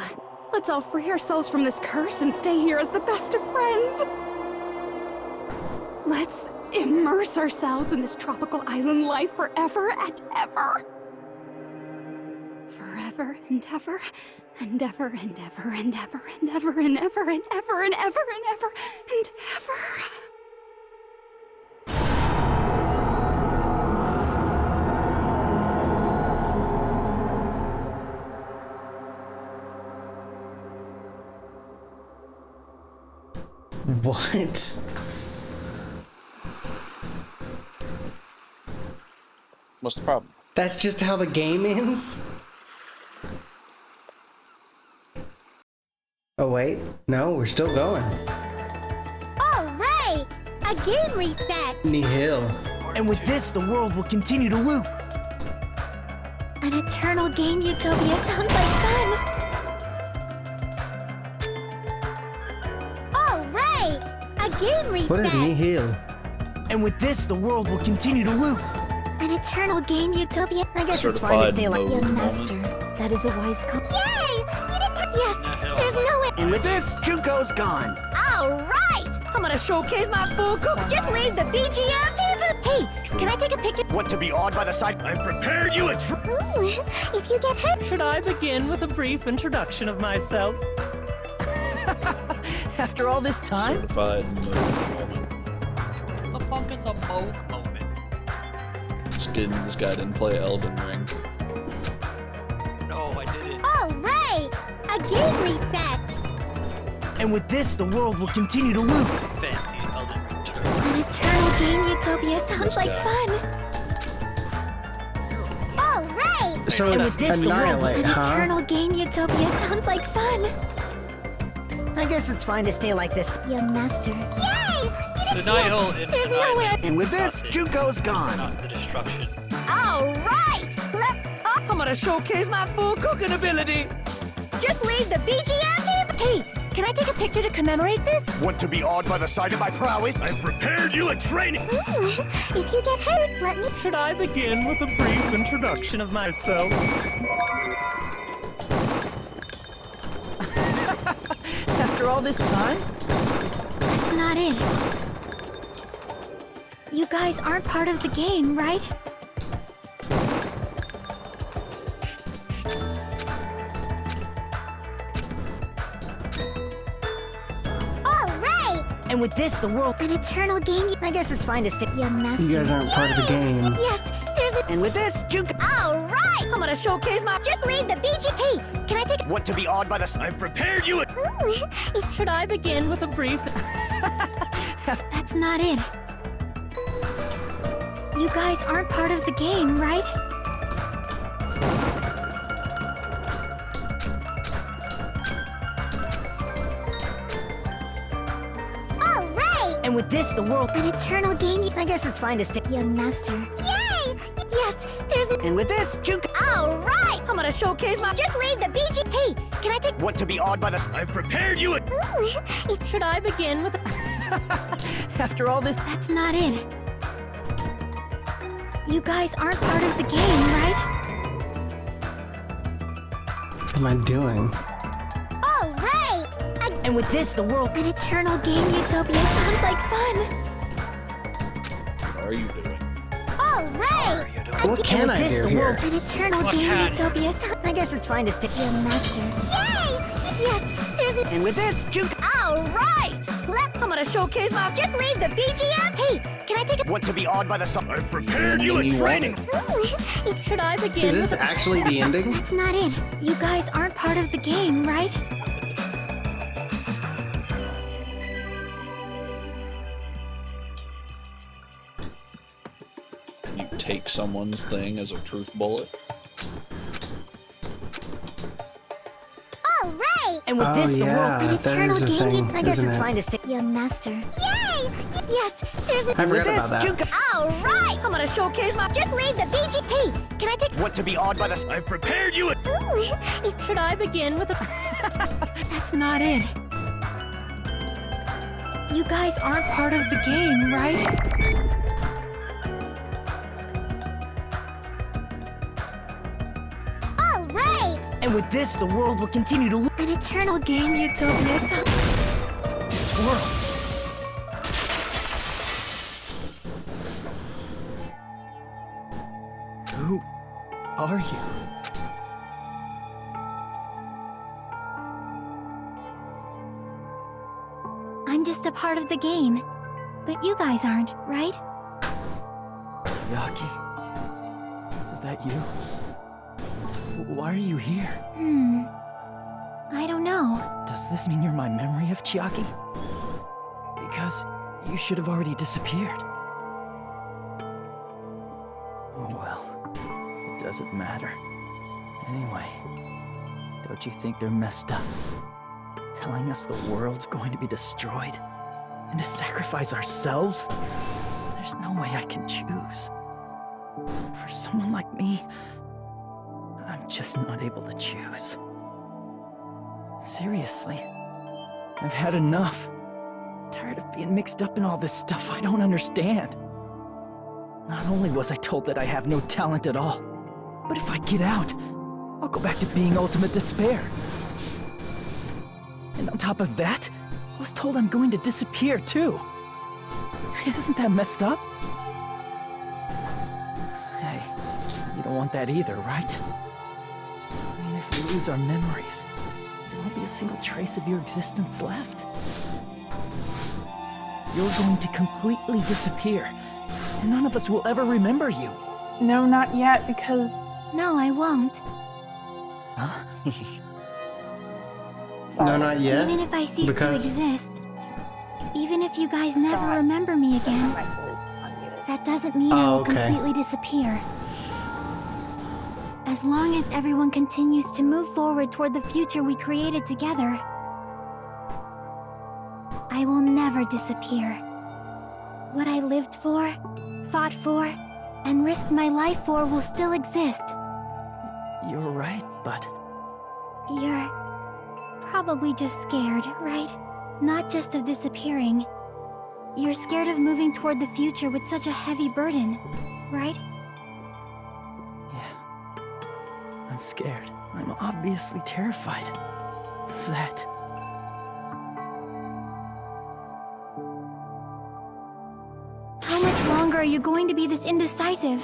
let's all free ourselves from this curse and stay here as the best of friends. Let's immerse ourselves in this tropical island life forever and ever. Forever and ever, and ever and ever and ever and ever and ever and ever and ever and ever and ever. What? What's the problem? That's just how the game ends? Oh wait, no, we're still going. All right! A game reset! Nihil. And with this, the world will continue to loop. An eternal game utopia sounds like fun. All right! A game reset! What is Nihil? And with this, the world will continue to loop. An eternal game utopia? I guess it's fine to stay like Young master, that is a wise call. Yay! You didn't Yes, there's no way. And with this, Junko's gone. All right! I'm gonna showcase my full cook. Just leave the BGM table. Hey, can I take a picture? Want to be awed by the sight? I've prepared you a Ooh, if you get hurt. Should I begin with a brief introduction of myself? After all this time? Certified moog moment. The fuck is a moog moment? This guy didn't play Elden Ring. No, I didn't. All right! A game reset! And with this, the world will continue to loop. Fancy Elden Ring term. An eternal game utopia sounds like fun. All right! So And it's with this, the world- Annihilate, An huh? eternal game utopia sounds like fun. I guess it's fine to stay like this. Young master. Yay! The Nihil in There's no way. And with this, Junko's gone. not the destruction. All right! Let's talk. I'm gonna showcase my full cooking ability. Just leave the BGM table. Hey, can I take a picture to commemorate this? Want to be awed by the sight of my prowess? I've prepared you a training. Ooh, if you get hurt, let me. Should I begin with a brief introduction of myself? After all this time? That's not it. You guys aren't part of the game, right? All right! And with this, the world... An eternal game. I guess it's fine to stay... Young master. You guys aren't part of the game. Yes, there's a. And with this, Junko... All right! I'm gonna showcase my. Just leave the BG... Hey, can I take? Want to be awed by the I've prepared you a Ooh, if Should I begin with a brief... that's not it. You guys aren't part of the game, right? All right! And with this, the world... An eternal game. I guess it's fine to stay... Young master. Yay! Yes, there's a. And with this, Junko... All right! I'm gonna showcase my. Just leave the BG... Hey, can I take? Want to be awed by the I've prepared you a Ooh, if Should I begin with... After all this... that's not it. You guys aren't part of the game, right? What am I doing? All right! And with this, the world... An eternal game utopia sounds like fun. What are you doing? All right! What can I this, do the here? world- An eternal What game can- utopia sounds. I guess it's fine to stay... Young master. Yay! Yes, there's a. And with this, Junko... All right! I'm gonna showcase my. Just leave the BGM... Hey, can I take a? Want to be awed by the sun? I've prepared you a training. Ooh, if Should I begin Is with this actually the ending? that's not it. You guys aren't part of the game, right? You take someone's thing as a truth bullet? All right! And with Oh, this, the yeah. world... An that eternal is a game. thing, I guess isn't it's it? fine to stay... Young master. Yay! Yes, there's a. I With forgot this, about that. Junko... All right! I'm gonna showcase my. Just leave the BG... Hey, can I take? Want to be awed by the I've prepared you a Ooh, if Should I begin with a... that's not it. You guys aren't part of the game, right? All right! And with this, the world will continue to look. An eternal game utopia. This world. Who are you? I'm just a part of the game. But you guys aren't, right? Yaki? Is that you? Why are you here? I don't know. Does this mean you're my memory of Chiaki? Because you should have already disappeared. Oh well, it doesn't matter. Anyway, don't you think they're messed up? Telling us the world's going to be destroyed? And to sacrifice ourselves? There's no way I can choose. For someone like me, I'm just not able to choose. Seriously, I've had enough. I'm tired of being mixed up in all this stuff I don't understand. Not only was I told that I have no talent at all, but if I get out, I'll go back to being ultimate despair. And on top of that, I was told I'm going to disappear too. Isn't that messed up? Hey, you don't want that either, right? I mean, if we lose our memories, there won't be a single trace of your existence left. You're going to completely disappear, and none of us will ever remember you. No, not yet, because... No, I won't. Huh? No, not yet. Even if I cease because... to exist, even if you guys never remember me again, that doesn't mean I will completely disappear. As long as everyone continues to move forward toward the future we created together, I will never disappear. What I lived for, fought for, and risked my life for will still exist. You're right, but... You're probably just scared, right? Not just of disappearing. You're scared of moving toward the future with such a heavy burden, right? I'm scared. I'm obviously terrified of that. How much longer are you going to be this indecisive?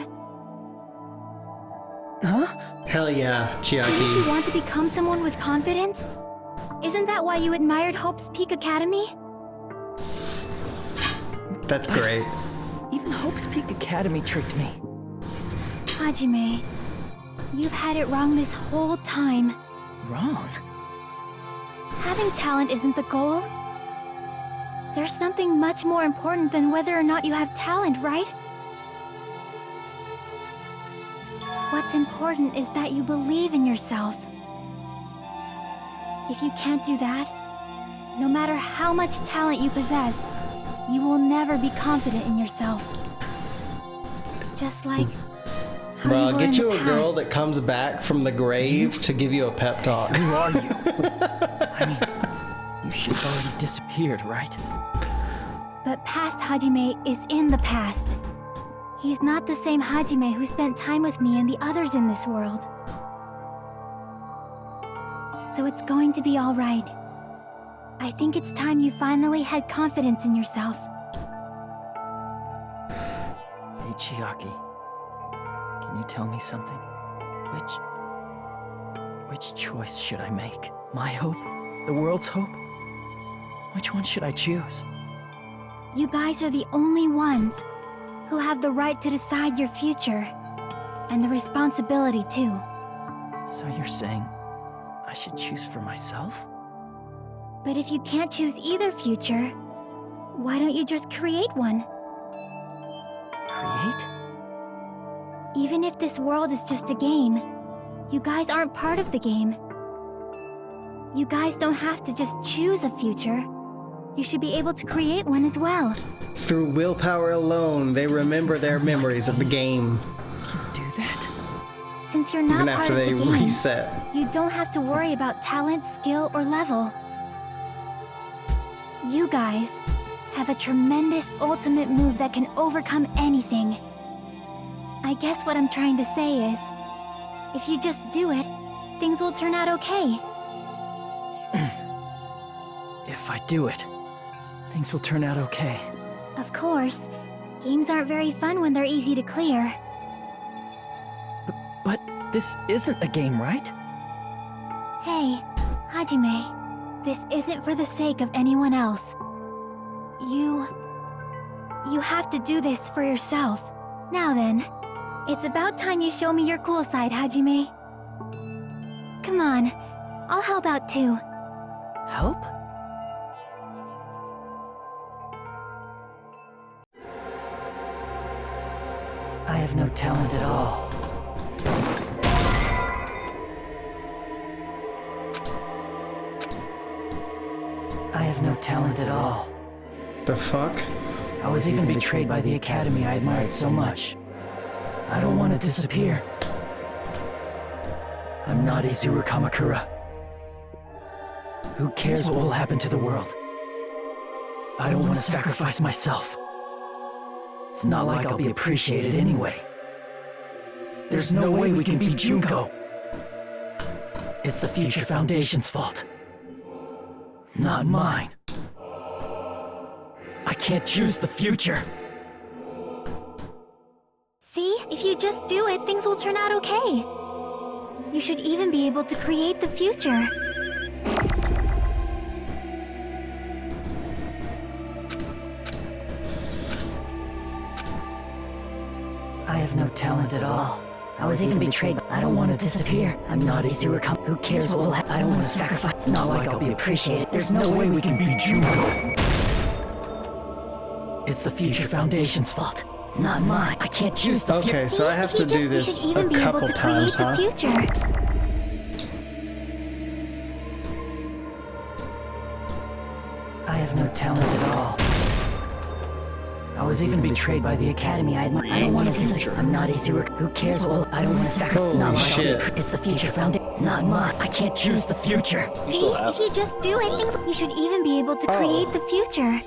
Huh? Hell yeah, Didn't you Chiaki. want to become someone with confidence? Isn't that why you admired Hope's Peak Academy? That's great. Even Hope's Peak Academy tricked me. Hajime, you've had it wrong this whole time. Wrong? Having talent isn't the goal. There's something much more important than whether or not you have talent, right? What's important is that you believe in yourself. If you can't do that, no matter how much talent you possess, you will never be confident in yourself. Just like how Bro, you I'll were get in you the a girl past. that comes back from the grave to give you a pep talk. Who are you? I mean, you should have already disappeared, right? But past Hajime is in the past. He's not the same Hajime who spent time with me and the others in this world. So it's going to be all right. I think it's time you finally had confidence in yourself. Hey, Chiaki. Can you tell me something? Which choice should I make? My hope? The world's hope? Which one should I choose? You guys are the only ones who have the right to decide your future. And the responsibility, too. So you're saying I should choose for myself? But if you can't choose either future, why don't you just create one? Create? Even if this world is just a game, you guys aren't part of the game. You guys don't have to just choose a future. You should be able to create one as well. Through willpower alone, they remember their memories of the game. Do that? Since you're not Even part after of they the game, reset. you don't have to worry about talent, skill, or level. You guys have a tremendous ultimate move that can overcome anything. I guess what I'm trying to say is, if you just do it, things will turn out okay. If I do it, things will turn out okay. Of course. Games aren't very fun when they're easy to clear. But this isn't a game, right? Hey, Hajime, this isn't for the sake of anyone else. You have to do this for yourself. Now then, it's about time you show me your cool side, Hajime. Come on, I'll help out too. Help? I have no talent at all. I have no talent at all. The fuck? I was even betrayed by the academy I admired so much. I don't want to disappear. I'm not Izuru Kamakura. Who cares what will happen to the world? I don't want to sacrifice myself. It's not like I'll be appreciated anyway. There's no way we can beat Junko. It's the Future Foundation's fault. Not mine. I can't choose the future. See, if you just do it, things will turn out okay. You should even be able to create the future. I have no talent at all. I was even betrayed. I don't want to disappear. I'm not Izuru Kam. Who cares what will happen? I don't want to sacrifice. It's not like I'll be appreciated. There's no way we can beat Junko. It's the Future Foundation's fault. Not mine. I can't choose the future. Okay, so I have to do this a couple times, huh? I have no talent at all. I was even betrayed by the academy I admire. I don't want to disappear. I'm not Izuru. Who cares? Well, I don't want to sacrifice. It's not like it's the Future Foundation. Not mine. I can't choose the future. See, if you just do it, things you should even be able to create the future.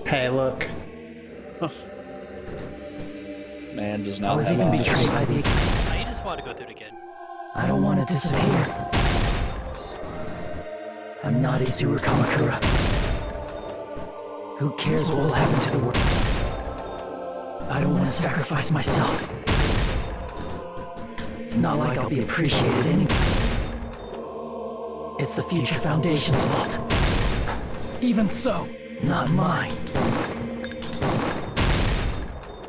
Hey, look. Man does not I was have even eyes. betrayed by the I just want to go through it again. I don't want to disappear. I'm not Izuru Kamakura. Who cares what will happen to the world? I don't want to sacrifice myself. It's not like I'll be appreciated anyway. It's the Future Foundation's fault. Even so, not mine.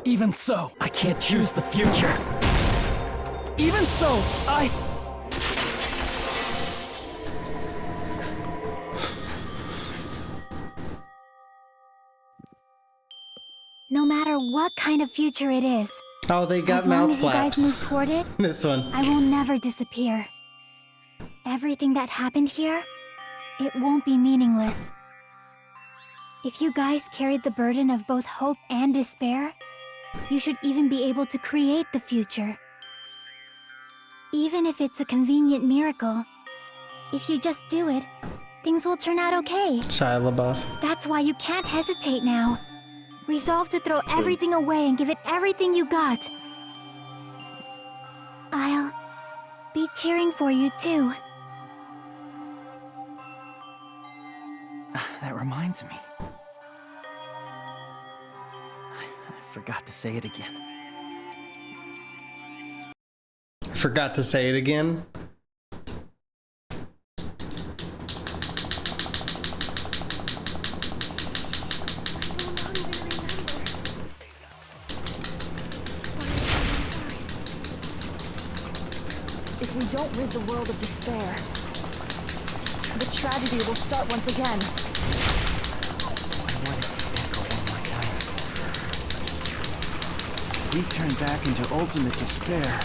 Even so, I can't choose the future. Even so, No matter what kind of future it is, Oh, they got as long mouth as you guys flaps. move toward it, This one. I will never disappear. Everything that happened here, it won't be meaningless. If you guys carried the burden of both hope and despair, you should even be able to create the future. Even if it's a convenient miracle, if you just do it, things will turn out okay. Shia LaBeouf. That's why you can't hesitate now. Resolve to throw everything away and give it everything you got. I'll be cheering for you too. That reminds me. I forgot to say it again. Forgot to say it again. If we don't rid the world of despair, the tragedy will start once again. I want to see Echo one more time. If we turn back into ultimate despair,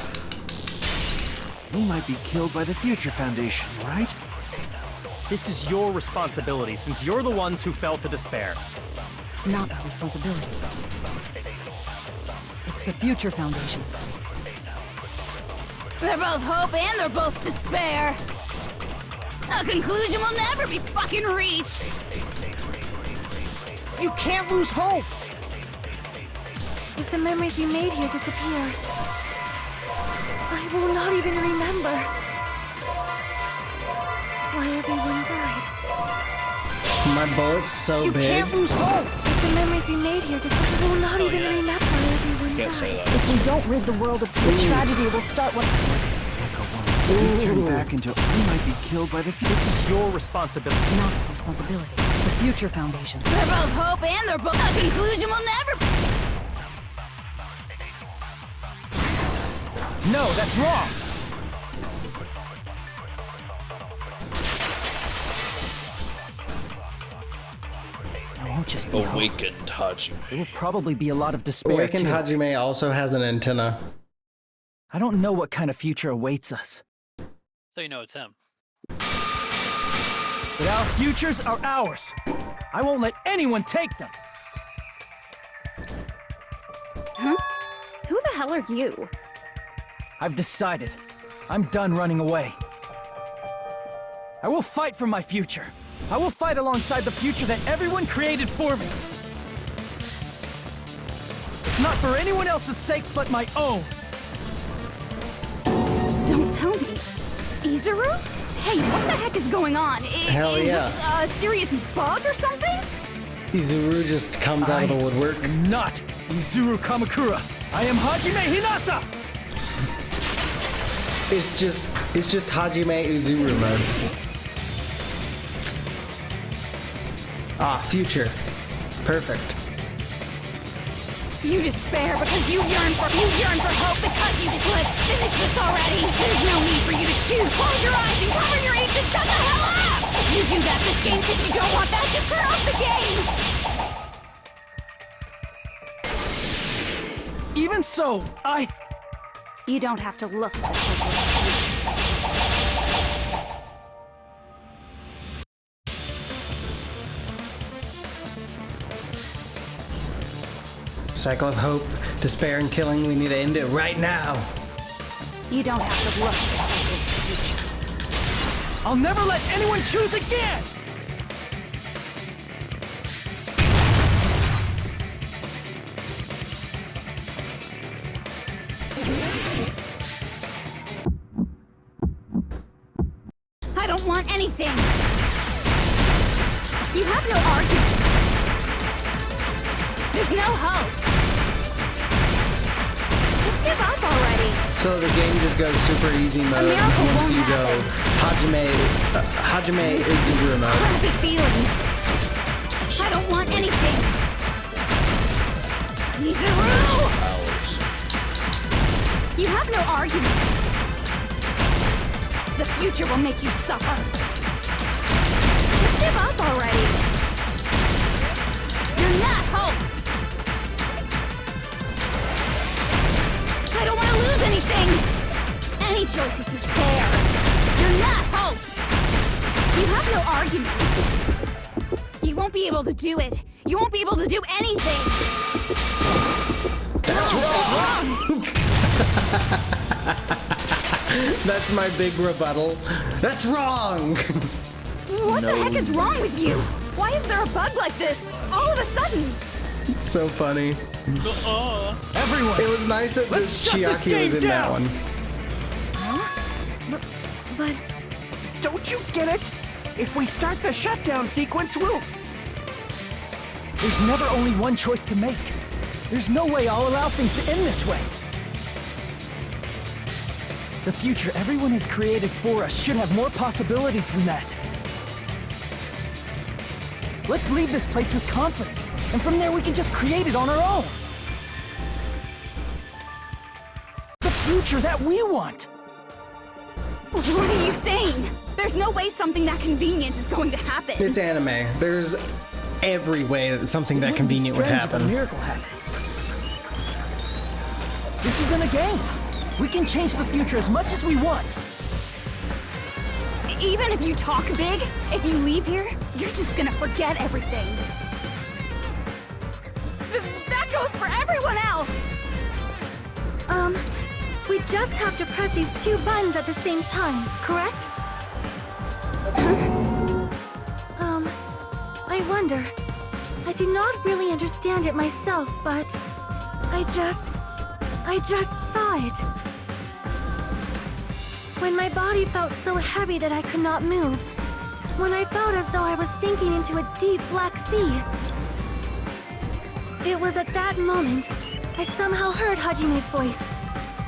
we might be killed by the Future Foundation, right? This is your responsibility, since you're the ones who fell to despair. It's not my responsibility. It's the Future Foundation's. They're both hope and they're both despair. A conclusion will never be fucking reached. You can't lose hope! If the memories we made here disappear, I will not even remember why everyone died. My bullet's so You big. can't lose hope! If the memories we made here disappear, I will not even remember why everyone Can't say died. that. If we don't rid the world of the tragedy will start what... We turn back into... We might be killed by the... This is your responsibility. It's not a responsibility. It's the Future Foundation. They're both hope and they're both... A conclusion will never... No, that's wrong! It won't just be hope. Awakened Hajime. There will probably be a lot of despair, Awakened too. Hajime also has an antenna. I don't know what kind of future awaits us. So you know it's him. But our futures are ours. I won't let anyone take them. Huh? Who the hell are you? I've decided. I'm done running away. I will fight for my future. I will fight alongside the future that everyone created for me. It's not for anyone else's sake but my own. Don't tell me. Izuru? Hey, what the heck is going on? Hell is yeah. this a serious bug or something? Izuru just comes out of the woodwork. I am not Izuru Kamakura. I am Hajime Hinata! It's just Hajime Izuru mode. Ah, future. Perfect. You despair because you yearn for hope because you just let's finish this already. There's no need for you to choose. Close your eyes and cover your ears. Just shut the hell up! If you do that, this game. If you don't want that, just turn off the game. Even so, You don't have to look at the hopeless. Cycle of hope, despair, and killing. We need to end it right now. You don't have to look at the hopeless future. I'll never let anyone choose again! I don't want anything. You have no argument. There's no hope. Just give up already. So the game just goes super easy mode once you go Hajime Izuru mode. Crappy feeling. I don't want anything. Izuru! You have no argument. The future will make you suffer. Just give up already. You're not hope. I don't want to lose anything. Any choice is despair. You're not hope. You have no argument. You won't be able to do it. You won't be able to do anything. That's wrong. That's my big rebuttal. That's wrong. What the heck is wrong with you? Why is there a bug like this all of a sudden? It's so funny. Everyone, it was nice that this Chiaki was in that one. But don't you get it? If we start the shutdown sequence, we'll... There's never only one choice to make. There's no way I'll allow things to end this way. The future everyone has created for us should have more possibilities than that. Let's leave this place with confidence, and from there we can just create it on our own. The future that we want! What are you saying? There's no way something that convenient is going to happen. It's anime. There's every way that something that convenient would Strange if a happen. miracle happened. This isn't a game. We can change the future as much as we want. Even if you talk big, if you leave here, you're just gonna forget everything. That goes for everyone else! We just have to press these two buttons at the same time, correct? I wonder. I do not really understand it myself, but I just saw it. When my body felt so heavy that I could not move. When I felt as though I was sinking into a deep black sea. It was at that moment I somehow heard Hajime's voice.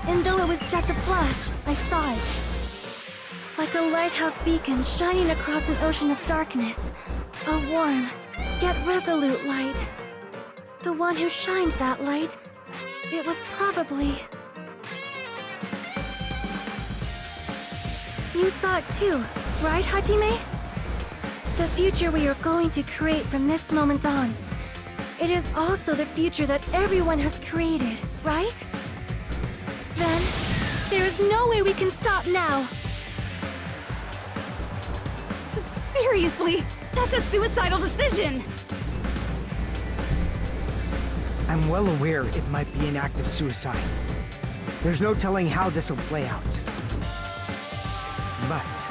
And though it was just a flash, I saw it. Like a lighthouse beacon shining across an ocean of darkness. A warm, yet resolute light. The one who shined that light, it was probably... You saw it too, right, Hajime? The future we are going to create from this moment on. It is also the future that everyone has created, right? Then, there is no way we can stop now. Seriously, that's a suicidal decision. I'm well aware it might be an act of suicide. There's no telling how this will play out. But...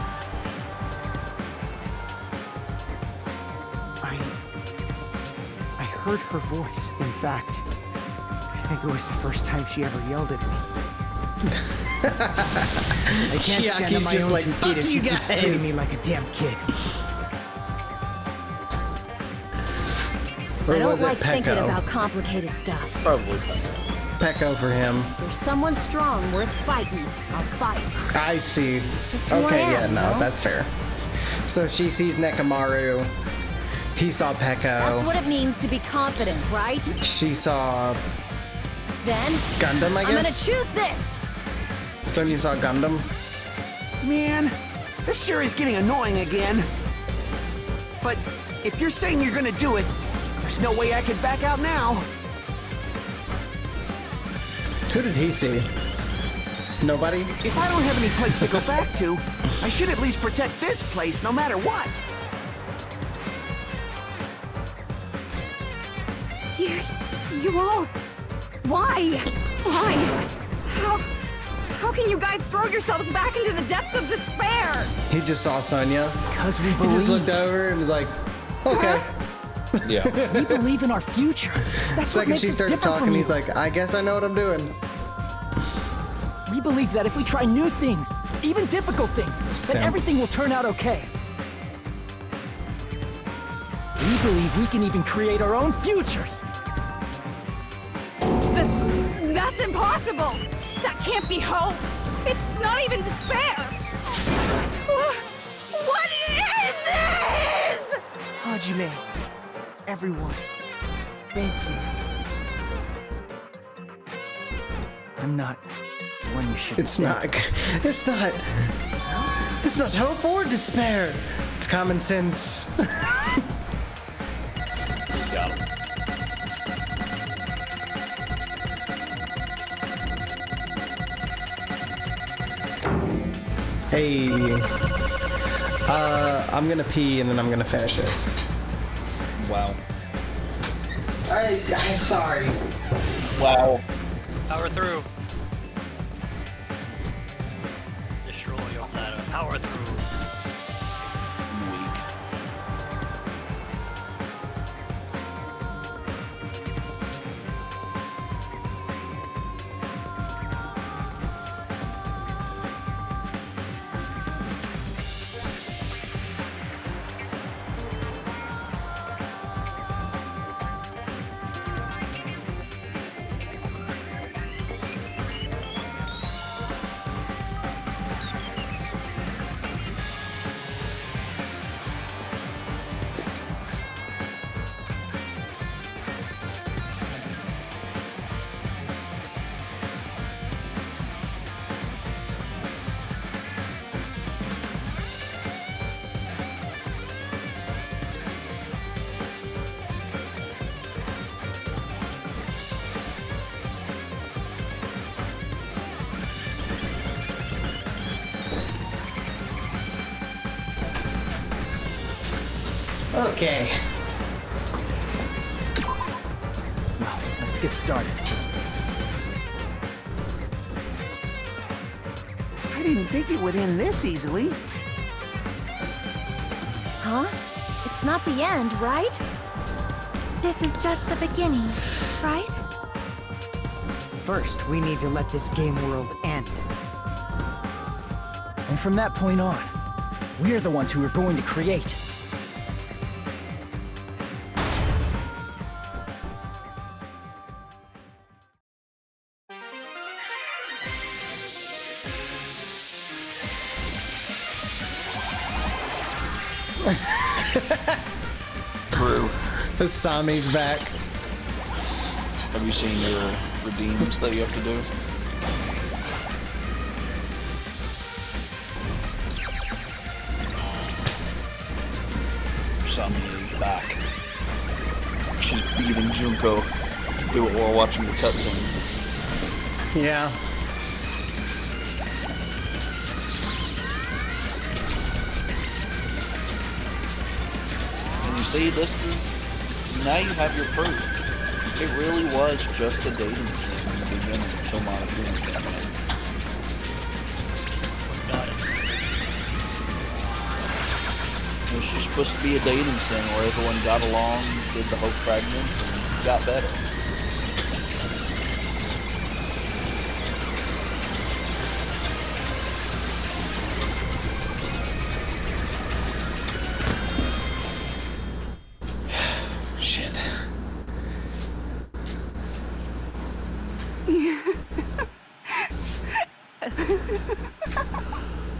I heard her voice. In fact, I think it was the first time she ever yelled at me. I can't stand on my just own like, 2 feet as she "Fuck you keeps treating guys." me like a damn kid. Or I don't was it like thinking Pecco? about complicated stuff. Probably Pecco. Pecco for him. There's someone strong worth fighting. I'll fight. I see. just who I Okay, am, yeah, no, no? that's fair. So she sees Nekomaru. He saw Pecco. That's what it means to be confident, right? She saw Then Gundam, I I'm gonna guess? choose this. Sonya saw Gundam. Man, this sure is getting annoying again. But if you're saying you're gonna do it, there's no way I can back out now. Who did he see? Nobody? If I don't have any place to go back to, I should at least protect this place no matter what. You all... Why? Why? How can you guys throw yourselves back into the depths of despair? He just saw Sonya. Because we He believe. just looked over and was like, okay. Yeah. We believe in our future. That's what Second makes she us started different talking, from you. he's like, I guess I know what I'm doing. We believe that if we try new things, even difficult things, Simp. then everything will turn out okay. We believe we can even create our own futures. That's impossible! That can't be hope! It's not even despair! What is this?! Hajime, everyone, thank you. I'm not the one you should It's not hope or despair. It's common sense. Got him. Hey. I'm gonna pee and then I'm gonna finish this. Wow. I'm sorry. Wow. Power through. Destroy your planet. Power through. Weak. Okay. Well, let's get started. I didn't think it would end this easily. Huh? It's not the end, right? this is just the beginning, right? First, we need to let this game world end. And from that point on, we're the ones who are going to create. True. Asami's back. Have you seen your redeems that you have to do? Asami is back. She's beating Junko. Do it while watching the cutscene. Yeah. And you see, this is... Now you have your proof. It really was just a dating scene in the beginning until Monokuma came in. Got it. It was just supposed to be a dating scene where everyone got along, did the hope fragments, and got better. Shit.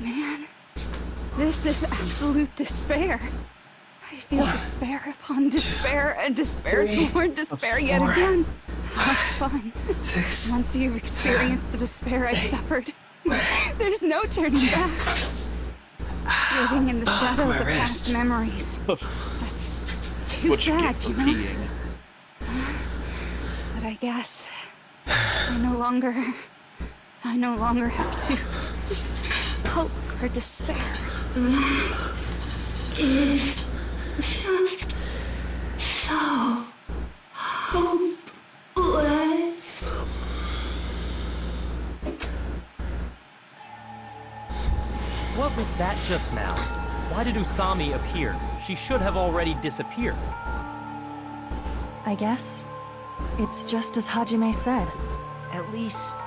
Man, this is absolute despair. I feel despair upon despair and despair toward despair yet again. How fun. Once you've experienced the despair I've suffered, there's no turning back. Living in the shadows of past memories. That's too what you sad, get for you know? peeing. But I guess I no longer have to hope for despair. Is just so hopeless. What was that just now? Why did Usami appear? She should have already disappeared. I guess it's just as Hajime said. At least,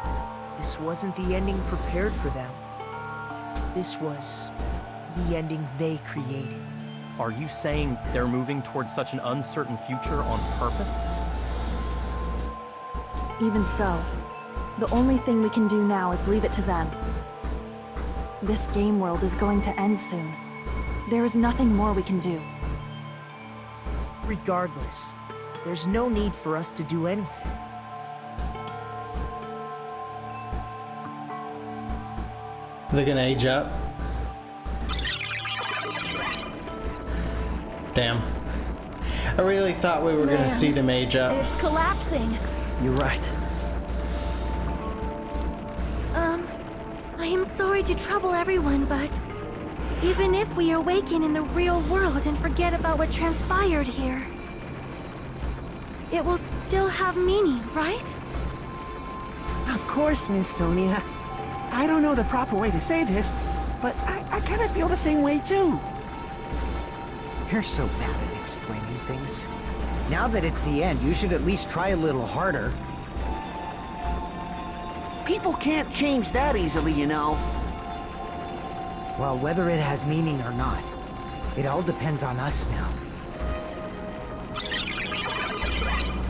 this wasn't the ending prepared for them. This was the ending they created. Are you saying they're moving towards such an uncertain future on purpose? Even so, the only thing we can do now is leave it to them. This game world is going to end soon. There is nothing more we can do. Regardless, there's no need for us to do anything. They're gonna age up. Damn. I really thought we were gonna see them age up. It's collapsing. You're right. I am sorry to trouble everyone, but even if we awaken in the real world and forget about what transpired here, it will still have meaning, right? Of course, Miss Sonia. I don't know the proper way to say this, but I kind of feel the same way too. You're so bad at explaining things. Now that it's the end, you should at least try a little harder. People can't change that easily, you know. Well, whether it has meaning or not, it all depends on us now.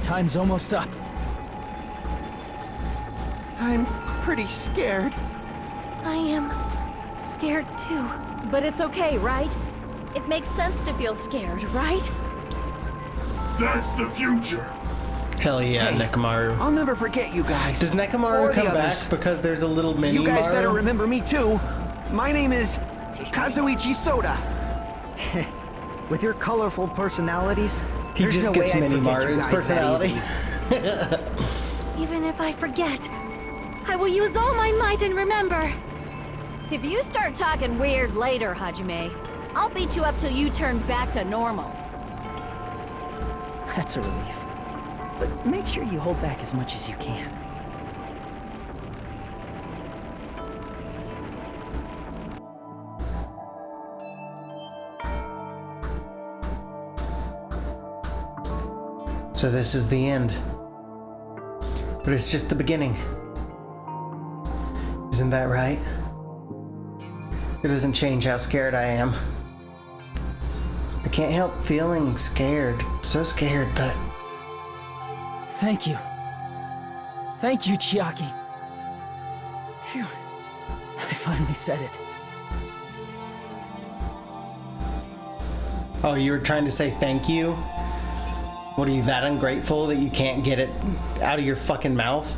Time's almost up. I'm pretty scared. I am scared too. But it's okay, right? It makes sense to feel scared, right? That's the future. Hell yeah, Hey, Nekomaru. I'll never forget you guys. Does Or Nekomaru the come others. back because there's a little mini You guys Maru? better remember me too. My name is Kazuichi Soda. With your colorful personalities, He there's just no gets way I'd mini forget you Maru's guys that personality. easily. Even if I forget, I will use all my might and remember. If you start talking weird later, Hajime, I'll beat you up till you turn back to normal. That's a relief. But make sure you hold back as much as you can. So this is the end. But it's just the beginning. Isn't that right? It doesn't change how scared I am. I can't help feeling scared. So scared, but... Thank you. Thank you, Chiaki. Phew. I finally said it. Oh, you were trying to say thank you? What, are you that ungrateful that you can't get it out of your fucking mouth?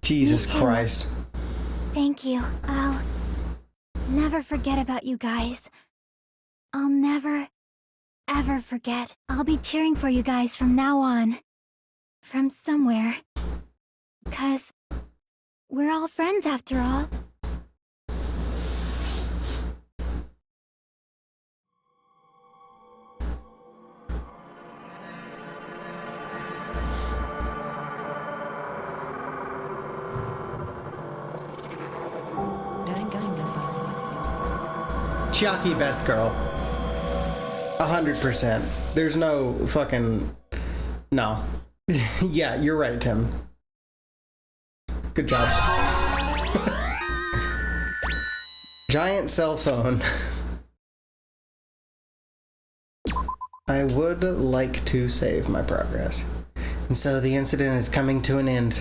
Jesus Christ. Thank you. I'll never forget about you guys. I'll never, ever forget. I'll be cheering for you guys from now on. From somewhere. 'Cause we're all friends after all. Chiaki, best girl. 100%. There's no fucking... No. Yeah, you're right, Tim. Good job. Giant cell phone. I would like to save my progress. And so the incident is coming to an end.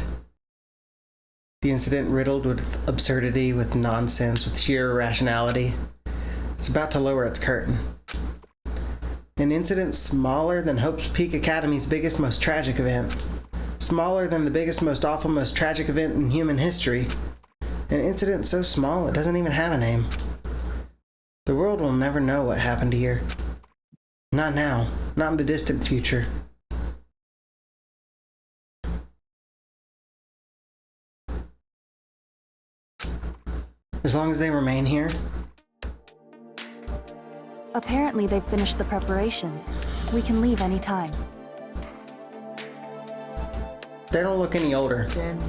The incident riddled with absurdity, with nonsense, with sheer irrationality. It's about to lower its curtain. An incident smaller than Hope's Peak Academy's biggest, most tragic event. Smaller than the biggest, most awful, most tragic event in human history. An incident so small it doesn't even have a name. The world will never know what happened here. Not now. Not in the distant future. As long as they remain here. Apparently they've finished the preparations. We can leave any time. They don't look any older. Then,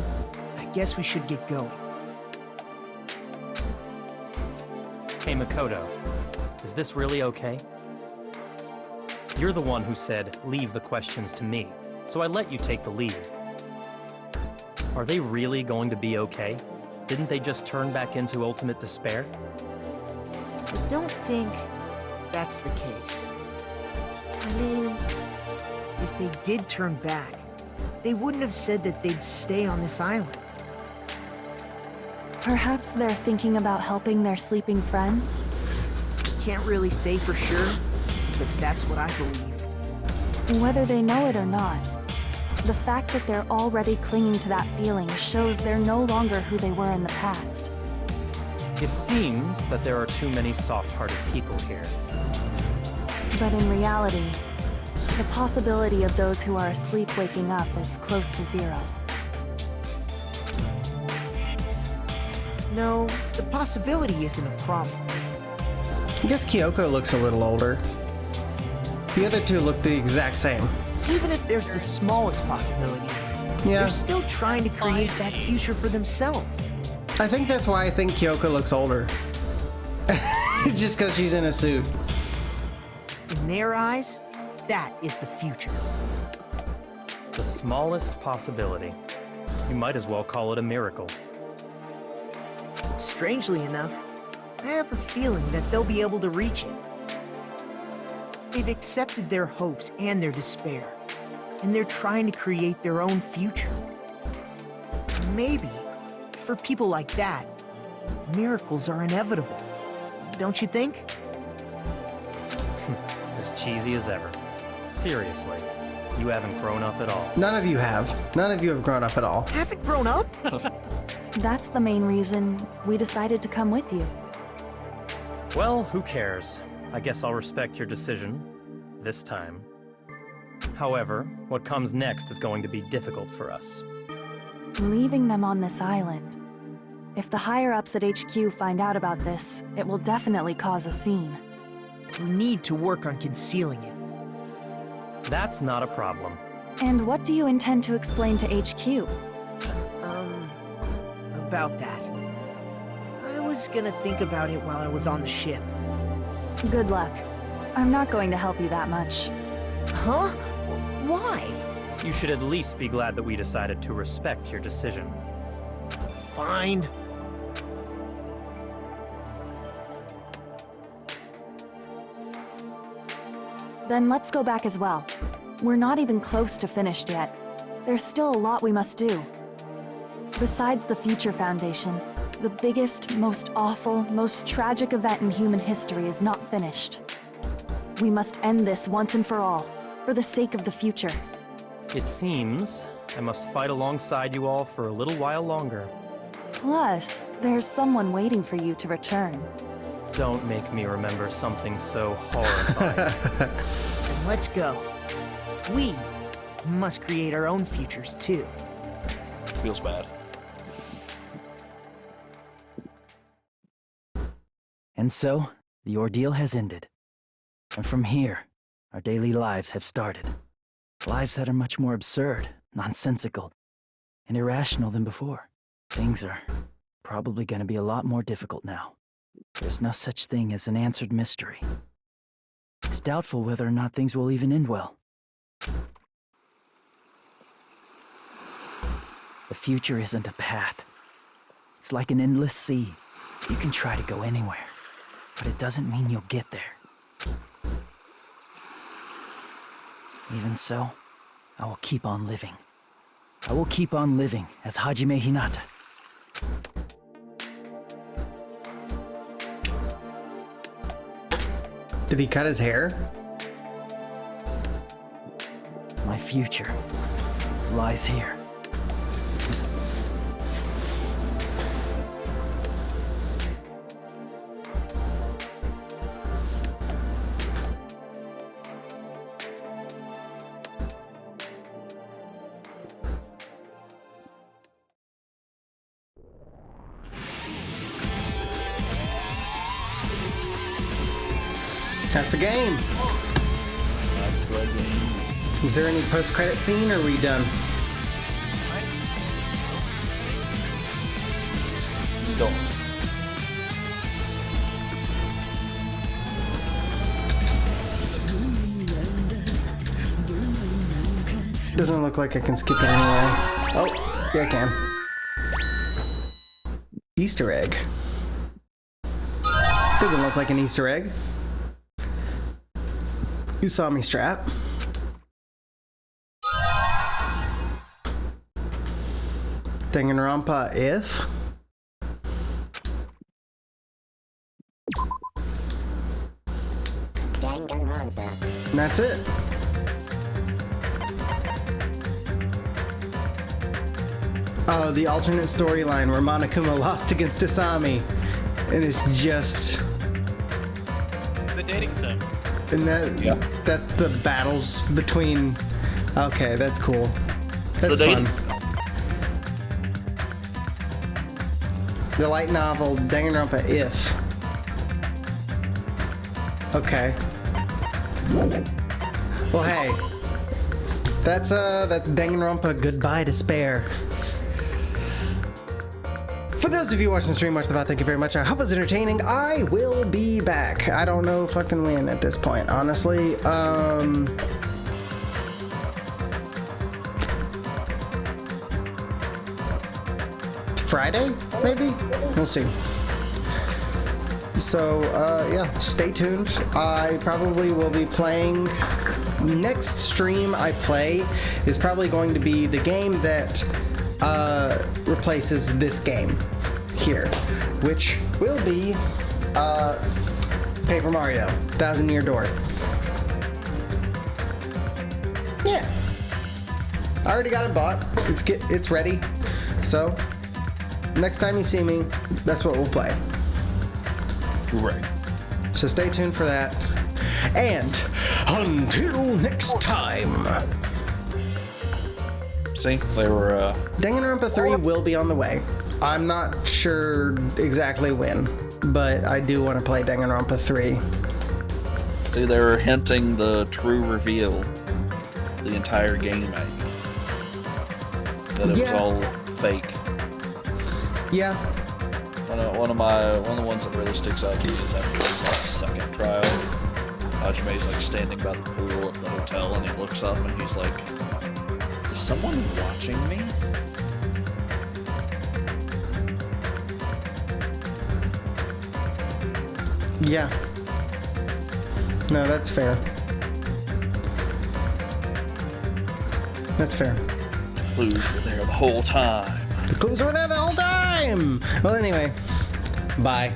I guess we should get going. Hey, Makoto. Is this really okay? You're the one who said, leave the questions to me, so I let you take the lead. Are they really going to be okay? Didn't they just turn back into ultimate despair? I don't think that's the case. I mean, if they did turn back, they wouldn't have said that they'd stay on this island. Perhaps they're thinking about helping their sleeping friends? Can't really say for sure, but that's what I believe. Whether they know it or not, the fact that they're already clinging to that feeling shows they're no longer who they were in the past. It seems that there are too many soft-hearted people here. But in reality, the possibility of those who are asleep waking up is close to zero. No, the possibility isn't a problem. I guess Kyoko looks a little older. The other two look the exact same. Even if there's the smallest possibility, they're still trying to create that future for themselves. I think that's why I think Kyoko looks older. It's just because she's in a suit. In their eyes, that is the future. The smallest possibility. You might as well call it a miracle. Strangely enough, I have a feeling that they'll be able to reach it. They've accepted their hopes and their despair, and they're trying to create their own future. Maybe, for people like that, miracles are inevitable. Don't you think? As cheesy as ever. Seriously, you haven't grown up at all. None of you have. None of you have grown up at all. Haven't grown up? That's the main reason we decided to come with you. Well, who cares? I guess I'll respect your decision. This time. However, what comes next is going to be difficult for us. Leaving them on this island. If the higher-ups at HQ find out about this, it will definitely cause a scene. We need to work on concealing it. That's not a problem. And what do you intend to explain to HQ? About that. I was gonna think about it while I was on the ship. Good luck. I'm not going to help you that much. Huh? Why? You should at least be glad that we decided to respect your decision. Fine. Then let's go back as well. We're not even close to finished yet. There's still a lot we must do. Besides the Future Foundation, the biggest, most awful, most tragic event in human history is not finished. We must end this once and for all, for the sake of the future. It seems I must fight alongside you all for a little while longer. Plus, there's someone waiting for you to return. Don't make me remember something so horrifying. Then let's go. We must create our own futures too. Feels bad. And so, the ordeal has ended. And from here, our daily lives have started. Lives that are much more absurd, nonsensical, and irrational than before. Things are probably going to be a lot more difficult now. There's no such thing as an answered mystery. It's doubtful whether or not things will even end well. The future isn't a path. It's like an endless sea. You can try to go anywhere, but it doesn't mean you'll get there. Even so, I will keep on living. I will keep on living as Hajime Hinata. Did he cut his hair? My future lies here. That's the game. That's the game. Is there any post-credit scene, or are we done? Don't. Doesn't look like I can skip it anyway. Oh, yeah, I can. Easter egg. Doesn't look like an Easter egg. You saw me strap. Danganronpa if. Danganronpa. And that's it. Oh, the alternate storyline where Monokuma lost against Asami. And it's just... The dating sim. And that's the battles between... Okay, that's cool. That's fun. The light novel, Danganronpa If. Okay. Well, hey. That's Danganronpa Goodbye Despair. For those of you watching the stream, watch the VOD, thank you very much. I hope it's entertaining. I will be back. I don't know if I can win at this point, honestly. Friday, maybe? We'll see. So, yeah, stay tuned. I probably will be playing... Next stream I play is probably going to be the game that replaces this game here, which will be Paper Mario, 1000 Year Door. Yeah. I already got it bought. It's ready. So, next time you see me, that's what we'll play. Right. So stay tuned for that. And until next time. See, they were. Danganronpa 3 will be on the way. I'm not sure exactly when, but I do want to play Danganronpa 3. See, they were hinting the true reveal, the entire game at you. That it was all fake. Yeah. One of the ones that really sticks out to me is after his second trial. Hajime's like standing by the pool at the hotel, and he looks up and he's like, Is someone watching me? Yeah. No, that's fair. That's fair. Clues were there the whole time. The clues were there the whole time! Well, anyway, bye.